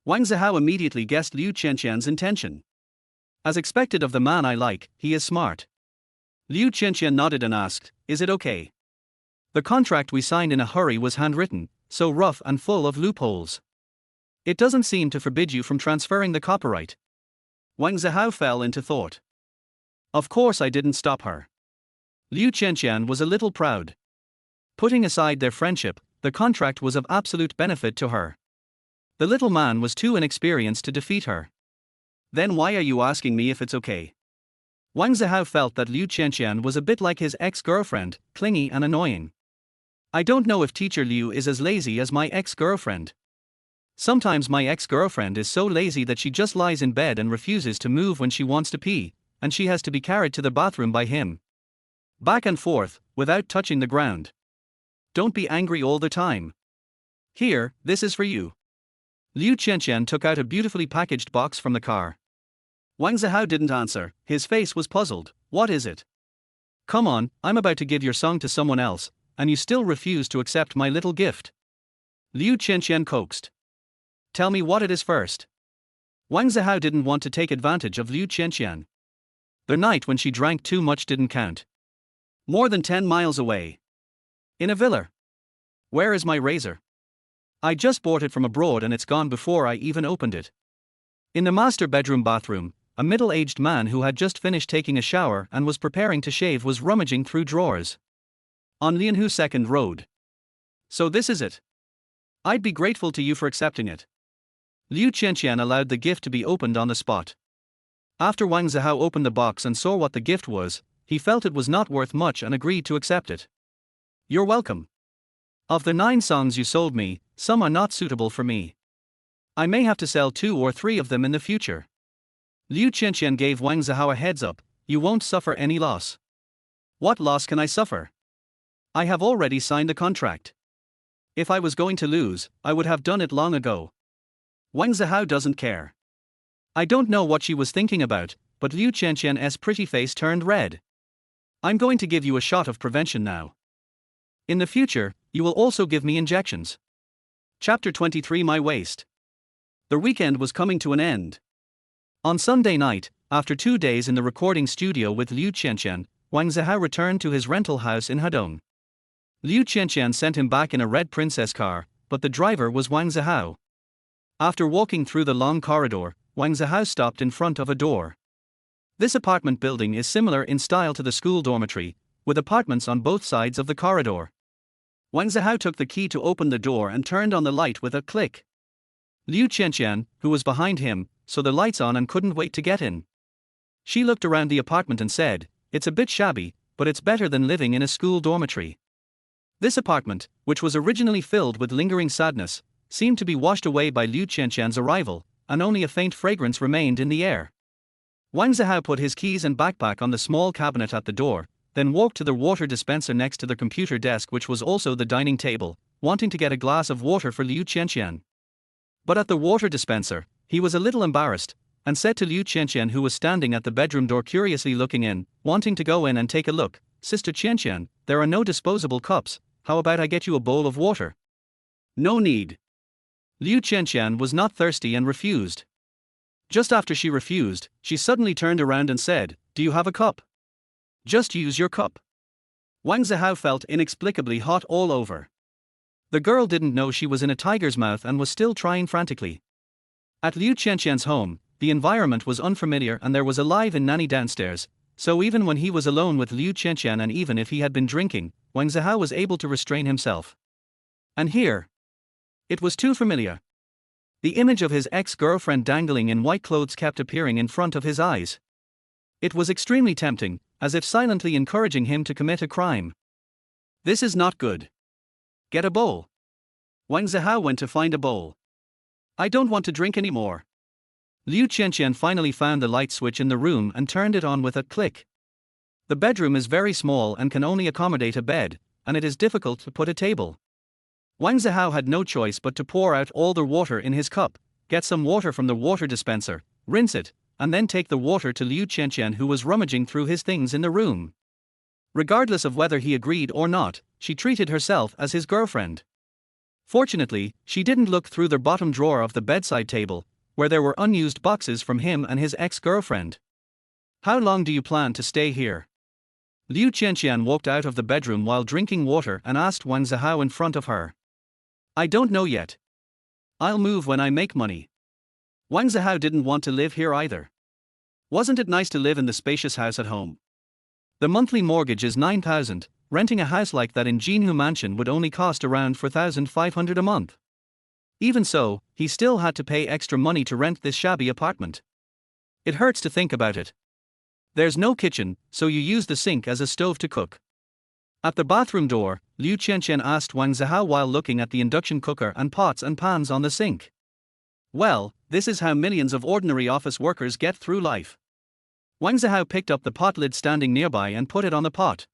Wang Zihao immediately guessed Liu Qianqian's intention. As expected of the man I like, he is smart. Liu Qianqian nodded and asked, is it okay? The contract we signed in a hurry was handwritten, so rough and full of loopholes. It doesn't seem to forbid you from transferring the copyright. Wang Zihao fell into thought. Of course I didn't stop her. Liu Qianqian was a little proud. Putting aside their friendship, the contract was of absolute benefit to her. The little man was too inexperienced to defeat her. Then why are you asking me if it's okay? Wang Zihao felt that Liu Qianqian was a bit like his ex-girlfriend, clingy and annoying. I don't know if teacher Liu is as lazy as my ex-girlfriend. Sometimes my ex-girlfriend is so lazy that she just lies in bed and refuses to move when she wants to pee, and she has to be carried to the bathroom by him. Back and forth, without touching the ground. Don't be angry all the time. Here, this is for you. Liu Qianqian took out a beautifully packaged box from the car. Wang Zihao didn't answer, his face was puzzled. What is it? Come on, I'm about to give your song to someone else, and you still refuse to accept my little gift. Liu Qianqian coaxed. Tell me what it is first. Wang Zihao didn't want to take advantage of Liu Qianqian. The night when she drank too much didn't count. More than 10 miles away. In a villa. Where is my razor? I just bought it from abroad and it's gone before I even opened it. In the master bedroom bathroom, a middle-aged man who had just finished taking a shower and was preparing to shave was rummaging through drawers. On Lianhu Second Road. So this is it. I'd be grateful to you for accepting it. Liu Qianqian allowed the gift to be opened on the spot. After Wang Zihao opened the box and saw what the gift was, he felt it was not worth much and agreed to accept it. You're welcome. Of the 9 songs you sold me, some are not suitable for me. I may have to sell 2 or 3 of them in the future. Liu Qianqian gave Wang Zihao a heads up, you won't suffer any loss. What loss can I suffer? I have already signed the contract. If I was going to lose, I would have done it long ago. Wang Zihao doesn't care. I don't know what she was thinking about, but Liu Qianqian's pretty face turned red. I'm going to give you a shot of prevention now. In the future, you will also give me injections. Chapter 23 My Waist. The weekend was coming to an end. On Sunday night, after 2 days in the recording studio with Liu Qianqian, Wang Zihao returned to his rental house in Hadong. Liu Qianqian sent him back in a red princess car, but the driver was Wang Zihao. After walking through the long corridor, Wang Zihao stopped in front of a door. This apartment building is similar in style to the school dormitory, with apartments on both sides of the corridor. Wang Zihao took the key to open the door and turned on the light with a click. Liu Qianqian, who was behind him, saw the lights on and couldn't wait to get in. She looked around the apartment and said, "It's a bit shabby, but it's better than living in a school dormitory." This apartment, which was originally filled with lingering sadness, seemed to be washed away by Liu Qianqian's arrival, and only a faint fragrance remained in the air. Wang Zihao put his keys and backpack on the small cabinet at the door, then walked to the water dispenser next to the computer desk, which was also the dining table, wanting to get a glass of water for Liu Qianqian. But at the water dispenser, he was a little embarrassed, and said to Liu Qianqian, who was standing at the bedroom door curiously looking in, wanting to go in and take a look, "Sister Qianqian, there are no disposable cups, how about I get you a bowl of water?" "No need." Liu Qianqian was not thirsty and refused. Just after she refused, she suddenly turned around and said, "Do you have a cup? Just use your cup." Wang Zihao felt inexplicably hot all over. The girl didn't know she was in a tiger's mouth and was still trying frantically. At Liu Qianqian's home, the environment was unfamiliar and there was a live-in nanny downstairs, so even when he was alone with Liu Qianqian and even if he had been drinking, Wang Zihao was able to restrain himself. And here, it was too familiar. The image of his ex-girlfriend dangling in white clothes kept appearing in front of his eyes. It was extremely tempting, as if silently encouraging him to commit a crime. This is not good. Get a bowl. Wang Zihao went to find a bowl. I don't want to drink anymore. Liu Qianqian finally found the light switch in the room and turned it on with a click. The bedroom is very small and can only accommodate a bed, and it is difficult to put a table. Wang Zihao had no choice but to pour out all the water in his cup, get some water from the water dispenser, rinse it, and then take the water to Liu Qianqian, who was rummaging through his things in the room. Regardless of whether he agreed or not, she treated herself as his girlfriend. Fortunately, she didn't look through the bottom drawer of the bedside table, where there were unused boxes from him and his ex-girlfriend. How long do you plan to stay here? Liu Qianqian walked out of the bedroom while drinking water and asked Wang Zihao in front of her. I don't know yet. I'll move when I make money. Wang Zihao didn't want to live here either. Wasn't it nice to live in the spacious house at home? The monthly mortgage is 9,000, renting a house like that in Jinhu Mansion would only cost around 4,500 a month. Even so, he still had to pay extra money to rent this shabby apartment. It hurts to think about it. There's no kitchen, so you use the sink as a stove to cook. At the bathroom door, Liu Qianqian asked Wang Zihao while looking at the induction cooker and pots and pans on the sink. Well, this is how millions of ordinary office workers get through life. Wang Zihao picked up the pot lid standing nearby and put it on the pot.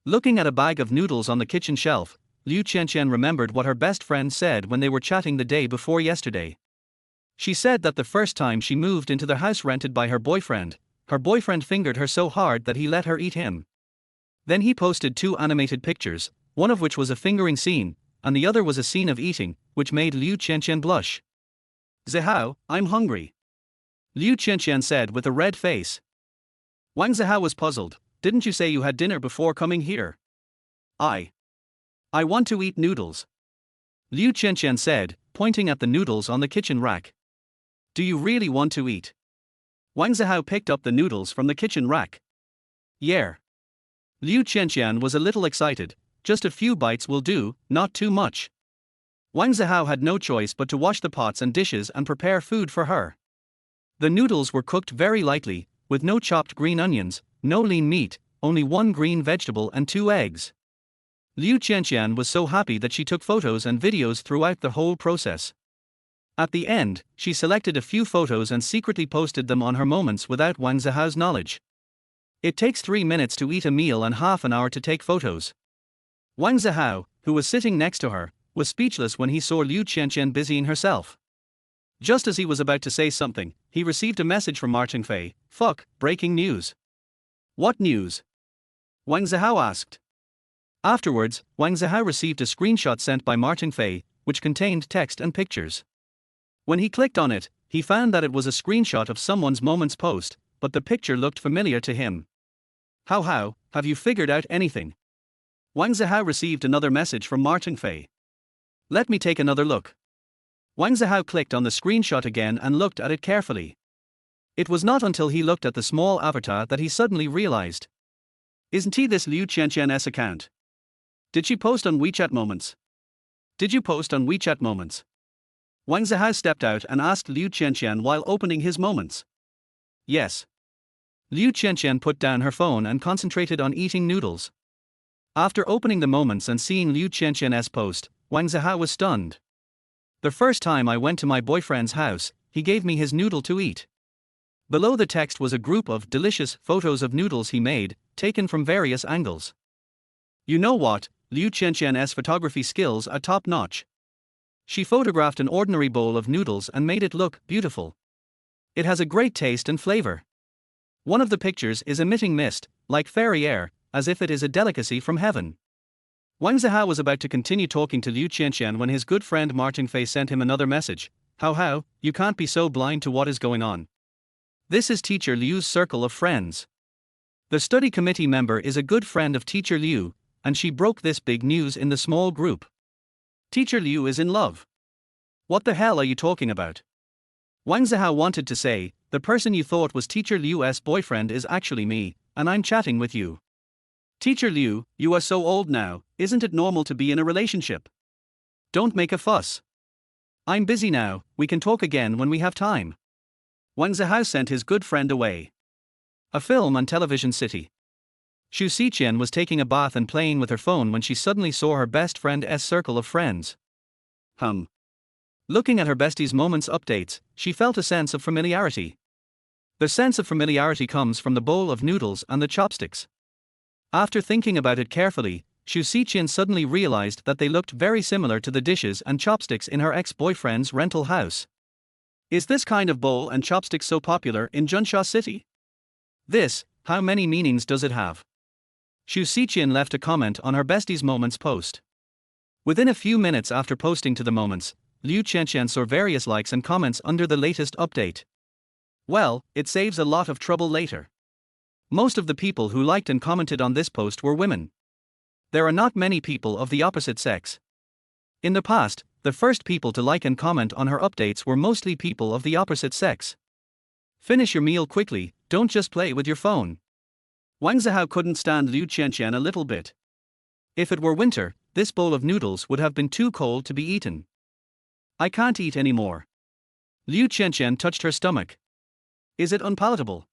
Looking at a bag of noodles on the kitchen shelf, Liu Qianqian remembered what her best friend said when they were chatting the day before yesterday. She said that the first time she moved into the house rented by her boyfriend fingered her so hard that he let her eat him. Then he posted 2 animated pictures, one of which was a fingering scene, and the other was a scene of eating, which made Liu Qianqian blush. Zihao, I'm hungry. Liu Qianqian said with a red face. Wang Zihao was puzzled. Didn't you say you had dinner before coming here? I want to eat noodles. Liu Qianqian said, pointing at the noodles on the kitchen rack. Do you really want to eat? Wang Zihao picked up the noodles from the kitchen rack. Yeah. Liu Qianqian was a little excited. Just a few bites will do, not too much. Wang Zihao had no choice but to wash the pots and dishes and prepare food for her. The noodles were cooked very lightly, with no chopped green onions, no lean meat, only one green vegetable and 2 eggs. Liu Qianqian was so happy that she took photos and videos throughout the whole process. At the end, she selected a few photos and secretly posted them on her moments without Wang Zihao's knowledge. It takes 3 minutes to eat a meal and half an hour to take photos. Wang Zihao, who was sitting next to her, was speechless when he saw Liu Qianqian busying herself. Just as he was about to say something, he received a message from Martin Fei. "Fuck, breaking news." "What news?" Wang Zihao asked. Afterwards, Wang Zihao received a screenshot sent by Martin Fei, which contained text and pictures. When he clicked on it, he found that it was a screenshot of someone's Moments post, but the picture looked familiar to him. How, have you figured out anything?" Wang Zihao received another message from Martin Fei. "Let me take another look." Wang Zihao clicked on the screenshot again and looked at it carefully. It was not until he looked at the small avatar that he suddenly realized. Isn't he this Liu Qianqian's account? Did she post on WeChat Moments? Did you post on WeChat Moments? Wang Zihao stepped out and asked Liu Qianqian while opening his Moments. Yes. Liu Qianqian put down her phone and concentrated on eating noodles. After opening the Moments and seeing Liu Qianqian's post, Wang Zihao was stunned. "The first time I went to my boyfriend's house, he gave me his noodle to eat." Below the text was a group of delicious photos of noodles he made, taken from various angles. You know what, Liu Qianqian's photography skills are top-notch. She photographed an ordinary bowl of noodles and made it look beautiful. It has a great taste and flavor. One of the pictures is emitting mist, like fairy air, as if it is a delicacy from heaven. Wang Zihao was about to continue talking to Liu Qianqian when his good friend Martin Fei sent him another message. How, you can't be so blind to what is going on. This is Teacher Liu's circle of friends. The study committee member is a good friend of Teacher Liu, and she broke this big news in the small group. Teacher Liu is in love. What the hell are you talking about? Wang Zihao wanted to say, the person you thought was Teacher Liu's boyfriend is actually me, and I'm chatting with you. Teacher Liu, you are so old now, isn't it normal to be in a relationship? Don't make a fuss. I'm busy now, we can talk again when we have time. Wang Zihao sent his good friend away. A film and television city. Xu Xiqian was taking a bath and playing with her phone when she suddenly saw her best friend's circle of friends. Looking at her bestie's Moments updates, she felt a sense of familiarity. The sense of familiarity comes from the bowl of noodles and the chopsticks. After thinking about it carefully, Xu Xiqian suddenly realized that they looked very similar to the dishes and chopsticks in her ex-boyfriend's rental house. Is this kind of bowl and chopsticks so popular in Junsha City? How many meanings does it have? Xu Xiqian left a comment on her bestie's Moments post. Within a few minutes after posting to the Moments, Liu Qianqian saw various likes and comments under the latest update. Well, it saves a lot of trouble later. Most of the people who liked and commented on this post were women. There are not many people of the opposite sex. In the past, the first people to like and comment on her updates were mostly people of the opposite sex. Finish your meal quickly, don't just play with your phone. Wang Zihao couldn't stand Liu Qianqian a little bit. If it were winter, this bowl of noodles would have been too cold to be eaten. I can't eat anymore. Liu Qianqian touched her stomach. Is it unpalatable?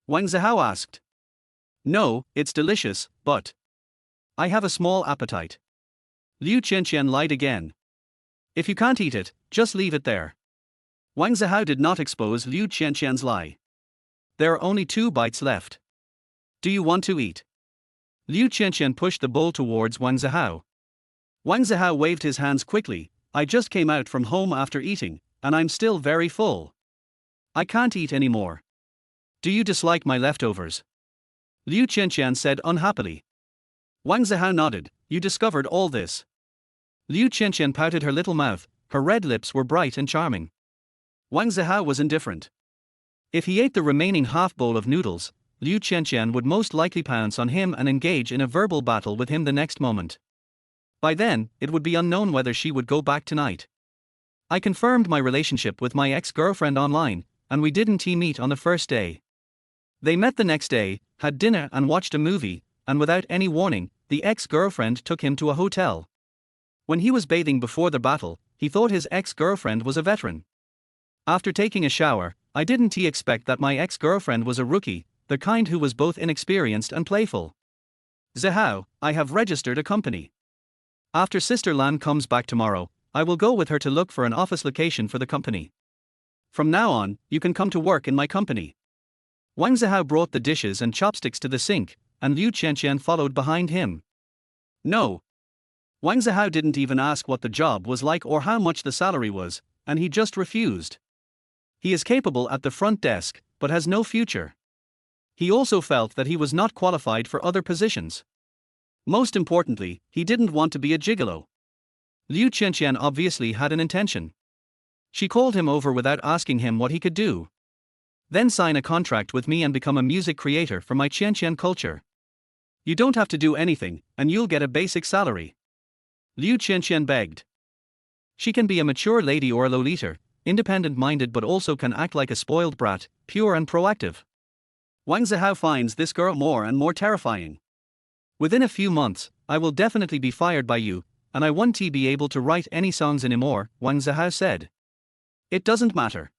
Wang Zihao asked. No, it's delicious, but I have a small appetite. Liu Qianqian lied again. If you can't eat it, just leave it there. Wang Zihao did not expose Liu Qianqian's lie. There are only 2 bites left. Do you want to eat? Liu Qianqian pushed the bowl towards Wang Zihao. Wang Zihao waved his hands quickly. I just came out from home after eating, and I'm still very full. I can't eat anymore. Do you dislike my leftovers? Liu Qianqian said unhappily. Wang Zihao nodded. You discovered all this. Liu Qianqian pouted her little mouth, her red lips were bright and charming. Wang Zihao was indifferent. If he ate the remaining half bowl of noodles, Liu Qianqian would most likely pounce on him and engage in a verbal battle with him the next moment. By then, it would be unknown whether she would go back tonight. I confirmed my relationship with my ex-girlfriend online, and we didn't meet on the first day. They met the next day, had dinner and watched a movie, and without any warning, the ex-girlfriend took him to a hotel. When he was bathing before the battle, he thought his ex-girlfriend was a veteran. After taking a shower, I didn't expect that my ex-girlfriend was a rookie, the kind who was both inexperienced and playful. Zihao, I have registered a company. After Sister Lan comes back tomorrow, I will go with her to look for an office location for the company. From now on, you can come to work in my company. Wang Zihao brought the dishes and chopsticks to the sink, and Liu Qianqian followed behind him. No. Wang Zihao didn't even ask what the job was like or how much the salary was, and he just refused. He is capable at the front desk, but has no future. He also felt that he was not qualified for other positions. Most importantly, he didn't want to be a gigolo. Liu Qianqian obviously had an intention. She called him over without asking him what he could do. Then sign a contract with me and become a music creator for my Qianqian culture. You don't have to do anything, and you'll get a basic salary. Liu Qianqian begged. She can be a mature lady or a lolita, independent-minded but also can act like a spoiled brat, pure and proactive. Wang Zihao finds this girl more and more terrifying. Within a few months, I will definitely be fired by you, and I won't be able to write any songs anymore, Wang Zihao said. It doesn't matter.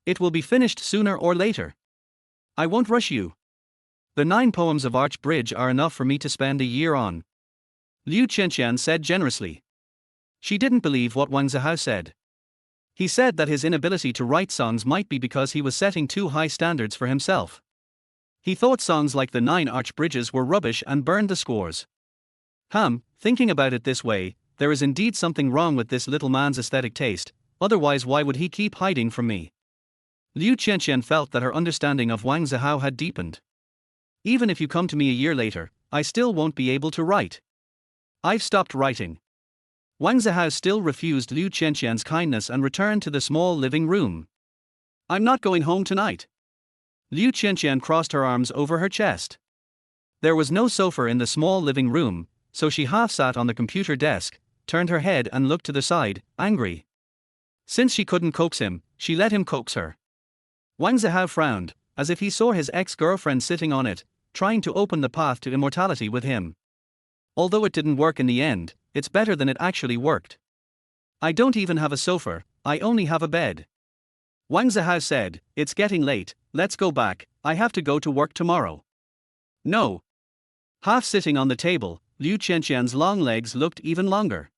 It will be finished sooner or later. I won't rush you. The 9 poems of Arch Bridge are enough for me to spend a year on. Liu Qianqian said generously. She didn't believe what Wang Zihao said. He said that his inability to write songs might be because he was setting too high standards for himself. He thought songs like the 9 Arch Bridges were rubbish and burned the scores. Thinking about it this way, there is indeed something wrong with this little man's aesthetic taste, otherwise why would he keep hiding from me? Liu Qianqian felt that her understanding of Wang Zihao had deepened. Even if you come to me a year later, I still won't be able to write. I've stopped writing. Wang Zihao still refused Liu Qianqian's kindness and returned to the small living room. I'm not going home tonight. Liu Qianqian crossed her arms over her chest. There was no sofa in the small living room, so she half sat on the computer desk, turned her head and looked to the side, angry. Since she couldn't coax him, she let him coax her. Wang Zihao frowned, as if he saw his ex-girlfriend sitting on it, trying to open the path to immortality with him. Although it didn't work in the end, it's better than it actually worked. I don't even have a sofa, I only have a bed. Wang Zihao said, it's getting late, let's go back, I have to go to work tomorrow. No. Half sitting on the table, Liu Qianqian's long legs looked even longer.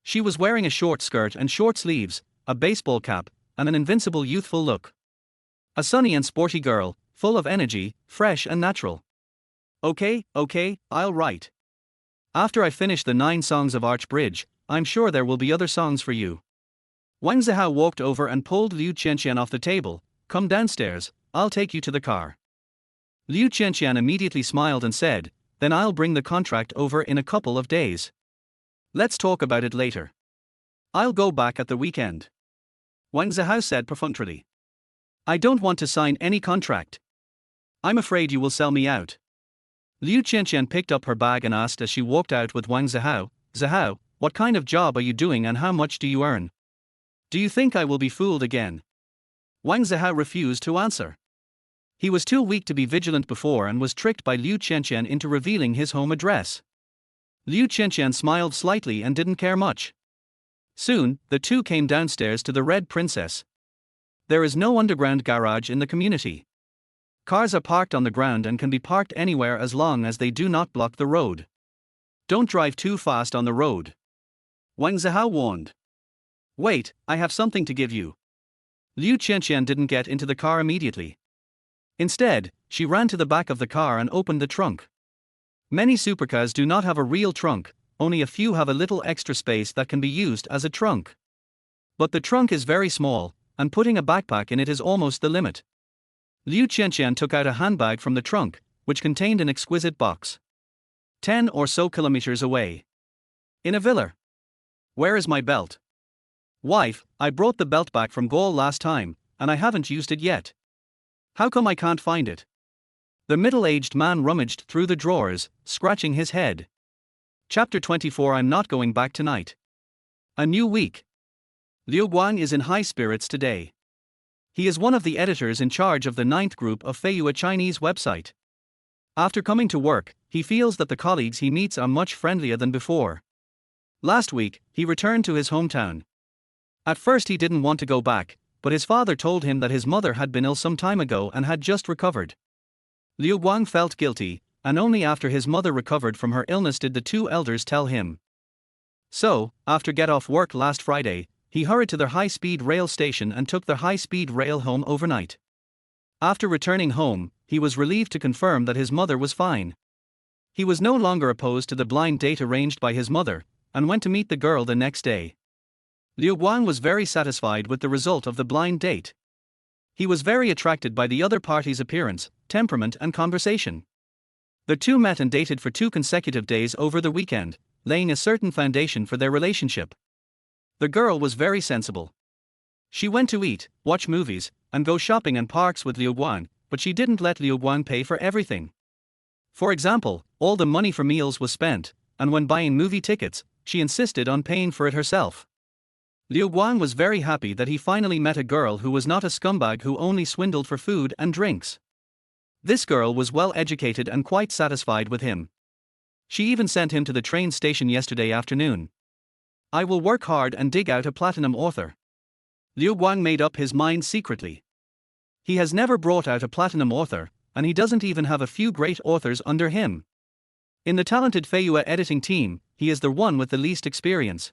She was wearing a short skirt and short sleeves, a baseball cap, and an invincible youthful look. A sunny and sporty girl, full of energy, fresh and natural. Okay, I'll write. After I finish the 9 songs of Arch Bridge, I'm sure there will be other songs for you. Wang Zihao walked over and pulled Liu Qianqian off the table. Come downstairs, I'll take you to the car. Liu Qianqian immediately smiled and said, then I'll bring the contract over in a couple of days. Let's talk about it later. I'll go back at the weekend. Wang Zihao said perfunctorily. I don't want to sign any contract. I'm afraid you will sell me out. Liu Qianqian picked up her bag and asked as she walked out with Wang Zihao, Zihao, what kind of job are you doing and how much do you earn? Do you think I will be fooled again? Wang Zihao refused to answer. He was too weak to be vigilant before and was tricked by Liu Qianqian into revealing his home address. Liu Qianqian smiled slightly and didn't care much. Soon, the two came downstairs to the Red Princess. There is no underground garage in the community. Cars are parked on the ground and can be parked anywhere as long as they do not block the road. Don't drive too fast on the road. Wang Zihao warned. Wait, I have something to give you. Liu Qianqian didn't get into the car immediately. Instead, she ran to the back of the car and opened the trunk. Many supercars do not have a real trunk, only a few have a little extra space that can be used as a trunk. But the trunk is very small, and putting a backpack in it is almost the limit. Liu Qianqian took out a handbag from the trunk, which contained an exquisite box. 10 or so kilometers away. In a villa. Where is my belt? Wife, I brought the belt back from Gaul last time, and I haven't used it yet. How come I can't find it? The middle-aged man rummaged through the drawers, scratching his head. Chapter 24 I'm not going back tonight. A new week. Liu Guang is in high spirits today. He is one of the editors in charge of the 9th group of Feiyu, a Chinese website. After coming to work, he feels that the colleagues he meets are much friendlier than before. Last week, he returned to his hometown. At first he didn't want to go back, but his father told him that his mother had been ill some time ago and had just recovered. Liu Guang felt guilty, and only after his mother recovered from her illness did the two elders tell him. So, after get off work last Friday, he hurried to their high-speed rail station and took their high-speed rail home overnight. After returning home, he was relieved to confirm that his mother was fine. He was no longer opposed to the blind date arranged by his mother, and went to meet the girl the next day. Liu Guang was very satisfied with the result of the blind date. He was very attracted by the other party's appearance, temperament and conversation. The two met and dated for 2 consecutive days over the weekend, laying a certain foundation for their relationship. The girl was very sensible. She went to eat, watch movies, and go shopping and parks with Liu Guang, but she didn't let Liu Guang pay for everything. For example, all the money for meals was spent, and when buying movie tickets, she insisted on paying for it herself. Liu Guang was very happy that he finally met a girl who was not a scumbag who only swindled for food and drinks. This girl was well educated and quite satisfied with him. She even sent him to the train station yesterday afternoon. I will work hard and dig out a platinum author. Liu Guang made up his mind secretly. He has never brought out a platinum author, and he doesn't even have a few great authors under him. In the talented Feiyue editing team, he is the one with the least experience.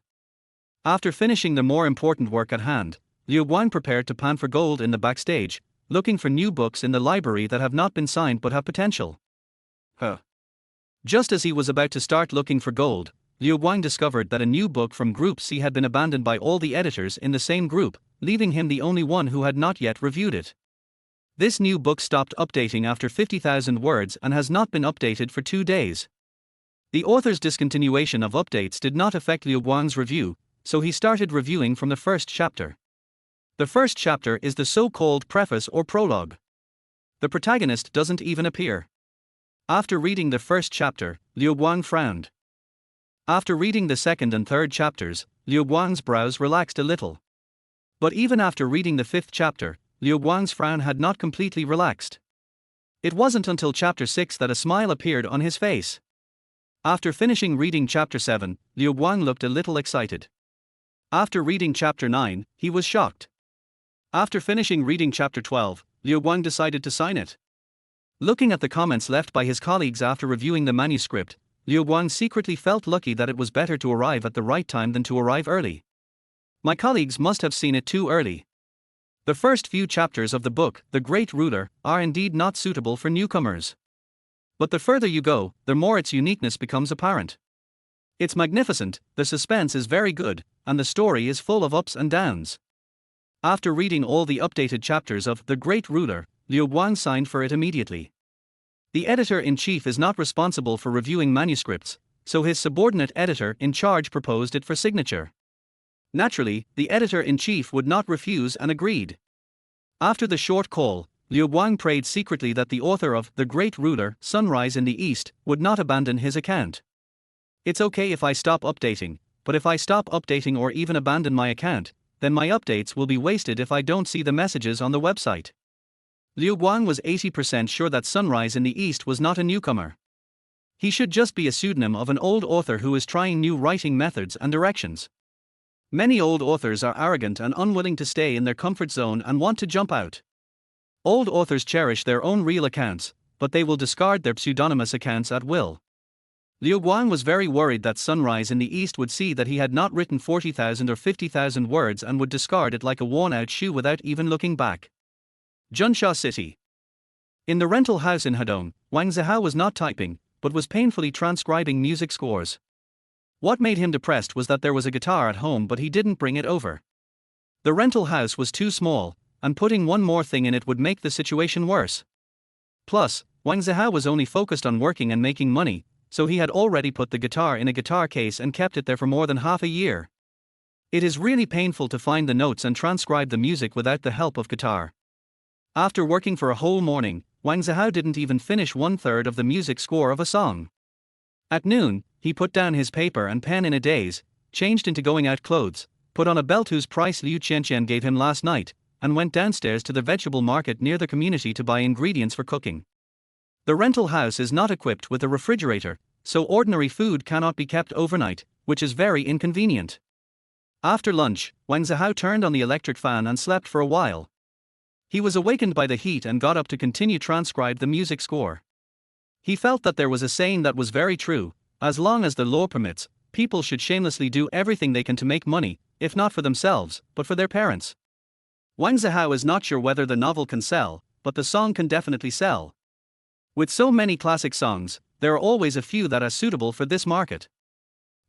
After finishing the more important work at hand, Liu Guang prepared to pan for gold in the backstage, looking for new books in the library that have not been signed but have potential. Just as he was about to start looking for gold, Liu Guang discovered that a new book from Group C had been abandoned by all the editors in the same group, leaving him the only one who had not yet reviewed it. This new book stopped updating after 50,000 words and has not been updated for 2 days. The author's discontinuation of updates did not affect Liu Guang's review, so he started reviewing from the first chapter. The first chapter is the so-called preface or prologue. The protagonist doesn't even appear. After reading the first chapter, Liu Guang frowned. After reading the second and third chapters, Liu Guang's brows relaxed a little. But even after reading the 5th chapter, Liu Guang's frown had not completely relaxed. It wasn't until chapter 6 that a smile appeared on his face. After finishing reading chapter 7, Liu Guang looked a little excited. After reading chapter 9, he was shocked. After finishing reading chapter 12, Liu Guang decided to sign it. Looking at the comments left by his colleagues after reviewing the manuscript, Liu Guang secretly felt lucky that it was better to arrive at the right time than to arrive early. My colleagues must have seen it too early. The first few chapters of the book, The Great Ruler, are indeed not suitable for newcomers. But the further you go, the more its uniqueness becomes apparent. It's magnificent, the suspense is very good, and the story is full of ups and downs. After reading all the updated chapters of The Great Ruler, Liu Guang signed for it immediately. The editor-in-chief is not responsible for reviewing manuscripts, so his subordinate editor-in-charge proposed it for signature. Naturally, the editor-in-chief would not refuse and agreed. After the short call, Liu Guang prayed secretly that the author of The Great Ruler, Sunrise in the East, would not abandon his account. It's okay if I stop updating, but if I stop updating or even abandon my account, then my updates will be wasted if I don't see the messages on the website. Liu Guang was 80% sure that Sunrise in the East was not a newcomer. He should just be a pseudonym of an old author who is trying new writing methods and directions. Many old authors are arrogant and unwilling to stay in their comfort zone and want to jump out. Old authors cherish their own real accounts, but they will discard their pseudonymous accounts at will. Liu Guang was very worried that Sunrise in the East would see that he had not written 40,000 or 50,000 words and would discard it like a worn-out shoe without even looking back. Junsha City. In the rental house in Hedong, Wang Zihao was not typing, but was painfully transcribing music scores. What made him depressed was that there was a guitar at home but he didn't bring it over. The rental house was too small, and putting one more thing in it would make the situation worse. Plus, Wang Zihao was only focused on working and making money, so he had already put the guitar in a guitar case and kept it there for more than half a year. It is really painful to find the notes and transcribe the music without the help of guitar. After working for a whole morning, Wang Zihao didn't even finish 1/3 of the music score of a song. At noon, he put down his paper and pen in a daze, changed into going-out clothes, put on a belt whose price Liu Qianqian gave him last night, and went downstairs to the vegetable market near the community to buy ingredients for cooking. The rental house is not equipped with a refrigerator, so ordinary food cannot be kept overnight, which is very inconvenient. After lunch, Wang Zihao turned on the electric fan and slept for a while. He was awakened by the heat and got up to continue transcribe the music score. He felt that there was a saying that was very true: as long as the law permits, people should shamelessly do everything they can to make money, if not for themselves, but for their parents. Wang Zihao is not sure whether the novel can sell, but the song can definitely sell. With so many classic songs, there are always a few that are suitable for this market.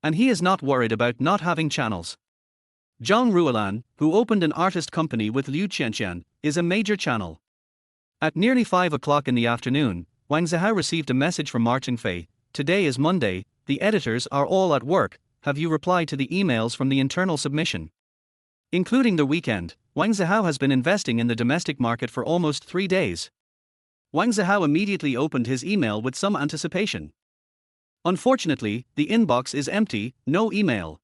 And he is not worried about not having channels. Zhang Ruolan, who opened an artist company with Liu Qianqian, is a major channel. At nearly 5 o'clock in the afternoon, Wang Zihao received a message from Martin Fei. Today is Monday, the editors are all at work, have you replied to the emails from the internal submission? Including the weekend, Wang Zihao has been investing in the domestic market for almost 3 days. Wang Zihao immediately opened his email with some anticipation. Unfortunately, the inbox is empty, no email.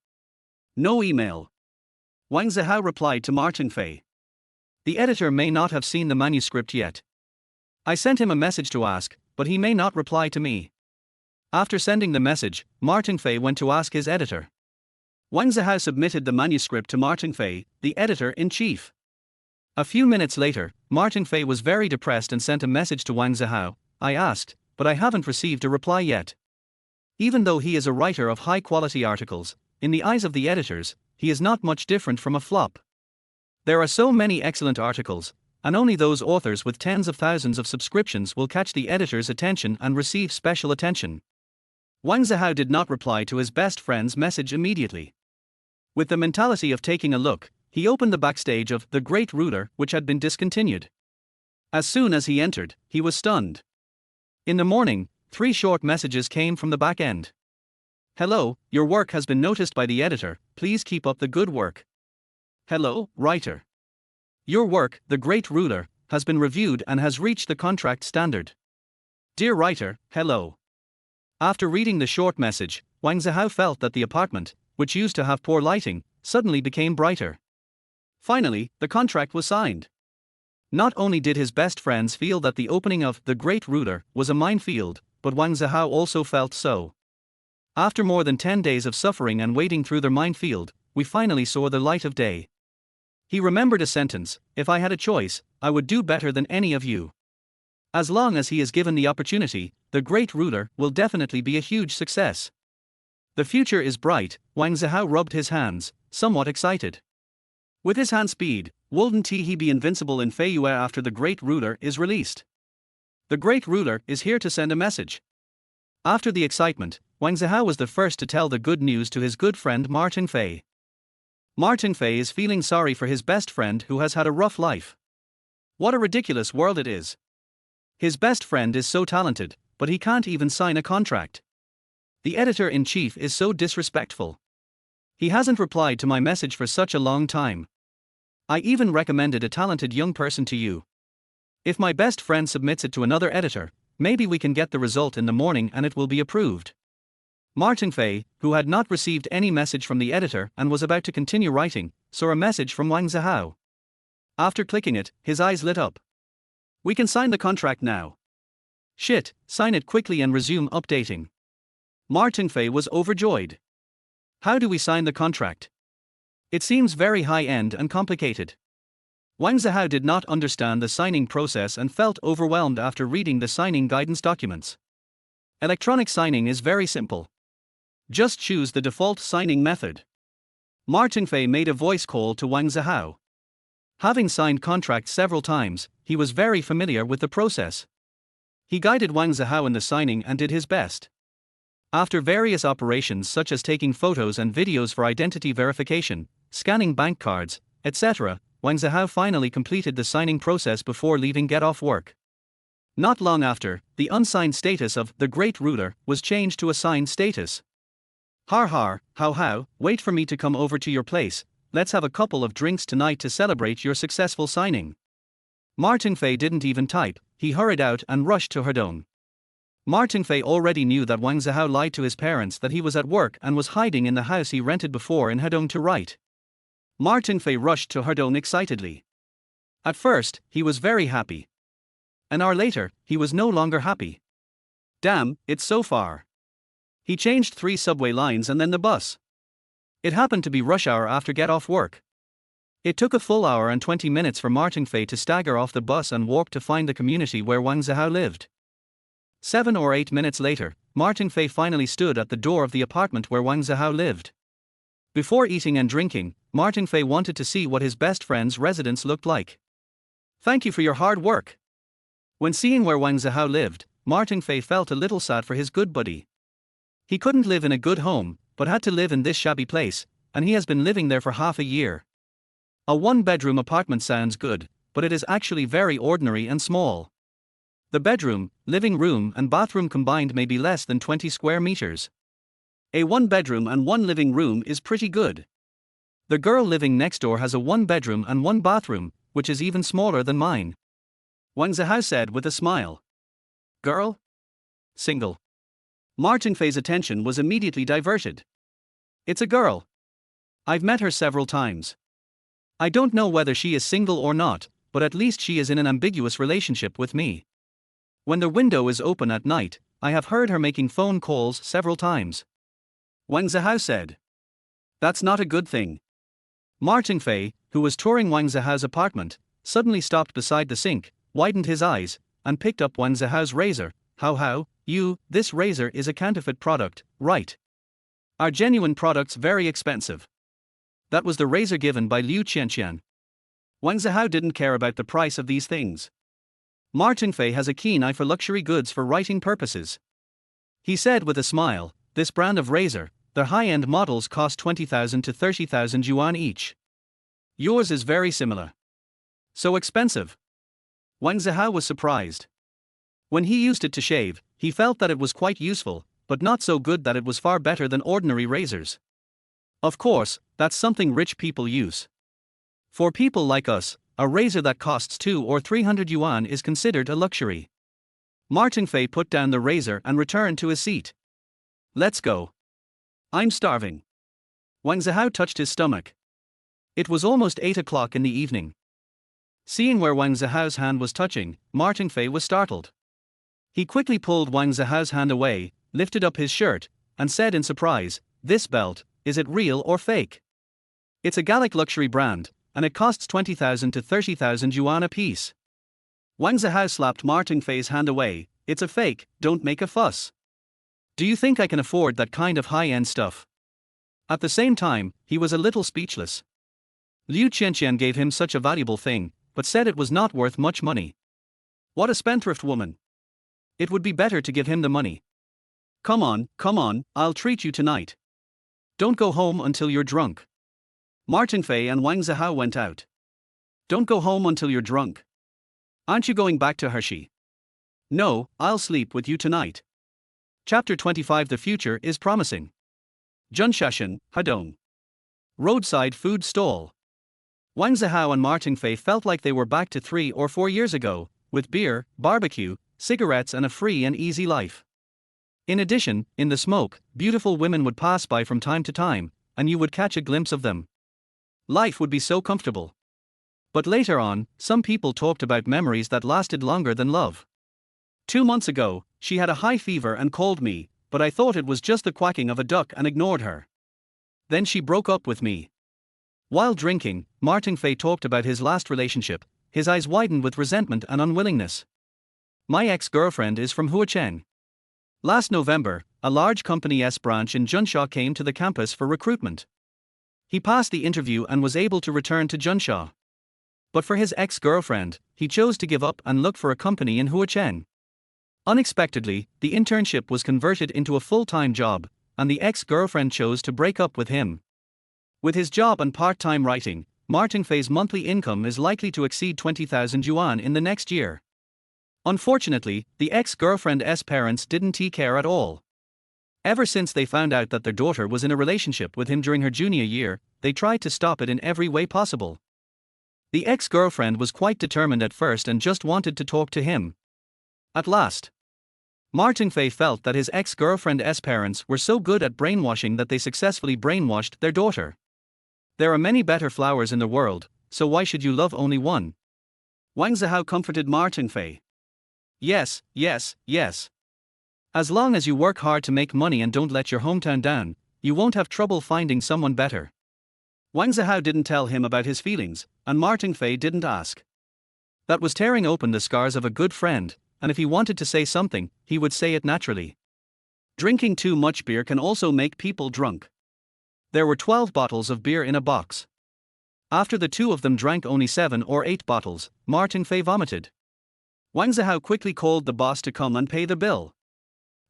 No email. Wang Zihao replied to Martin Fei. The editor may not have seen the manuscript yet. I sent him a message to ask, but he may not reply to me. After sending the message, Martin Fei went to ask his editor. Wang Zihao submitted the manuscript to Martin Fei, the editor-in-chief. A few minutes later, Martin Fei was very depressed and sent a message to Wang Zihao. I asked, but I haven't received a reply yet. Even though he is a writer of high-quality articles, in the eyes of the editors, he is not much different from a flop. There are so many excellent articles, and only those authors with tens of thousands of subscriptions will catch the editor's attention and receive special attention. Wang Zihao did not reply to his best friend's message immediately. With the mentality of taking a look, he opened the backstage of The Great Ruler, which had been discontinued. As soon as he entered, he was stunned. In the morning, 3 short messages came from the back end. Hello, your work has been noticed by the editor, please keep up the good work. Hello, writer. Your work, The Great Ruler, has been reviewed and has reached the contract standard. Dear writer, hello. After reading the short message, Wang Zihao felt that the apartment, which used to have poor lighting, suddenly became brighter. Finally, the contract was signed. Not only did his best friends feel that the opening of The Great Ruler was a minefield, but Wang Zihao also felt so. After more than 10 days of suffering and wading through their minefield, we finally saw the light of day. He remembered a sentence: if I had a choice, I would do better than any of you. As long as he is given the opportunity, The Great Ruler will definitely be a huge success. The future is bright. Wang Zihao rubbed his hands, somewhat excited. With his hand speed, wouldn't he be invincible in Feiyue after The Great Ruler is released? The Great Ruler is here to send a message. After the excitement, Wang Zihao was the first to tell the good news to his good friend Martin Fei. Martin Fei is feeling sorry for his best friend who has had a rough life. What a ridiculous world it is. His best friend is so talented, but he can't even sign a contract. The editor-in-chief is so disrespectful. He hasn't replied to my message for such a long time. I even recommended a talented young person to you. If my best friend submits it to another editor, maybe we can get the result in the morning and it will be approved. Martin Fei, who had not received any message from the editor and was about to continue writing, saw a message from Wang Zihao. After clicking it, his eyes lit up. We can sign the contract now. Shit, sign it quickly and resume updating. Martin Fei was overjoyed. How do we sign the contract? It seems very high-end and complicated. Wang Zihao did not understand the signing process and felt overwhelmed after reading the signing guidance documents. Electronic signing is very simple. Just choose the default signing method. Martin Fei made a voice call to Wang Zihao. Having signed contracts several times, he was very familiar with the process. He guided Wang Zihao in the signing and did his best. After various operations such as taking photos and videos for identity verification, scanning bank cards, etc., Wang Zihao finally completed the signing process before leaving get off work. Not long after, the unsigned status of The Great Ruler was changed to a signed status. Har har, how, wait for me to come over to your place, let's have a couple of drinks tonight to celebrate your successful signing. Martin Fei didn't even type, he hurried out and rushed to Hedong. Martin Fei already knew that Wang Zihao lied to his parents that he was at work and was hiding in the house he rented before in Hedong to write. Martin Fei rushed to Hedong excitedly. At first, he was very happy. An hour later, he was no longer happy. Damn, it's so far. He changed 3 subway lines and then the bus. It happened to be rush hour after get off work. It took a full hour and 20 minutes for Martin Fei to stagger off the bus and walk to find the community where Wang Zihao lived. 7 or 8 minutes later, Martin Fei finally stood at the door of the apartment where Wang Zihao lived. Before eating and drinking, Martin Fei wanted to see what his best friend's residence looked like. Thank you for your hard work. When seeing where Wang Zihao lived, Martin Fei felt a little sad for his good buddy. He couldn't live in a good home, but had to live in this shabby place, and he has been living there for half a year. A one-bedroom apartment sounds good, but it is actually very ordinary and small. The bedroom, living room and bathroom combined may be less than 20 square meters. A one-bedroom and one living room is pretty good. The girl living next door has a one-bedroom and one bathroom, which is even smaller than mine. Wang Zihao said with a smile. Girl? Single. Martin Fei's attention was immediately diverted. It's a girl. I've met her several times. I don't know whether she is single or not, but at least she is in an ambiguous relationship with me. When the window is open at night, I have heard her making phone calls several times. Wang Zihao said. That's not a good thing. Martin Fei, who was touring Wang Zihao's apartment, suddenly stopped beside the sink, widened his eyes, and picked up Wang Zihao's razor. How, this razor is a counterfeit product, right? Are genuine products very expensive? That was the razor given by Liu Qianqian. Wang Zihao didn't care about the price of these things. Martin Fei has a keen eye for luxury goods for writing purposes. He said with a smile, this brand of razor, their high-end models cost 20,000 to 30,000 yuan each. Yours is very similar. So expensive? Wang Zihao was surprised. When he used it to shave, he felt that it was quite useful, but not so good that it was far better than ordinary razors. Of course, that's something rich people use. For people like us, a razor that costs 200 or 300 yuan is considered a luxury. Martin Fei put down the razor and returned to his seat. Let's go. I'm starving. Wang Zihao touched his stomach. It was almost 8 o'clock in the evening. Seeing where Wang Zihao's hand was touching, Martin Fei was startled. He quickly pulled Wang Zihao's hand away, lifted up his shirt, and said in surprise, this belt, is it real or fake? It's a Gallic luxury brand, and it costs 20,000 to 30,000 yuan apiece. Wang Zihao slapped Martin Fei's hand away. It's a fake, don't make a fuss. Do you think I can afford that kind of high-end stuff? At the same time, he was a little speechless. Liu Qianqian gave him such a valuable thing, but said it was not worth much money. What a spendthrift woman. It would be better to give him the money. Come on, I'll treat you tonight. Don't go home until you're drunk. Martin Fei and Wang Zihao went out. Don't go home until you're drunk. Aren't you going back to Hershey? No, I'll sleep with you tonight. Chapter 25. The future is promising. Zhenshashan, Hadong. Roadside food stall. Wang Zihao and Martin Fei felt like they were back to 3 or 4 years ago, with beer, barbecue, cigarettes and a free and easy life. In addition, in the smoke, beautiful women would pass by from time to time, and you would catch a glimpse of them. Life would be so comfortable. But later on, some people talked about memories that lasted longer than love. 2 months ago, she had a high fever and called me, but I thought it was just the quacking of a duck and ignored her. Then she broke up with me. While drinking, Martin Fei talked about his last relationship. His eyes widened with resentment and unwillingness. My ex-girlfriend is from Huacheng. Last November, a large company's branch in Zhunsha came to the campus for recruitment. He passed the interview and was able to return to Zhunsha. But for his ex-girlfriend, he chose to give up and look for a company in Huacheng. Unexpectedly, the internship was converted into a full-time job, and the ex-girlfriend chose to break up with him. With his job and part-time writing, Martin Fei's monthly income is likely to exceed 20,000 yuan in the next year. Unfortunately, the ex-girlfriend's parents didn't care at all. Ever since they found out that their daughter was in a relationship with him during her junior year, they tried to stop it in every way possible. The ex-girlfriend was quite determined at first and just wanted to talk to him. At last, Martin Fei felt that his ex-girlfriend's parents were so good at brainwashing that they successfully brainwashed their daughter. There are many better flowers in the world, so why should you love only one? Wang Zihao comforted Martin Fei. Yes. As long as you work hard to make money and don't let your hometown down, you won't have trouble finding someone better. Wang Zihao didn't tell him about his feelings, and Martin Fei didn't ask. That was tearing open the scars of a good friend, and if he wanted to say something, he would say it naturally. Drinking too much beer can also make people drunk. There were 12 bottles of beer in a box. After the two of them drank only 7 or 8 bottles, Martin Fei vomited. Wang Zihao quickly called the boss to come and pay the bill.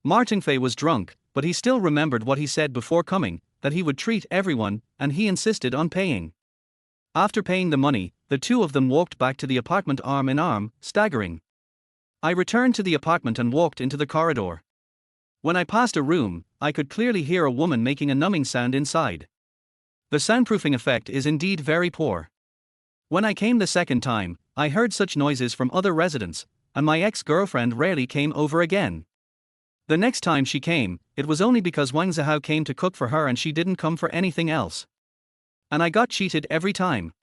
Martin Fei was drunk, but he still remembered what he said before coming, that he would treat everyone, and he insisted on paying. After paying the money, the two of them walked back to the apartment arm in arm, staggering. I returned to the apartment and walked into the corridor. When I passed a room, I could clearly hear a woman making a numbing sound inside. The soundproofing effect is indeed very poor. When I came the second time, I heard such noises from other residents, and my ex-girlfriend rarely came over again. The next time she came, it was only because Wang Zihao came to cook for her and she didn't come for anything else. And I got cheated every time.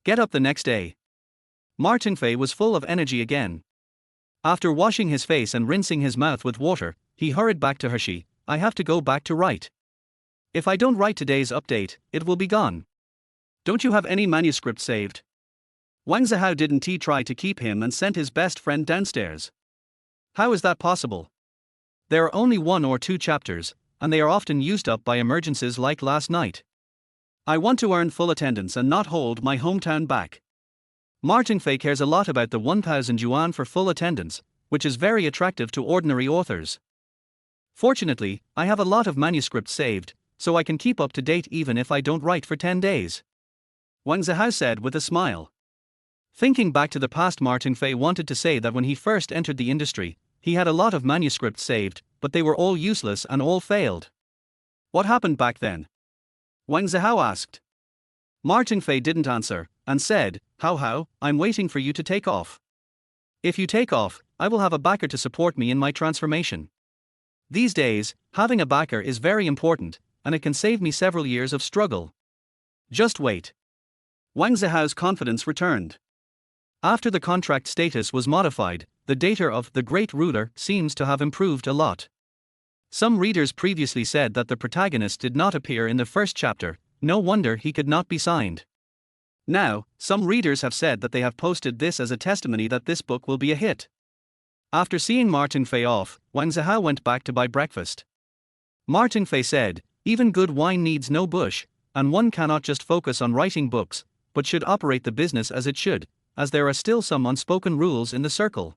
Get up the next day. Martin Fei was full of energy again. After washing his face and rinsing his mouth with water, he hurried back to Hershey. I have to go back to write. If I don't write today's update, it will be gone. Don't you have any manuscript saved? Wang Zihao didn't try to keep him and sent his best friend downstairs. How is that possible? There are only 1 or 2 chapters, and they are often used up by emergencies like last night. I want to earn full attendance and not hold my hometown back. Martin Fei cares a lot about the 1,000 yuan for full attendance, which is very attractive to ordinary authors. Fortunately, I have a lot of manuscripts saved, so I can keep up to date even if I don't write for 10 days. Wang Zihao said with a smile. Thinking back to the past, Martin Fei wanted to say that when he first entered the industry, he had a lot of manuscripts saved, but they were all useless and all failed. What happened back then? Wang Zihao asked. Martin Fei didn't answer, and said, How, I'm waiting for you to take off. If you take off, I will have a backer to support me in my transformation. These days, having a backer is very important, and it can save me several years of struggle. Just wait. Wang Zihao's confidence returned. After the contract status was modified, the data of The Great Ruler seems to have improved a lot. Some readers previously said that the protagonist did not appear in the first chapter, no wonder he could not be signed. Now, some readers have said that they have posted this as a testimony that this book will be a hit. After seeing Martin Fei off, Wang Zihao went back to buy breakfast. Martin Fei said, even good wine needs no bush, and one cannot just focus on writing books, but should operate the business as it should, as there are still some unspoken rules in the circle.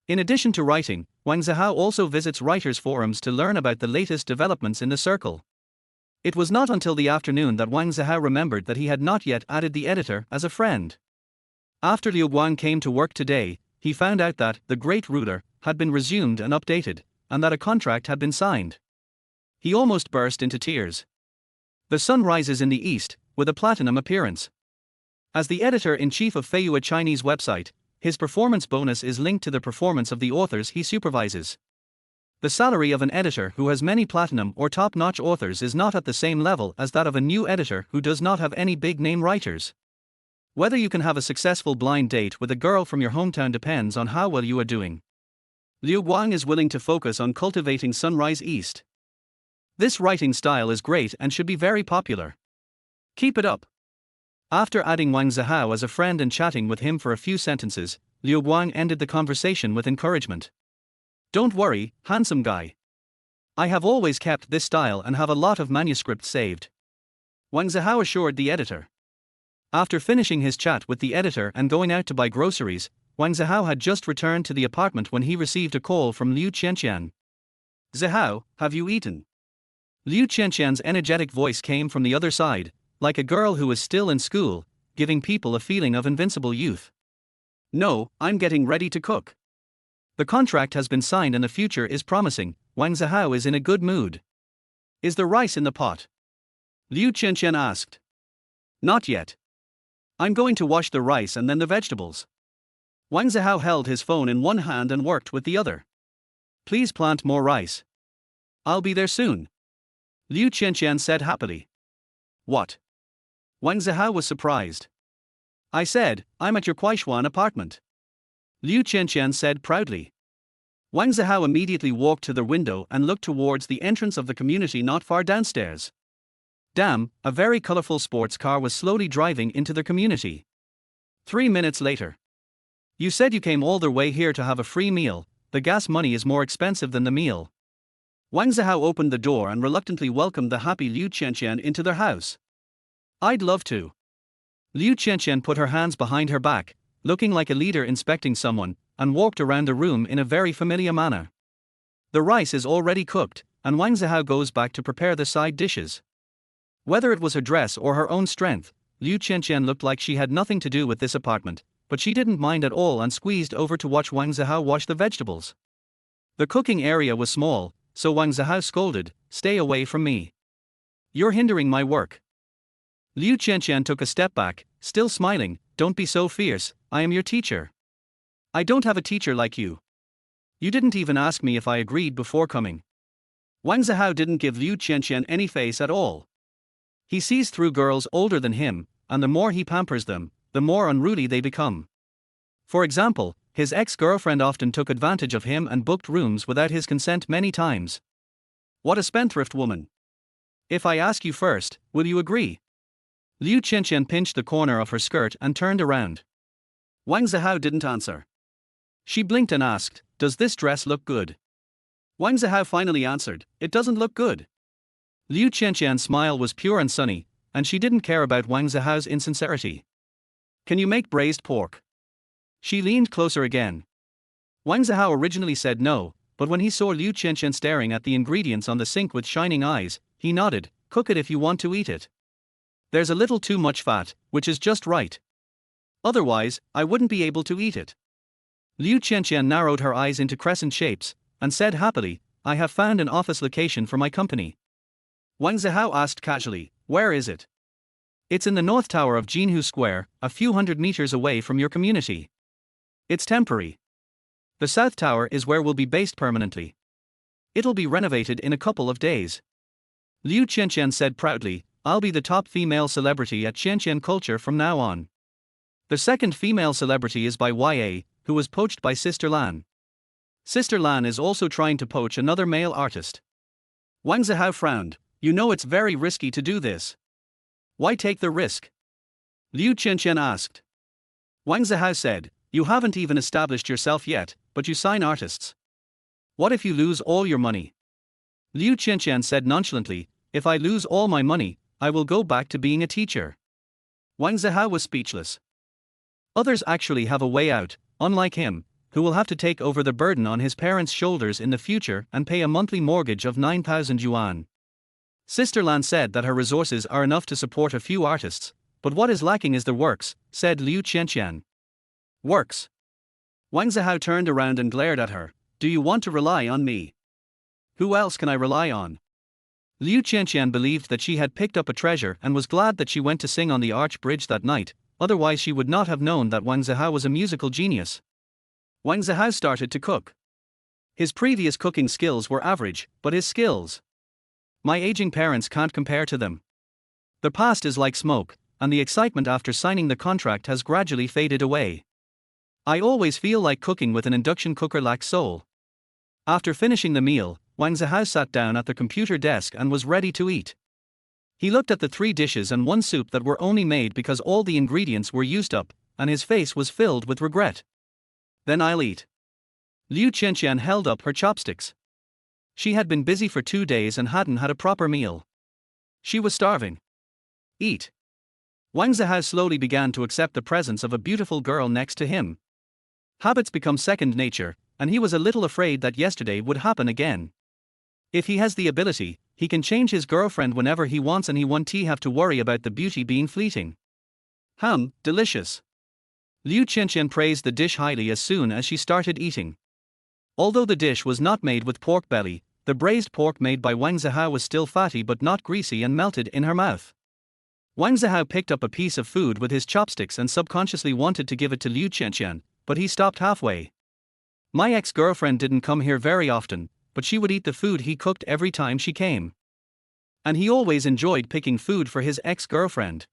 In addition to writing, Wang Zihao also visits writers' forums to learn about the latest developments in the circle. It was not until the afternoon that Wang Zihao remembered that he had not yet added the editor as a friend. After Liu Guang came to work today, he found out that The Great Ruler had been resumed and updated, and that a contract had been signed. He almost burst into tears. The sun rises in the east, with a platinum appearance. As the editor-in-chief of Feiyu, a Chinese website, his performance bonus is linked to the performance of the authors he supervises. The salary of an editor who has many platinum or top-notch authors is not at the same level as that of a new editor who does not have any big-name writers. Whether you can have a successful blind date with a girl from your hometown depends on how well you are doing. Liu Guang is willing to focus on cultivating Sunrise East. This writing style is great and should be very popular. Keep it up. After adding Wang Zihao as a friend and chatting with him for a few sentences, Liu Guang ended the conversation with encouragement. Don't worry, handsome guy. I have always kept this style and have a lot of manuscripts saved. Wang Zihao assured the editor. After finishing his chat with the editor and going out to buy groceries, Wang Zihao had just returned to the apartment when he received a call from Liu Qianqian. Zihao, have you eaten? Liu Qianqian's energetic voice came from the other side, like a girl who is still in school, giving people a feeling of invincible youth. No, I'm getting ready to cook. The contract has been signed and the future is promising. Wang Zihao is in a good mood. Is the rice in the pot? Liu Qianqian asked. Not yet. I'm going to wash the rice and then the vegetables. Wang Zihao held his phone in one hand and worked with the other. Please plant more rice. I'll be there soon. Liu Qianqian said happily. What? Wang Zihao was surprised. I said, I'm at your Kuaishuan apartment. Liu Qianqian said proudly. Wang Zihao immediately walked to the window and looked towards the entrance of the community not far downstairs. Damn, a very colorful sports car was slowly driving into the community. 3 minutes later. You said you came all the way here to have a free meal. The gas money is more expensive than the meal. Wang Zihao opened the door and reluctantly welcomed the happy Liu Qianqian into their house. I'd love to. Liu Qianqian put her hands behind her back, looking like a leader inspecting someone, and walked around the room in a very familiar manner. The rice is already cooked, and Wang Zihao goes back to prepare the side dishes. Whether it was her dress or her own strength, Liu Qianqian looked like she had nothing to do with this apartment, but she didn't mind at all and squeezed over to watch Wang Zihao wash the vegetables. The cooking area was small, so Wang Zihao scolded, "Stay away from me. You're hindering my work." Liu Qianqian took a step back, still smiling. "Don't be so fierce, I am your teacher. I don't have a teacher like you. You didn't even ask me if I agreed before coming." Wang Zihao didn't give Liu Qianqian any face at all. He sees through girls older than him, and the more he pampers them, the more unruly they become. For example, his ex-girlfriend often took advantage of him and booked rooms without his consent many times. What a spendthrift woman. "If I ask you first, will you agree?" Liu Qianqian pinched the corner of her skirt and turned around. Wang Zihao didn't answer. She blinked and asked, "Does this dress look good?" Wang Zihao finally answered, "It doesn't look good." Liu Qianqian's smile was pure and sunny, and she didn't care about Wang Zihao's insincerity. "Can you make braised pork?" She leaned closer again. Wang Zihao originally said no, but when he saw Liu Qianqian staring at the ingredients on the sink with shining eyes, he nodded, "Cook it if you want to eat it. There's a little too much fat, which is just right. Otherwise, I wouldn't be able to eat it." Liu Qianqian narrowed her eyes into crescent shapes, and said happily, "I have found an office location for my company." Wang Zihao asked casually, "Where is it?" "It's in the North Tower of Jinhu Square, a few hundred meters away from your community. It's temporary. The South Tower is where we'll be based permanently. It'll be renovated in a couple of days." Liu Qianqian said proudly, "I'll be the top female celebrity at Qianqian culture from now on." The second female celebrity is by YA, who was poached by Sister Lan. Sister Lan is also trying to poach another male artist. Wang Zihao frowned. "You know it's very risky to do this. Why take the risk?" Liu Qianqian asked. Wang Zihao said, "You haven't even established yourself yet, but you sign artists. What if you lose all your money?" Liu Qianqian said nonchalantly, "If I lose all my money, I will go back to being a teacher." Wang Zihao was speechless. Others actually have a way out, unlike him, who will have to take over the burden on his parents' shoulders in the future and pay a monthly mortgage of 9,000 yuan. Sister Lan said that her resources are enough to support a few artists, but what is lacking is the works, said Liu Qianqian. Works? Wang Zihao turned around and glared at her. "Do you want to rely on me? Who else can I rely on?" Liu Qianqian believed that she had picked up a treasure and was glad that she went to sing on the arch bridge that night, otherwise she would not have known that Wang Zihao was a musical genius. Wang Zihao started to cook. His previous cooking skills were average, but his skills. My aging parents can't compare to them. The past is like smoke, and the excitement after signing the contract has gradually faded away. I always feel like cooking with an induction cooker lacks soul. After finishing the meal, Wang Zihao sat down at the computer desk and was ready to eat. He looked at the 3 dishes and 1 soup that were only made because all the ingredients were used up, and his face was filled with regret. "Then I'll eat." Liu Qianqian held up her chopsticks. She had been busy for 2 days and hadn't had a proper meal. She was starving. "Eat." Wang Zihao slowly began to accept the presence of a beautiful girl next to him. Habits become second nature, and he was a little afraid that yesterday would happen again. If he has the ability, he can change his girlfriend whenever he wants and he won't have to worry about the beauty being fleeting. Delicious. Liu Qianqian praised the dish highly as soon as she started eating. Although the dish was not made with pork belly, the braised pork made by Wang Zihao was still fatty but not greasy and melted in her mouth. Wang Zihao picked up a piece of food with his chopsticks and subconsciously wanted to give it to Liu Qianqian, but he stopped halfway. My ex-girlfriend didn't come here very often, but she would eat the food he cooked every time she came. And he always enjoyed picking food for his ex-girlfriend.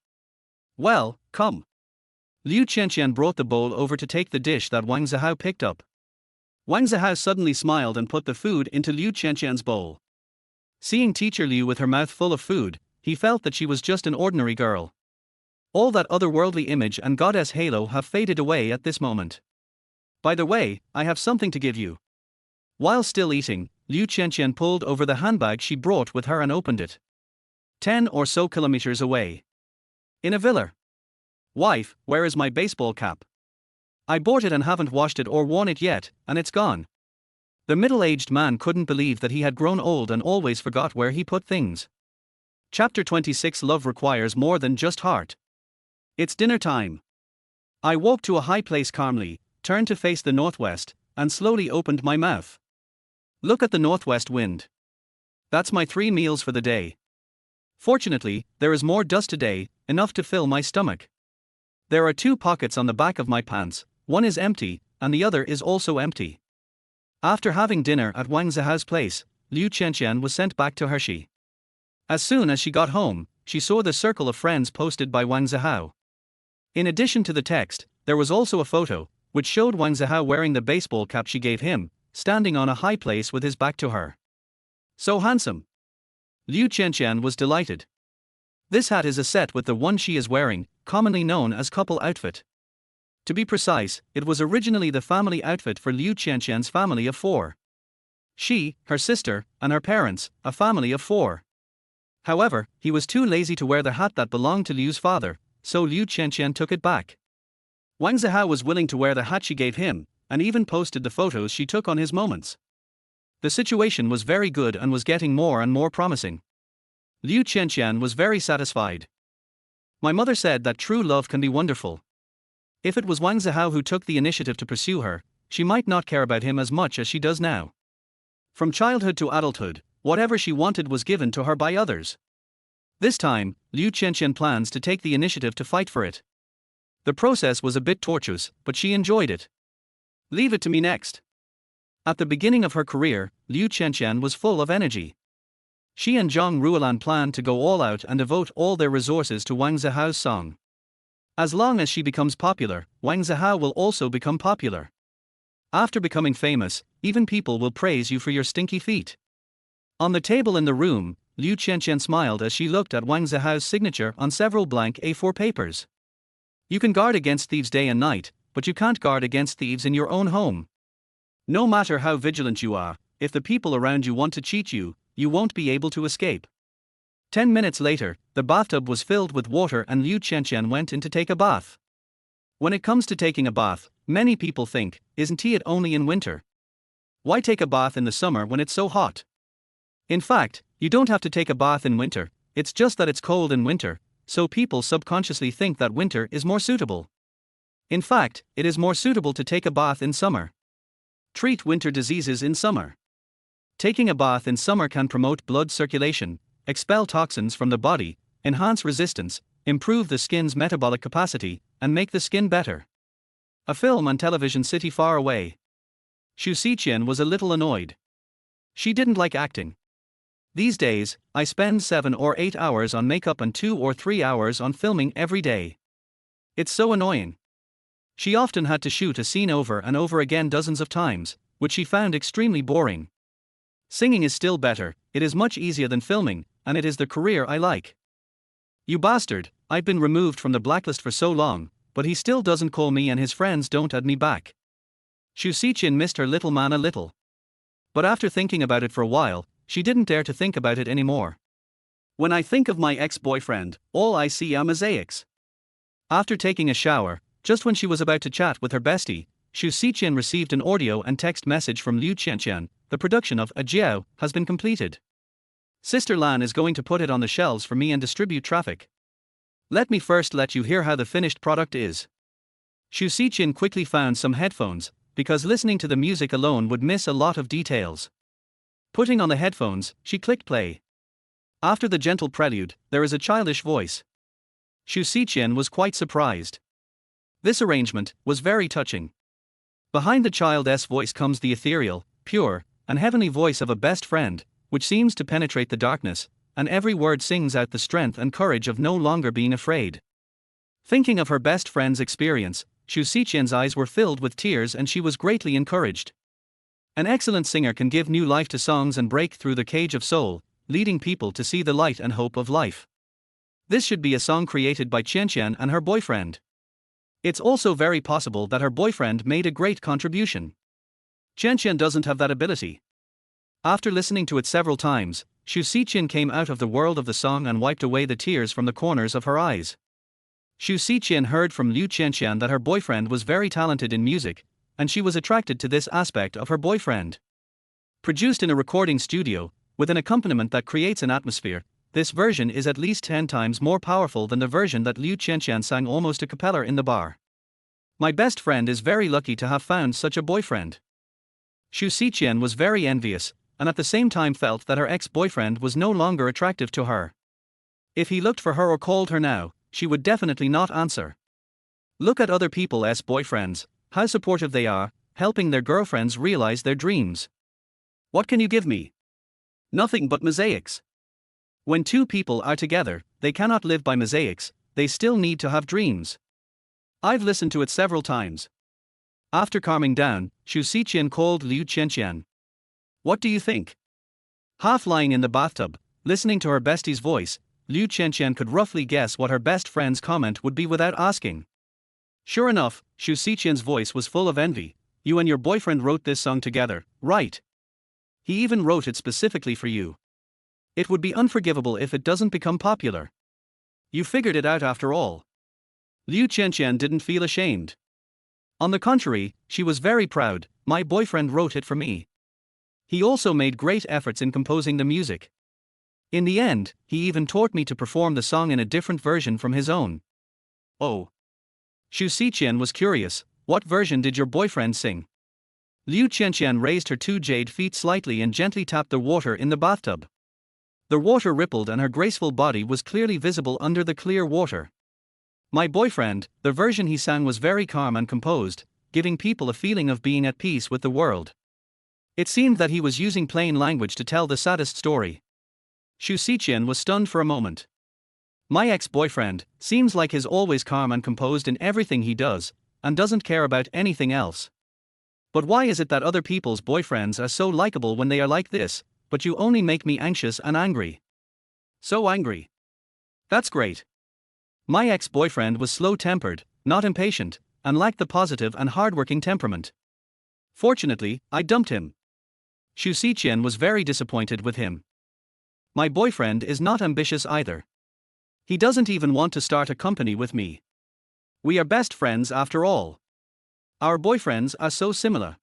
Well, come. Liu Qianqian brought the bowl over to take the dish that Wang Zihao picked up. Wang Zihao suddenly smiled and put the food into Liu Qianqian's bowl. Seeing teacher Liu with her mouth full of food, he felt that she was just an ordinary girl. All that otherworldly image and goddess halo have faded away at this moment. By the way, I have something to give you. While still eating, Liu Qianqian pulled over the handbag she brought with her and opened it. 10 or so kilometers away. In a villa. Wife, where is my baseball cap? I bought it and haven't washed it or worn it yet, and it's gone. The middle-aged man couldn't believe that he had grown old and always forgot where he put things. Chapter 26. Love requires more than just heart. It's dinner time. I walked to a high place calmly, turned to face the northwest, and slowly opened my mouth. Look at the northwest wind. That's my 3 meals for the day. Fortunately, there is more dust today, enough to fill my stomach. There are 2 pockets on the back of my pants, one is empty, and the other is also empty. After having dinner at Wang Zihao's place, Liu Qianqian was sent back to Hershey. As soon as she got home, she saw the circle of friends posted by Wang Zihao. In addition to the text, there was also a photo, which showed Wang Zihao wearing the baseball cap she gave him, standing on a high place with his back to her. So handsome. Liu Qianqian was delighted. This hat is a set with the one she is wearing, commonly known as couple outfit. To be precise, it was originally the family outfit for Liu Qianqian's family of 4. She, her sister, and her parents, a family of 4. However, he was too lazy to wear the hat that belonged to Liu's father, so Liu Qianqian took it back. Wang Zihao was willing to wear the hat she gave him, and even posted the photos she took on his moments. The situation was very good and was getting more and more promising. Liu Qianqian was very satisfied. My mother said that true love can be wonderful. If it was Wang Zihao who took the initiative to pursue her, she might not care about him as much as she does now. From childhood to adulthood, whatever she wanted was given to her by others. This time, Liu Qianqian plans to take the initiative to fight for it. The process was a bit tortuous, but she enjoyed it. Leave it to me next. At the beginning of her career, Liu Qianqian was full of energy. She and Zhang Ruolan planned to go all out and devote all their resources to Wang Zihao's song. As long as she becomes popular, Wang Zihao will also become popular. After becoming famous, even people will praise you for your stinky feet. On the table in the room, Liu Qianqian smiled as she looked at Wang Zihao's signature on several blank A4 papers. You can guard against thieves day and night, but you can't guard against thieves in your own home. No matter how vigilant you are, if the people around you want to cheat you, you won't be able to escape. 10 minutes later, the bathtub was filled with water and Liu Qianqian went in to take a bath. When it comes to taking a bath, many people think, isn't it only in winter? Why take a bath in the summer when it's so hot? In fact, you don't have to take a bath in winter, it's just that it's cold in winter, so people subconsciously think that winter is more suitable. In fact, it is more suitable to take a bath in summer. Treat winter diseases in summer. Taking a bath in summer can promote blood circulation, expel toxins from the body, enhance resistance, improve the skin's metabolic capacity, and make the skin better. A film and television city far away. Xu Xiqian was a little annoyed. She didn't like acting. These days, I spend 7 or 8 hours on makeup and 2 or 3 hours on filming every day. It's so annoying. She often had to shoot a scene over and over again dozens of times, which she found extremely boring. Singing is still better, it is much easier than filming, and it is the career I like. You bastard, I've been removed from the blacklist for so long, but he still doesn't call me and his friends don't add me back. Xu Xiqian missed her little man a little. But after thinking about it for a while, she didn't dare to think about it anymore. When I think of my ex-boyfriend, all I see are mosaics. After taking a shower, just when she was about to chat with her bestie, Xu Xiqian received an audio and text message from Liu Qianqian. The production of A Jiao has been completed. Sister Lan is going to put it on the shelves for me and distribute traffic. Let me first let you hear how the finished product is. Xu Xiqian quickly found some headphones, because listening to the music alone would miss a lot of details. Putting on the headphones, she clicked play. After the gentle prelude, there is a childish voice. Xu Xiqian was quite surprised. This arrangement was very touching. Behind the child's voice comes the ethereal, pure, and heavenly voice of a best friend, which seems to penetrate the darkness, and every word sings out the strength and courage of no longer being afraid. Thinking of her best friend's experience, Xu Xiqian's eyes were filled with tears and she was greatly encouraged. An excellent singer can give new life to songs and break through the cage of soul, leading people to see the light and hope of life. This should be a song created by Qianqian and her boyfriend. It's also very possible that her boyfriend made a great contribution. Qianqian doesn't have that ability. After listening to it several times, Xu Xiqian came out of the world of the song and wiped away the tears from the corners of her eyes. Xu Xiqian heard from Liu Qianqian that her boyfriend was very talented in music, and she was attracted to this aspect of her boyfriend. Produced in a recording studio, with an accompaniment that creates an atmosphere, this version is at least 10 times more powerful than the version that Liu Qianqian sang almost a cappella in the bar. My best friend is very lucky to have found such a boyfriend. Xu Xiqian was very envious, and at the same time felt that her ex-boyfriend was no longer attractive to her. If he looked for her or called her now, she would definitely not answer. Look at other people's boyfriends, how supportive they are, helping their girlfriends realize their dreams. What can you give me? Nothing but mosaics. When two people are together, they cannot live by mosaics, they still need to have dreams. I've listened to it several times. After calming down, Xu Xiqian called Liu Qianqian. What do you think? Half lying in the bathtub, listening to her bestie's voice, Liu Qianqian could roughly guess what her best friend's comment would be without asking. Sure enough, Xu Xiqian's voice was full of envy. You and your boyfriend wrote this song together, right? He even wrote it specifically for you. It would be unforgivable if it doesn't become popular. You figured it out after all. Liu Qianqian didn't feel ashamed. On the contrary, she was very proud. My boyfriend wrote it for me. He also made great efforts in composing the music. In the end, he even taught me to perform the song in a different version from his own. Oh. Xu Xiqian was curious. What version did your boyfriend sing? Liu Qianqian raised her 2 jade feet slightly and gently tapped the water in the bathtub. The water rippled and her graceful body was clearly visible under the clear water. My boyfriend, the version he sang was very calm and composed, giving people a feeling of being at peace with the world. It seemed that he was using plain language to tell the saddest story. Xu Xiqian was stunned for a moment. My ex-boyfriend seems like he's always calm and composed in everything he does, and doesn't care about anything else. But why is it that other people's boyfriends are so likable when they are like this, but you only make me anxious and angry? So angry. That's great. My ex-boyfriend was slow-tempered, not impatient, and lacked the positive and hardworking temperament. Fortunately, I dumped him. Xu Xiqian was very disappointed with him. My boyfriend is not ambitious either. He doesn't even want to start a company with me. We are best friends after all. Our boyfriends are so similar.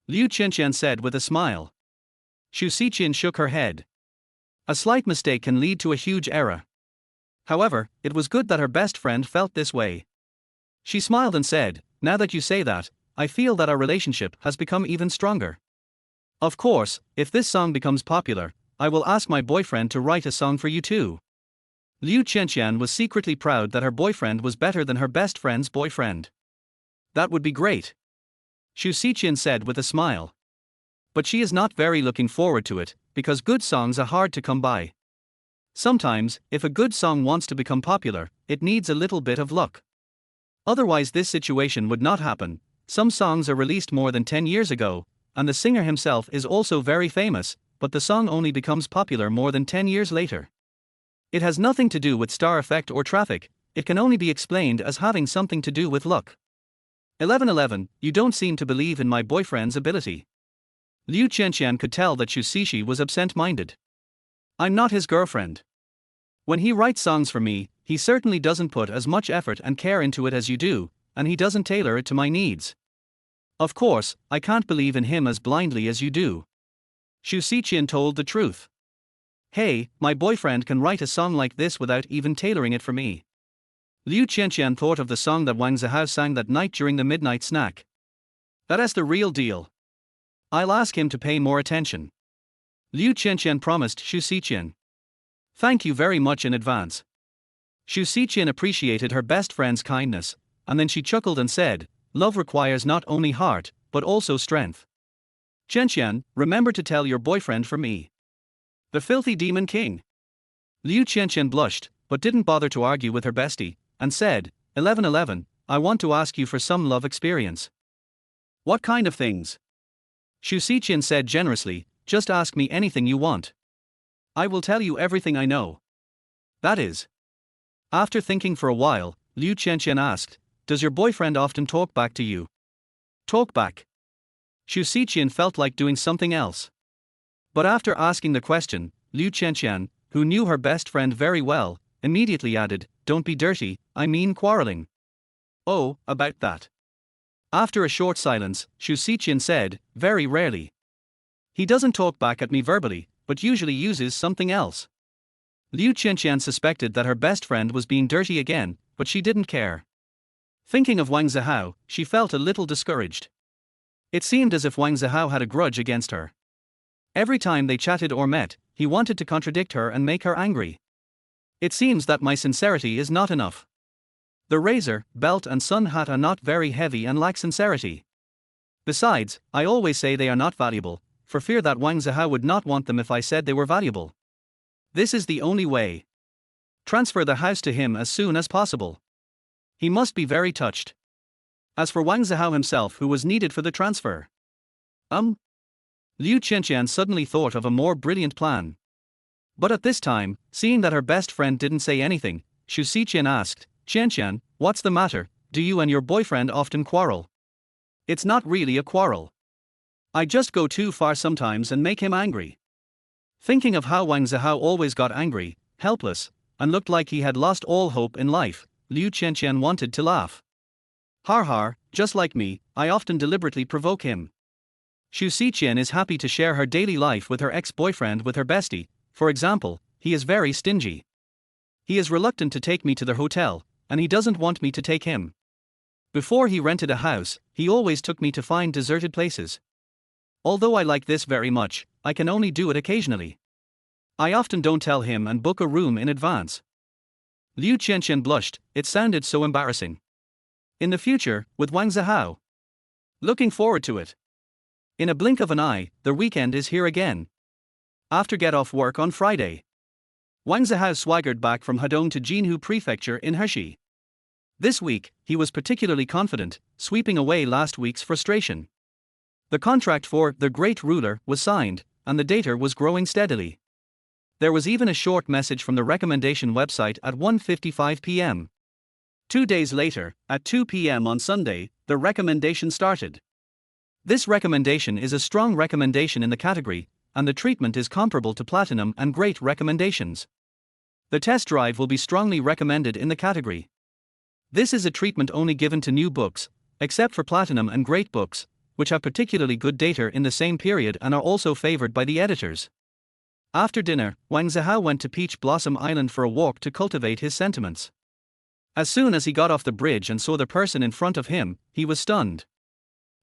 Liu Qianqian said with a smile. Xu Xiqian shook her head. A slight mistake can lead to a huge error. However, it was good that her best friend felt this way. She smiled and said, now that you say that, I feel that our relationship has become even stronger. Of course, if this song becomes popular, I will ask my boyfriend to write a song for you too. Liu Qianqian was secretly proud that her boyfriend was better than her best friend's boyfriend. That would be great. Xu Xiqian said with a smile. But she is not very looking forward to it, because good songs are hard to come by. Sometimes, if a good song wants to become popular, it needs a little bit of luck. Otherwise this situation would not happen. Some songs are released more than 10 years ago, and the singer himself is also very famous, but the song only becomes popular more than 10 years later. It has nothing to do with star effect or traffic, it can only be explained as having something to do with luck. 1111, you don't seem to believe in my boyfriend's ability. Liu Qianqian could tell that Xu Xiqi was absent-minded. I'm not his girlfriend. When he writes songs for me, he certainly doesn't put as much effort and care into it as you do, and he doesn't tailor it to my needs. Of course, I can't believe in him as blindly as you do. Xu Xiqian told the truth. Hey, my boyfriend can write a song like this without even tailoring it for me. Liu Qianqian thought of the song that Wang Zihao sang that night during the midnight snack. That's the real deal. I'll ask him to pay more attention. Liu Qianqian promised Xu Xiqian. Thank you very much in advance. Xu Xiqian appreciated her best friend's kindness, and then she chuckled and said, love requires not only heart, but also strength. Qianqian, remember to tell your boyfriend for me. The filthy demon king. Liu Qianqian blushed, but didn't bother to argue with her bestie, and said, 1111, I want to ask you for some love experience. What kind of things? Xu Xiqian said generously, just ask me anything you want. I will tell you everything I know. That is. After thinking for a while, Liu Qianqian asked, does your boyfriend often talk back to you? Talk back. Xu Xiqian felt like doing something else. But after asking the question, Liu Qianqian, who knew her best friend very well, immediately added, don't be dirty, I mean quarreling. Oh, about that. After a short silence, Xu Xiqian said, very rarely. He doesn't talk back at me verbally, but usually uses something else. Liu Qianqian suspected that her best friend was being dirty again, but she didn't care. Thinking of Wang Zihao, she felt a little discouraged. It seemed as if Wang Zihao had a grudge against her. Every time they chatted or met, he wanted to contradict her and make her angry. It seems that my sincerity is not enough. The razor, belt and sun hat are not very heavy and lack sincerity. Besides, I always say they are not valuable, for fear that Wang Zihao would not want them if I said they were valuable. This is the only way. Transfer the house to him as soon as possible. He must be very touched. As for Wang Zihao himself, who was needed for the transfer? Liu Qianqian suddenly thought of a more brilliant plan. But at this time, seeing that her best friend didn't say anything, Xu Xiqian asked, Qianqian, what's the matter, do you and your boyfriend often quarrel? It's not really a quarrel. I just go too far sometimes and make him angry. Thinking of how Wang Zihao always got angry, helpless, and looked like he had lost all hope in life, Liu Qianqian wanted to laugh. Har har, just like me, I often deliberately provoke him. Xu Xiqian is happy to share her daily life with her ex-boyfriend with her bestie. For example, he is very stingy. He is reluctant to take me to the hotel, and he doesn't want me to take him. Before he rented a house, he always took me to find deserted places. Although I like this very much, I can only do it occasionally. I often don't tell him and book a room in advance. Liu Qianqian blushed, it sounded so embarrassing. In the future, with Wang Zihao. Looking forward to it. In a blink of an eye, the weekend is here again. After get off work on Friday, Wang Zihao swaggered back from Hedong to Jinhu Prefecture in Heshi. This week, he was particularly confident, sweeping away last week's frustration. The contract for The Great Ruler was signed, and the data was growing steadily. There was even a short message from the recommendation website at 1:55 p.m. 2 days later, at 2 p.m. on Sunday, the recommendation started. This recommendation is a strong recommendation in the category, and the treatment is comparable to Platinum and Great recommendations. The test drive will be strongly recommended in the category. This is a treatment only given to new books, except for Platinum and Great books, which have particularly good data in the same period and are also favored by the editors. After dinner, Wang Zihao went to Peach Blossom Island for a walk to cultivate his sentiments. As soon as he got off the bridge and saw the person in front of him, he was stunned.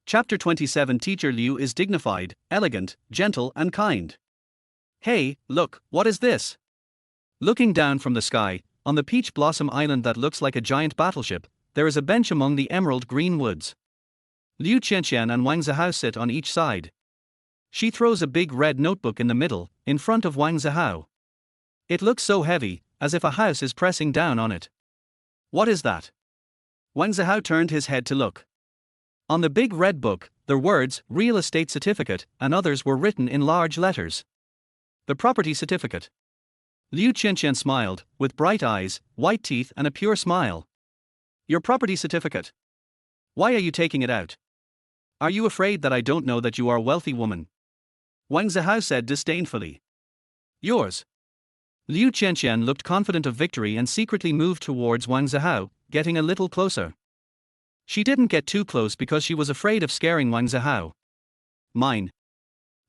Chapter 27. Teacher Liu is dignified, elegant, gentle and kind. Hey, look, what is this? Looking down from the sky, on the Peach Blossom Island that looks like a giant battleship, there is a bench among the emerald green woods. Liu Qianqian and Wang Zihao sit on each side. She throws a big red notebook in the middle, in front of Wang Zihao. It looks so heavy, as if a house is pressing down on it. What is that? Wang Zihao turned his head to look. On the big red book, the words, real estate certificate, and others were written in large letters. The property certificate. Liu Qianqian smiled, with bright eyes, white teeth and a pure smile. Your property certificate. Why are you taking it out? Are you afraid that I don't know that you are a wealthy woman? Wang Zihao said disdainfully. Yours. Liu Qianqian looked confident of victory and secretly moved towards Wang Zihao, getting a little closer. She didn't get too close because she was afraid of scaring Wang Zihao. Mine.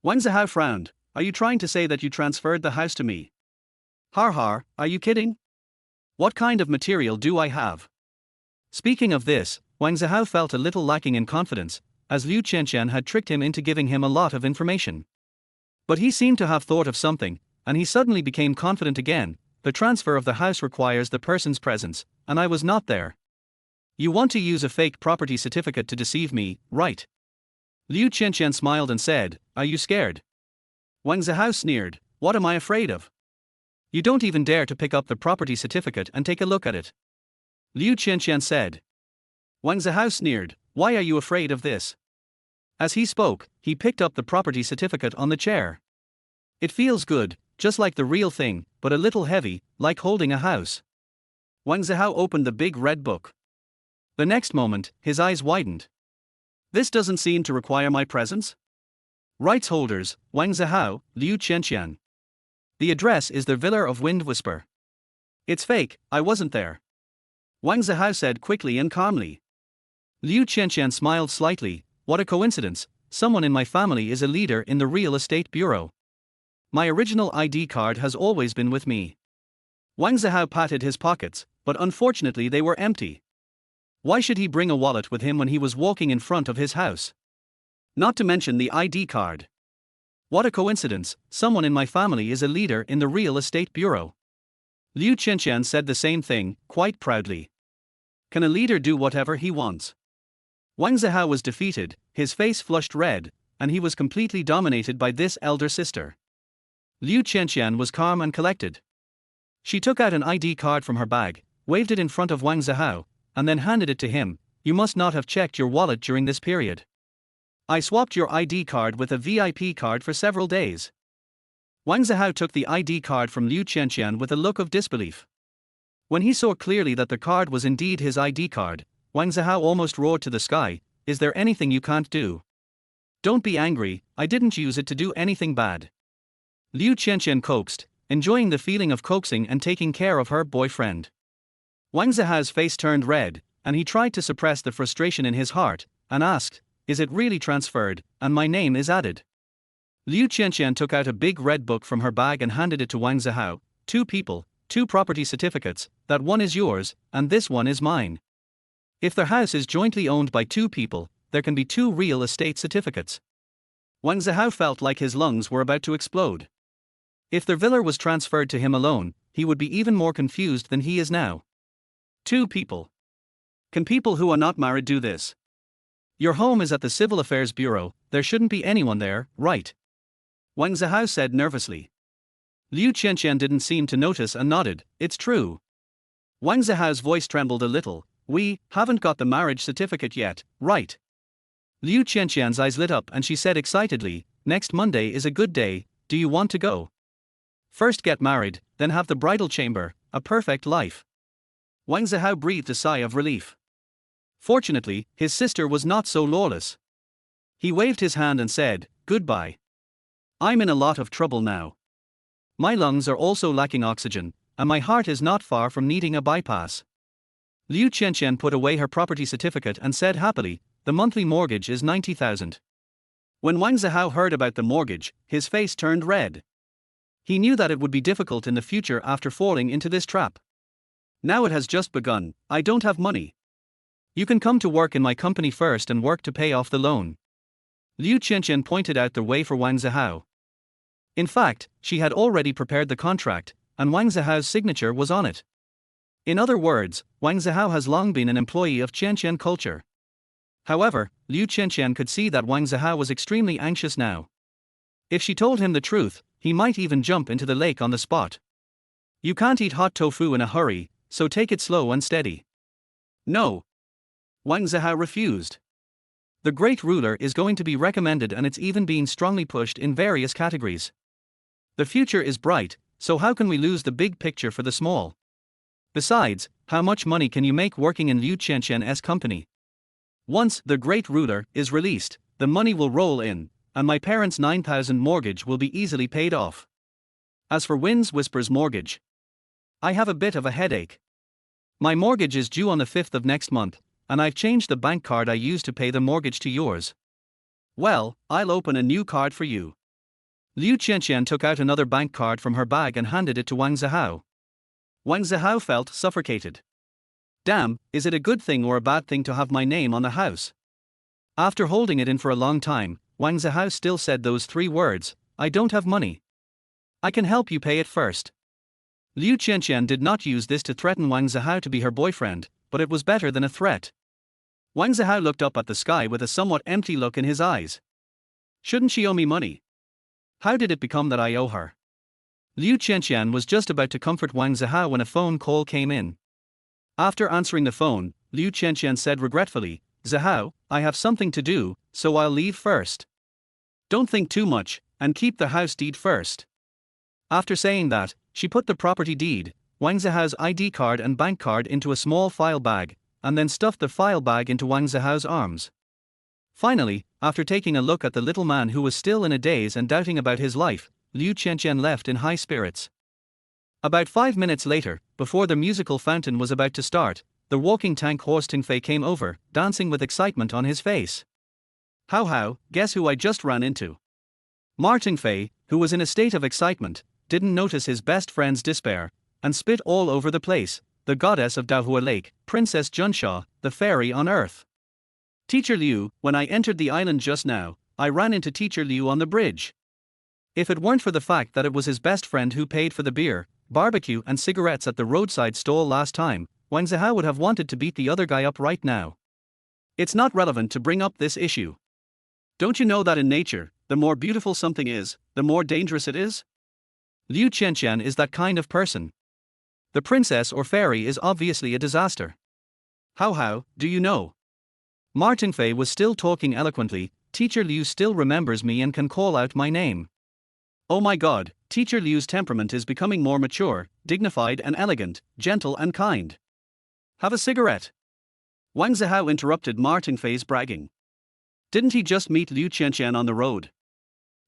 Wang Zihao frowned. Are you trying to say that you transferred the house to me? Har har, are you kidding? What kind of material do I have? Speaking of this, Wang Zihao felt a little lacking in confidence, as Liu Qianqian had tricked him into giving him a lot of information. But he seemed to have thought of something, and he suddenly became confident again. The transfer of the house requires the person's presence, and I was not there. You want to use a fake property certificate to deceive me, right? Liu Qianqian smiled and said, are you scared? Wang Zihao sneered, what am I afraid of? You don't even dare to pick up the property certificate and take a look at it. Liu Qianqian said. Wang Zihao sneered, why are you afraid of this? As he spoke, he picked up the property certificate on the chair. It feels good, just like the real thing, but a little heavy, like holding a house. Wang Zihao opened the big red book. The next moment, his eyes widened. This doesn't seem to require my presence? Rights holders, Wang Zihao, Liu Qianqian. The address is the Villa of Wind Whisper. It's fake, I wasn't there. Wang Zihao said quickly and calmly. Liu Qianqian smiled slightly. What a coincidence, someone in my family is a leader in the real estate bureau. My original ID card has always been with me. Wang Zihao patted his pockets, but unfortunately they were empty. Why should he bring a wallet with him when he was walking in front of his house? Not to mention the ID card. What a coincidence, someone in my family is a leader in the real estate bureau. Liu Qianqian said the same thing, quite proudly. Can a leader do whatever he wants? Wang Zihao was defeated, his face flushed red, and he was completely dominated by this elder sister. Liu Qianqian was calm and collected. She took out an ID card from her bag, waved it in front of Wang Zihao, and then handed it to him. You must not have checked your wallet during this period. I swapped your ID card with a VIP card for several days. Wang Zihao took the ID card from Liu Qianqian with a look of disbelief. When he saw clearly that the card was indeed his ID card, Wang Zihao almost roared to the sky, is there anything you can't do? Don't be angry, I didn't use it to do anything bad. Liu Qianqian coaxed, enjoying the feeling of coaxing and taking care of her boyfriend. Wang Zihao's face turned red, and he tried to suppress the frustration in his heart, and asked, is it really transferred, and my name is added? Liu Qianqian took out a big red book from her bag and handed it to Wang Zihao. 2 people, 2 property certificates, that one is yours, and this one is mine. If their house is jointly owned by 2 people, there can be 2 real estate certificates. Wang Zihao felt like his lungs were about to explode. If their villa was transferred to him alone, he would be even more confused than he is now. 2 people. Can people who are not married do this? Your home is at the Civil Affairs Bureau, there shouldn't be anyone there, right? Wang Zihao said nervously. Liu Qianqian didn't seem to notice and nodded, it's true. Wang Zihao's voice trembled a little. We haven't got the marriage certificate yet, right? Liu Qianqian's eyes lit up and she said excitedly, next Monday is a good day, do you want to go? First get married, then have the bridal chamber, a perfect life. Wang Zihao breathed a sigh of relief. Fortunately, his sister was not so lawless. He waved his hand and said, goodbye. I'm in a lot of trouble now. My lungs are also lacking oxygen, and my heart is not far from needing a bypass. Liu Qianqian put away her property certificate and said happily, the monthly mortgage is 90,000. When Wang Zihao heard about the mortgage, his face turned red. He knew that it would be difficult in the future after falling into this trap. Now it has just begun, I don't have money. You can come to work in my company first and work to pay off the loan. Liu Qianqian pointed out the way for Wang Zihao. In fact, she had already prepared the contract, and Wang Zihao's signature was on it. In other words, Wang Zihao has long been an employee of Qianqian culture. However, Liu Qianqian could see that Wang Zihao was extremely anxious now. If she told him the truth, he might even jump into the lake on the spot. You can't eat hot tofu in a hurry, so take it slow and steady. No. Wang Zihao refused. The great ruler is going to be recommended and it's even being strongly pushed in various categories. The future is bright, so how can we lose the big picture for the small? Besides, how much money can you make working in Liu Qianqian's company? Once the great ruler is released, the money will roll in, and my parents' 9,000 mortgage will be easily paid off. As for Wind Whisper's mortgage, I have a bit of a headache. My mortgage is due on the 5th of next month, and I've changed the bank card I used to pay the mortgage to yours. Well, I'll open a new card for you. Liu Qianqian took out another bank card from her bag and handed it to Wang Zihao. Wang Zihao felt suffocated. Damn, is it a good thing or a bad thing to have my name on the house? After holding it in for a long time, Wang Zihao still said those 3 words, I don't have money. I can help you pay it first. Liu Qianqian did not use this to threaten Wang Zihao to be her boyfriend, but it was better than a threat. Wang Zihao looked up at the sky with a somewhat empty look in his eyes. Shouldn't she owe me money? How did it become that I owe her? Liu Qianqian was just about to comfort Wang Zihao when a phone call came in. After answering the phone, Liu Qianqian said regretfully, Zihao, I have something to do, so I'll leave first. Don't think too much, and keep the house deed first. After saying that, she put the property deed, Wang Zihao's ID card and bank card into a small file bag, and then stuffed the file bag into Wang Zihao's arms. Finally, after taking a look at the little man who was still in a daze and doubting about his life, Liu Qianqian left in high spirits. About 5 minutes later, before the musical fountain was about to start, the walking tank horse Tingfei came over, dancing with excitement on his face. How, guess who I just ran into? Ma Tingfei, who was in a state of excitement, didn't notice his best friend's despair, and spit all over the place, the goddess of Daohua Lake, Princess Junsha, the fairy on earth. Teacher Liu, when I entered the island just now, I ran into Teacher Liu on the bridge. If it weren't for the fact that it was his best friend who paid for the beer, barbecue and cigarettes at the roadside stall last time, Wang Zihao would have wanted to beat the other guy up right now. It's not relevant to bring up this issue. Don't you know that in nature, the more beautiful something is, the more dangerous it is? Liu Qianqian is that kind of person. The princess or fairy is obviously a disaster. How, do you know? Ma Tingfei was still talking eloquently. Teacher Liu still remembers me and can call out my name. Oh my god, Teacher Liu's temperament is becoming more mature, dignified and elegant, gentle and kind. Have a cigarette. Wang Zihao interrupted Ma Tingfei's bragging. Didn't he just meet Liu Qianqian on the road?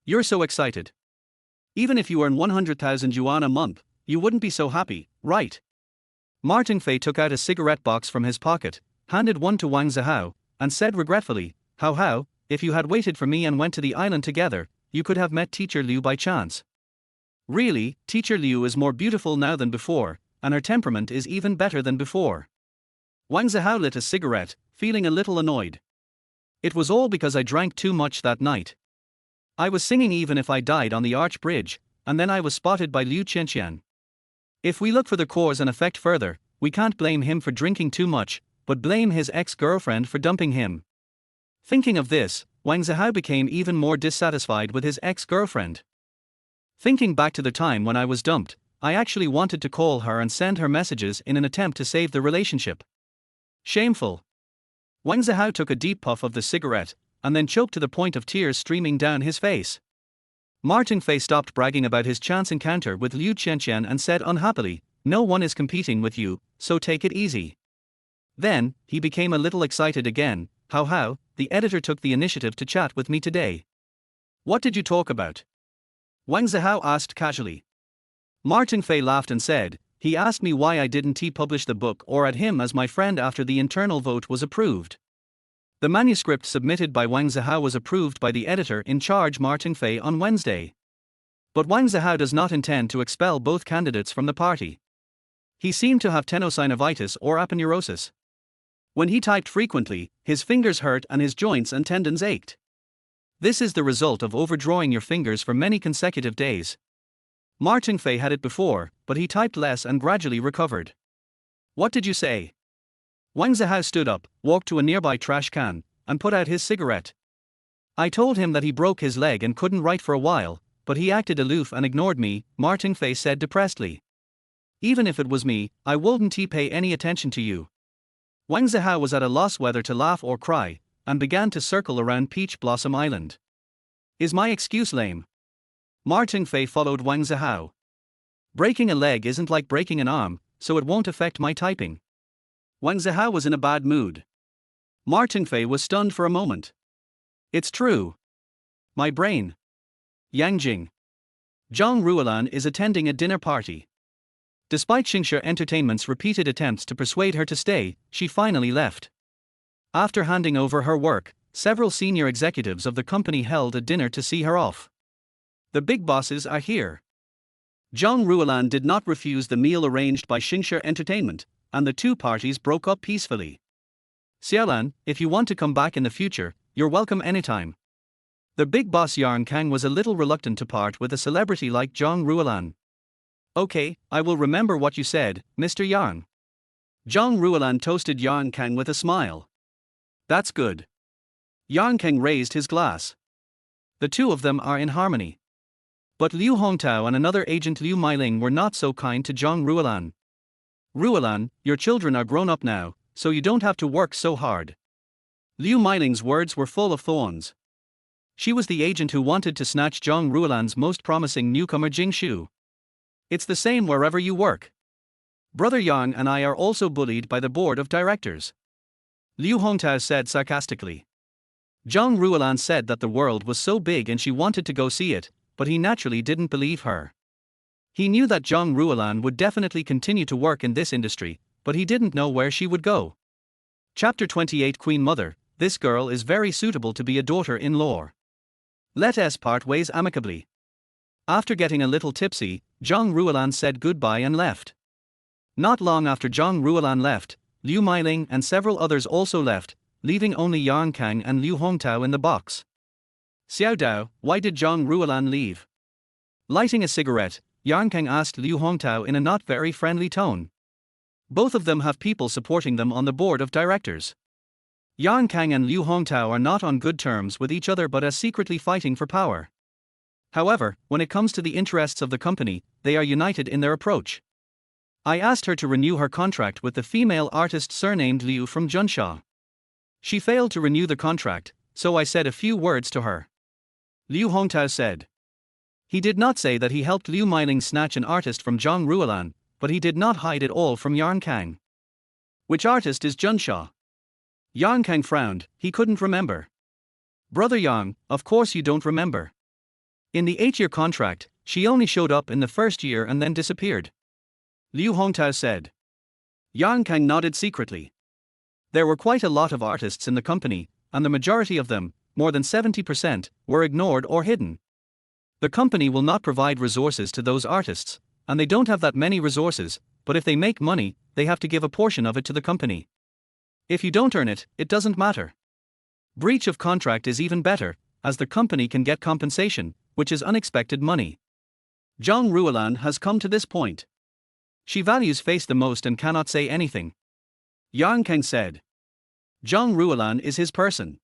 You're so excited. Even if you earn 100,000 yuan a month, you wouldn't be so happy, right? Ma Tingfei took out a cigarette box from his pocket, handed one to Wang Zihao, and said regretfully, How, if you had waited for me and went to the island together, you could have met Teacher Liu by chance. Really, Teacher Liu is more beautiful now than before, and her temperament is even better than before. Wang Zihao lit a cigarette, feeling a little annoyed. It was all because I drank too much that night. I was singing Even If I Died on the arch bridge, and then I was spotted by Liu Qianqian. If we look for the cause and effect further, we can't blame him for drinking too much, but blame his ex-girlfriend for dumping him. Thinking of this, Wang Zihao became even more dissatisfied with his ex-girlfriend. Thinking back to the time when I was dumped, I actually wanted to call her and send her messages in an attempt to save the relationship. Shameful. Wang Zihao took a deep puff of the cigarette, and then choked to the point of tears streaming down his face. Ma Tingfei stopped bragging about his chance encounter with Liu Qianqian and said unhappily, No one is competing with you, so take it easy. Then, he became a little excited again. How, the editor took the initiative to chat with me today. What did you talk about? Wang Zihao asked casually. Ma Tingfei laughed and said, He asked me why I didn't publish the book or add him as my friend after the internal vote was approved. The manuscript submitted by Wang Zihao was approved by the editor in charge Ma Tingfei on Wednesday. But Wang Zihao does not intend to expel both candidates from the party. He seemed to have tenosynovitis or aponeurosis. When he typed frequently, his fingers hurt and his joints and tendons ached. This is the result of overdrawing your fingers for many consecutive days. Ma Tingfei had it before, but he typed less and gradually recovered. What did you say? Wang Zihao stood up, walked to a nearby trash can, and put out his cigarette. I told him that he broke his leg and couldn't write for a while, but he acted aloof and ignored me, Ma Tingfei said depressedly. Even if it was me, I wouldn't pay any attention to you. Wang Zihao was at a loss whether to laugh or cry, and began to circle around Peach Blossom Island. Is my excuse lame? Ma Tingfei followed Wang Zihao. Breaking a leg isn't like breaking an arm, so it won't affect my typing. Wang Zihao was in a bad mood. Ma Tingfei was stunned for a moment. It's true. My brain. Yangjing. Zhang Ruolan is attending a dinner party. Despite Xingxia Entertainment's repeated attempts to persuade her to stay, she finally left. After handing over her work, several senior executives of the company held a dinner to see her off. The big bosses are here. Zhang Ruolan did not refuse the meal arranged by Xingxia Entertainment, and the two parties broke up peacefully. Xiaolan, if you want to come back in the future, you're welcome anytime. The big boss Yarn Kang was a little reluctant to part with a celebrity like Zhang Ruolan. Okay, I will remember what you said, Mr. Yarn. Zhang Ruolan toasted Yarn Kang with a smile. That's good. Yarn Kang raised his glass. The two of them are in harmony. But Liu Hongtao and another agent Liu Meiling were not so kind to Zhang Ruolan. Ruolan, your children are grown up now, so you don't have to work so hard. Liu Miling's words were full of thorns. She was the agent who wanted to snatch Zhang Ruolan's most promising newcomer Jing Shu. It's the same wherever you work. Brother Yang and I are also bullied by the board of directors. Liu Hongtao said sarcastically. Zhang Ruolan said that the world was so big and she wanted to go see it, but he naturally didn't believe her. He knew that Zhang Ruolan would definitely continue to work in this industry, but he didn't know where she would go. Chapter 28 Queen Mother, this girl is very suitable to be a daughter-in-law. Let us part ways amicably. After getting a little tipsy, Zhang Ruolan said goodbye and left. Not long after Zhang Ruolan left, Liu Miling and several others also left, leaving only Yang Kang and Liu Hongtao in the box. Xiao Dao, why did Zhang Ruolan leave? Lighting a cigarette, Yang Kang asked Liu Hongtao in a not very friendly tone. Both of them have people supporting them on the board of directors. Yang Kang and Liu Hongtao are not on good terms with each other but are secretly fighting for power. However, when it comes to the interests of the company, they are united in their approach. I asked her to renew her contract with the female artist surnamed Liu from Junsha. She failed to renew the contract, so I said a few words to her. Liu Hongtao said. He did not say that he helped Liu Miling snatch an artist from Zhang Ruolan, but he did not hide it all from Yang Kang. Which artist is Junsha? Yang Kang frowned, he couldn't remember. Brother Yang, of course you don't remember. In the 8-year contract, she only showed up in the first year and then disappeared. Liu Hongtao said. Yang Kang nodded secretly. There were quite a lot of artists in the company, and the majority of them, more than 70%, were ignored or hidden. The company will not provide resources to those artists, and they don't have that many resources, but if they make money, they have to give a portion of it to the company. If you don't earn it, it doesn't matter. Breach of contract is even better, as the company can get compensation, which is unexpected money. Zhang Ruolan has come to this point. She values face the most and cannot say anything. Yang Kang said. Zhang Ruolan is his person.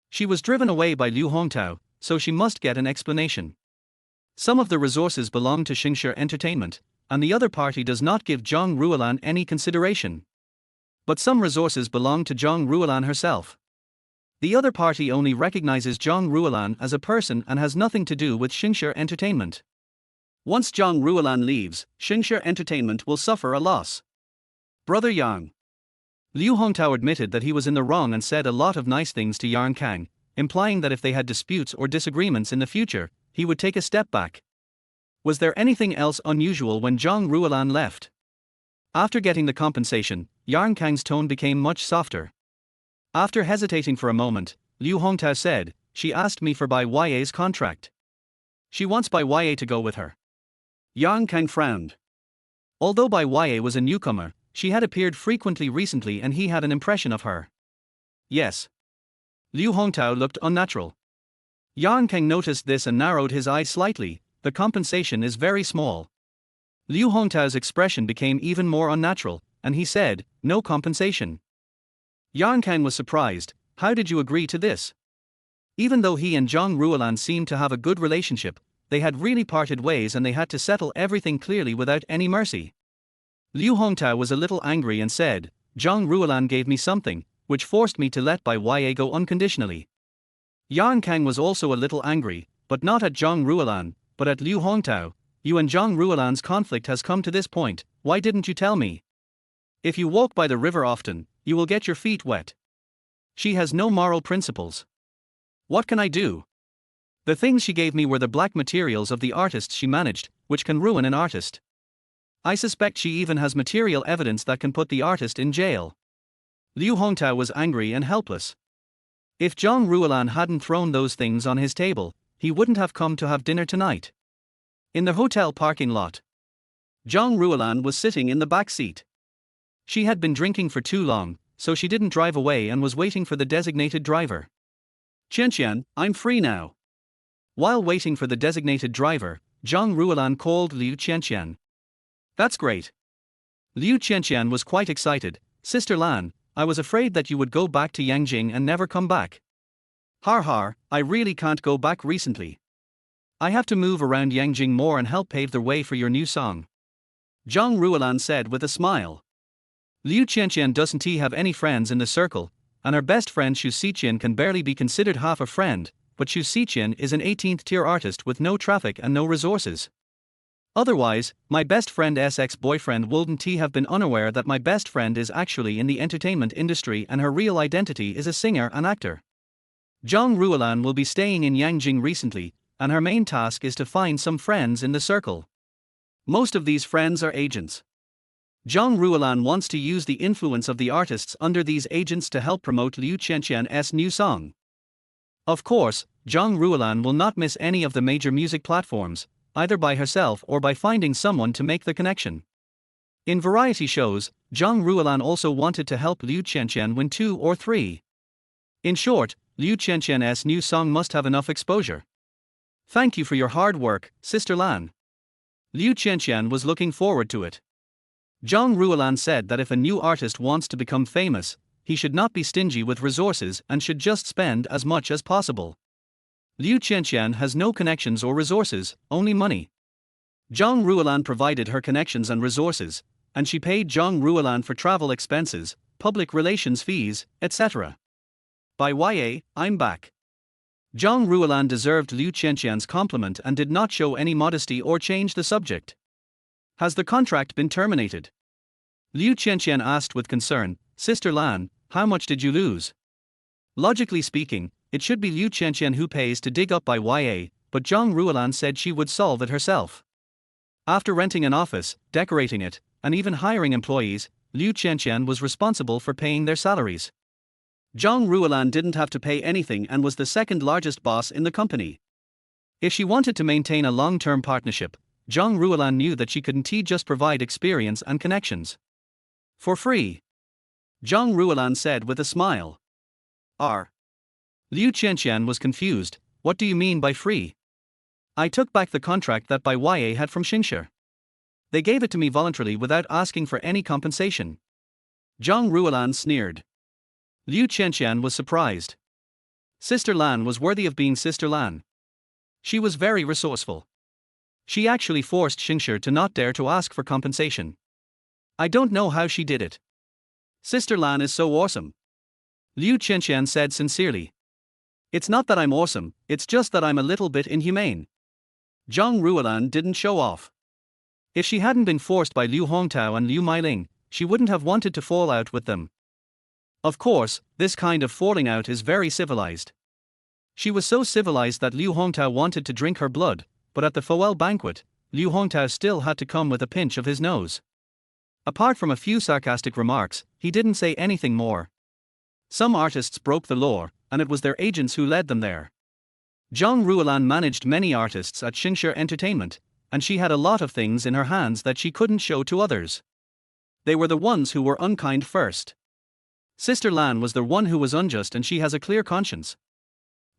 She was driven away by Liu Hongtao, so she must get an explanation. Some of the resources belong to Xingshi Entertainment, and the other party does not give Zhang Ruolan any consideration. But some resources belong to Zhang Ruolan herself. The other party only recognizes Zhang Ruolan as a person and has nothing to do with Xingshi Entertainment. Once Zhang Ruolan leaves, Xingshi Entertainment will suffer a loss. Brother Yang. Liu Hongtao admitted that he was in the wrong and said a lot of nice things to Yang Kang, implying that if they had disputes or disagreements in the future, he would take a step back. Was there anything else unusual when Zhang Ruolan left? After getting the compensation, Yang Kang's tone became much softer. After hesitating for a moment, Liu Hongtao said, she asked me for Bai Ya's contract. She wants Bai Ya to go with her. Yang Kang frowned. Although Bai Ya was a newcomer, she had appeared frequently recently and he had an impression of her. Yes. Liu Hongtao looked unnatural. Yang Kang noticed this and narrowed his eyes slightly. The compensation is very small. Liu Hongtao's expression became even more unnatural, and he said, no compensation. Yang Kang was surprised. How did you agree to this? Even though he and Zhang Ruolan seemed to have a good relationship, they had really parted ways and they had to settle everything clearly without any mercy. Liu Hongtao was a little angry and said, Zhang Ruolan gave me something, which forced me to let Bai Ya go unconditionally. Yang Kang was also a little angry, but not at Zhang Ruolan, but at Liu Hongtao. You and Zhang Ruolan's conflict has come to this point, why didn't you tell me? If you walk by the river often, you will get your feet wet. She has no moral principles. What can I do? The things she gave me were the black materials of the artists she managed, which can ruin an artist. I suspect she even has material evidence that can put the artist in jail. Liu Hongtao was angry and helpless. If Zhang Ruolan hadn't thrown those things on his table, he wouldn't have come to have dinner tonight. In the hotel parking lot, Zhang Ruolan was sitting in the back seat. She had been drinking for too long, so she didn't drive away and was waiting for the designated driver. Qianqian, I'm free now. While waiting for the designated driver, Zhang Ruolan called Liu Qianqian. That's great. Liu Qianqian was quite excited. Sister Lan, I was afraid that you would go back to Yangjing and never come back. Har har, I really can't go back recently. I have to move around Yangjing more and help pave the way for your new song. Zhang Ruolan said with a smile. Liu Qianqian doesn't he have any friends in the circle, and her best friend Xu Xiqian can barely be considered half a friend, but Xu Xiqian is an 18th tier artist with no traffic and no resources. Otherwise, my best friend's ex-boyfriend wouldn't have been unaware that my best friend is actually in the entertainment industry and her real identity is a singer and actor. Zhang Ruolan will be staying in Yangjing recently, and her main task is to find some friends in the circle. Most of these friends are agents. Zhang Ruolan wants to use the influence of the artists under these agents to help promote Liu Qianqian's new song. Of course, Zhang Ruolan will not miss any of the major music platforms, either by herself or by finding someone to make the connection. In variety shows, Zhang Ruolan also wanted to help Liu Qianqian win 2 or 3. In short, Liu Qianqian's new song must have enough exposure. Thank you for your hard work, Sister Lan. Liu Qianqian was looking forward to it. Zhang Ruolan said that if a new artist wants to become famous, he should not be stingy with resources and should just spend as much as possible. Liu Qianqian has no connections or resources, only money. Zhang Ruolan provided her connections and resources, and she paid Zhang Ruolan for travel expenses, public relations fees, etc. By YA, I'm back. Zhang Ruolan deserved Liu Qianqian's compliment and did not show any modesty or change the subject. Has the contract been terminated? Liu Qianqian asked with concern. Sister Lan, how much did you lose? Logically speaking, it should be Liu Qianqian who pays to dig up by YA, but Zhang Ruolan said she would solve it herself. After renting an office, decorating it, and even hiring employees, Liu Qianqian was responsible for paying their salaries. Zhang Ruolan didn't have to pay anything and was the second largest boss in the company. If she wanted to maintain a long-term partnership, Zhang Ruolan knew that she couldn't just provide experience and connections for free. Zhang Ruolan said with a smile. Liu Qianqian was confused. What do you mean by free? I took back the contract that Bai Ya had from Xingshi. They gave it to me voluntarily without asking for any compensation. Zhang Ruolan sneered. Liu Qianqian was surprised. Sister Lan was worthy of being Sister Lan. She was very resourceful. She actually forced Xingshi to not dare to ask for compensation. I don't know how she did it. Sister Lan is so awesome. Liu Qianqian said sincerely. It's not that I'm awesome, it's just that I'm a little bit inhumane. Zhang Ruolan didn't show off. If she hadn't been forced by Liu Hongtao and Liu Meiling, she wouldn't have wanted to fall out with them. Of course, this kind of falling out is very civilized. She was so civilized that Liu Hongtao wanted to drink her blood, but at the farewell banquet, Liu Hongtao still had to come with a pinch of his nose. Apart from a few sarcastic remarks, he didn't say anything more. Some artists broke the law, and it was their agents who led them there. Zhang Ruolan managed many artists at Xingshi Entertainment, and she had a lot of things in her hands that she couldn't show to others. They were the ones who were unkind first. Sister Lan was the one who was unjust and she has a clear conscience.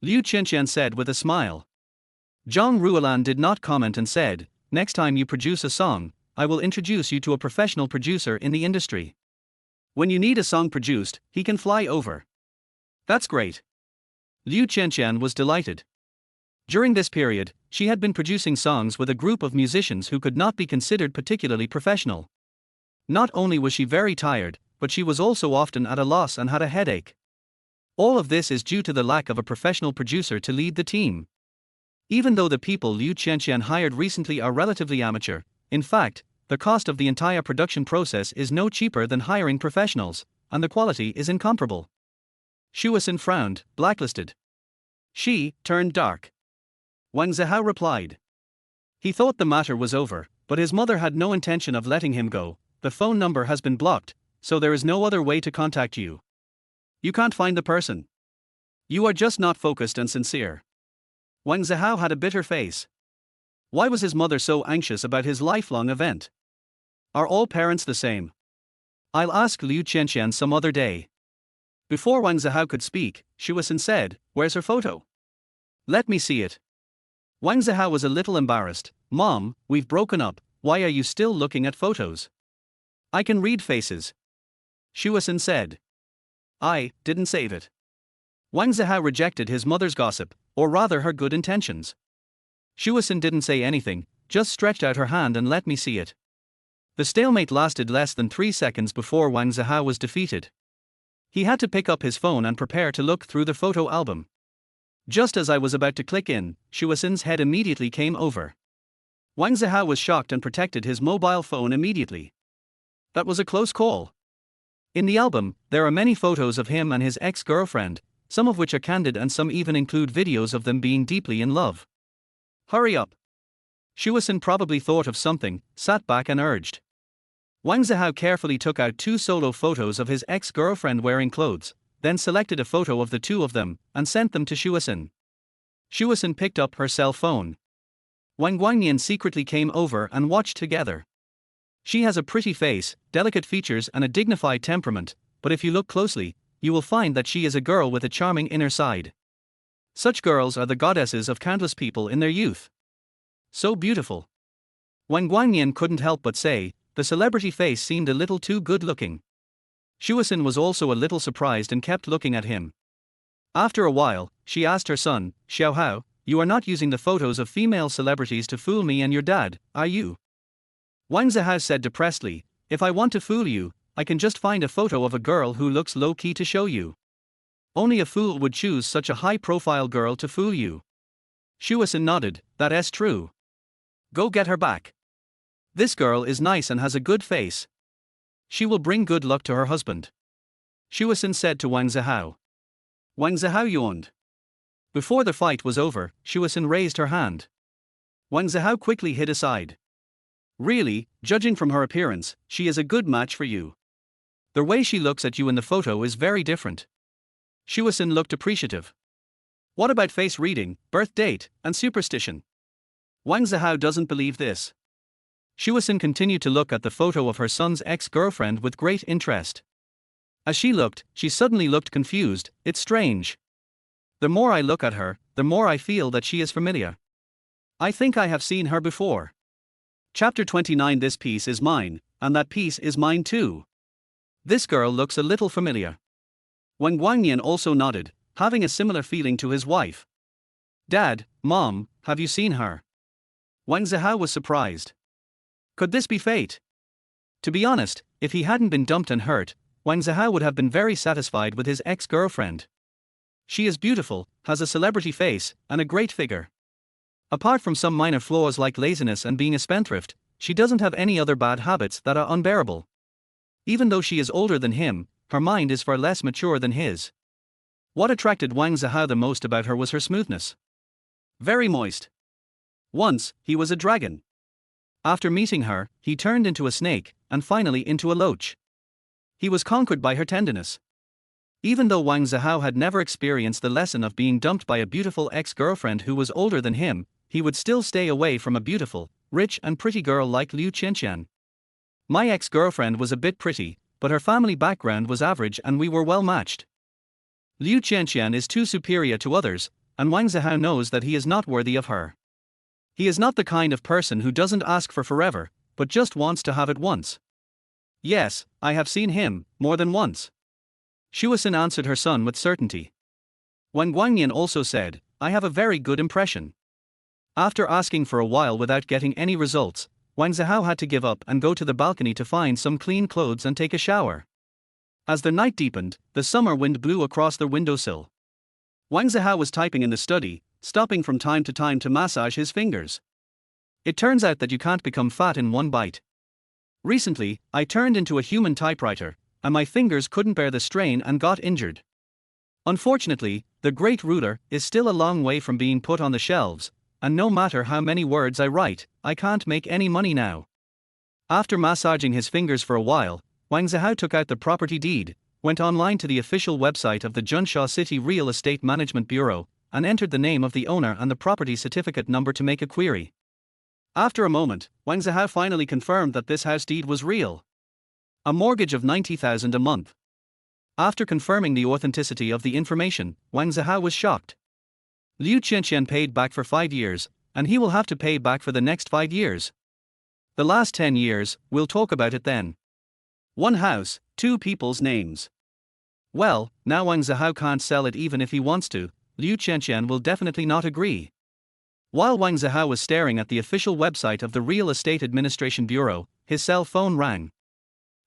Liu Qianqian said with a smile. Zhang Ruolan did not comment and said, next time you produce a song, I will introduce you to a professional producer in the industry. When you need a song produced, he can fly over. That's great. Liu Qianqian was delighted. During this period, she had been producing songs with a group of musicians who could not be considered particularly professional. Not only was she very tired, but she was also often at a loss and had a headache. All of this is due to the lack of a professional producer to lead the team. Even though the people Liu Qianqian hired recently are relatively amateur, in fact, the cost of the entire production process is no cheaper than hiring professionals, and the quality is incomparable. Shuasen frowned, blacklisted. She turned dark. Wang Zihao replied. He thought the matter was over, but his mother had no intention of letting him go. The phone number has been blocked, so there is no other way to contact you. You can't find the person. You are just not focused and sincere. Wang Zihao had a bitter face. Why was his mother so anxious about his lifelong event? Are all parents the same? I'll ask Liu Qianqian some other day. Before Wang Zihao could speak, Shuasen said, where's her photo? Let me see it. Wang Zihao was a little embarrassed. Mom, we've broken up, why are you still looking at photos? I can read faces. Shuasen said. I didn't save it. Wang Zihao rejected his mother's gossip, or rather her good intentions. Shuasen didn't say anything, just stretched out her hand and let me see it. The stalemate lasted less than 3 seconds before Wang Zihao was defeated. He had to pick up his phone and prepare to look through the photo album. Just as I was about to click in, Shuasin's head immediately came over. Wang Zihao was shocked and protected his mobile phone immediately. That was a close call. In the album, there are many photos of him and his ex-girlfriend, some of which are candid and some even include videos of them being deeply in love. Hurry up. Shuasin probably thought of something, sat back and urged. Wang Zihao carefully took out 2 solo photos of his ex-girlfriend wearing clothes, then selected a photo of the 2 of them, and sent them to Shuasin. Shuasin picked up her cell phone. Wang Guangnian secretly came over and watched together. She has a pretty face, delicate features and a dignified temperament, but if you look closely, you will find that she is a girl with a charming inner side. Such girls are the goddesses of countless people in their youth. So beautiful. Wang Guangnian couldn't help but say, the celebrity face seemed a little too good-looking. Shuasin was also a little surprised and kept looking at him. After a while, she asked her son, Xiaohao, you are not using the photos of female celebrities to fool me and your dad, are you? Wang Zihao said depressedly, if I want to fool you, I can just find a photo of a girl who looks low-key to show you. Only a fool would choose such a high-profile girl to fool you. Shuasin nodded, that's true. Go get her back. This girl is nice and has a good face. She will bring good luck to her husband. Shuasin said to Wang Zihao. Wang Zihao yawned. Before the fight was over, Shuasin raised her hand. Wang Zihao quickly hid aside. Really, judging from her appearance, she is a good match for you. The way she looks at you in the photo is very different. Shuasin looked appreciative. What about face reading, birth date, and superstition? Wang Zihao doesn't believe this. Shuasin continued to look at the photo of her son's ex-girlfriend with great interest. As she looked, she suddenly looked confused. It's strange. The more I look at her, the more I feel that she is familiar. I think I have seen her before. Chapter 29. This piece is mine, and that piece is mine too. This girl looks a little familiar. Wang Guangnian also nodded, having a similar feeling to his wife. Dad, Mom, have you seen her? Wang Zihao was surprised. Could this be fate? To be honest, if he hadn't been dumped and hurt, Wang Zihao would have been very satisfied with his ex-girlfriend. She is beautiful, has a celebrity face, and a great figure. Apart from some minor flaws like laziness and being a spendthrift, she doesn't have any other bad habits that are unbearable. Even though she is older than him, her mind is far less mature than his. What attracted Wang Zihao the most about her was her smoothness. Very moist. Once, he was a dragon. After meeting her, he turned into a snake, and finally into a loach. He was conquered by her tenderness. Even though Wang Zihao had never experienced the lesson of being dumped by a beautiful ex-girlfriend who was older than him, he would still stay away from a beautiful, rich and pretty girl like Liu Qianqian. My ex-girlfriend was a bit pretty, but her family background was average and we were well matched. Liu Qianqian is too superior to others, and Wang Zihao knows that he is not worthy of her. He is not the kind of person who doesn't ask for forever, but just wants to have it once. Yes, I have seen him, more than once. Shuasin answered her son with certainty. Wang Guangnian also said, I have a very good impression. After asking for a while without getting any results, Wang Zihao had to give up and go to the balcony to find some clean clothes and take a shower. As the night deepened, the summer wind blew across the windowsill. Wang Zihao was typing in the study, stopping from time to massage his fingers. It turns out that you can't become fat in one bite. Recently, I turned into a human typewriter, and my fingers couldn't bear the strain and got injured. Unfortunately, the great ruler is still a long way from being put on the shelves, and no matter how many words I write, I can't make any money now. After massaging his fingers for a while, Wang Zihao took out the property deed, went online to the official website of the Junsha City Real Estate Management Bureau, and entered the name of the owner and the property certificate number to make a query. After a moment, Wang Zihao finally confirmed that this house deed was real. A mortgage of 90,000 a month. After confirming the authenticity of the information, Wang Zihao was shocked. Liu Qianqian paid back for 5 years, and he will have to pay back for the next 5 years. The last 10 years, we'll talk about it then. One house, 2 people's names. Well, now Wang Zihao can't sell it even if he wants to. Liu Qianqian will definitely not agree. While Wang Zihao was staring at the official website of the Real Estate Administration Bureau, his cell phone rang.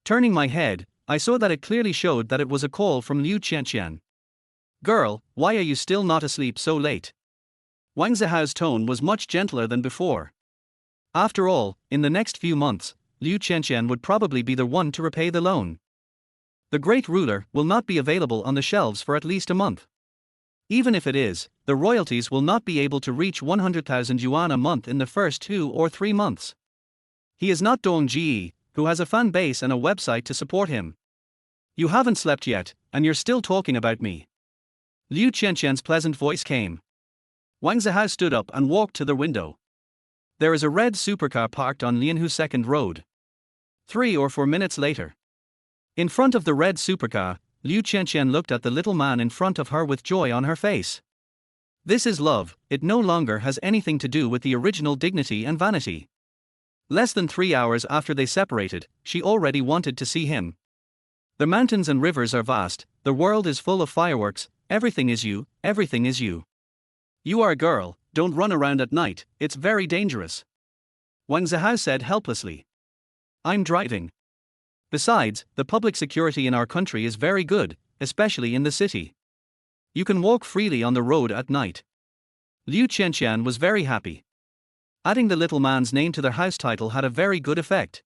Turning my head, I saw that it clearly showed that it was a call from Liu Qianqian. Girl, why are you still not asleep so late? Wang Zihao's tone was much gentler than before. After all, in the next few months, Liu Qianqian would probably be the one to repay the loan. The great ruler will not be available on the shelves for at least a month. Even if it is, the royalties will not be able to reach 100,000 yuan a month in the first 2 or 3 months. He is not Dong Ji, who has a fan base and a website to support him. You haven't slept yet, and you're still talking about me. Liu Qianqian's pleasant voice came. Wang Zihao stood up and walked to the window. There is a red supercar parked on Lianhu Second Road. 3 or 4 minutes later. In front of the red supercar, Liu Qianqian looked at the little man in front of her with joy on her face. This is love, it no longer has anything to do with the original dignity and vanity. Less than 3 hours after they separated, she already wanted to see him. The mountains and rivers are vast, the world is full of fireworks, everything is you, everything is you. You are a girl, don't run around at night, it's very dangerous. Wang Zihao said helplessly. I'm driving. Besides, the public security in our country is very good, especially in the city. You can walk freely on the road at night. Liu Qianqian was very happy. Adding the little man's name to their house title had a very good effect.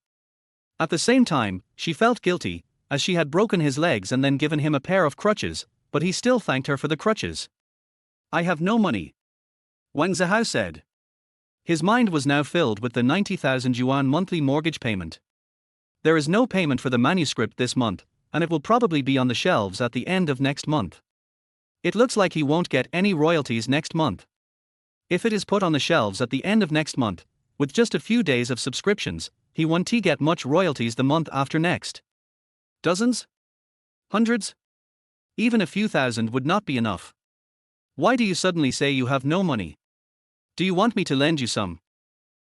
At the same time, she felt guilty, as she had broken his legs and then given him a pair of crutches, but he still thanked her for the crutches. I have no money. Wang Zihao said. His mind was now filled with the 90,000 yuan monthly mortgage payment. There is no payment for the manuscript this month, and it will probably be on the shelves at the end of next month. It looks like he won't get any royalties next month. If it is put on the shelves at the end of next month, with just a few days of subscriptions, he won't get much royalties the month after next. Dozens? Hundreds? Even a few thousand would not be enough. Why do you suddenly say you have no money? Do you want me to lend you some?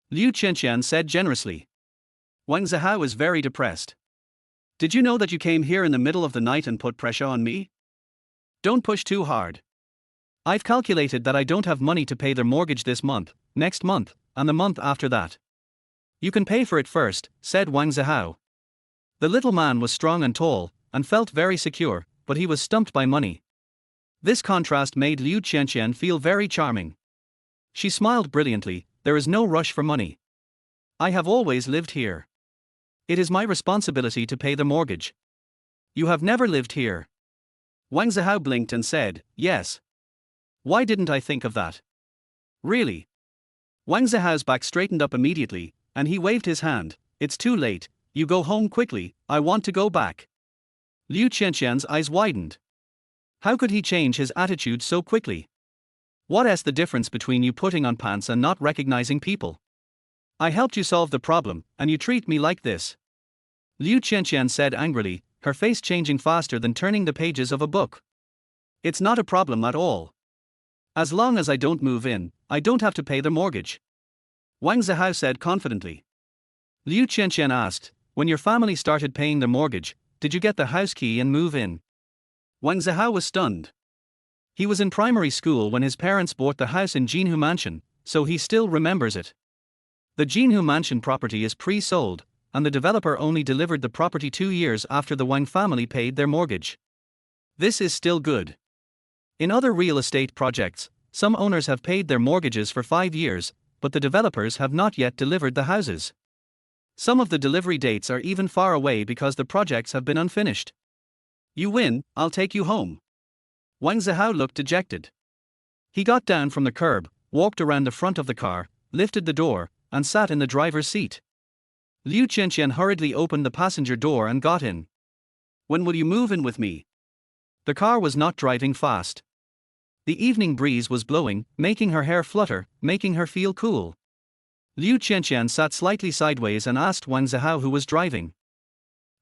Liu Qianqian said generously. Wang Zihao is very depressed. Did you know that you came here in the middle of the night and put pressure on me? Don't push too hard. I've calculated that I don't have money to pay their mortgage this month, next month, and the month after that. You can pay for it first, said Wang Zihao. The little man was strong and tall, and felt very secure, but he was stumped by money. This contrast made Liu Qianqian feel very charming. She smiled brilliantly. There is no rush for money. I have always lived here. It is my responsibility to pay the mortgage. You have never lived here. Wang Zihao blinked and said, yes. Why didn't I think of that? Really? Wang Zihao's back straightened up immediately, and he waved his hand. It's too late, you go home quickly, I want to go back. Liu Qianqian's eyes widened. How could he change his attitude so quickly? What is the difference between you putting on pants and not recognizing people? I helped you solve the problem, and you treat me like this. Liu Qianqian said angrily, her face changing faster than turning the pages of a book. It's not a problem at all. As long as I don't move in, I don't have to pay the mortgage. Wang Zihao said confidently. Liu Qianqian asked, when your family started paying the mortgage, did you get the house key and move in? Wang Zihao was stunned. He was in primary school when his parents bought the house in Jinhu Mansion, so he still remembers it. The Jinhu Mansion property is pre-sold, and the developer only delivered the property 2 years after the Wang family paid their mortgage. This is still good. In other real estate projects, some owners have paid their mortgages for 5 years, but the developers have not yet delivered the houses. Some of the delivery dates are even far away because the projects have been unfinished. You win, I'll take you home. Wang Zihao looked dejected. He got down from the curb, walked around the front of the car, lifted the door, and sat in the driver's seat. Liu Qianqian hurriedly opened the passenger door and got in. When will you move in with me? The car was not driving fast. The evening breeze was blowing, making her hair flutter, making her feel cool. Liu Qianqian sat slightly sideways and asked Wang Zihao who was driving.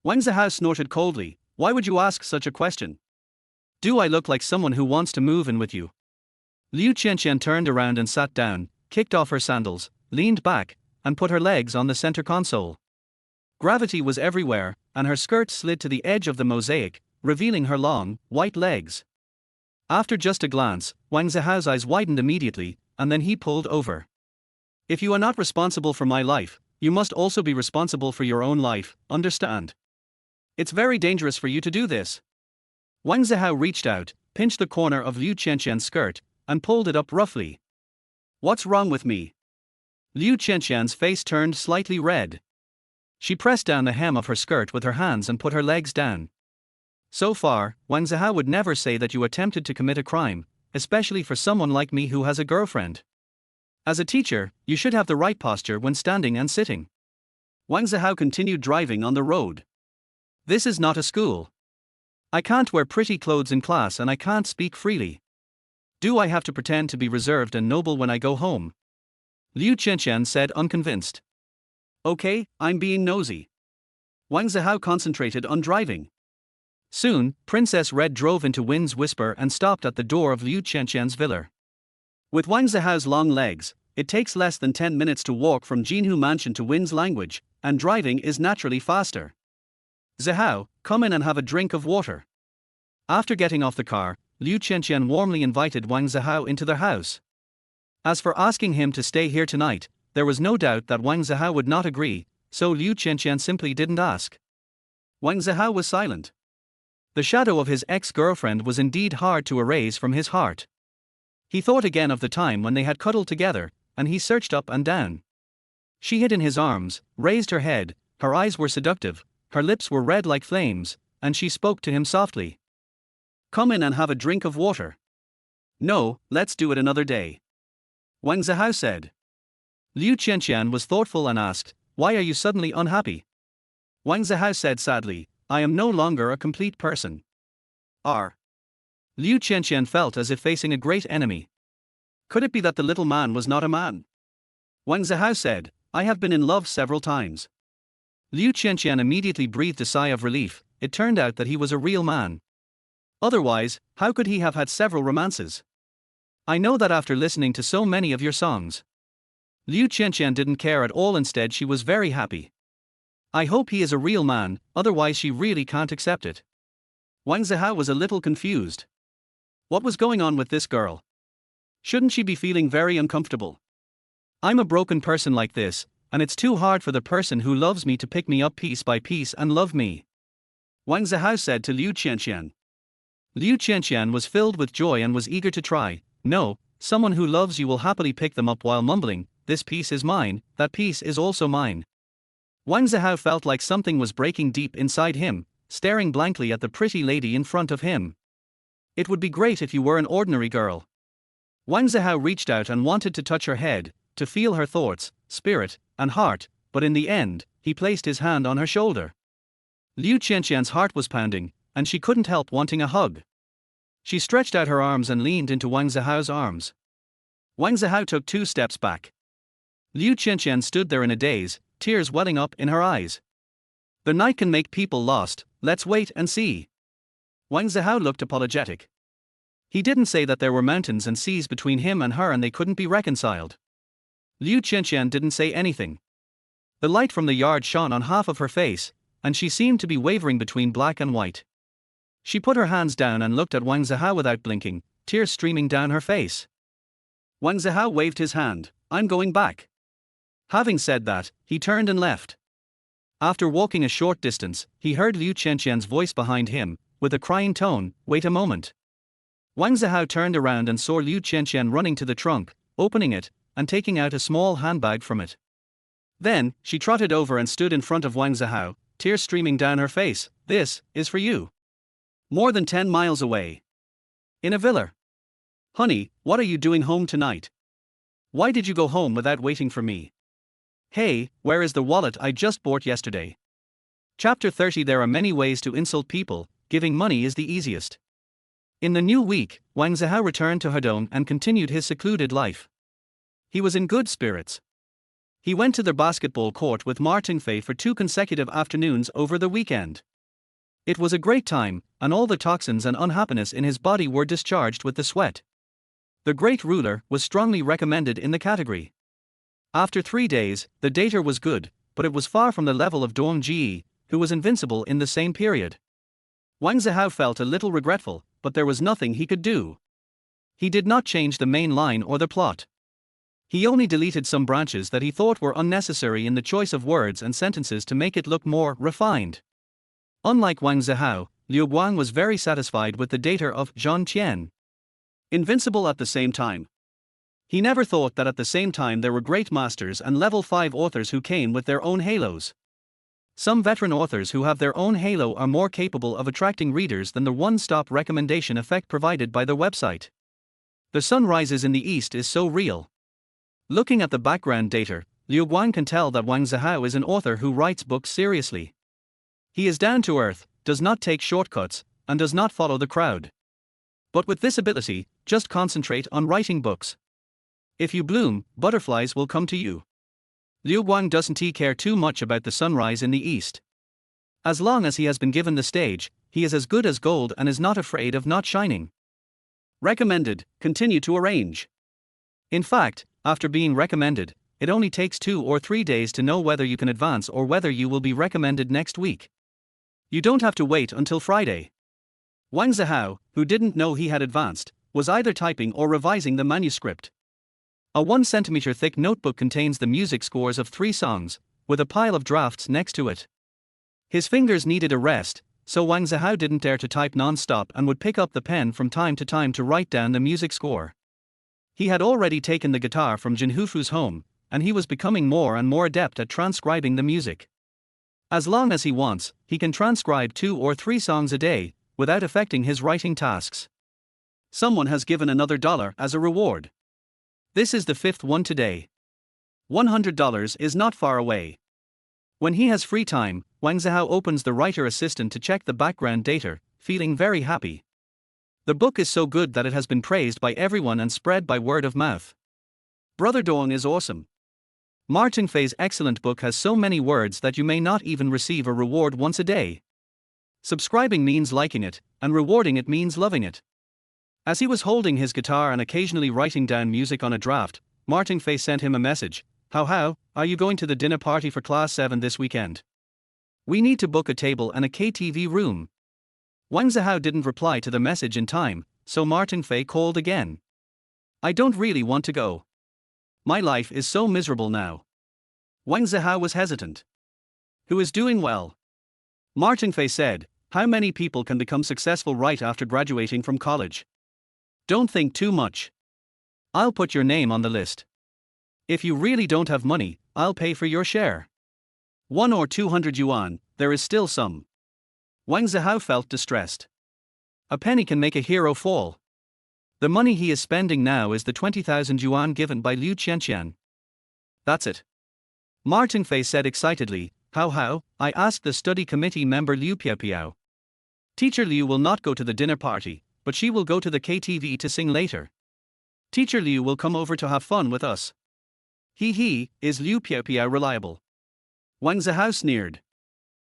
Wang Zihao snorted coldly. Why would you ask such a question? Do I look like someone who wants to move in with you? Liu Qianqian turned around and sat down, kicked off her sandals, leaned back, and put her legs on the center console. Gravity was everywhere, and her skirt slid to the edge of the mosaic, revealing her long, white legs. After just a glance, Wang Zihao's eyes widened immediately, and then he pulled over. If you are not responsible for my life, you must also be responsible for your own life, understand? It's very dangerous for you to do this. Wang Zihao reached out, pinched the corner of Liu Qianqian's skirt, and pulled it up roughly. What's wrong with me? Liu Qianqian's face turned slightly red. She pressed down the hem of her skirt with her hands and put her legs down. So far, Wang Zihao would never say that you attempted to commit a crime, especially for someone like me who has a girlfriend. As a teacher, you should have the right posture when standing and sitting. Wang Zihao continued driving on the road. This is not a school. I can't wear pretty clothes in class and I can't speak freely. Do I have to pretend to be reserved and noble when I go home? Liu Qianqian said, unconvinced. Okay, I'm being nosy. Wang Zihao concentrated on driving. Soon, Princess Red drove into Wind's Whisper and stopped at the door of Liu Qianqian's villa. With Wang Zihao's long legs, it takes less than 10 minutes to walk from Jinhu Mansion to Wind's Language, and driving is naturally faster. Zihao, come in and have a drink of water. After getting off the car, Liu Qianqian warmly invited Wang Zihao into their house. As for asking him to stay here tonight, there was no doubt that Wang Zihao would not agree, so Liu Qianqian simply didn't ask. Wang Zihao was silent. The shadow of his ex-girlfriend was indeed hard to erase from his heart. He thought again of the time when they had cuddled together, and he searched up and down. She hid in his arms, raised her head, her eyes were seductive, her lips were red like flames, and she spoke to him softly. Come in and have a drink of water. No, let's do it another day. Wang Zihao said. Liu Qianqian was thoughtful and asked, why are you suddenly unhappy? Wang Zihao said sadly, I am no longer a complete person. Liu Qianqian felt as if facing a great enemy. Could it be that the little man was not a man? Wang Zihao said, I have been in love several times. Liu Qianqian immediately breathed a sigh of relief. It turned out that he was a real man. Otherwise, how could he have had several romances? I know that after listening to so many of your songs. Liu Qianqian didn't care at all, instead she was very happy. I hope he is a real man, otherwise she really can't accept it. Wang Zihao was a little confused. What was going on with this girl? Shouldn't she be feeling very uncomfortable? I'm a broken person like this, and it's too hard for the person who loves me to pick me up piece by piece and love me. Wang Zihao said to Liu Qianqian. Liu Qianqian was filled with joy and was eager to try. No, someone who loves you will happily pick them up while mumbling, this piece is mine, that piece is also mine. Wang Zihao felt like something was breaking deep inside him, staring blankly at the pretty lady in front of him. It would be great if you were an ordinary girl. Wang Zihao reached out and wanted to touch her head, to feel her thoughts, spirit, and heart, but in the end, he placed his hand on her shoulder. Liu Qianqian's heart was pounding, and she couldn't help wanting a hug. She stretched out her arms and leaned into Wang Zihao's arms. Wang Zihao took 2 steps back. Liu Qianqian stood there in a daze, tears welling up in her eyes. The night can make people lost, let's wait and see. Wang Zihao looked apologetic. He didn't say that there were mountains and seas between him and her and they couldn't be reconciled. Liu Qianqian didn't say anything. The light from the yard shone on half of her face, and she seemed to be wavering between black and white. She put her hands down and looked at Wang Zihao without blinking, tears streaming down her face. Wang Zihao waved his hand, I'm going back. Having said that, he turned and left. After walking a short distance, he heard Liu Qianqian's voice behind him, with a crying tone, wait a moment. Wang Zihao turned around and saw Liu Qianqian running to the trunk, opening it, and taking out a small handbag from it. Then, she trotted over and stood in front of Wang Zihao, tears streaming down her face. This is for you. More than 10 miles away. In a villa. Honey, what are you doing home tonight? Why did you go home without waiting for me? Hey, where is the wallet I just bought yesterday? Chapter 30. There are many ways to insult people, giving money is the easiest. In the new week, Wang Zihao returned to Hedong and continued his secluded life. He was in good spirits. He went to the basketball court with Ma Tingfei for 2 consecutive afternoons over the weekend. It was a great time, and all the toxins and unhappiness in his body were discharged with the sweat. The great ruler was strongly recommended in the category. After 3 days, the data was good, but it was far from the level of Dong Ji, who was invincible in the same period. Wang Zihao felt a little regretful, but there was nothing he could do. He did not change the main line or the plot. He only deleted some branches that he thought were unnecessary in the choice of words and sentences to make it look more refined. Unlike Wang Zihao, Liu Guang was very satisfied with the data of Zhang Qian. Invincible at the same time. He never thought that at the same time there were great masters and level 5 authors who came with their own halos. Some veteran authors who have their own halo are more capable of attracting readers than the one-stop recommendation effect provided by their website. The sun rises in the east is so real. Looking at the background data, Liu Guang can tell that Wang Zihao is an author who writes books seriously. He is down to earth, does not take shortcuts, and does not follow the crowd. But with this ability, just concentrate on writing books. If you bloom, butterflies will come to you. Liu Guang doesn't care too much about the sunrise in the east. As long as he has been given the stage, he is as good as gold and is not afraid of not shining. Recommended, continue to arrange. In fact, after being recommended, it only takes 2 or 3 days to know whether you can advance or whether you will be recommended next week. You don't have to wait until Friday. Wang Zihao, who didn't know he had advanced, was either typing or revising the manuscript. A 1 centimeter thick notebook contains the music scores of 3 songs, with a pile of drafts next to it. His fingers needed a rest, so Wang Zihao didn't dare to type non-stop and would pick up the pen from time to time to write down the music score. He had already taken the guitar from Jin Hufu's home, and he was becoming more and more adept at transcribing the music. As long as he wants, he can transcribe 2 or 3 songs a day, without affecting his writing tasks. Someone has given another $1 as a reward. This is the 5th one today. $100 is not far away. When he has free time, Wang Zihao opens the writer assistant to check the background data, feeling very happy. The book is so good that it has been praised by everyone and spread by word of mouth. Brother Dong is awesome. Martin Fei's excellent book has so many words that you may not even receive a reward once a day. Subscribing means liking it, and rewarding it means loving it. As he was holding his guitar and occasionally writing down music on a draft, Martin Fei sent him a message. How, are you going to the dinner party for Class 7 this weekend? We need to book a table and a KTV room. Wang Zihao didn't reply to the message in time, so Martin Fei called again. I don't really want to go. My life is so miserable now. Wang Zihao was hesitant. Who is doing well? Martin Fei said, how many people can become successful right after graduating from college? Don't think too much. I'll put your name on the list. If you really don't have money, I'll pay for your share. 1 or 200 yuan, there is still some. Wang Zihao felt distressed. A penny can make a hero fall. The money he is spending now is the 20,000 yuan given by Liu Qianqian. That's it. Martin Fei said excitedly, how, I asked the study committee member Liu Qianqian. Teacher Liu will not go to the dinner party, but she will go to the KTV to sing later. Teacher Liu will come over to have fun with us. Is Liu Qianqian reliable? Wang Zihao sneered.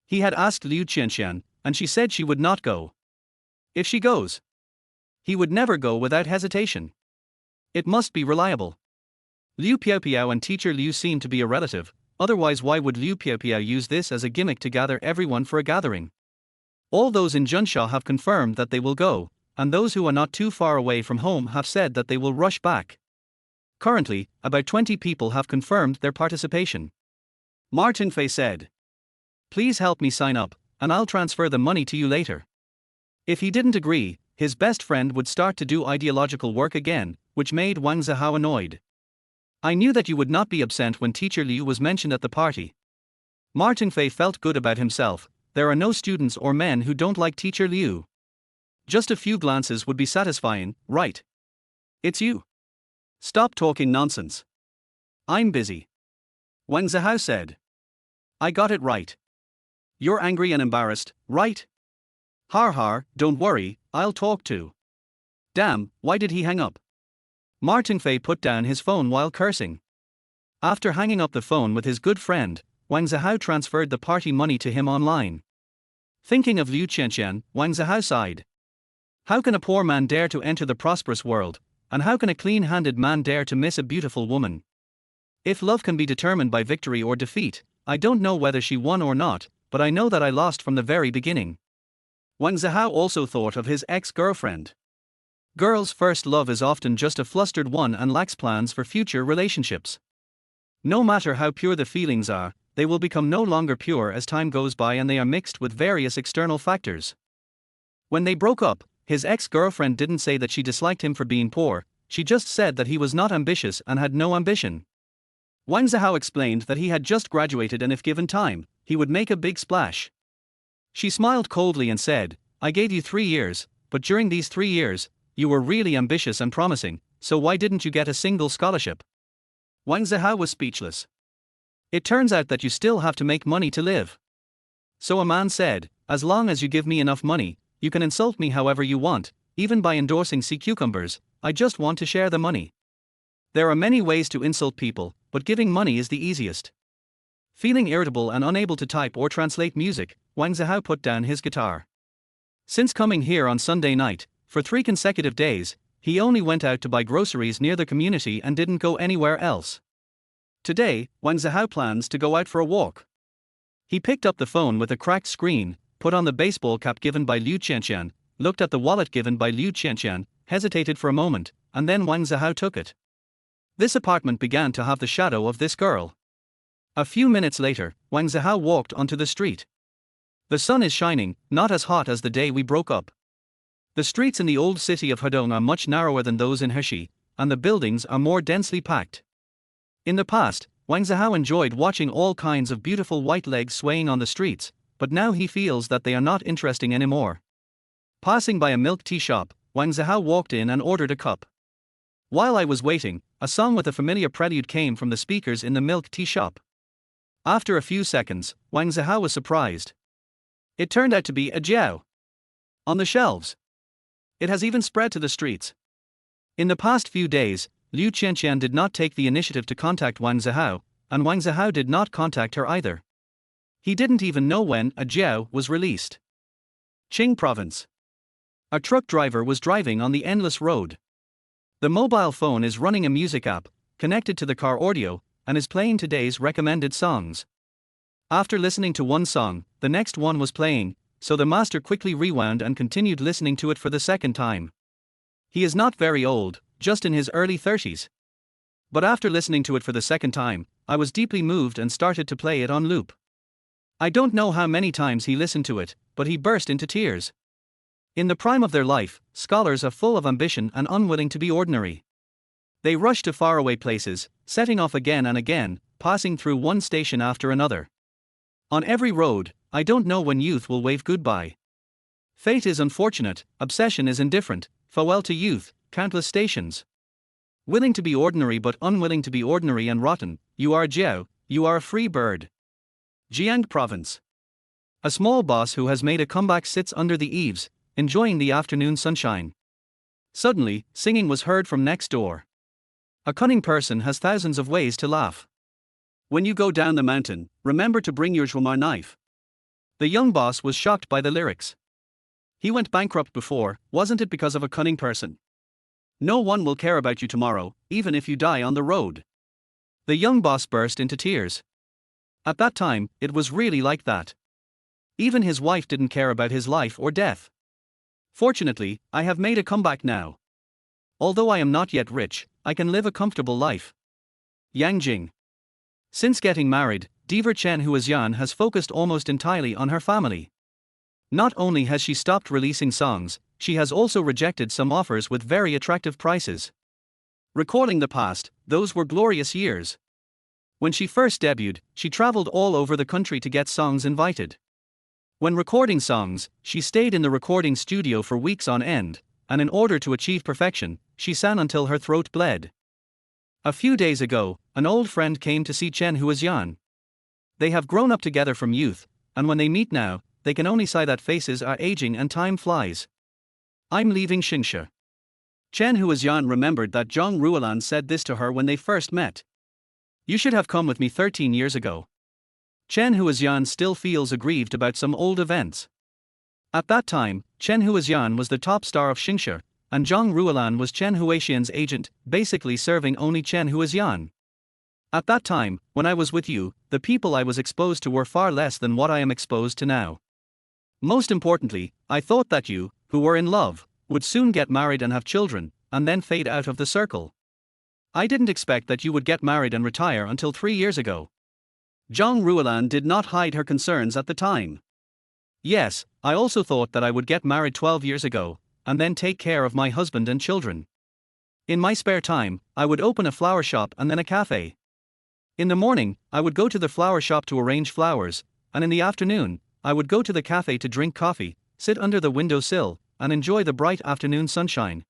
He had asked Liu Qianqian, and she said she would not go. If she goes, he would never go without hesitation. It must be reliable. Liu Qianqian and teacher Liu seem to be a relative, otherwise why would Liu Qianqian use this as a gimmick to gather everyone for a gathering? All those in Junsha have confirmed that they will go, and those who are not too far away from home have said that they will rush back. Currently, about 20 people have confirmed their participation. Martin Fei said, please help me sign up, and I'll transfer the money to you later. If he didn't agree, his best friend would start to do ideological work again, which made Wang Zihao annoyed. I knew that you would not be absent when teacher Liu was mentioned at the party. Martin Fei felt good about himself. There are no students or men who don't like teacher Liu. Just a few glances would be satisfying, right? It's you. Stop talking nonsense. I'm busy. Wang Zihao said. I got it right. You're angry and embarrassed, right? Har, don't worry, I'll talk to. Damn, why did he hang up? Martin Fei put down his phone while cursing. After hanging up the phone with his good friend, Wang Zihao transferred the party money to him online. Thinking of Liu Qianqian, Wang Zihao sighed. How can a poor man dare to enter the prosperous world, and how can a clean-handed man dare to miss a beautiful woman? If love can be determined by victory or defeat, I don't know whether she won or not, but I know that I lost from the very beginning. Wang Zihao also thought of his ex-girlfriend. Girls' first love is often just a flustered one and lacks plans for future relationships. No matter how pure the feelings are, they will become no longer pure as time goes by and they are mixed with various external factors. When they broke up, his ex-girlfriend didn't say that she disliked him for being poor, she just said that he was not ambitious and had no ambition. Wang Zihao explained that he had just graduated and if given time, he would make a big splash. She smiled coldly and said, "I gave you 3 years, but during these 3 years, you were really ambitious and promising, so why didn't you get a single scholarship?" Wang Zihao was speechless. "It turns out that you still have to make money to live." So a man said, "As long as you give me enough money, you can insult me however you want, even by endorsing sea cucumbers, I just want to share the money." There are many ways to insult people, but giving money is the easiest. Feeling irritable and unable to type or translate music, Wang Zihao put down his guitar. Since coming here on Sunday night, for 3 consecutive days, he only went out to buy groceries near the community and didn't go anywhere else. Today, Wang Zihao plans to go out for a walk. He picked up the phone with a cracked screen, put on the baseball cap given by Liu Qianqian, looked at the wallet given by Liu Qianqian, hesitated for a moment, and then Wang Zihao took it. This apartment began to have the shadow of this girl. A few minutes later, Wang Zihao walked onto the street. The sun is shining, not as hot as the day we broke up. The streets in the old city of Hedong are much narrower than those in Heshi, and the buildings are more densely packed. In the past, Wang Zihao enjoyed watching all kinds of beautiful white legs swaying on the streets, but now he feels that they are not interesting anymore. Passing by a milk tea shop, Wang Zihao walked in and ordered a cup. While I was waiting, a song with a familiar prelude came from the speakers in the milk tea shop. After a few seconds, Wang Zihao was surprised. It turned out to be a jiao. On the shelves. It has even spread to the streets. In the past few days, Liu Qianqian did not take the initiative to contact Wang Zihao, and Wang Zihao did not contact her either. He didn't even know when a jiao was released. Qing Province. A truck driver was driving on the endless road. The mobile phone is running a music app, connected to the car audio, and is playing today's recommended songs. After listening to one song, the next one was playing, so the master quickly rewound and continued listening to it for the second time. He is not very old, just in his early 30s. But after listening to it for the second time, I was deeply moved and started to play it on loop. I don't know how many times he listened to it, but he burst into tears. In the prime of their life, scholars are full of ambition and unwilling to be ordinary. They rush to faraway places, setting off again and again, passing through one station after another. On every road, I don't know when youth will wave goodbye. Fate is unfortunate, obsession is indifferent, farewell to youth, countless stations. Willing to be ordinary but unwilling to be ordinary and rotten, you are a jiao, you are a free bird. Jiang Province. A small boss who has made a comeback sits under the eaves, enjoying the afternoon sunshine. Suddenly, singing was heard from next door. A cunning person has thousands of ways to laugh. When you go down the mountain, remember to bring your zhuomar knife. The young boss was shocked by the lyrics. He went bankrupt before, wasn't it because of a cunning person? No one will care about you tomorrow, even if you die on the road. The young boss burst into tears. At that time, it was really like that. Even his wife didn't care about his life or death. Fortunately, I have made a comeback now. Although I am not yet rich, I can live a comfortable life. Yang Jing. Since getting married, Diva Chen Huixian has focused almost entirely on her family. Not only has she stopped releasing songs, she has also rejected some offers with very attractive prices. Recalling the past, those were glorious years. When she first debuted, she traveled all over the country to get songs invited. When recording songs, she stayed in the recording studio for weeks on end, and in order to achieve perfection, she sang until her throat bled. A few days ago, an old friend came to see Chen Huixian. They have grown up together from youth, and when they meet now, they can only sigh that faces are aging and time flies. I'm leaving Xingsha. Chen Huixian remembered that Zhang Ruolan said this to her when they first met. You should have come with me 13 years ago. Chen Huixian still feels aggrieved about some old events. At that time, Chen Huixian was the top star of Xingsha, and Zhang Ruolan was Chen Huixian's agent, basically serving only Chen Huixian. At that time, when I was with you, the people I was exposed to were far less than what I am exposed to now. Most importantly, I thought that you, who were in love, would soon get married and have children, and then fade out of the circle. I didn't expect that you would get married and retire until 3 years ago. Zhang Ruolan did not hide her concerns at the time. Yes, I also thought that I would get married 12 years ago, and then take care of my husband and children. In my spare time, I would open a flower shop and then a cafe. In the morning, I would go to the flower shop to arrange flowers, and in the afternoon, I would go to the cafe to drink coffee, sit under the windowsill, and enjoy the bright afternoon sunshine.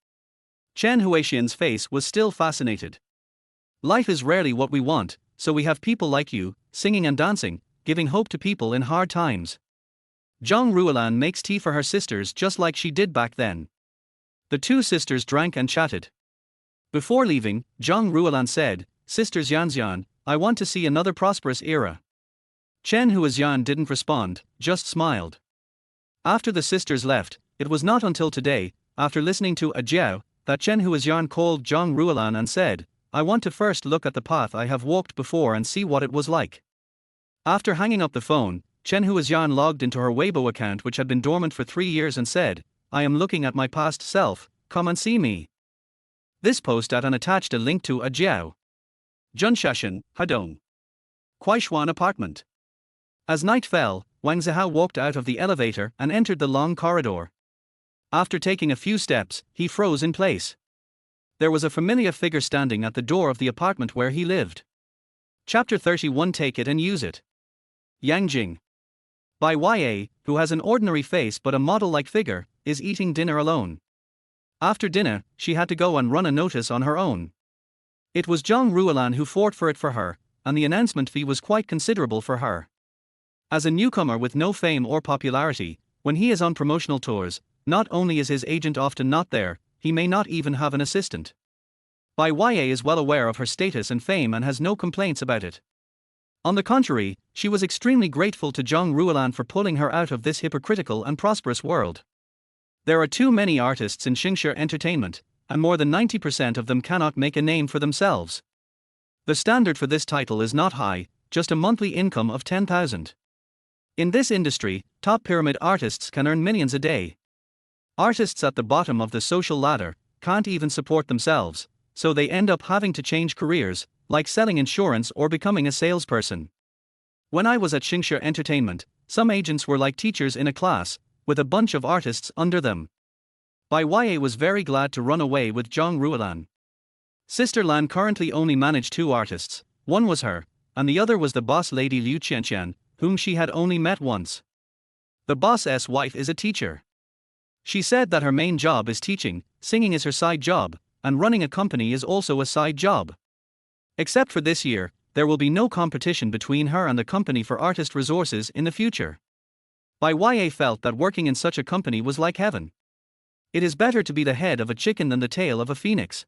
Chen Huixian's face was still fascinated. Life is rarely what we want, so we have people like you, singing and dancing, giving hope to people in hard times. Zhang Ruolan makes tea for her sisters just like she did back then. The two sisters drank and chatted. Before leaving, Zhang Ruolan said, "Sisters Yanxian, I want to see another prosperous era." Chen Huixian didn't respond, just smiled. After the sisters left, it was not until today, after listening to a jiao, that Chen Huixian called Zhang Ruolan and said, "I want to first look at the path I have walked before and see what it was like." After hanging up the phone, Chen Huixian logged into her Weibo account, which had been dormant for 3 years, and said, "I am looking at my past self, come and see me." This post at and attached a link to a jiao. Junshashan, Hadong. Kuaishuan apartment. As night fell, Wang Zihao walked out of the elevator and entered the long corridor. After taking a few steps, he froze in place. There was a familiar figure standing at the door of the apartment where he lived. Chapter 31. Take it and use it. Yang Jing. By YA, who has an ordinary face but a model-like figure, is eating dinner alone. After dinner, she had to go and run a notice on her own. It was Zhang Ruolan who fought for it for her, and the announcement fee was quite considerable for her. As a newcomer with no fame or popularity, when he is on promotional tours, not only is his agent often not there, he may not even have an assistant. Bai YA is well aware of her status and fame and has no complaints about it. On the contrary, she was extremely grateful to Zhang Ruolan for pulling her out of this hypocritical and prosperous world. There are too many artists in Xingshi entertainment, and more than 90% of them cannot make a name for themselves. The standard for this title is not high, just a monthly income of 10,000. In this industry, top pyramid artists can earn millions a day. Artists at the bottom of the social ladder can't even support themselves, so they end up having to change careers, like selling insurance or becoming a salesperson. When I was at Xingshi Entertainment, some agents were like teachers in a class, with a bunch of artists under them. Bai YA was very glad to run away with Zhang Ruolan. Sister Lan currently only managed 2 artists, one was her, and the other was the boss lady Liu Qianqian, whom she had only met once. The boss's wife is a teacher. She said that her main job is teaching, singing is her side job, and running a company is also a side job. Except for this year, there will be no competition between her and the company for artist resources in the future. Bai YA felt that working in such a company was like heaven. It is better to be the head of a chicken than the tail of a phoenix.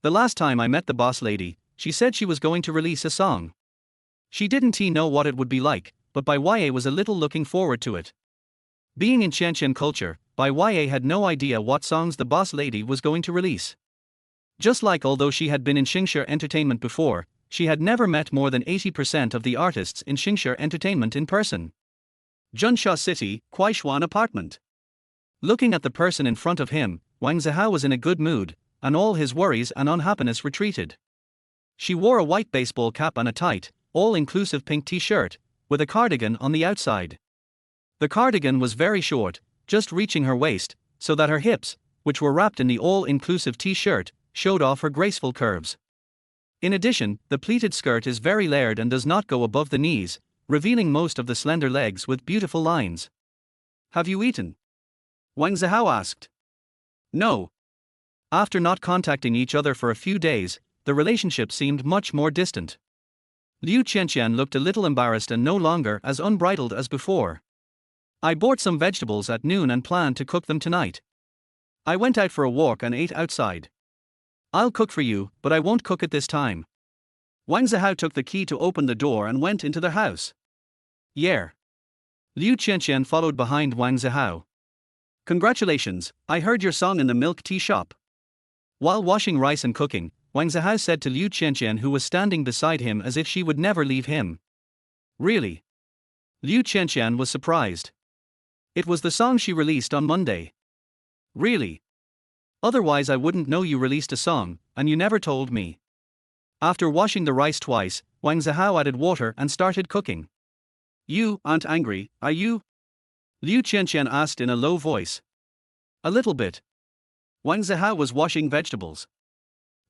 The last time I met the boss lady, she said she was going to release a song. She didn't know what it would be like, but Bai YA was a little looking forward to it. Being in Qianqian culture, Bai YA had no idea what songs the boss lady was going to release. Just like although she had been in Xingshi Entertainment before, she had never met more than 80% of the artists in Xingshi Entertainment in person. Junsha City, Kuaishuan apartment. Looking at the person in front of him, Wang Zihao was in a good mood, and all his worries and unhappiness retreated. She wore a white baseball cap and a tight, all-inclusive pink t-shirt, with a cardigan on the outside. The cardigan was very short, just reaching her waist, so that her hips, which were wrapped in the all-inclusive t-shirt, showed off her graceful curves. In addition, the pleated skirt is very layered and does not go above the knees, revealing most of the slender legs with beautiful lines. "Have you eaten?" Wang Zihao asked. "No." After not contacting each other for a few days, the relationship seemed much more distant. Liu Qianqian looked a little embarrassed and no longer as unbridled as before. "I bought some vegetables at noon and plan to cook them tonight. I went out for a walk and ate outside. I'll cook for you, but I won't cook it this time." Wang Zihao took the key to open the door and went into the house. "Yeah." Liu Qianqian followed behind Wang Zihao. "Congratulations, I heard your song in the milk tea shop." While washing rice and cooking, Wang Zihao said to Liu Qianqian, who was standing beside him as if she would never leave him. "Really?" Liu Qianqian was surprised. "It was the song she released on Monday." "Really? Otherwise I wouldn't know you released a song, and you never told me." After washing the rice twice, Wang Zihao added water and started cooking. You aren't angry, are you? Liu Qianqian asked in a low voice. A little bit. Wang Zihao was washing vegetables.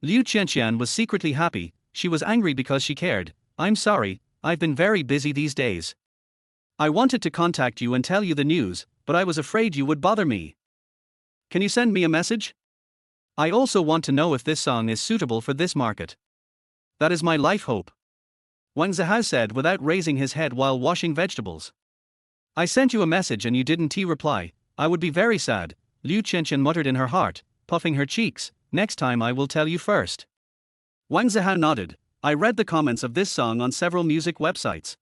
Liu Qianqian was secretly happy. She was angry because she cared. I'm sorry, I've been very busy these days. I wanted to contact you and tell you the news, but I was afraid you would bother me. Can you send me a message? I also want to know if this song is suitable for this market. That is my life hope. Wang Zihao said without raising his head while washing vegetables. I sent you a message and you didn't reply. I would be very sad, Liu Qianqian muttered in her heart, puffing her cheeks. Next time I will tell you first. Wang Zihao nodded. I read the comments of this song on several music websites.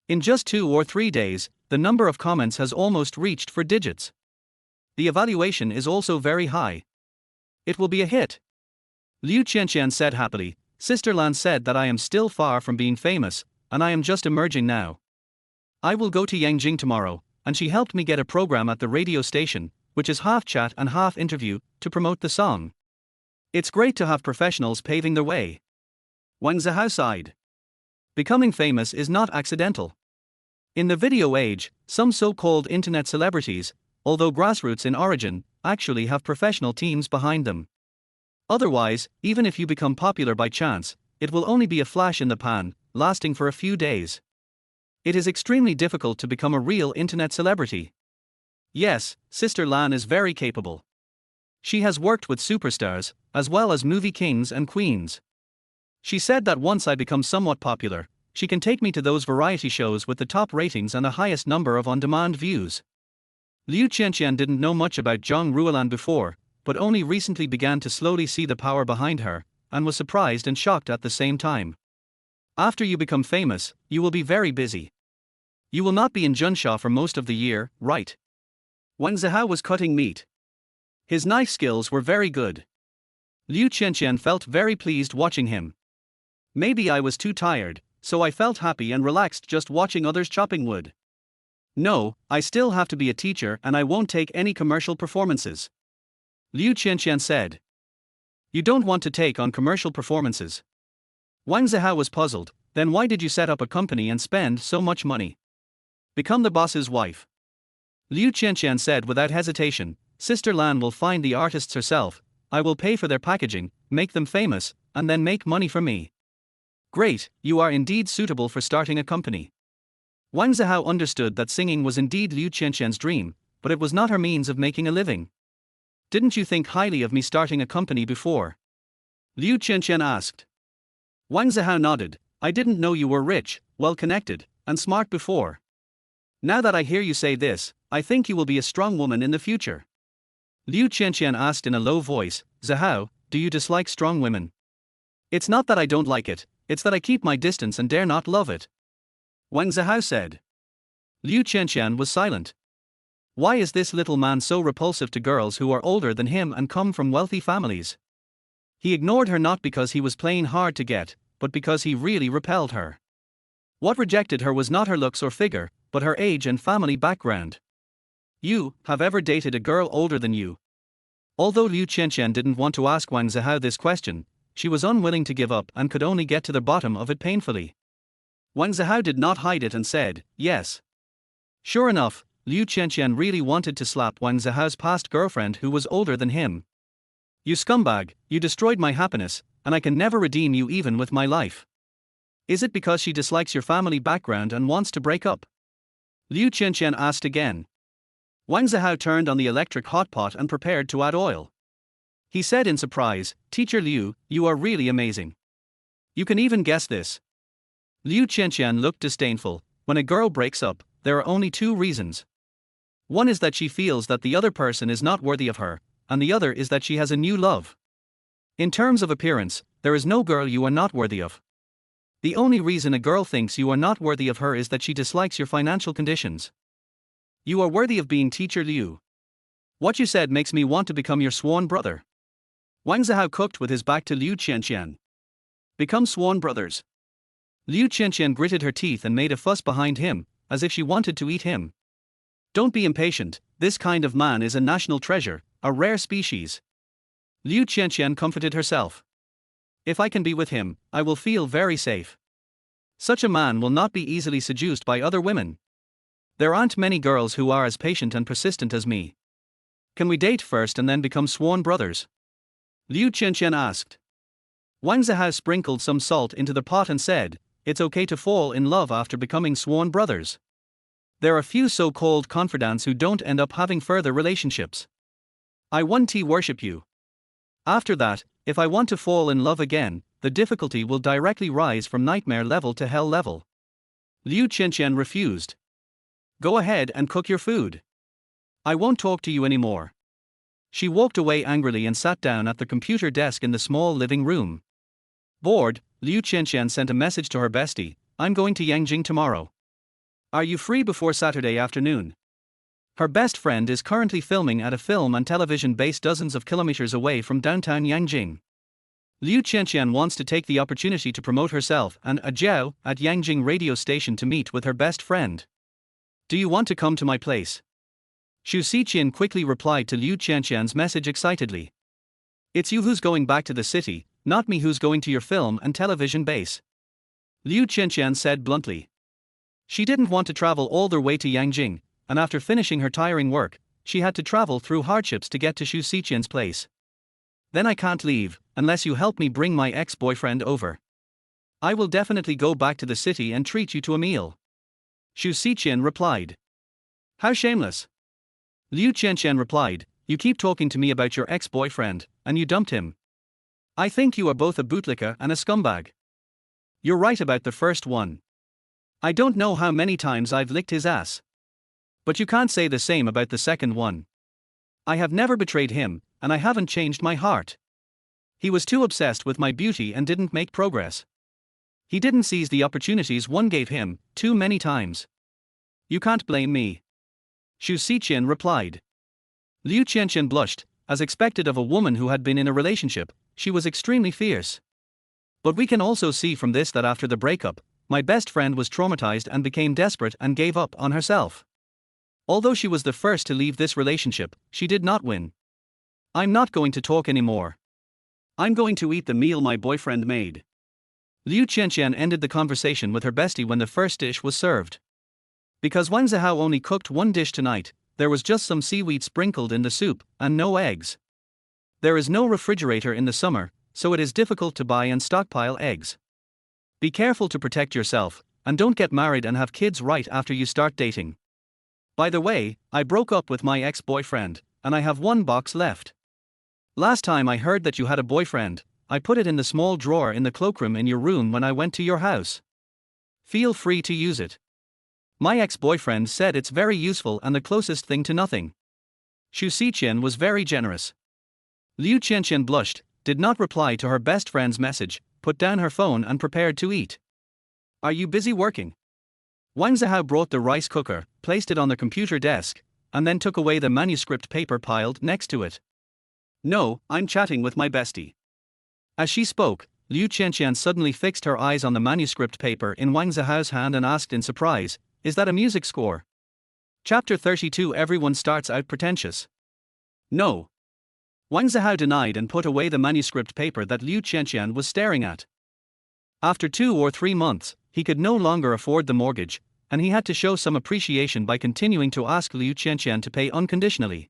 In just 2 or 3 days, the number of comments has almost reached 4 digits. The evaluation is also very high. It will be a hit. Liu Qianqian said happily. Sister Lan said that I am still far from being famous, and I am just emerging now. I will go to Yangjing tomorrow, and she helped me get a program at the radio station, which is half chat and half interview, to promote the song. It's great to have professionals paving the way. Wang Zihao sighed. Becoming famous is not accidental. In the video age, some so-called internet celebrities, although grassroots in origin, actually have professional teams behind them. Otherwise, even if you become popular by chance, it will only be a flash in the pan, lasting for a few days. It is extremely difficult to become a real internet celebrity. Yes, Sister Lan is very capable. She has worked with superstars, as well as movie kings and queens. She said that once I become somewhat popular, she can take me to those variety shows with the top ratings and the highest number of on-demand views. Liu Qianqian didn't know much about Zhang Ruolan before, but only recently began to slowly see the power behind her, and was surprised and shocked at the same time. After you become famous, you will be very busy. You will not be in Junsha for most of the year, right? Wang Zihao was cutting meat. His knife skills were very good. Liu Qianqian felt very pleased watching him. Maybe I was too tired, so I felt happy and relaxed just watching others chopping wood. No, I still have to be a teacher and I won't take any commercial performances. Liu Qianqian said. You don't want to take on commercial performances. Wang Zihao was puzzled. Then why did you set up a company and spend so much money? Become the boss's wife. Liu Qianqian said without hesitation. Sister Lan will find the artists herself, I will pay for their packaging, make them famous, and then make money for me. Great, you are indeed suitable for starting a company. Wang Zihao understood that singing was indeed Liu Qianqian's dream, but it was not her means of making a living. Didn't you think highly of me starting a company before? Liu Qianqian asked. Wang Zihao nodded. I didn't know you were rich, well-connected, and smart before. Now that I hear you say this, I think you will be a strong woman in the future. Liu Qianqian asked in a low voice, Zihao, do you dislike strong women? It's not that I don't like it, it's that I keep my distance and dare not love it. Wang Zihao said. Liu Qianqian was silent. Why is this little man so repulsive to girls who are older than him and come from wealthy families? He ignored her not because he was playing hard to get, but because he really repelled her. What rejected her was not her looks or figure, but her age and family background. You have ever dated a girl older than you? Although Liu Qianqian didn't want to ask Wang Zihao this question, she was unwilling to give up and could only get to the bottom of it painfully. Wang Zihao did not hide it and said, yes. Sure enough, Liu Qianqian really wanted to slap Wang Zihao's past girlfriend who was older than him. You scumbag, you destroyed my happiness, and I can never redeem you even with my life. Is it because she dislikes your family background and wants to break up? Liu Qianqian asked again. Wang Zihao turned on the electric hot pot and prepared to add oil. He said in surprise, Teacher Liu, you are really amazing. You can even guess this. Liu Qianqian looked disdainful. When a girl breaks up, there are only 2 reasons. One is that she feels that the other person is not worthy of her, and the other is that she has a new love. In terms of appearance, there is no girl you are not worthy of. The only reason a girl thinks you are not worthy of her is that she dislikes your financial conditions. You are worthy of being Teacher Liu. What you said makes me want to become your sworn brother. Wang Zihao cooked with his back to Liu Qianqian. Become sworn brothers. Liu Qianqian gritted her teeth and made a fuss behind him, as if she wanted to eat him. Don't be impatient, this kind of man is a national treasure, a rare species. Liu Qianqian comforted herself. If I can be with him, I will feel very safe. Such a man will not be easily seduced by other women. There aren't many girls who are as patient and persistent as me. Can we date first and then become sworn brothers? Liu Qianqian asked. Wang Zihao sprinkled some salt into the pot and said, it's okay to fall in love after becoming sworn brothers. There are few so-called confidants who don't end up having further relationships. I 1T worship you. After that, if I want to fall in love again, the difficulty will directly rise from nightmare level to hell level. Liu Qianqian refused. Go ahead and cook your food. I won't talk to you anymore. She walked away angrily and sat down at the computer desk in the small living room. Bored, Liu Qianqian sent a message to her bestie, I'm going to Yangjing tomorrow. Are you free before Saturday afternoon? Her best friend is currently filming at a film and television base dozens of kilometers away from downtown Yangjing. Liu Qianqian wants to take the opportunity to promote herself and a Jiao at Yangjing radio station to meet with her best friend. Do you want to come to my place? Xu Xiqian quickly replied to Liu Qianqian's message excitedly. It's you who's going back to the city, not me who's going to your film and television base. Liu Qianqian said bluntly. She didn't want to travel all the way to Yangjing, and after finishing her tiring work, she had to travel through hardships to get to Xu Xiqian's place. Then I can't leave, unless you help me bring my ex-boyfriend over. I will definitely go back to the city and treat you to a meal. Xu Xiqian replied. How shameless. Liu Qianqian replied, you keep talking to me about your ex-boyfriend, and you dumped him. I think you are both a bootlicker and a scumbag. You're right about the first one. I don't know how many times I've licked his ass. But you can't say the same about the second one. I have never betrayed him, and I haven't changed my heart. He was too obsessed with my beauty and didn't make progress. He didn't seize the opportunities one gave him, too many times. You can't blame me. Xu Xiqian replied. Liu Qianqian blushed, as expected of a woman who had been in a relationship, she was extremely fierce. But we can also see from this that after the breakup, my best friend was traumatized and became desperate and gave up on herself. Although she was the first to leave this relationship, she did not win. I'm not going to talk anymore. I'm going to eat the meal my boyfriend made. Liu Qianqian ended the conversation with her bestie when the first dish was served. Because Wang Zihao only cooked one dish tonight, there was just some seaweed sprinkled in the soup, and no eggs. There is no refrigerator in the summer, so it is difficult to buy and stockpile eggs. Be careful to protect yourself, and don't get married and have kids right after you start dating. By the way, I broke up with my ex-boyfriend, and I have one box left. Last time I heard that you had a boyfriend, I put it in the small drawer in the cloakroom in your room when I went to your house. Feel free to use it. My ex-boyfriend said it's very useful and the closest thing to nothing. Xu Xiqian was very generous. Liu Qianqian blushed, did not reply to her best friend's message, put down her phone and prepared to eat. Are you busy working? Wang Zihao brought the rice cooker, placed it on the computer desk, and then took away the manuscript paper piled next to it. No, I'm chatting with my bestie. As she spoke, Liu Qianqian suddenly fixed her eyes on the manuscript paper in Wang Zihao's hand and asked in surprise, is that a music score? Chapter 32. Everyone starts out pretentious. No. Wang Zihao denied and put away the manuscript paper that Liu Qianqian was staring at. After 2 or 3 months, he could no longer afford the mortgage, and he had to show some appreciation by continuing to ask Liu Qianqian to pay unconditionally.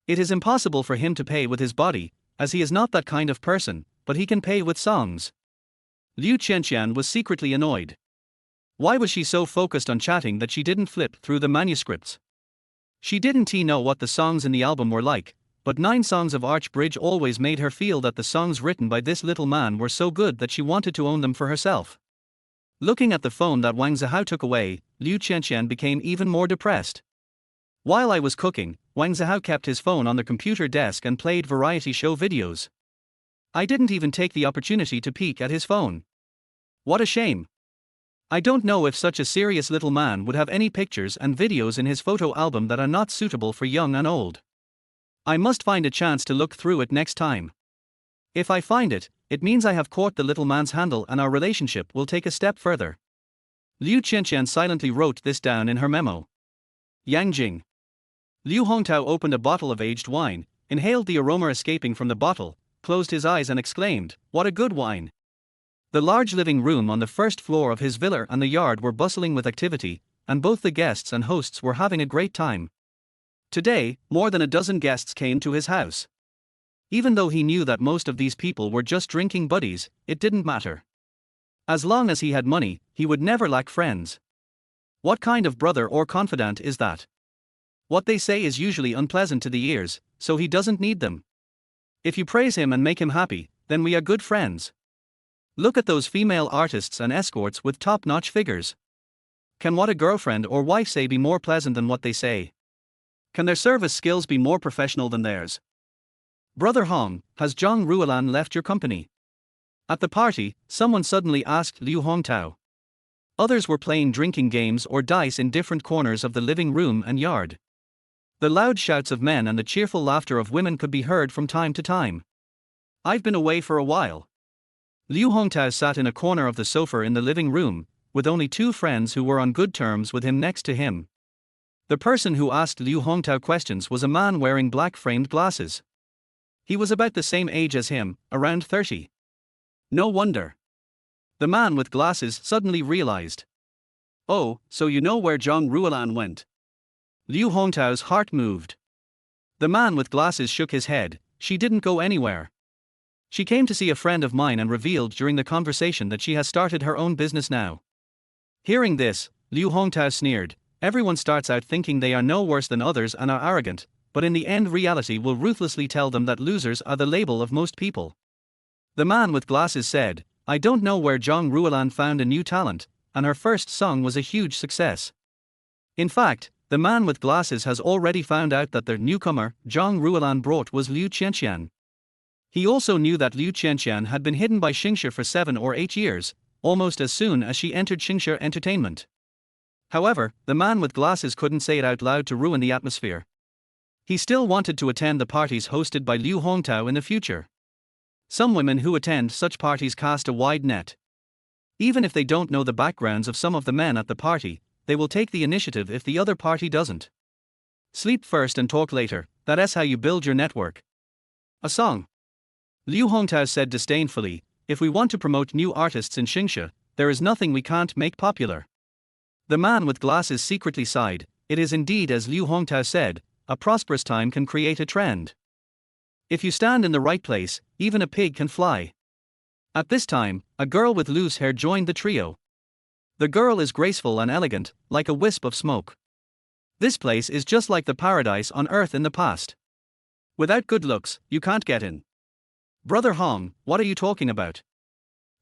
It is impossible for him to pay with his body, as he is not that kind of person, but he can pay with songs. Liu Qianqian was secretly annoyed. Why was she so focused on chatting that she didn't flip through the manuscripts? She didn't know what the songs in the album were like, but 9 songs of Arch Bridge always made her feel that the songs written by this little man were so good that she wanted to own them for herself. Looking at the phone that Wang Zihao took away, Liu Qianqian became even more depressed. While I was cooking, Wang Zihao kept his phone on the computer desk and played variety show videos. I didn't even take the opportunity to peek at his phone. What a shame. I don't know if such a serious little man would have any pictures and videos in his photo album that are not suitable for young and old. I must find a chance to look through it next time. If I find it, it means I have caught the little man's handle and our relationship will take a step further. Liu Qianqian silently wrote this down in her memo. Yangjing. Liu Hongtao opened a bottle of aged wine, inhaled the aroma escaping from the bottle, closed his eyes and exclaimed, "What a good wine! The large living room on the first floor of his villa and the yard were bustling with activity, and both the guests and hosts were having a great time. Today, more than a dozen guests came to his house. Even though he knew that most of these people were just drinking buddies, it didn't matter. As long as he had money, he would never lack friends. What kind of brother or confidant is that? What they say is usually unpleasant to the ears, so he doesn't need them. If you praise him and make him happy, then we are good friends. Look at those female artists and escorts with top-notch figures. Can what a girlfriend or wife say be more pleasant than what they say? Can their service skills be more professional than theirs? Brother Hong, has Zhang Ruolan left your company? At the party, someone suddenly asked Liu Hongtao. Others were playing drinking games or dice in different corners of the living room and yard. The loud shouts of men and the cheerful laughter of women could be heard from time to time. I've been away for a while. Liu Hongtao sat in a corner of the sofa in the living room, with only two friends who were on good terms with him next to him. The person who asked Liu Hongtao questions was a man wearing black-framed glasses. He was about the same age as him, around 30. No wonder. The man with glasses suddenly realized. Oh, so you know where Zhang Ruolan went? Liu Hongtao's heart moved. The man with glasses shook his head. She didn't go anywhere. She came to see a friend of mine and revealed during the conversation that she has started her own business now. Hearing this, Liu Hongtao sneered. Everyone starts out thinking they are no worse than others and are arrogant, but in the end reality will ruthlessly tell them that losers are the label of most people. The man with glasses said, I don't know where Zhang Ruolan found a new talent, and her first song was a huge success. In fact, the man with glasses has already found out that the newcomer Zhang Ruolan brought was Liu Qianqian. He also knew that Liu Qianqian had been hidden by Xingxia for 7 or 8 years, almost as soon as she entered Xingxia Entertainment. However, the man with glasses couldn't say it out loud to ruin the atmosphere. He still wanted to attend the parties hosted by Liu Hongtao in the future. Some women who attend such parties cast a wide net. Even if they don't know the backgrounds of some of the men at the party, they will take the initiative if the other party doesn't. Sleep first and talk later, that's how you build your network. A song. Liu Hongtao said disdainfully, if we want to promote new artists in Xingxia, there is nothing we can't make popular. The man with glasses secretly sighed. It is indeed as Liu Hongtao said, a prosperous time can create a trend. If you stand in the right place, even a pig can fly. At this time, a girl with loose hair joined the trio. The girl is graceful and elegant, like a wisp of smoke. This place is just like the paradise on earth in the past. Without good looks, you can't get in. Brother Hong, what are you talking about?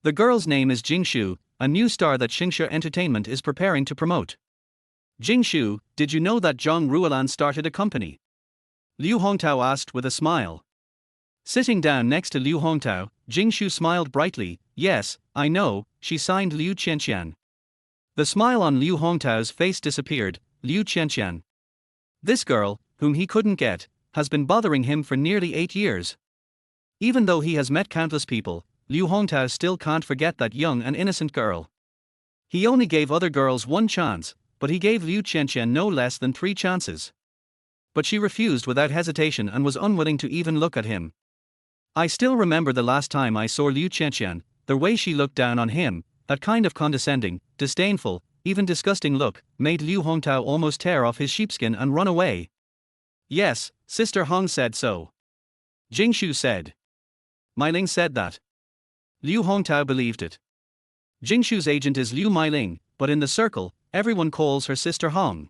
The girl's name is Jing Shu, a new star that Xingxia Entertainment is preparing to promote. Jing Shu, did you know that Zhang Ruolan started a company? Liu Hongtao asked with a smile. Sitting down next to Liu Hongtao, Jing Shu smiled brightly. Yes, I know, she signed Liu Qianqian. The smile on Liu Hongtao's face disappeared. Liu Qianqian. This girl, whom he couldn't get, has been bothering him for nearly 8 years. Even though he has met countless people, Liu Hongtao still can't forget that young and innocent girl. He only gave other girls 1 chance, but he gave Liu Qianqian no less than 3 chances. But she refused without hesitation and was unwilling to even look at him. I still remember the last time I saw Liu Qianqian, the way she looked down on him, that kind of condescending, disdainful, even disgusting look, made Liu Hongtao almost tear off his sheepskin and run away. Yes, Sister Hong said so. Jing Shu said. Meiling said that. Liu Hongtao believed it. Jing Shu's agent is Liu Meiling, but in the circle, everyone calls her Sister Hong.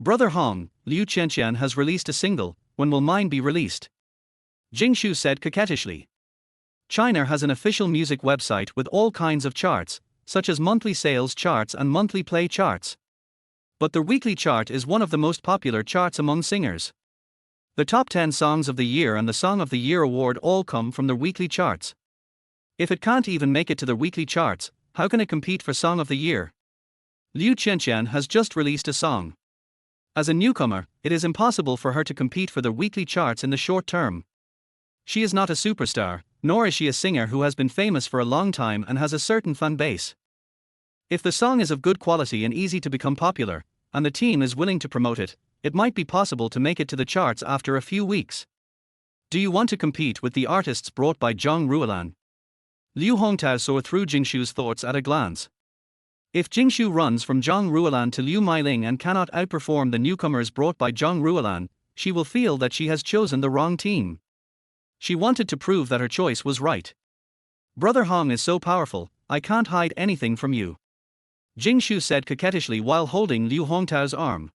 Brother Hong, Liu Qianqian has released a single, when will mine be released? Jing Shu said coquettishly. China has an official music website with all kinds of charts, such as monthly sales charts and monthly play charts. But the weekly chart is one of the most popular charts among singers. The top 10 songs of the year and the Song of the Year award all come from the weekly charts. If it can't even make it to the weekly charts, how can it compete for Song of the Year? Liu Qianqian has just released a song. As a newcomer, it is impossible for her to compete for the weekly charts in the short term. She is not a superstar, nor is she a singer who has been famous for a long time and has a certain fan base. If the song is of good quality and easy to become popular, and the team is willing to promote it, it might be possible to make it to the charts after a few weeks. Do you want to compete with the artists brought by Zhang Ruolan? Liu Hongtao saw through Jingshu's thoughts at a glance. If Jingshu runs from Zhang Ruolan to Liu Mailing and cannot outperform the newcomers brought by Zhang Ruolan, she will feel that she has chosen the wrong team. She wanted to prove that her choice was right. Brother Hong is so powerful, I can't hide anything from you, Jingshu said coquettishly while holding Liu Hongtao's arm.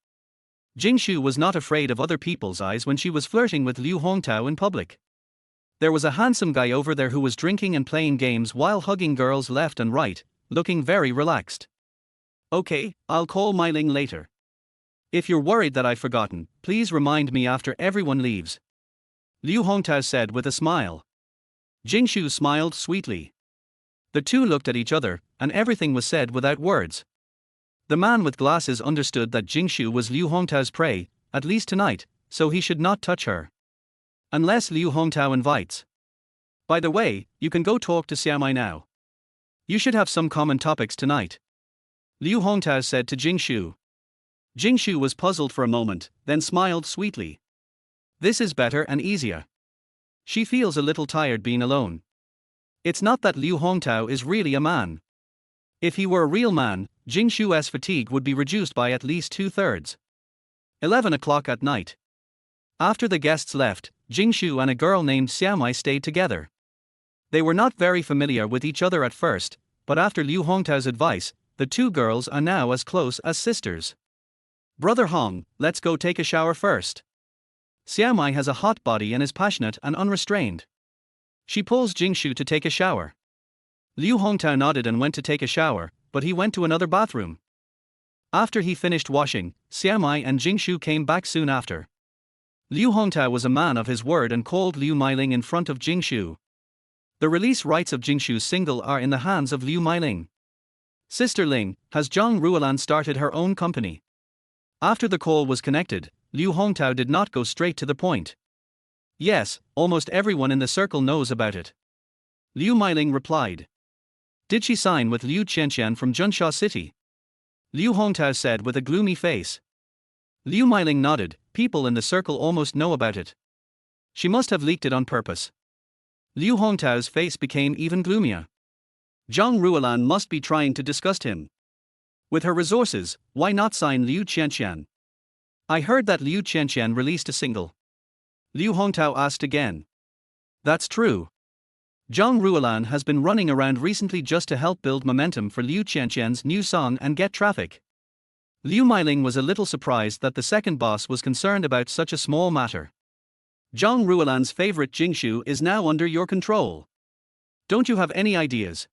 Jingshu was not afraid of other people's eyes when she was flirting with Liu Hongtao in public. There was a handsome guy over there who was drinking and playing games while hugging girls left and right, looking very relaxed. Okay, I'll call Mailing later. If you're worried that I've forgotten, please remind me after everyone leaves, Liu Hongtao said with a smile. Jingshu smiled sweetly. The two looked at each other, and everything was said without words. The man with glasses understood that Jingshu was Liu Hongtao's prey, at least tonight, so he should not touch her. Unless Liu Hongtao invites. By the way, you can go talk to Xiaomai now. You should have some common topics tonight, Liu Hongtao said to Jingshu. Jingshu was puzzled for a moment, then smiled sweetly. This is better and easier. She feels a little tired being alone. It's not that Liu Hongtao is really a man. If he were a real man, Jingshu's fatigue would be reduced by at least 2/3. 11 o'clock at night. After the guests left, Jingshu and a girl named Xiaomai stayed together. They were not very familiar with each other at first, but after Liu Hongtao's advice, the two girls are now as close as sisters. Brother Hong, let's go take a shower first. Xiaomai has a hot body and is passionate and unrestrained. She pulls Jingshu to take a shower. Liu Hongtao nodded and went to take a shower, but he went to another bathroom. After he finished washing, Xiaomai and Jingshu came back soon after. Liu Hongtao was a man of his word and called Liu Mailing in front of Jingshu. The release rights of Jingshu's single are in the hands of Liu Mailing. Sister Ling, has Zhang Ruolan started her own company? After the call was connected, Liu Hongtao did not go straight to the point. Yes, almost everyone in the circle knows about it, Liu Mailing replied. Did she sign with Liu Qianqian from Junsha City? Liu Hongtao said with a gloomy face. Liu Mailing nodded. People in the circle almost know about it. She must have leaked it on purpose. Liu Hongtao's face became even gloomier. Zhang Ruolan must be trying to disgust him. With her resources, why not sign Liu Qianqian? I heard that Liu Qianqian released a single, Liu Hongtao asked again. That's true. Zhang Ruolan has been running around recently just to help build momentum for Liu Qianqian's new song and get traffic. Liu Mailing was a little surprised that the second boss was concerned about such a small matter. Zhang Ruolan's favorite Jingshu is now under your control. Don't you have any ideas?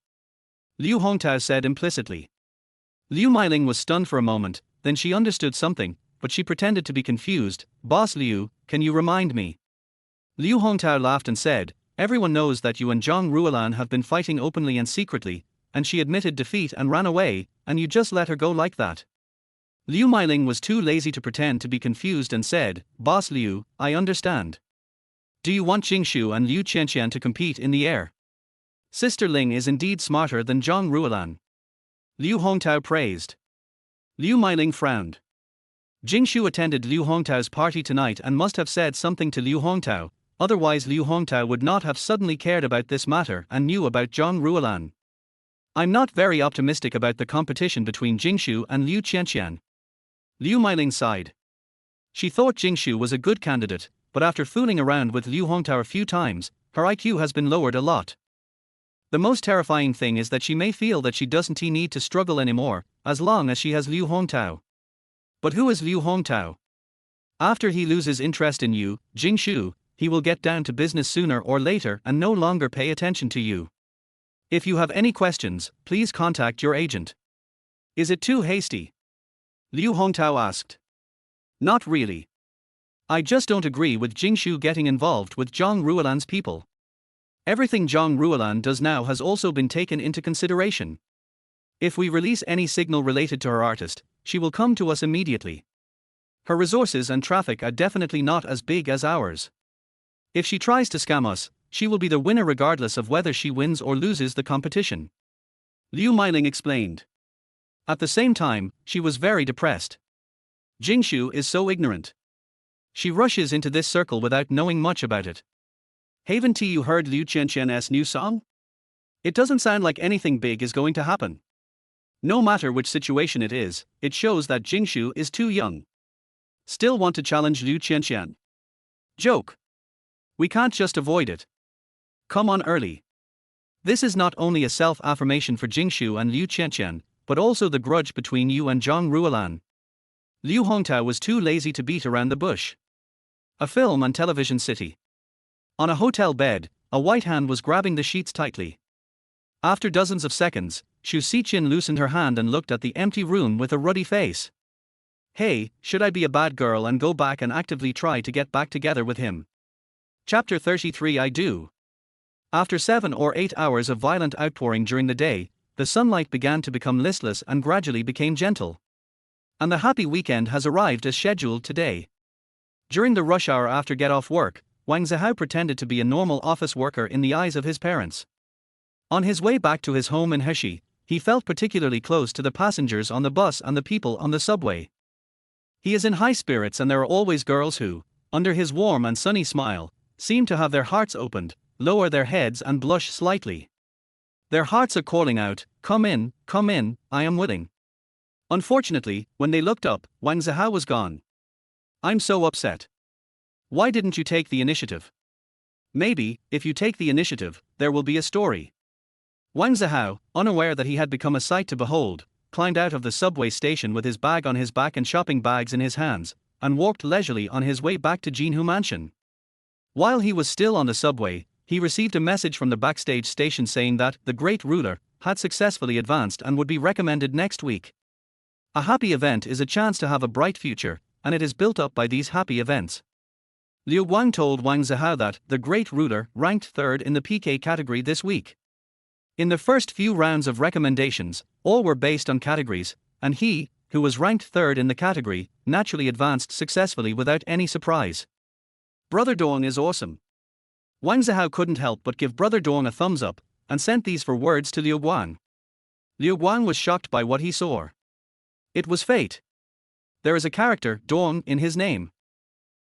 Liu Hongtao said implicitly. Liu Mailing was stunned for a moment, then she understood something, but she pretended to be confused. Boss Liu, can you remind me? Liu Hongtao laughed and said, everyone knows that you and Zhang Ruolan have been fighting openly and secretly, and she admitted defeat and ran away, and you just let her go like that. Liu Mailing was too lazy to pretend to be confused and said, Boss Liu, I understand. Do you want Jingshu and Liu Qianqian to compete in the air? Sister Ling is indeed smarter than Zhang Ruolan, Liu Hongtao praised. Liu Mailing frowned. Jingshu attended Liu Hongtao's party tonight and must have said something to Liu Hongtao, otherwise Liu Hongtao would not have suddenly cared about this matter and knew about Zhang Ruolan. I'm not very optimistic about the competition between Jingshu and Liu Qianqian, Liu Mailing sighed. She thought Jingshu was a good candidate, but after fooling around with Liu Hongtao a few times, her IQ has been lowered a lot. The most terrifying thing is that she may feel that she doesn't need to struggle anymore, as long as she has Liu Hongtao. But who is Liu Hongtao? After he loses interest in you, Jingshu, he will get down to business sooner or later and no longer pay attention to you. If you have any questions, please contact your agent. Is it too hasty? Liu Hongtao asked. Not really. I just don't agree with Jingshu getting involved with Zhang Ruolan's people. Everything Zhang Ruolan does now has also been taken into consideration. If we release any signal related to her artist, she will come to us immediately. Her resources and traffic are definitely not as big as ours. If she tries to scam us, she will be the winner regardless of whether she wins or loses the competition, Liu Mailing explained. At the same time, she was very depressed. Jingshu is so ignorant. She rushes into this circle without knowing much about it. Haven't you heard Liu Qianqian's new song? It doesn't sound like anything big is going to happen. No matter which situation it is, it shows that Jingshu is too young. Still want to challenge Liu Qianqian. Joke. We can't just avoid it. Come on early. This is not only a self-affirmation for Jingshu and Liu Qianqian, but also the grudge between you and Zhang Ruolan. Liu Hongtao was too lazy to beat around the bush. A film and television city. On a hotel bed, a white hand was grabbing the sheets tightly. After dozens of seconds, Xu Xiqin loosened her hand and looked at the empty room with a ruddy face. Hey, should I be a bad girl and go back and actively try to get back together with him? Chapter 33 I do. After 7 or 8 hours of violent outpouring during the day, the sunlight began to become listless and gradually became gentle. And the happy weekend has arrived as scheduled today. During the rush hour after get off work, Wang Zihao pretended to be a normal office worker in the eyes of his parents. On his way back to his home in Heshi, he felt particularly close to the passengers on the bus and the people on the subway. He is in high spirits and there are always girls who, under his warm and sunny smile, seem to have their hearts opened, lower their heads and blush slightly. Their hearts are calling out, come in, I am willing. Unfortunately, when they looked up, Wang Zihao was gone. I'm so upset. Why didn't you take the initiative? Maybe, if you take the initiative, there will be a story. Wang Zihao, unaware that he had become a sight to behold, climbed out of the subway station with his bag on his back and shopping bags in his hands, and walked leisurely on his way back to Jinhu Mansion. While he was still on the subway, he received a message from the backstage station saying that the great ruler had successfully advanced and would be recommended next week. A happy event is a chance to have a bright future, and it is built up by these happy events. Liu Guang told Wang Zihao that the great ruler ranked 3rd in the PK category this week. In the first few rounds of recommendations, all were based on categories, and he, who was ranked 3rd in the category, naturally advanced successfully without any surprise. Brother Dong is awesome. Wang Zihao couldn't help but give Brother Dong a thumbs up, and sent these 4 words to Liu Guang. Liu Guang was shocked by what he saw. It was fate. There is a character, Dong, in his name.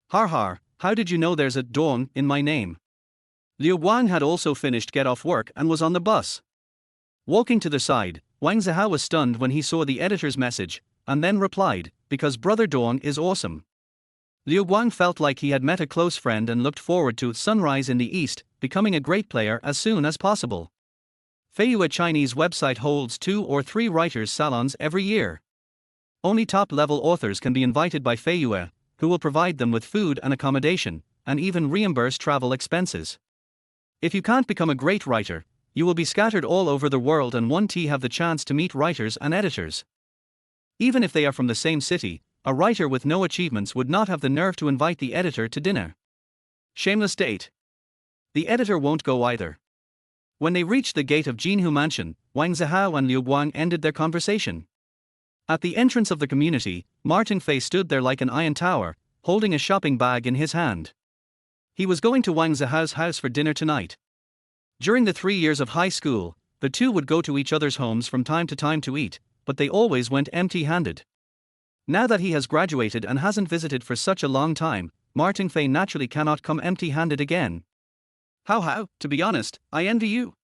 Har, how did you know there's a Dong in my name? Liu Guang had also finished get off work and was on the bus. Walking to the side, Wang Zihao was stunned when he saw the editor's message, and then replied, because Brother Dong is awesome. Liu Guang felt like he had met a close friend and looked forward to sunrise in the east, becoming a great player as soon as possible. Feiyue Chinese website holds 2 or 3 writers' salons every year. Only top-level authors can be invited by Feiyue, who will provide them with food and accommodation, and even reimburse travel expenses. If you can't become a great writer, you will be scattered all over the world and won't have the chance to meet writers and editors. Even if they are from the same city, a writer with no achievements would not have the nerve to invite the editor to dinner. Shameless date. The editor won't go either. When they reached the gate of Jinhu Mansion, Wang Zihao and Liu Guang ended their conversation. At the entrance of the community, Martin Fei stood there like an iron tower, holding a shopping bag in his hand. He was going to Wang Zihao's house for dinner tonight. During the 3 years of high school, the two would go to each other's homes from time to time to eat, but they always went empty-handed. Now that he has graduated and hasn't visited for such a long time, Martin Fei naturally cannot come empty-handed again. How, to be honest, I envy you.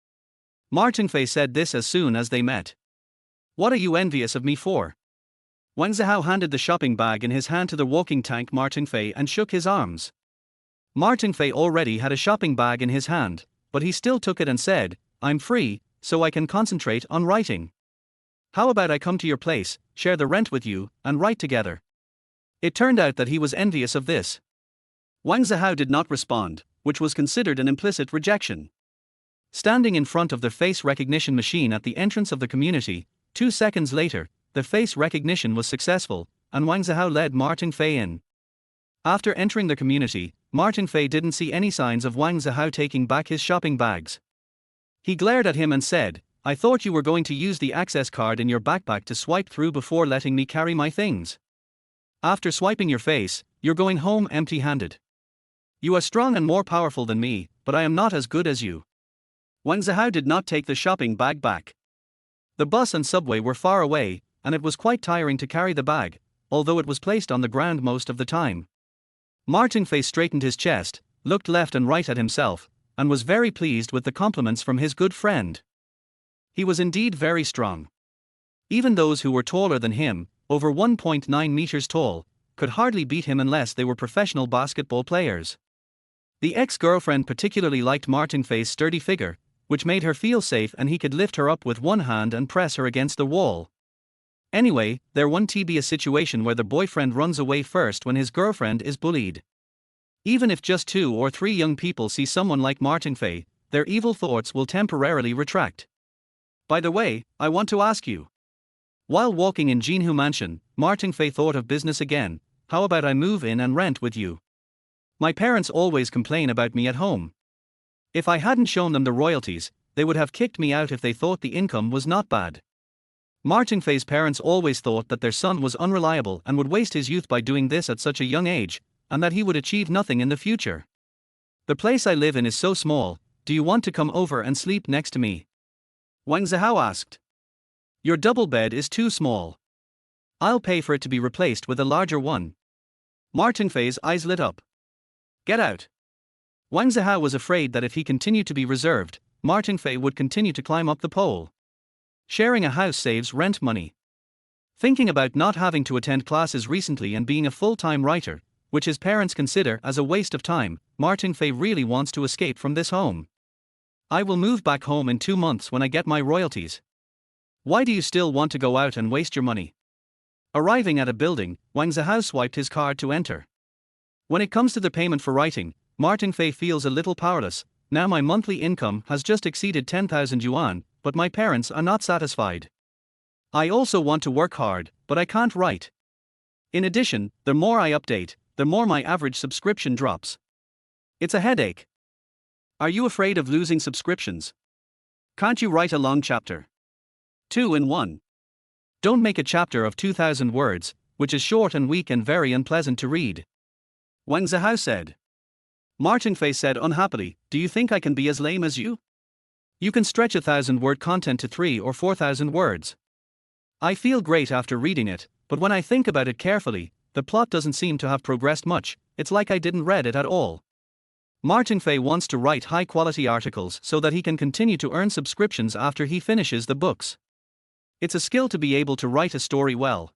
Martin Fei said this as soon as they met. What are you envious of me for? Wang Zihao handed the shopping bag in his hand to the walking tank Martin Fei and shook his arms. Martin Fei already had a shopping bag in his hand, but he still took it and said, I'm free, so I can concentrate on writing. How about I come to your place, share the rent with you, and write together? It turned out that he was envious of this. Wang Zihao did not respond, which was considered an implicit rejection. Standing in front of the face recognition machine at the entrance of the community, 2 seconds later, the face recognition was successful, and Wang Zihao led Martin Fei in. After entering the community, Martin Fei didn't see any signs of Wang Zihao taking back his shopping bags. He glared at him and said, I thought you were going to use the access card in your backpack to swipe through before letting me carry my things. After swiping your face, you're going home empty-handed. You are strong and more powerful than me, but I am not as good as you. Wang Zihao did not take the shopping bag back. The bus and subway were far away, and it was quite tiring to carry the bag, although it was placed on the ground most of the time. Martin Fei straightened his chest, looked left and right at himself, and was very pleased with the compliments from his good friend. He was indeed very strong. Even those who were taller than him, over 1.9 meters tall, could hardly beat him unless they were professional basketball players. The ex-girlfriend particularly liked Martin Fei's sturdy figure, which made her feel safe, and he could lift her up with one hand and press her against the wall. Anyway, there won't be a situation where the boyfriend runs away first when his girlfriend is bullied. Even if just 2 or 3 young people see someone like Martin Fei, their evil thoughts will temporarily retract. By the way, I want to ask you. While walking in Jinhu Mansion, Martin Fei thought of business again. How about I move in and rent with you? My parents always complain about me at home. If I hadn't shown them the royalties, they would have kicked me out if they thought the income was not bad. Martin Fei's parents always thought that their son was unreliable and would waste his youth by doing this at such a young age, and that he would achieve nothing in the future. The place I live in is so small. Do you want to come over and sleep next to me? Wang Zihao asked. Your double bed is too small. I'll pay for it to be replaced with a larger one. Martin Fei's eyes lit up. Get out. Wang Zihao was afraid that if he continued to be reserved, Martin Fei would continue to climb up the pole. Sharing a house saves rent money. Thinking about not having to attend classes recently and being a full-time writer, which his parents consider as a waste of time, Martin Fei really wants to escape from this home. I will move back home in 2 months when I get my royalties. Why do you still want to go out and waste your money? Arriving at a building, Wang Zihao swiped his card to enter. When it comes to the payment for writing, Martin Fei feels a little powerless. Now my monthly income has just exceeded 10,000 yuan, but my parents are not satisfied. I also want to work hard, but I can't write. In addition, the more I update, the more my average subscription drops. It's a headache. Are you afraid of losing subscriptions? Can't you write a long chapter? 2 in 1. Don't make a chapter of 2,000 words, which is short and weak and very unpleasant to read. Wang Zihao said. Martin Fei said unhappily, do you think I can be as lame as you? You can stretch 1,000-word content to 3 or 4,000 words. I feel great after reading it, but when I think about it carefully, the plot doesn't seem to have progressed much. It's like I didn't read it at all. Martin Fei wants to write high-quality articles so that he can continue to earn subscriptions after he finishes the books. It's a skill to be able to write a story well.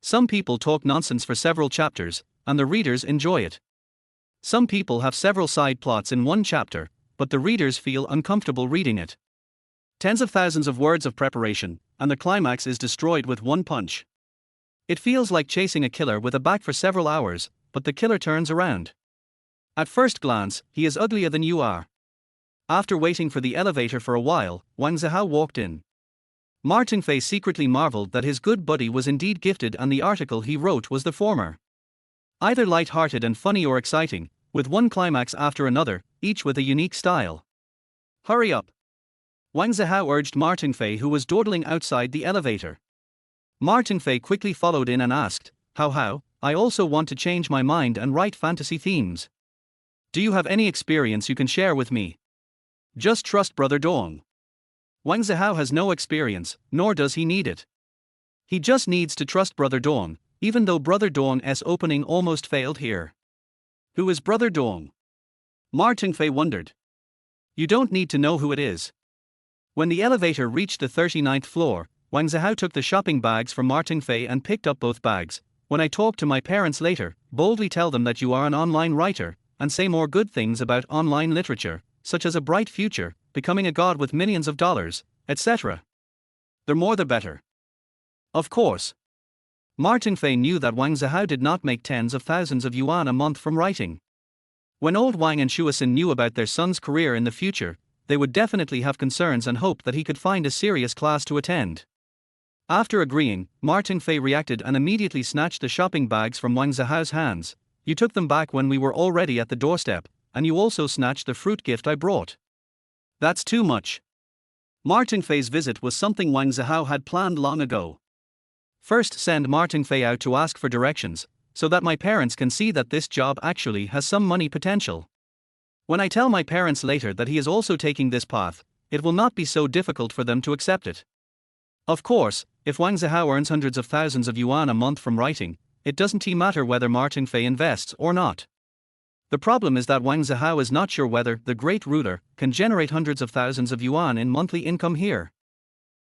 Some people talk nonsense for several chapters, and the readers enjoy it. Some people have several side plots in one chapter, but the readers feel uncomfortable reading it. Tens of thousands of words of preparation, and the climax is destroyed with one punch. It feels like chasing a killer with a bat for several hours, but the killer turns around. At first glance, he is uglier than you are. After waiting for the elevator for a while, Wang Zihao walked in. Martin Fei secretly marveled that his good buddy was indeed gifted, and the article he wrote was the former. Either light-hearted and funny or exciting, with one climax after another, each with a unique style. Hurry up. Wang Zihao urged Martin Fei, who was dawdling outside the elevator. Martin Fei quickly followed in and asked, How, I also want to change my mind and write fantasy themes. Do you have any experience you can share with me? Just trust Brother Dong. Wang Zihao has no experience, nor does he need it. He just needs to trust Brother Dong, even though Brother Dong's opening almost failed here. Who is Brother Dong? Martin Fei wondered. You don't need to know who it is. When the elevator reached the 39th floor, Wang Zihao took the shopping bags from Martin Fei and picked up both bags. When I talk to my parents later, boldly tell them that you are an online writer, and say more good things about online literature, such as a bright future, becoming a god with millions of dollars, etc. The more the better. Of course. Martin Fei knew that Wang Zihao did not make tens of thousands of yuan a month from writing. When old Wang and Shuasin knew about their son's career in the future, they would definitely have concerns and hope that he could find a serious class to attend. After agreeing, Martin Fei reacted and immediately snatched the shopping bags from Wang Zihao's hands. You took them back when we were already at the doorstep, and you also snatched the fruit gift I brought. That's too much. Martin Fei's visit was something Wang Zihao had planned long ago. First, send Martin Fei out to ask for directions, so that my parents can see that this job actually has some money potential. When I tell my parents later that he is also taking this path, it will not be so difficult for them to accept it. Of course, if Wang Zihao earns hundreds of thousands of yuan a month from writing, it doesn't matter whether Martin Fei invests or not. The problem is that Wang Zihao is not sure whether the great ruler can generate hundreds of thousands of yuan in monthly income here.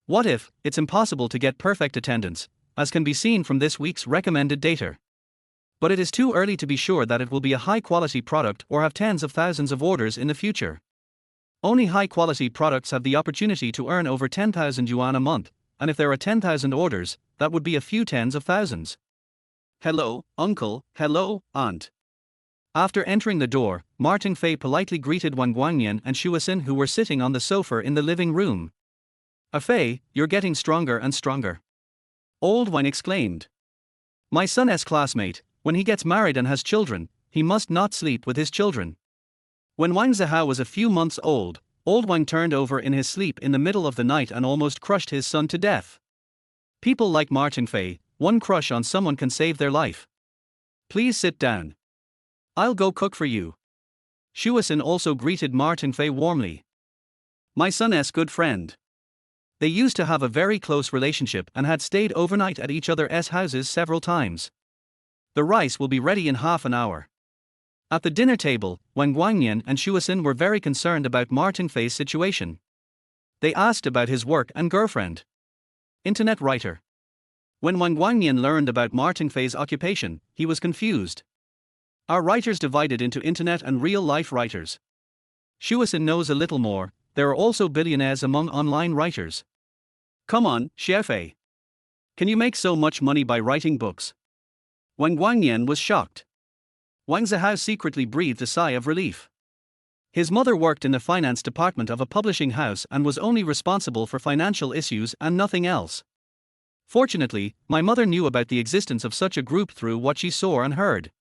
What if it's impossible to get perfect attendance, as can be seen from this week's recommended data? But it is too early to be sure that it will be a high-quality product or have tens of thousands of orders in the future. Only high-quality products have the opportunity to earn over 10,000 yuan a month, and if there are 10,000 orders, that would be a few tens of thousands. Hello, uncle, hello, aunt. After entering the door, Martin Fei politely greeted Wang Guangyan and Shuasin, who were sitting on the sofa in the living room. Fei, you're getting stronger and stronger. Old Wang exclaimed. My son's classmate, when he gets married and has children, he must not sleep with his children. When Wang Zihao was a few months old, old Wang turned over in his sleep in the middle of the night and almost crushed his son to death. People like Martin Fei, one crush on someone can save their life. Please sit down. I'll go cook for you. Shuasin also greeted Martin Fei warmly. My son's good friend. They used to have a very close relationship and had stayed overnight at each other's houses several times. The rice will be ready in half an hour. At the dinner table, Wang Guangyan and Shuasin were very concerned about Martin Fei's situation. They asked about his work and girlfriend. Internet writer. When Wang Guangyan learned about Martin Fei's occupation, he was confused. Are writers divided into internet and real-life writers? Shuasin knows a little more. There are also billionaires among online writers. Come on, Xiaofei. Can you make so much money by writing books? Wang Guangyan was shocked. Wang Zihao secretly breathed a sigh of relief. His mother worked in the finance department of a publishing house and was only responsible for financial issues and nothing else. Fortunately, my mother knew about the existence of such a group through what she saw and heard.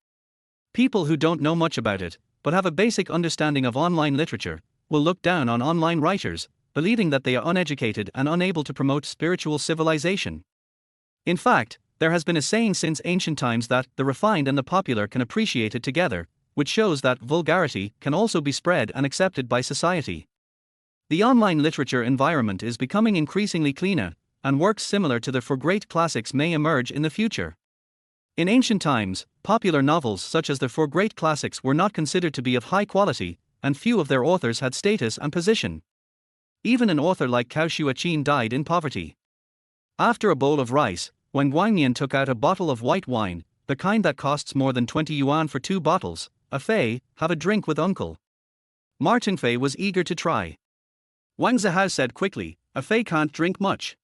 People who don't know much about it, but have a basic understanding of online literature, will look down on online writers, believing that they are uneducated and unable to promote spiritual civilization. In fact, there has been a saying since ancient times that the refined and the popular can appreciate it together, which shows that vulgarity can also be spread and accepted by society. The online literature environment is becoming increasingly cleaner, and works similar to the for great classics may emerge in the future. In ancient times, popular novels such as the for great classics were not considered to be of high quality, and few of their authors had status and position. Even an author like Cao Xueqin died in poverty. After a bowl of rice, Wang Guangyan took out a bottle of white wine, the kind that costs more than 20 yuan for 2 bottles. Fei, have a drink with uncle. Martin Fei was eager to try. Wang Zihao said quickly, Fei can't drink much.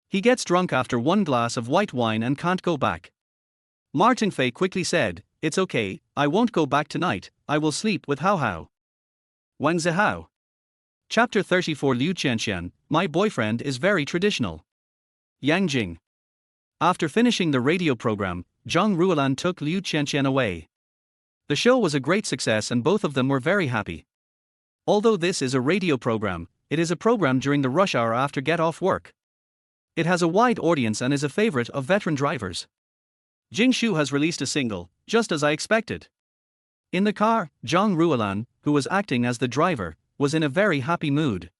He gets drunk after 1 glass of white wine and can't go back. Martin Fei quickly said, it's okay, I won't go back tonight, I will sleep with Hao Hao. Wang Zihao. Chapter 34 Liu Qianqian, my boyfriend is very traditional. Yang Jing. After finishing the radio program, Zhang Ruolan took Liu Qianqian away. The show was a great success and both of them were very happy. Although this is a radio program, it is a program during the rush hour after get off work. It has a wide audience and is a favorite of veteran drivers. Jing Shu has released a single, just as I expected. In the car, Zhang Ruolan, who was acting as the driver, was in a very happy mood.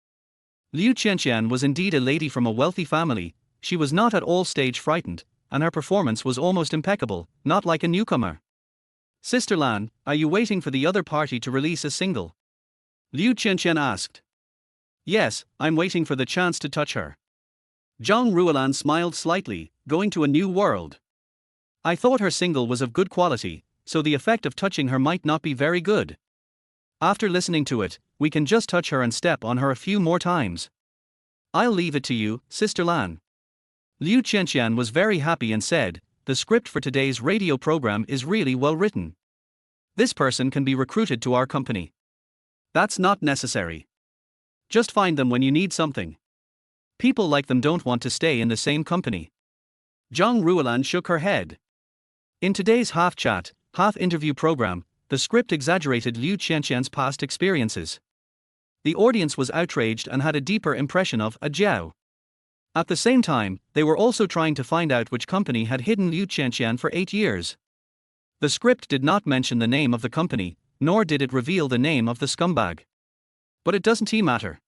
Liu Qianqian was indeed a lady from a wealthy family. She was not at all stage frightened, and her performance was almost impeccable, not like a newcomer. Sister Lan, are you waiting for the other party to release a single? Liu Qianqian asked. Yes, I'm waiting for the chance to touch her. Zhang Ruolan smiled slightly, going to a new world. I thought her single was of good quality, so the effect of touching her might not be very good. After listening to it, we can just touch her and step on her a few more times. I'll leave it to you, Sister Lan. Liu Qianqian was very happy and said, the script for today's radio program is really well written. This person can be recruited to our company. That's not necessary. Just find them when you need something. People like them don't want to stay in the same company. Zhang Ruolan shook her head. In today's half-chat, half-interview program, the script exaggerated Liu Qianqian's past experiences. The audience was outraged and had a deeper impression of a Jiao. At the same time, they were also trying to find out which company had hidden Liu Qianqian for 8 years. The script did not mention the name of the company, nor did it reveal the name of the scumbag. But it doesn't matter.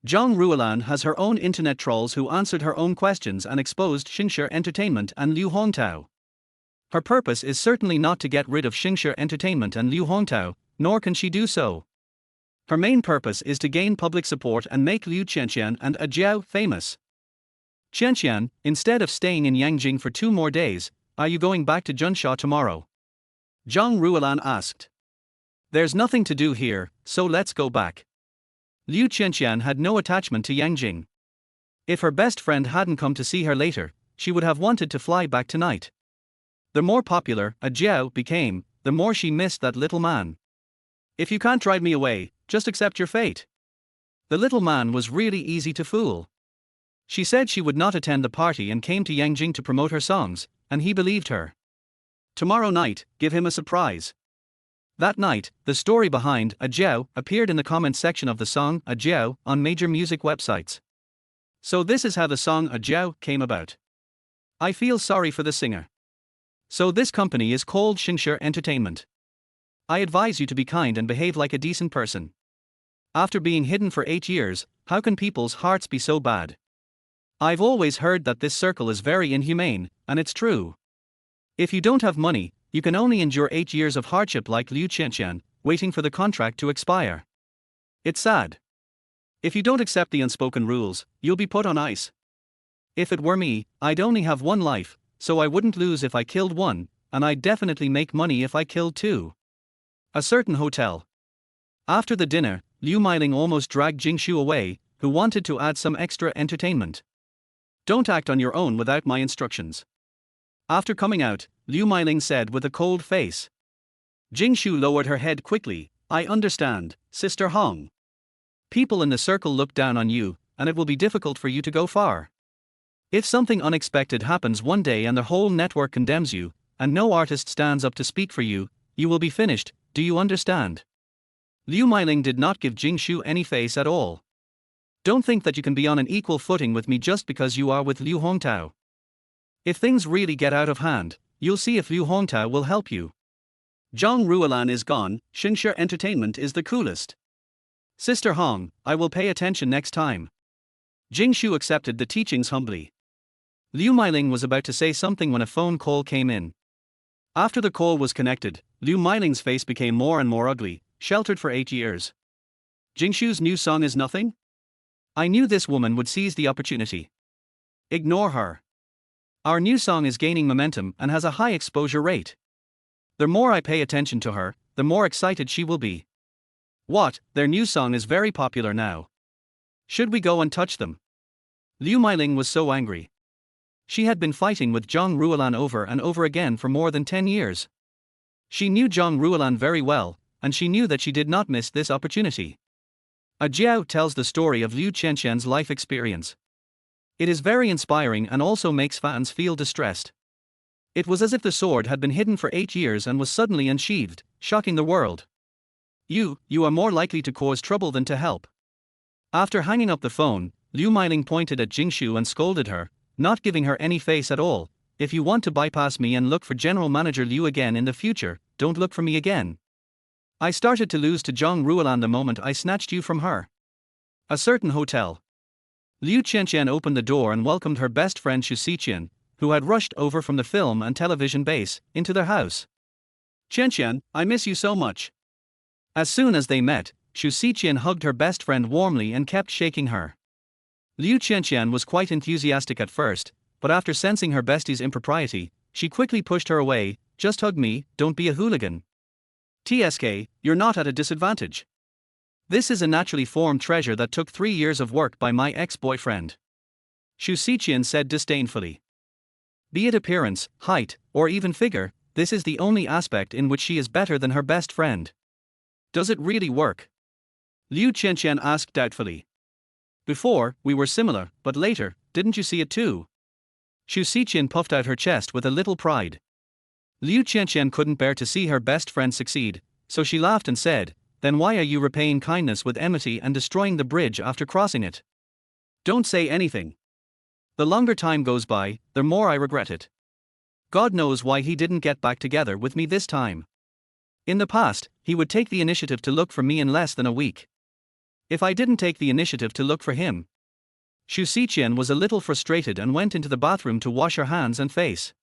Zhang Ruolan has her own internet trolls who answered her own questions and exposed Xingshi Entertainment and Liu Hongtao. Her purpose is certainly not to get rid of Xingshi Entertainment and Liu Hongtao, nor can she do so. Her main purpose is to gain public support and make Liu Qianqian and a Jiao famous. Qianqian, instead of staying in Yangjing for 2 more days, are you going back to Junsha tomorrow? Zhang Ruolan asked. There's nothing to do here, so let's go back. Liu Qianqian had no attachment to Yangjing. If her best friend hadn't come to see her later, she would have wanted to fly back tonight. The more popular a Jiao became, the more she missed that little man. If you can't drive me away, just accept your fate. The little man was really easy to fool. She said she would not attend the party and came to Yangjing to promote her songs, and he believed her. Tomorrow night, give him a surprise. That night, the story behind A Jiao appeared in the comment section of the song A Jiao on major music websites. So this is how the song A Jiao came about. I feel sorry for the singer. So this company is called Xingshi Entertainment. I advise you to be kind and behave like a decent person. After being hidden for 8 years, how can people's hearts be so bad? I've always heard that this circle is very inhumane, and it's true. If you don't have money, you can only endure 8 years of hardship like Liu Qianqian, waiting for the contract to expire. It's sad. If you don't accept the unspoken rules, you'll be put on ice. If it were me, I'd only have 1 life, so I wouldn't lose if I killed 1, and I'd definitely make money if I killed 2. A certain hotel. After the dinner, Liu Meiling almost dragged Jingshu away, who wanted to add some extra entertainment. Don't act on your own without my instructions. After coming out, Liu Meiling said with a cold face. Jingshu lowered her head quickly. I understand, Sister Hong. People in the circle look down on you, and it will be difficult for you to go far. If something unexpected happens one day and the whole network condemns you, and no artist stands up to speak for you, you will be finished, do you understand? Liu Meiling did not give Jingshu any face at all. Don't think that you can be on an equal footing with me just because you are with Liu Hongtao. If things really get out of hand, you'll see if Liu Hongtao will help you. Zhang Ruolan is gone, Xingshi Entertainment is the coolest. Sister Hong, I will pay attention next time. Jingshu accepted the teachings humbly. Liu Meiling was about to say something when a phone call came in. After the call was connected, Liu Meiling's face became more and more ugly, sheltered for 8 years. Jingshu's new song is nothing? I knew this woman would seize the opportunity. Ignore her. Our new song is gaining momentum and has a high exposure rate. The more I pay attention to her, the more excited she will be. What, their new song is very popular now. Should we go and touch them? Liu Meiling was so angry. She had been fighting with Zhang Ruolan over and over again for more than 10 years. She knew Zhang Ruolan very well, and she knew that she did not miss this opportunity. A Jiao tells the story of Liu Qianqian's life experience. It is very inspiring and also makes fans feel distressed. It was as if the sword had been hidden for 8 years and was suddenly unsheathed, shocking the world. You are more likely to cause trouble than to help. After hanging up the phone, Liu Meiling pointed at Jingshu and scolded her, not giving her any face at all. If you want to bypass me and look for General Manager Liu again in the future, don't look for me again. I started to lose to Zhang Ruolan the moment I snatched you from her. A certain hotel. Liu Qianqian opened the door and welcomed her best friend Xu Xiqian, who had rushed over from the film and television base, into their house. Qianqian, I miss you so much. As soon as they met, Xu Xiqian hugged her best friend warmly and kept shaking her. Liu Qianqian was quite enthusiastic at first, but after sensing her bestie's impropriety, she quickly pushed her away. Just hug me, don't be a hooligan. TSK, you're not at a disadvantage. This is a naturally formed treasure that took 3 years of work by my ex-boyfriend. Xu Xiqian said disdainfully. Be it appearance, height, or even figure, this is the only aspect in which she is better than her best friend. Does it really work? Liu Qianqian asked doubtfully. Before, we were similar, but later, didn't you see it too? Xu Xiqian puffed out her chest with a little pride. Liu Qianqian couldn't bear to see her best friend succeed, so she laughed and said, then why are you repaying kindness with enmity and destroying the bridge after crossing it? Don't say anything. The longer time goes by, the more I regret it. God knows why he didn't get back together with me this time. In the past, he would take the initiative to look for me in less than a week. If I didn't take the initiative to look for him. Xu Xiqian was a little frustrated and went into the bathroom to wash her hands and face.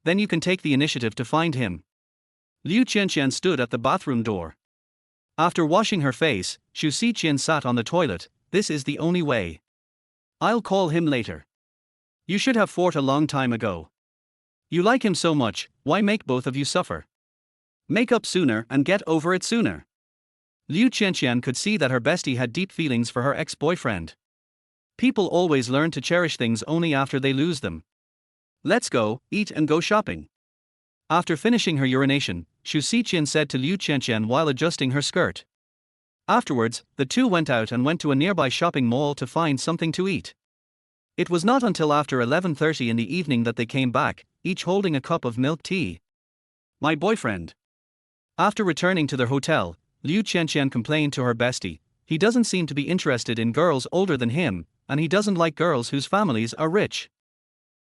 Then you can take the initiative to find him. Liu Qianqian stood at the bathroom door. After washing her face, Xu Xiqian sat on the toilet. This is the only way. I'll call him later. You should have fought a long time ago. You like him so much, why make both of you suffer? Make up sooner and get over it sooner. Liu Qianqian could see that her bestie had deep feelings for her ex-boyfriend. People always learn to cherish things only after they lose them. Let's go, eat and go shopping. After finishing her urination, Xu Xiqian said to Liu Qianqian while adjusting her skirt. Afterwards, the two went out and went to a nearby shopping mall to find something to eat. It was not until after 11:30 in the evening that they came back, each holding a cup of milk tea. My boyfriend. After returning to their hotel, Liu Qianqian complained to her bestie, he doesn't seem to be interested in girls older than him, and he doesn't like girls whose families are rich.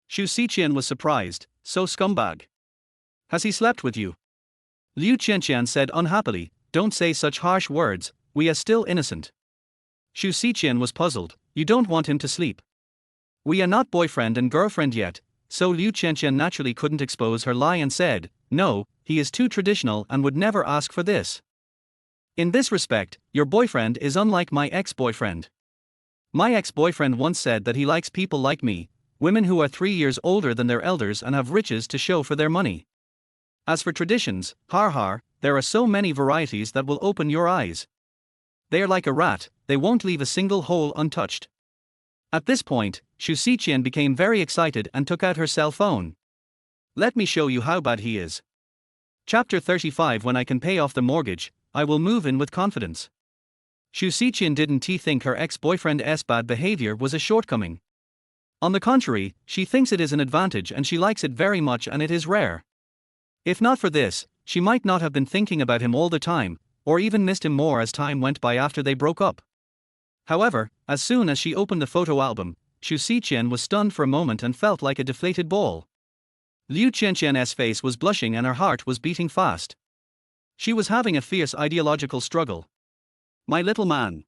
Xu Xiqian was surprised, so scumbag. Has he slept with you? Liu Qianqian said unhappily, don't say such harsh words, we are still innocent. Xu Xiqian was puzzled, you don't want him to sleep. We are not boyfriend and girlfriend yet, so Liu Qianqian naturally couldn't expose her lie and said, no, he is too traditional and would never ask for this. In this respect, your boyfriend is unlike my ex-boyfriend. My ex-boyfriend once said that he likes people like me, women who are 3 years older than their elders and have riches to show for their money. As for traditions, there are so many varieties that will open your eyes. They are like a rat, they won't leave a single hole untouched. At this point, Xu Xiqian became very excited and took out her cell phone. Let me show you how bad he is. Chapter 35. When I can pay off the mortgage, I will move in with confidence. Xu Xiqian didn't think her ex-boyfriend's bad behavior was a shortcoming. On the contrary, she thinks it is an advantage and she likes it very much, and it is rare. If not for this, she might not have been thinking about him all the time, or even missed him more as time went by after they broke up. However, as soon as she opened the photo album, Xu Xiqian was stunned for a moment and felt like a deflated ball. Liu Qianqian's face was blushing and her heart was beating fast. She was having a fierce ideological struggle. My little man.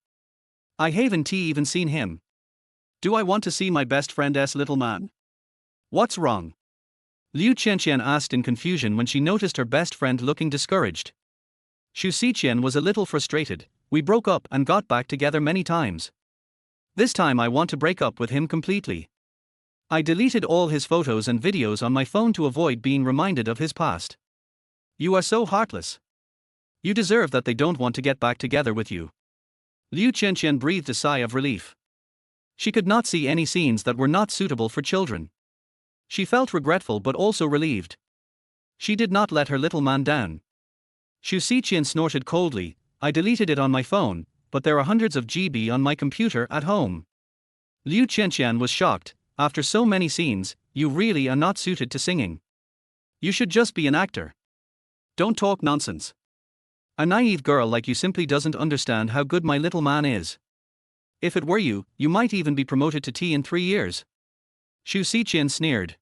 I haven't even seen him. Do I want to see my best friend's little man? What's wrong? Liu Qianqian asked in confusion when she noticed her best friend looking discouraged. Xu Xiqian was a little frustrated. We broke up and got back together many times. This time I want to break up with him completely. I deleted all his photos and videos on my phone to avoid being reminded of his past. You are so heartless. You deserve that they don't want to get back together with you. Liu Qianqian breathed a sigh of relief. She could not see any scenes that were not suitable for children. She felt regretful but also relieved. She did not let her little man down. Xu Xiqian snorted coldly, I deleted it on my phone, but there are hundreds of GB on my computer at home. Liu Qianqian was shocked, after so many scenes, you really are not suited to singing. You should just be an actor. Don't talk nonsense. A naive girl like you simply doesn't understand how good my little man is. If it were you, you might even be promoted to T in 3 years. Xu Xiqian sneered.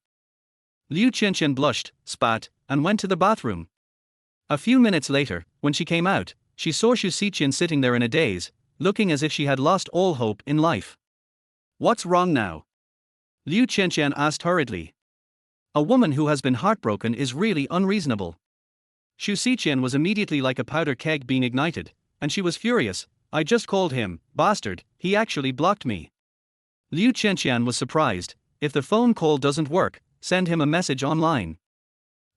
Liu Qianqian blushed, spat, and went to the bathroom. A few minutes later, when she came out, she saw Xu Xiqian sitting there in a daze, looking as if she had lost all hope in life. What's wrong now? Liu Qianqian asked hurriedly. A woman who has been heartbroken is really unreasonable. Xu Xiqian was immediately like a powder keg being ignited, and she was furious. I just called him, bastard, he actually blocked me. Liu Qianqian was surprised. If the phone call doesn't work, send him a message online.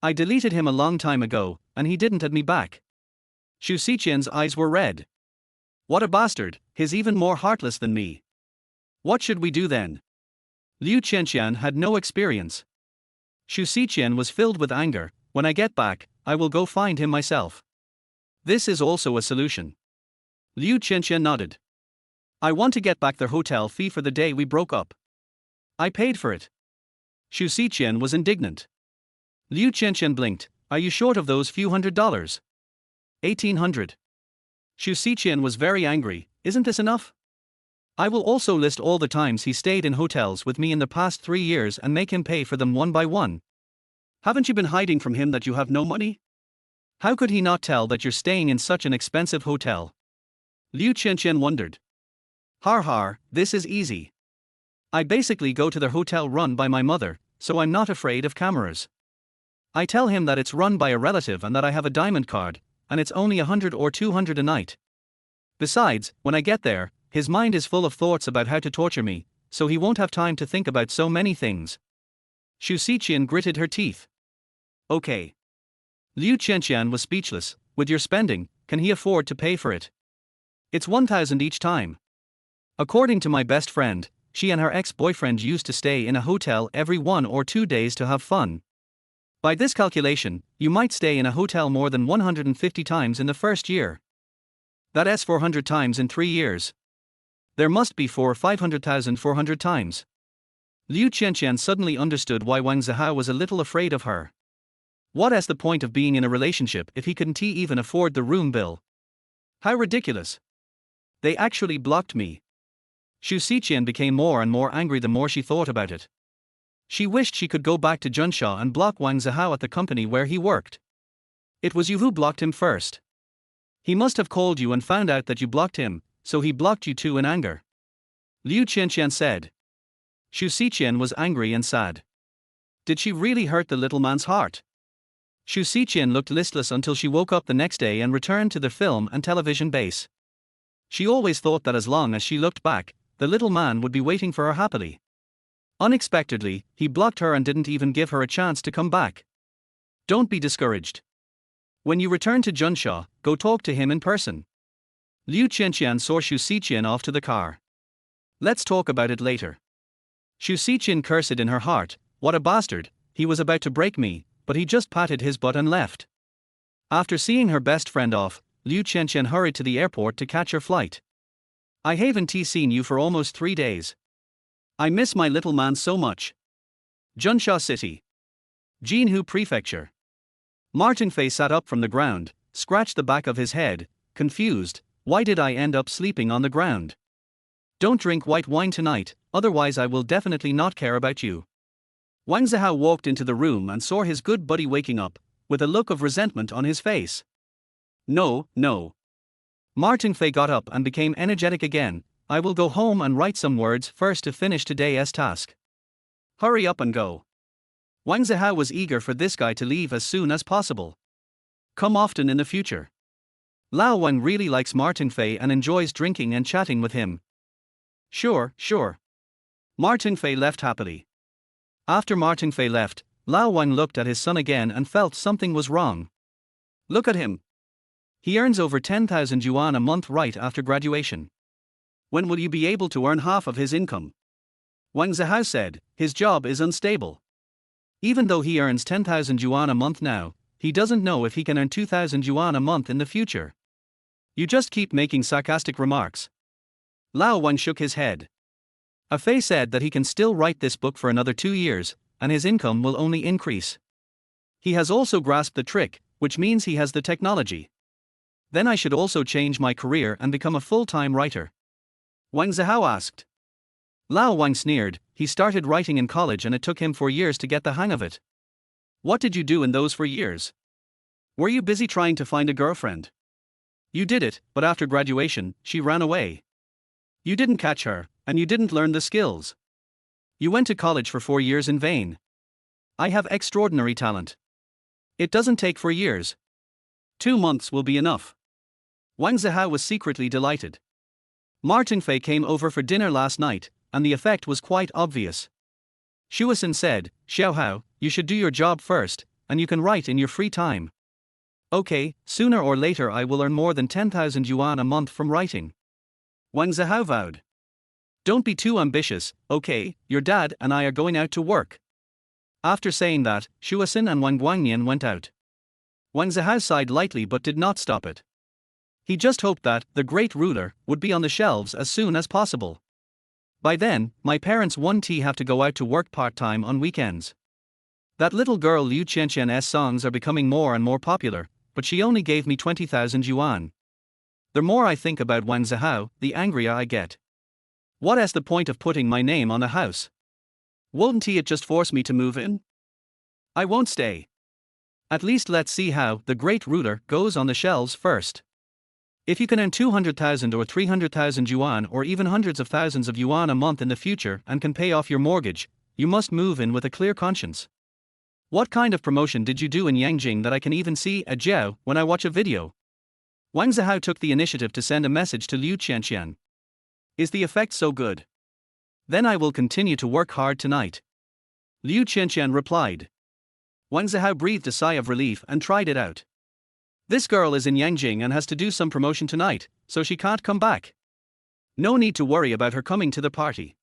I deleted him a long time ago, and he didn't add me back. Xu Xiqian's eyes were red. What a bastard, he's even more heartless than me. What should we do then? Liu Qianqian had no experience. Xu Xiqian was filled with anger. When I get back, I will go find him myself. This is also a solution. Liu Qianqian nodded. I want to get back their hotel fee for the day we broke up. I paid for it. Xu Xiqian was indignant. Liu Qianqian blinked. Are you short of those few $100? 1,800. Xu Xiqian was very angry. Isn't this enough? I will also list all the times he stayed in hotels with me in the past 3 years and make him pay for them one by one. Haven't you been hiding from him that you have no money? How could he not tell that you're staying in such an expensive hotel? Liu Qianqian wondered. This is easy. I basically go to their hotel run by my mother, so I'm not afraid of cameras. I tell him that it's run by a relative and that I have a diamond card, and it's only 100 or 200 a night. Besides, when I get there, his mind is full of thoughts about how to torture me, so he won't have time to think about so many things. Xu Xiqian gritted her teeth. Okay. Liu Qianqian was speechless. With your spending, can he afford to pay for it? It's 1,000 each time. According to my best friend, she and her ex-boyfriend used to stay in a hotel every 1 or 2 days to have fun. By this calculation, you might stay in a hotel more than 150 times in the first year. That's 400 times in 3 years. There must be 500,000 400 times. Liu Qianqian suddenly understood why Wang Zihao was a little afraid of her. What's the point of being in a relationship if he couldn't even afford the room bill? How ridiculous. They actually blocked me. Xu Xiqian became more and more angry the more she thought about it. She wished she could go back to Junsha and block Wang Zihao at the company where he worked. It was you who blocked him first. He must have called you and found out that you blocked him, so he blocked you too in anger. Liu Qianqian said. Xu Xiqian was angry and sad. Did she really hurt the little man's heart? Xu Xiqian looked listless until she woke up the next day and returned to the film and television base. She always thought that as long as she looked back, the little man would be waiting for her happily. Unexpectedly, he blocked her and didn't even give her a chance to come back. Don't be discouraged. When you return to Junsha, go talk to him in person. Liu Qianqian saw Xu Xiqian off to the car. Let's talk about it later. Xu Xiqian cursed in her heart, what a bastard, he was about to break me, but he just patted his butt and left. After seeing her best friend off, Liu Qianqian hurried to the airport to catch her flight. I haven't seen you for almost 3 days. I miss my little man so much. Junsha City. Jinhu Prefecture. Martin Fei sat up from the ground, scratched the back of his head, confused, why did I end up sleeping on the ground? Don't drink white wine tonight, otherwise I will definitely not care about you. Wang Zihao walked into the room and saw his good buddy waking up, with a look of resentment on his face. No. Martin Fei got up and became energetic again. I will go home and write some words first to finish today's task. Hurry up and go. Wang Zihao was eager for this guy to leave as soon as possible. Come often in the future. Lao Wang really likes Martin Fei and enjoys drinking and chatting with him. Sure. Martin Fei left happily. After Martin Fei left, Lao Wang looked at his son again and felt something was wrong. Look at him. He earns over 10,000 yuan a month right after graduation. When will you be able to earn half of his income? Wang Zihao said, his job is unstable. Even though he earns 10,000 yuan a month now, he doesn't know if he can earn 2,000 yuan a month in the future. You just keep making sarcastic remarks. Lao Wang shook his head. Fei said that he can still write this book for another 2 years, and his income will only increase. He has also grasped the trick, which means he has the technology. Then I should also change my career and become a full-time writer. Wang Zihao asked. Lao Wang sneered, he started writing in college and it took him 4 years to get the hang of it. What did you do in those 4 years? Were you busy trying to find a girlfriend? You did it, but after graduation, she ran away. You didn't catch her, and you didn't learn the skills. You went to college for 4 years in vain. I have extraordinary talent. It doesn't take 4 years. 2 months will be enough. Wang Zihao was secretly delighted. Martin Fei came over for dinner last night, and the effect was quite obvious. Shuasen said, Xiaohao, you should do your job first, and you can write in your free time. Okay, sooner or later I will earn more than 10,000 yuan a month from writing. Wang Zihao vowed. Don't be too ambitious, okay, your dad and I are going out to work. After saying that, Shuasen and Wang Guangnian went out. Wang Zihao sighed lightly but did not stop it. He just hoped that the great ruler would be on the shelves as soon as possible. By then, my parents won't have to go out to work part-time on weekends. That little girl Liu Qianqian's songs are becoming more and more popular, but she only gave me 20,000 yuan. The more I think about Wang Zihao, the angrier I get. What's the point of putting my name on a house? Won't it just force me to move in? I won't stay. At least let's see how the great ruler goes on the shelves first. If you can earn 200,000 or 300,000 yuan or even hundreds of thousands of yuan a month in the future and can pay off your mortgage, you must move in with a clear conscience. What kind of promotion did you do in Yangjing that I can even see a jiao when I watch a video? Wang Zihao took the initiative to send a message to Liu Qianqian. Is the effect so good? Then I will continue to work hard tonight. Liu Qianqian replied. Wang Zihao breathed a sigh of relief and tried it out. This girl is in Yangjing and has to do some promotion tonight, so she can't come back. No need to worry about her coming to the party.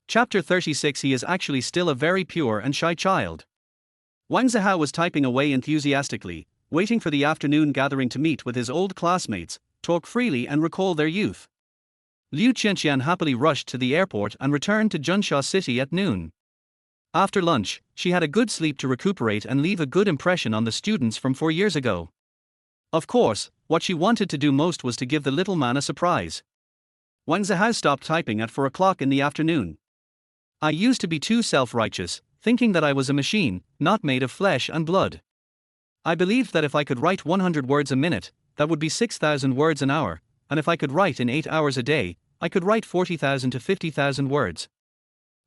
Chapter 36. He is actually still a very pure and shy child. Wang Zihao was typing away enthusiastically, waiting for the afternoon gathering to meet with his old classmates, talk freely and recall their youth. Liu Qianqian happily rushed to the airport and returned to Junsha City at noon. After lunch, she had a good sleep to recuperate and leave a good impression on the students from 4 years ago. Of course, what she wanted to do most was to give the little man a surprise. Wang Zihao stopped typing at 4 o'clock in the afternoon. I used to be too self-righteous, thinking that I was a machine, not made of flesh and blood. I believed that if I could write 100 words a minute, that would be 6,000 words an hour, and if I could write in 8 hours a day, I could write 40,000 to 50,000 words.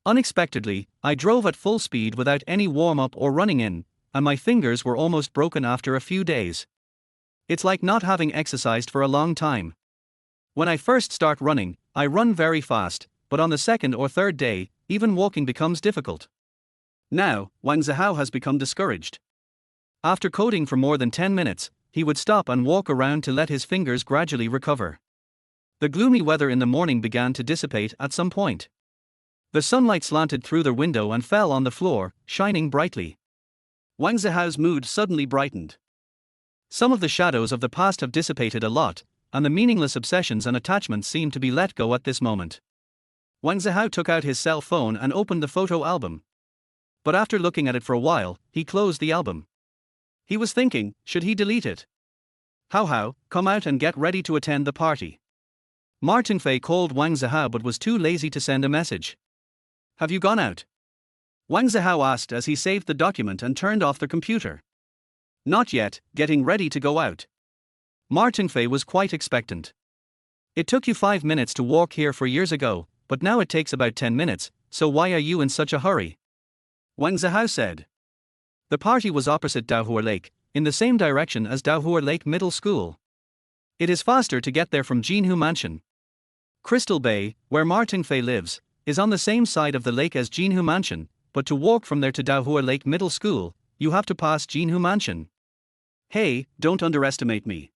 Unexpectedly, I drove at full speed without any warm-up or running in, and my fingers were almost broken after a few days. It's like not having exercised for a long time. When I first start running, I run very fast, but on the second or third day, even walking becomes difficult. Now, Wang Zihao has become discouraged. After coding for more than 10 minutes, he would stop and walk around to let his fingers gradually recover. The gloomy weather in the morning began to dissipate at some point. The sunlight slanted through the window and fell on the floor, shining brightly. Wang Zihao's mood suddenly brightened. Some of the shadows of the past have dissipated a lot, and the meaningless obsessions and attachments seem to be let go at this moment. Wang Zihao took out his cell phone and opened the photo album. But after looking at it for a while, he closed the album. He was thinking, should he delete it? How, come out and get ready to attend the party. Martin Fei called Wang Zihao but was too lazy to send a message. Have you gone out? Wang Zihao asked as he saved the document and turned off the computer. Not yet, getting ready to go out. Martin Fei was quite expectant. It took you 5 minutes to walk here 4 years ago, but now it takes about 10 minutes, so why are you in such a hurry? Wang Zihao said. The party was opposite Daohua Lake, in the same direction as Daohua Lake Middle School. It is faster to get there from Jinhu Mansion. Crystal Bay, where Martin Fei lives, is on the same side of the lake as Jinhu Mansion, but to walk from there to Daohua Lake Middle School, you have to pass Jinhu Mansion. Hey, don't underestimate me.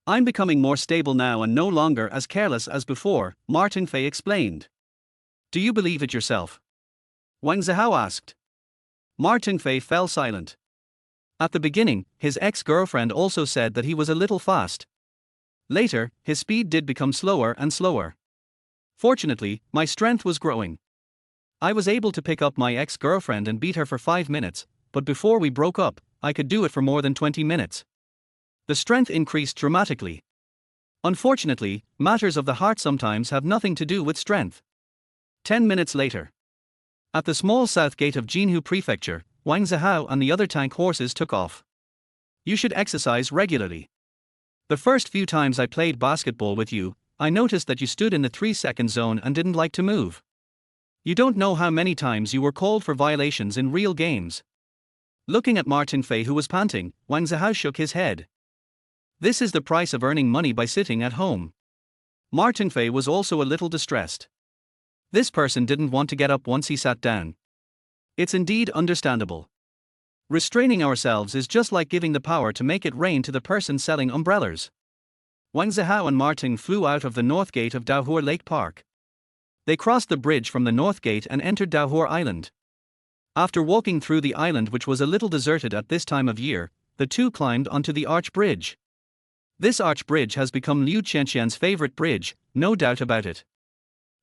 I'm becoming more stable now and no longer as careless as before, Martin Fei explained. Do you believe it yourself? Wang Zihao asked. Martin Fei fell silent. At the beginning, his ex-girlfriend also said that he was a little fast. Later, his speed did become slower and slower. Fortunately, my strength was growing. I was able to pick up my ex-girlfriend and beat her for 5 minutes, but before we broke up, I could do it for more than 20 minutes. The strength increased dramatically. Unfortunately, matters of the heart sometimes have nothing to do with strength. 10 minutes later. At the small south gate of Jinhu Prefecture, Wang Zihao and the other tank horses took off. You should exercise regularly. The first few times I played basketball with you, I noticed that you stood in the 3-second zone and didn't like to move. You don't know how many times you were called for violations in real games. Looking at Martin Fei who was panting, Wang Zihao shook his head. This is the price of earning money by sitting at home. Martin Fei was also a little distressed. This person didn't want to get up once he sat down. It's indeed understandable. Restraining ourselves is just like giving the power to make it rain to the person selling umbrellas. Wang Zihao and Martin flew out of the north gate of Daohua Lake Park. They crossed the bridge from the north gate and entered Daohua Island. After walking through the island, which was a little deserted at this time of year, the two climbed onto the arch bridge. This arch bridge has become Liu Qianqian's favorite bridge, no doubt about it.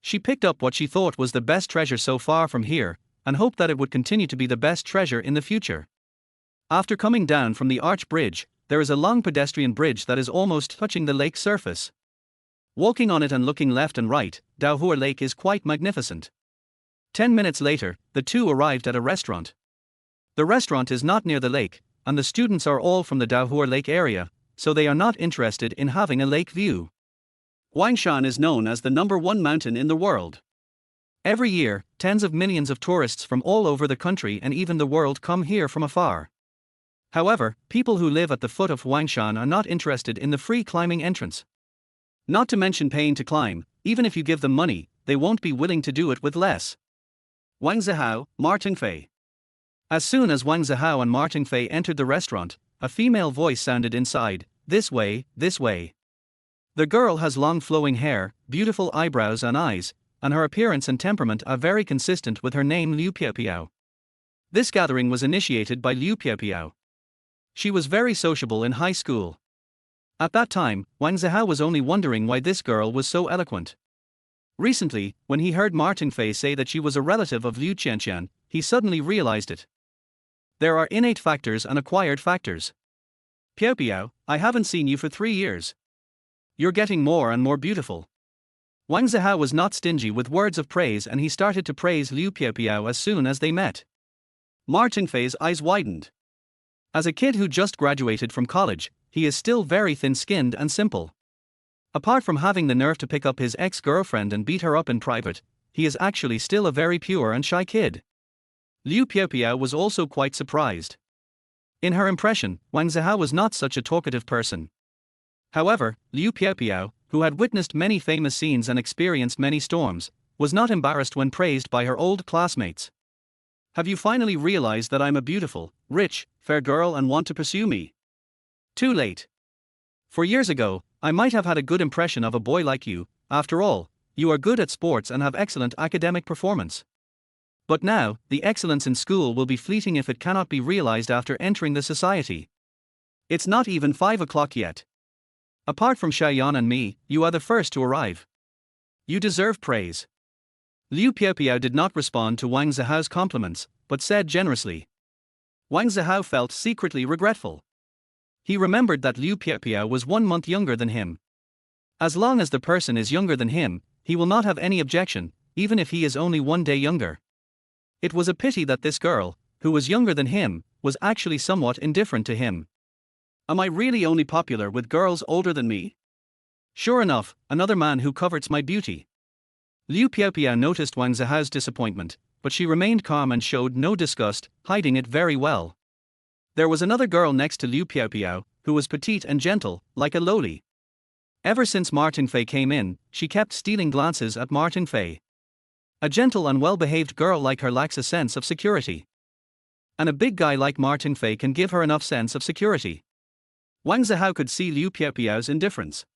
She picked up what she thought was the best treasure so far from here, and hoped that it would continue to be the best treasure in the future. After coming down from the arch bridge, there is a long pedestrian bridge that is almost touching the lake surface. Walking on it and looking left and right, Daohua Lake is quite magnificent. 10 minutes later, the two arrived at a restaurant. The restaurant is not near the lake, and the students are all from the Daohua Lake area, so they are not interested in having a lake view. Huangshan is known as the #1 mountain in the world. Every year, tens of millions of tourists from all over the country and even the world come here from afar. However, people who live at the foot of Huangshan are not interested in the free climbing entrance. Not to mention paying to climb, even if you give them money, they won't be willing to do it with less. Wang Zihao, Martin Fei. As soon as Wang Zihao and Martin Fei entered the restaurant, a female voice sounded inside, "This way, this way." The girl has long flowing hair, beautiful eyebrows and eyes, and her appearance and temperament are very consistent with her name Liu Qianqian. This gathering was initiated by Liu Qianqian. She was very sociable in high school. At that time, Wang Zihao was only wondering why this girl was so eloquent. Recently, when he heard Martin Fei say that she was a relative of Liu Qianqian, he suddenly realized it. There are innate factors and acquired factors. Piao Piao, I haven't seen you for 3 years. You're getting more and more beautiful. Wang Zihao was not stingy with words of praise and he started to praise Liu Qianqian as soon as they met. Martin Fei's eyes widened. As a kid who just graduated from college, he is still very thin-skinned and simple. Apart from having the nerve to pick up his ex-girlfriend and beat her up in private, he is actually still a very pure and shy kid. Liu Qianqian was also quite surprised. In her impression, Wang Zihao was not such a talkative person. However, Liu Qianqian, who had witnessed many famous scenes and experienced many storms, was not embarrassed when praised by her old classmates. Have you finally realized that I'm a beautiful, rich, fair girl and want to pursue me? Too late. 4 years ago, I might have had a good impression of a boy like you. After all, you are good at sports and have excellent academic performance. But now, the excellence in school will be fleeting if it cannot be realized after entering the society. It's not even 5 o'clock yet. Apart from Xiaoyan and me, you are the first to arrive. You deserve praise. Liu Qianqian did not respond to Wang Zihao's compliments, but said generously. Wang Zihao felt secretly regretful. He remembered that Liu Qianqian was 1 month younger than him. As long as the person is younger than him, he will not have any objection, even if he is only 1 day younger. It was a pity that this girl, who was younger than him, was actually somewhat indifferent to him. Am I really only popular with girls older than me? Sure enough, another man who covets my beauty. Liu Qianqian noticed Wang Zihao's disappointment, but she remained calm and showed no disgust, hiding it very well. There was another girl next to Liu Qianqian, who was petite and gentle, like a loli. Ever since Martin Fei came in, she kept stealing glances at Martin Fei. A gentle and well-behaved girl like her lacks a sense of security. And a big guy like Martin Fei can give her enough sense of security. Wang Zihao could see Liu Qianqian's indifference.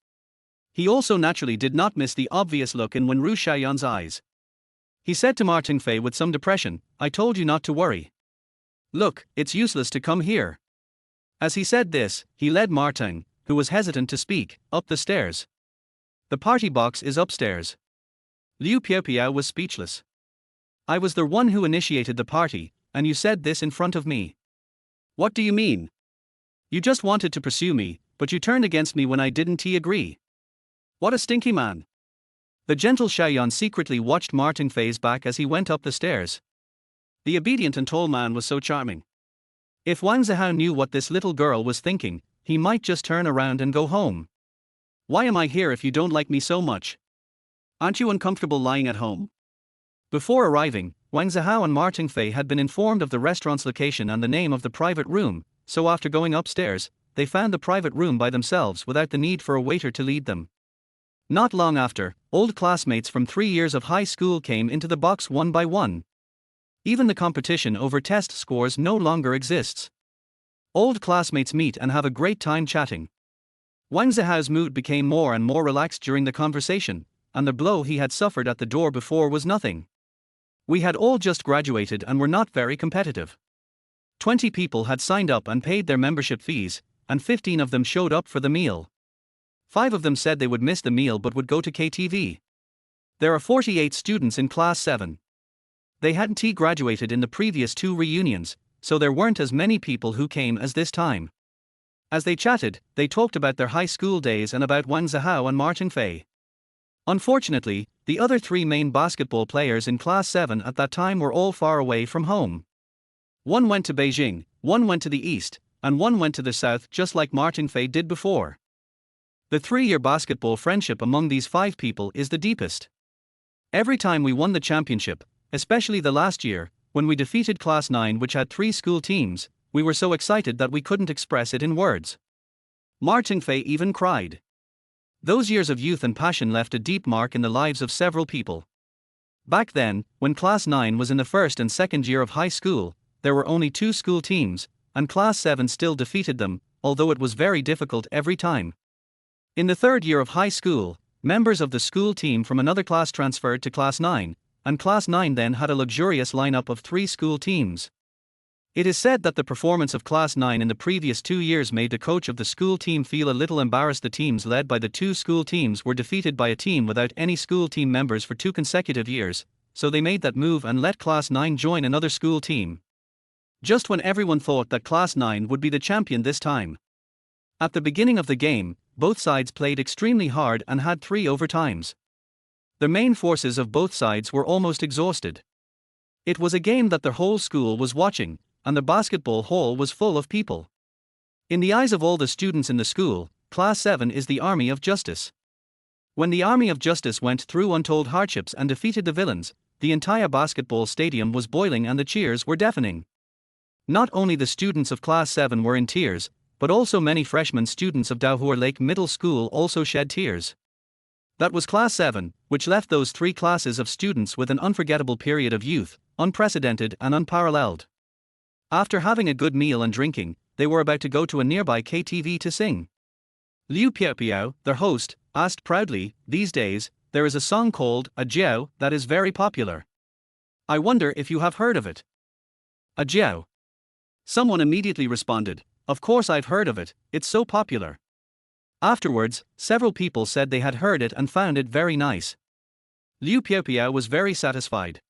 He also naturally did not miss the obvious look in Wenru Xiaoyan's eyes. He said to Martin Fei with some depression, I told you not to worry. Look, it's useless to come here. As he said this, he led Martin, who was hesitant to speak, up the stairs. The party box is upstairs. Liu Qianqian was speechless. I was the one who initiated the party, and you said this in front of me. What do you mean? You just wanted to pursue me, but you turned against me when I didn't agree. What a stinky man. The gentle Xiaoyan secretly watched Martin Fei's back as he went up the stairs. The obedient and tall man was so charming. If Wang Zihao knew what this little girl was thinking, he might just turn around and go home. Why am I here if you don't like me so much? Aren't you uncomfortable lying at home? Before arriving, Wang Zihao and Martin Fei had been informed of the restaurant's location and the name of the private room, so after going upstairs, they found the private room by themselves without the need for a waiter to lead them. Not long after, old classmates from 3 years of high school came into the box one by one. Even the competition over test scores no longer exists. Old classmates meet and have a great time chatting. Wang Zihao's mood became more and more relaxed during the conversation, and the blow he had suffered at the door before was nothing. We had all just graduated and were not very competitive. 20 people had signed up and paid their membership fees, and 15 of them showed up for the meal. 5 of them said they would miss the meal but would go to KTV. There are 48 students in Class 7. They hadn't graduated in the previous 2 reunions, so there weren't as many people who came as this time. As they chatted, they talked about their high school days and about Wang Zihao and Martin Fei. Unfortunately, the other 3 main basketball players in Class 7 at that time were all far away from home. One went to Beijing, one went to the east, and one went to the south just like Martin Fei did before. The 3-year basketball friendship among these 5 people is the deepest. Every time we won the championship, especially the last year, when we defeated Class 9 which had 3 school teams, we were so excited that we couldn't express it in words. Martin Fei even cried. Those years of youth and passion left a deep mark in the lives of several people. Back then, when Class 9 was in the first and second year of high school, there were only 2 school teams, and Class 7 still defeated them, although it was very difficult every time. In the third year of high school, members of the school team from another class transferred to Class 9, and Class 9 then had a luxurious lineup of 3 school teams. It is said that the performance of Class 9 in the previous 2 years made the coach of the school team feel a little embarrassed. The teams led by the 2 school teams were defeated by a team without any school team members for 2 consecutive years, so they made that move and let Class 9 join another school team. Just when everyone thought that Class 9 would be the champion this time. At the beginning of the game, both sides played extremely hard and had 3 overtimes. The main forces of both sides were almost exhausted. It was a game that the whole school was watching, and the basketball hall was full of people. In the eyes of all the students in the school, Class 7 is the army of justice. When the army of justice went through untold hardships and defeated the villains, the entire basketball stadium was boiling and the cheers were deafening. Not only the students of Class 7 were in tears, but also many freshman students of Daohur Lake Middle School also shed tears. That was Class 7, which left those 3 classes of students with an unforgettable period of youth, unprecedented and unparalleled. After having a good meal and drinking, they were about to go to a nearby KTV to sing. Liu Qianqian, their host, asked proudly, "These days, there is a song called A Jiao that is very popular. I wonder if you have heard of it." A Jiao. Someone immediately responded, "Of course I've heard of it, it's so popular." Afterwards, several people said they had heard it and found it very nice. Liu Qianqian was very satisfied.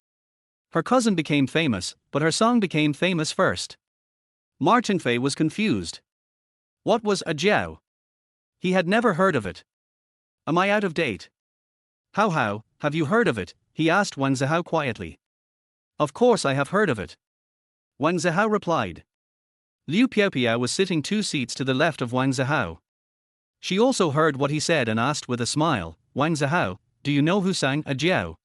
Her cousin became famous, but her song became famous first. Ma Chengfei was confused. What was a jiao? He had never heard of it. Am I out of date? How, have you heard of it? He asked Wang Zihao quietly. Of course I have heard of it. Wang Zihao replied. Liu Qianqian was sitting 2 seats to the left of Wang Zihao. She also heard what he said and asked with a smile, "Wang Zihao, do you know who sang a jiao?"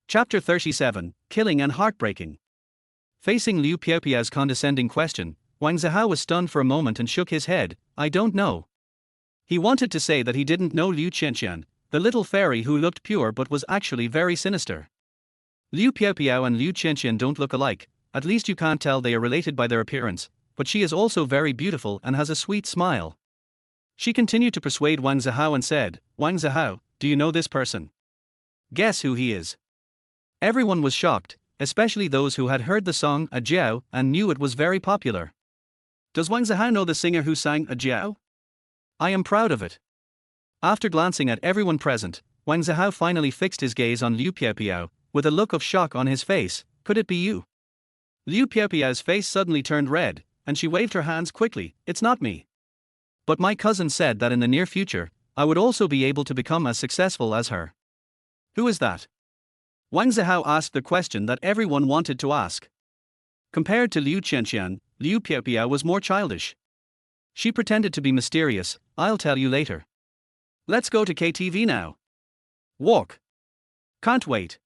Chapter 37, Killing and Heartbreaking. Facing Liu Qianqian's condescending question, Wang Zihao was stunned for a moment and shook his head. "I don't know." He wanted to say that he didn't know Liu Qianqian, the little fairy who looked pure but was actually very sinister. Liu Qianqian and Liu Qianqian don't look alike, at least you can't tell they are related by their appearance, but she is also very beautiful and has a sweet smile. She continued to persuade Wang Zihao and said, "Wang Zihao, do you know this person? Guess who he is." Everyone was shocked, especially those who had heard the song A Jiao and knew it was very popular. Does Wang Zihao know the singer who sang A Jiao? I am proud of it. After glancing at everyone present, Wang Zihao finally fixed his gaze on Liu Qianqian, with a look of shock on his face. "Could it be you?" Liu Qianqian's face suddenly turned red, and she waved her hands quickly. "It's not me. But my cousin said that in the near future, I would also be able to become as successful as her." "Who is that?" Wang Zihao asked the question that everyone wanted to ask. Compared to Liu Qianqian, Liu Qianqian was more childish. She pretended to be mysterious. "I'll tell you later. Let's go to KTV now." "Walk." "Can't wait."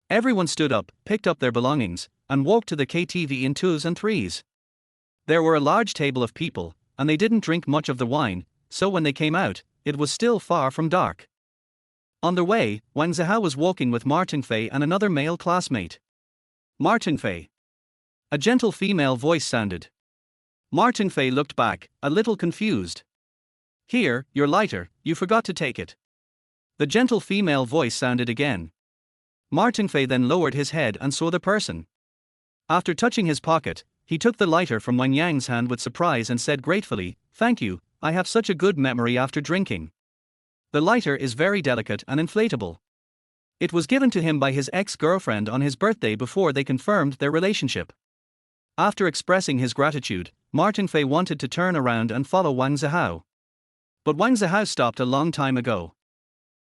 Everyone stood up, picked up their belongings, and walked to the KTV in 2s and 3s. There were a large table of people, and they didn't drink much of the wine, so when they came out, it was still far from dark. On their way, Wang Zihao was walking with Ma Chengfei and another male classmate. "Ma Chengfei." A gentle female voice sounded. Ma Chengfei looked back, a little confused. "Here, your lighter, you forgot to take it." The gentle female voice sounded again. Ma Chengfei then lowered his head and saw the person. After touching his pocket, he took the lighter from Wang Yang's hand with surprise and said gratefully, "Thank you, I have such a good memory after drinking. The lighter is very delicate and inflatable. It was given to him by his ex-girlfriend on his birthday before they confirmed their relationship." After expressing his gratitude, Ma Chengfei wanted to turn around and follow Wang Zihao. But Wang Zihao stopped a long time ago.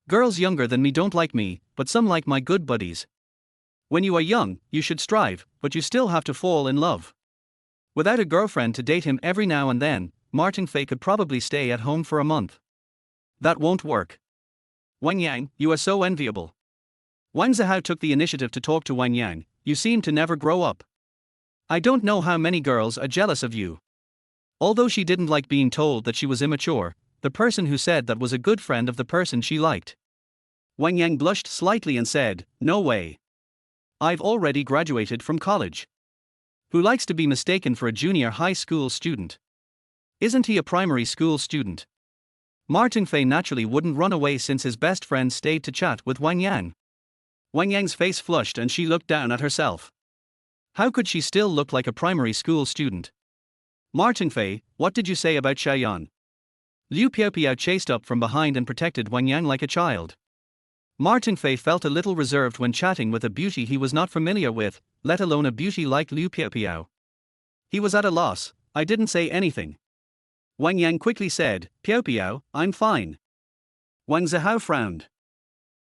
"Girls younger than me don't like me, but some like my good buddies. When you are young, you should strive, but you still have to fall in love." Without a girlfriend to date him every now and then, Ma Chengfei could probably stay at home for a month. "That won't work. Wang Yang, you are so enviable." Wang Zihao took the initiative to talk to Wang Yang. "You seem to never grow up. I don't know how many girls are jealous of you." Although she didn't like being told that she was immature, the person who said that was a good friend of the person she liked. Wang Yang blushed slightly and said, "No way. I've already graduated from college. Who likes to be mistaken for a junior high school student? Isn't he a primary school student?" Martin Fei naturally wouldn't run away since his best friend stayed to chat with Wang Yang. Wang Yang's face flushed and she looked down at herself. How could she still look like a primary school student? "Martin Fei, what did you say about Xiaoyan?" Liu Qianqian chased up from behind and protected Wang Yang like a child. Martin Fei felt a little reserved when chatting with a beauty he was not familiar with, let alone a beauty like Liu Qianqian. He was at a loss. "I didn't say anything." Wang Yang quickly said, "Piao, I'm fine." Wang Zihao frowned.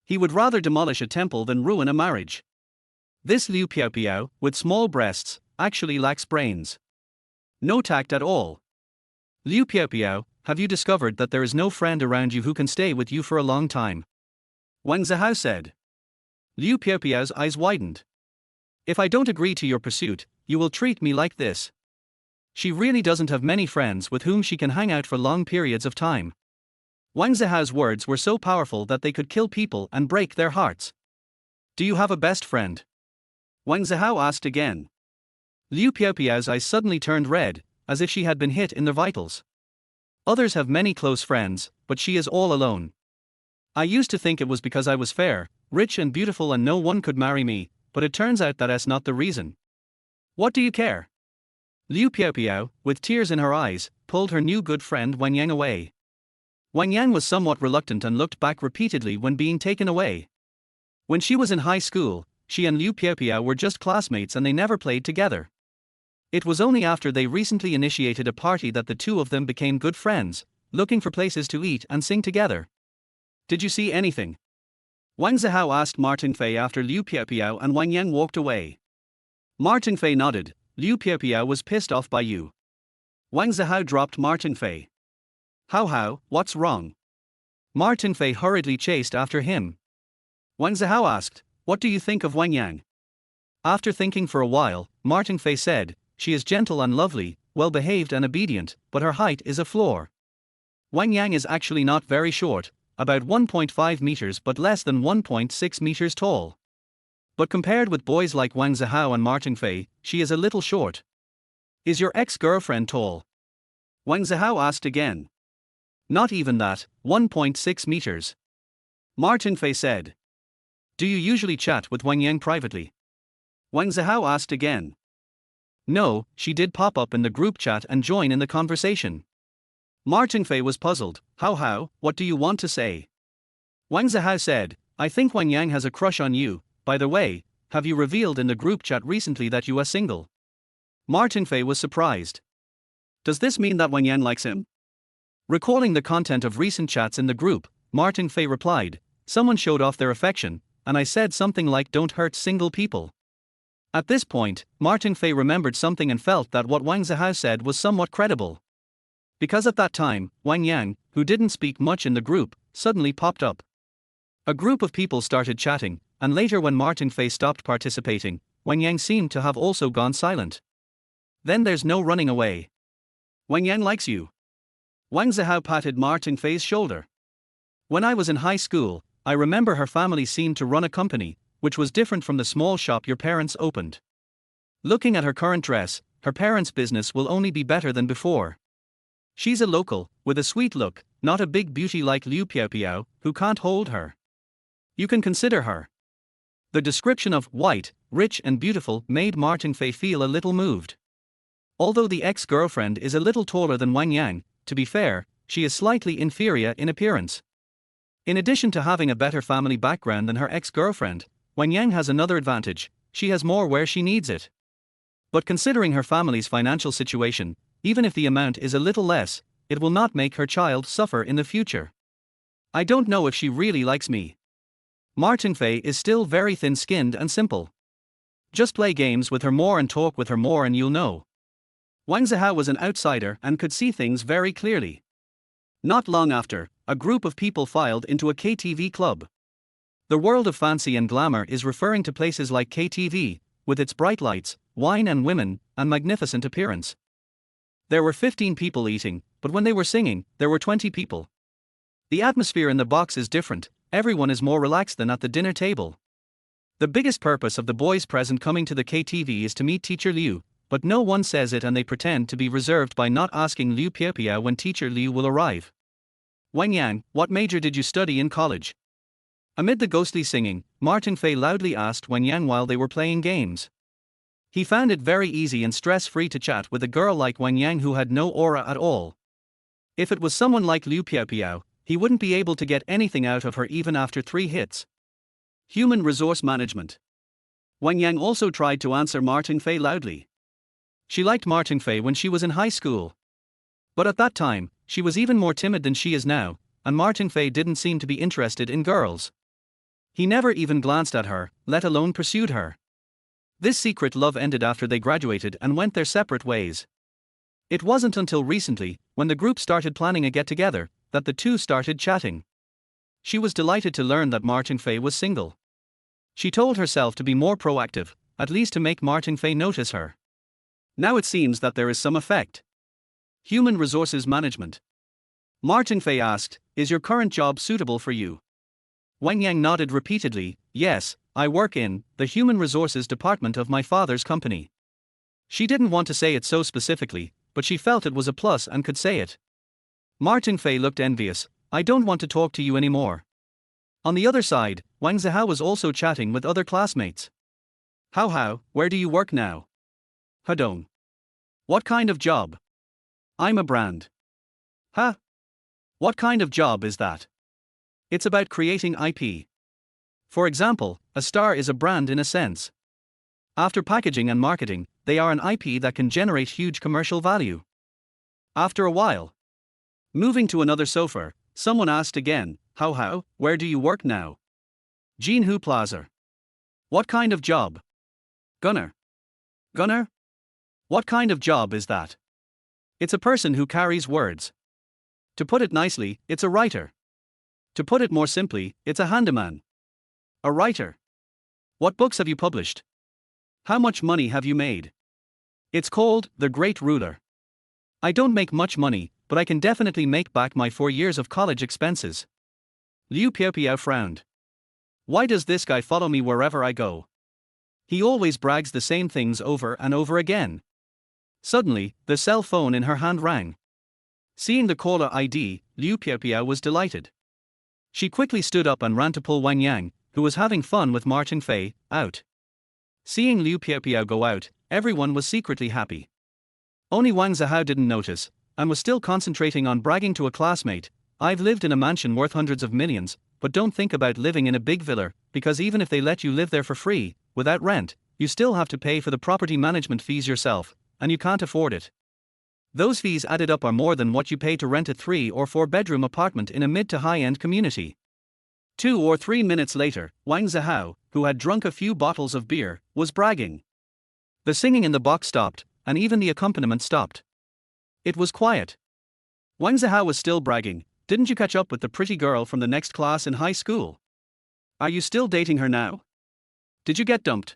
He would rather demolish a temple than ruin a marriage. This Liu Piao, with small breasts, actually lacks brains. No tact at all. "Liu Piao, have you discovered that there is no friend around you who can stay with you for a long time?" Wang Zihao said. Liu Piao's eyes widened. "If I don't agree to your pursuit, you will treat me like this." She really doesn't have many friends with whom she can hang out for long periods of time. Wang Zihao's words were so powerful that they could kill people and break their hearts. "Do you have a best friend?" Wang Zihao asked again. Liu Piao's eyes suddenly turned red, as if she had been hit in the vitals. "Others have many close friends, but she is all alone. I used to think it was because I was fair, rich and beautiful and no one could marry me, but it turns out that's not the reason." "What do you care?" Liu Piao, with tears in her eyes, pulled her new good friend Wang Yang away. Wang Yang was somewhat reluctant and looked back repeatedly when being taken away. When she was in high school, she and Liu Piao were just classmates and they never played together. It was only after they recently initiated a party that the two of them became good friends, looking for places to eat and sing together. "Did you see anything?" Wang Zihao asked Martin Fei after Liu Piao and Wang Yang walked away. Martin Fei nodded. "Liu Piao was pissed off by you." Wang Zihao dropped Martin Fei. How, what's wrong?" Martin Fei hurriedly chased after him. Wang Zihao asked, "What do you think of Wang Yang?" After thinking for a while, Martin Fei said, "She is gentle and lovely, well-behaved and obedient, but her height is a flaw. Wang Yang is actually not very short, about 1.5 meters but less than 1.6 meters tall. But compared with boys like Wang Zihao and Martin Fei, she is a little short." "Is your ex-girlfriend tall?" Wang Zihao asked again. "Not even that, 1.6 meters. Martin Fei said. "Do you usually chat with Wang Yang privately?" Wang Zihao asked again. No, she did pop up in the group chat and join in the conversation. Martin Fei was puzzled. How, what do you want to say?" Wang Zihao said, "I think Wang Yang has a crush on you. By the way, have you revealed in the group chat recently that you are single?" Martin Fei was surprised. Does this mean that Wang Yang likes him? Recalling the content of recent chats in the group, Martin Fei replied, "Someone showed off their affection, and I said something like don't hurt single people." At this point, Martin Fei remembered something and felt that what Wang Zihao said was somewhat credible. Because at that time, Wang Yang, who didn't speak much in the group, suddenly popped up. A group of people started chatting, and later when Martin Fei stopped participating, Wang Yang seemed to have also gone silent. Then there's no running away. Wang Yang likes you. Wang Zihao patted Martin Fei's shoulder. "When I was in high school, I remember her family seemed to run a company, which was different from the small shop your parents opened. Looking at her current dress, her parents' business will only be better than before. She's a local, with a sweet look, not a big beauty like Liu Piao, who can't hold her. You can consider her." The description of white, rich and beautiful made Martin Fei feel a little moved. Although the ex-girlfriend is a little taller than Wang Yang, to be fair, she is slightly inferior in appearance. In addition to having a better family background than her ex-girlfriend, Wang Yang has another advantage: she has more where she needs it. But considering her family's financial situation, even if the amount is a little less, it will not make her child suffer in the future. "I don't know if she really likes me." Martin Fei is still very thin-skinned and simple. Just play games with her more and talk with her more and you'll know. Wang Zihao was an outsider and could see things very clearly. Not long after, a group of people filed into a KTV club. The world of fancy and glamour is referring to places like KTV, with its bright lights, wine and women, and magnificent appearance. There were 15 people eating, but when they were singing, there were 20 people. The atmosphere in the box is different, everyone is more relaxed than at the dinner table. The biggest purpose of the boys present coming to the KTV is to meet teacher Liu, but no one says it and they pretend to be reserved by not asking Liu Qianqian when teacher Liu will arrive. Wang Yang, what major did you study in college? Amid the ghostly singing, Martin Fei loudly asked Wang Yang while they were playing games. He found it very easy and stress-free to chat with a girl like Wang Yang who had no aura at all. If it was someone like Liu Qianqian, he wouldn't be able to get anything out of her even after 3 hits. Human resource management. Wang Yang also tried to answer Martin Fei loudly. She liked Martin Fei when she was in high school. But at that time, she was even more timid than she is now, and Martin Fei didn't seem to be interested in girls. He never even glanced at her, let alone pursued her. This secret love ended after they graduated and went their separate ways. It wasn't until recently, when the group started planning a get-together, that the two started chatting. She was delighted to learn that Martin Fei was single. She told herself to be more proactive, at least to make Martin Fei notice her. Now it seems that there is some effect. Human resources management. Martin Fei asked, "Is your current job suitable for you?" Wang Yang nodded repeatedly, "Yes, I work in the human resources department of my father's company." She didn't want to say it so specifically, but she felt it was a plus and could say it. Martin Fei looked envious. "I don't want to talk to you anymore." On the other side, Wang Zihao was also chatting with other classmates. How, where do you work now? Hadong. What kind of job? I'm a brand. Huh? What kind of job is that? It's about creating IP. For example, a star is a brand in a sense. After packaging and marketing, they are an IP that can generate huge commercial value. After a while, moving to another sofa, someone asked again, How, where do you work now? Jinhu Plaza. What kind of job? Gunner. Gunner? What kind of job is that? It's a person who carries words. To put it nicely, it's a writer. To put it more simply, it's a handyman. A writer. What books have you published? How much money have you made? It's called The Great Ruler. I don't make much money, but I can definitely make back my 4 years of college expenses. Liu Qianqian frowned. Why does this guy follow me wherever I go? He always brags the same things over and over again. Suddenly, the cell phone in her hand rang. Seeing the caller ID, Liu Qianqian was delighted. She quickly stood up and ran to pull Wang Yang, who was having fun with Martin Fei, out. Seeing Liu Qianqian go out, everyone was secretly happy. Only Wang Zihao didn't notice, and was still concentrating on bragging to a classmate, "I've lived in a mansion worth hundreds of millions, but don't think about living in a big villa, because even if they let you live there for free, without rent, you still have to pay for the property management fees yourself, and you can't afford it. Those fees added up are more than what you pay to rent a 3 or 4 bedroom apartment in a mid to high-end community." 2 or 3 minutes later, Wang Zihao, who had drunk a few bottles of beer, was bragging. The singing in the box stopped, and even the accompaniment stopped. It was quiet. Wang Zihao was still bragging. "Didn't you catch up with the pretty girl from the next class in high school? Are you still dating her now? Did you get dumped?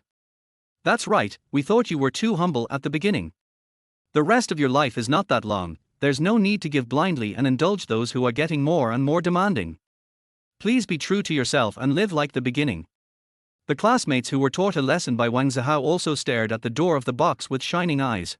That's right, we thought you were too humble at the beginning. The rest of your life is not that long, there's no need to give blindly and indulge those who are getting more and more demanding. Please be true to yourself and live like the beginning." The classmates who were taught a lesson by Wang Zihao also stared at the door of the box with shining eyes.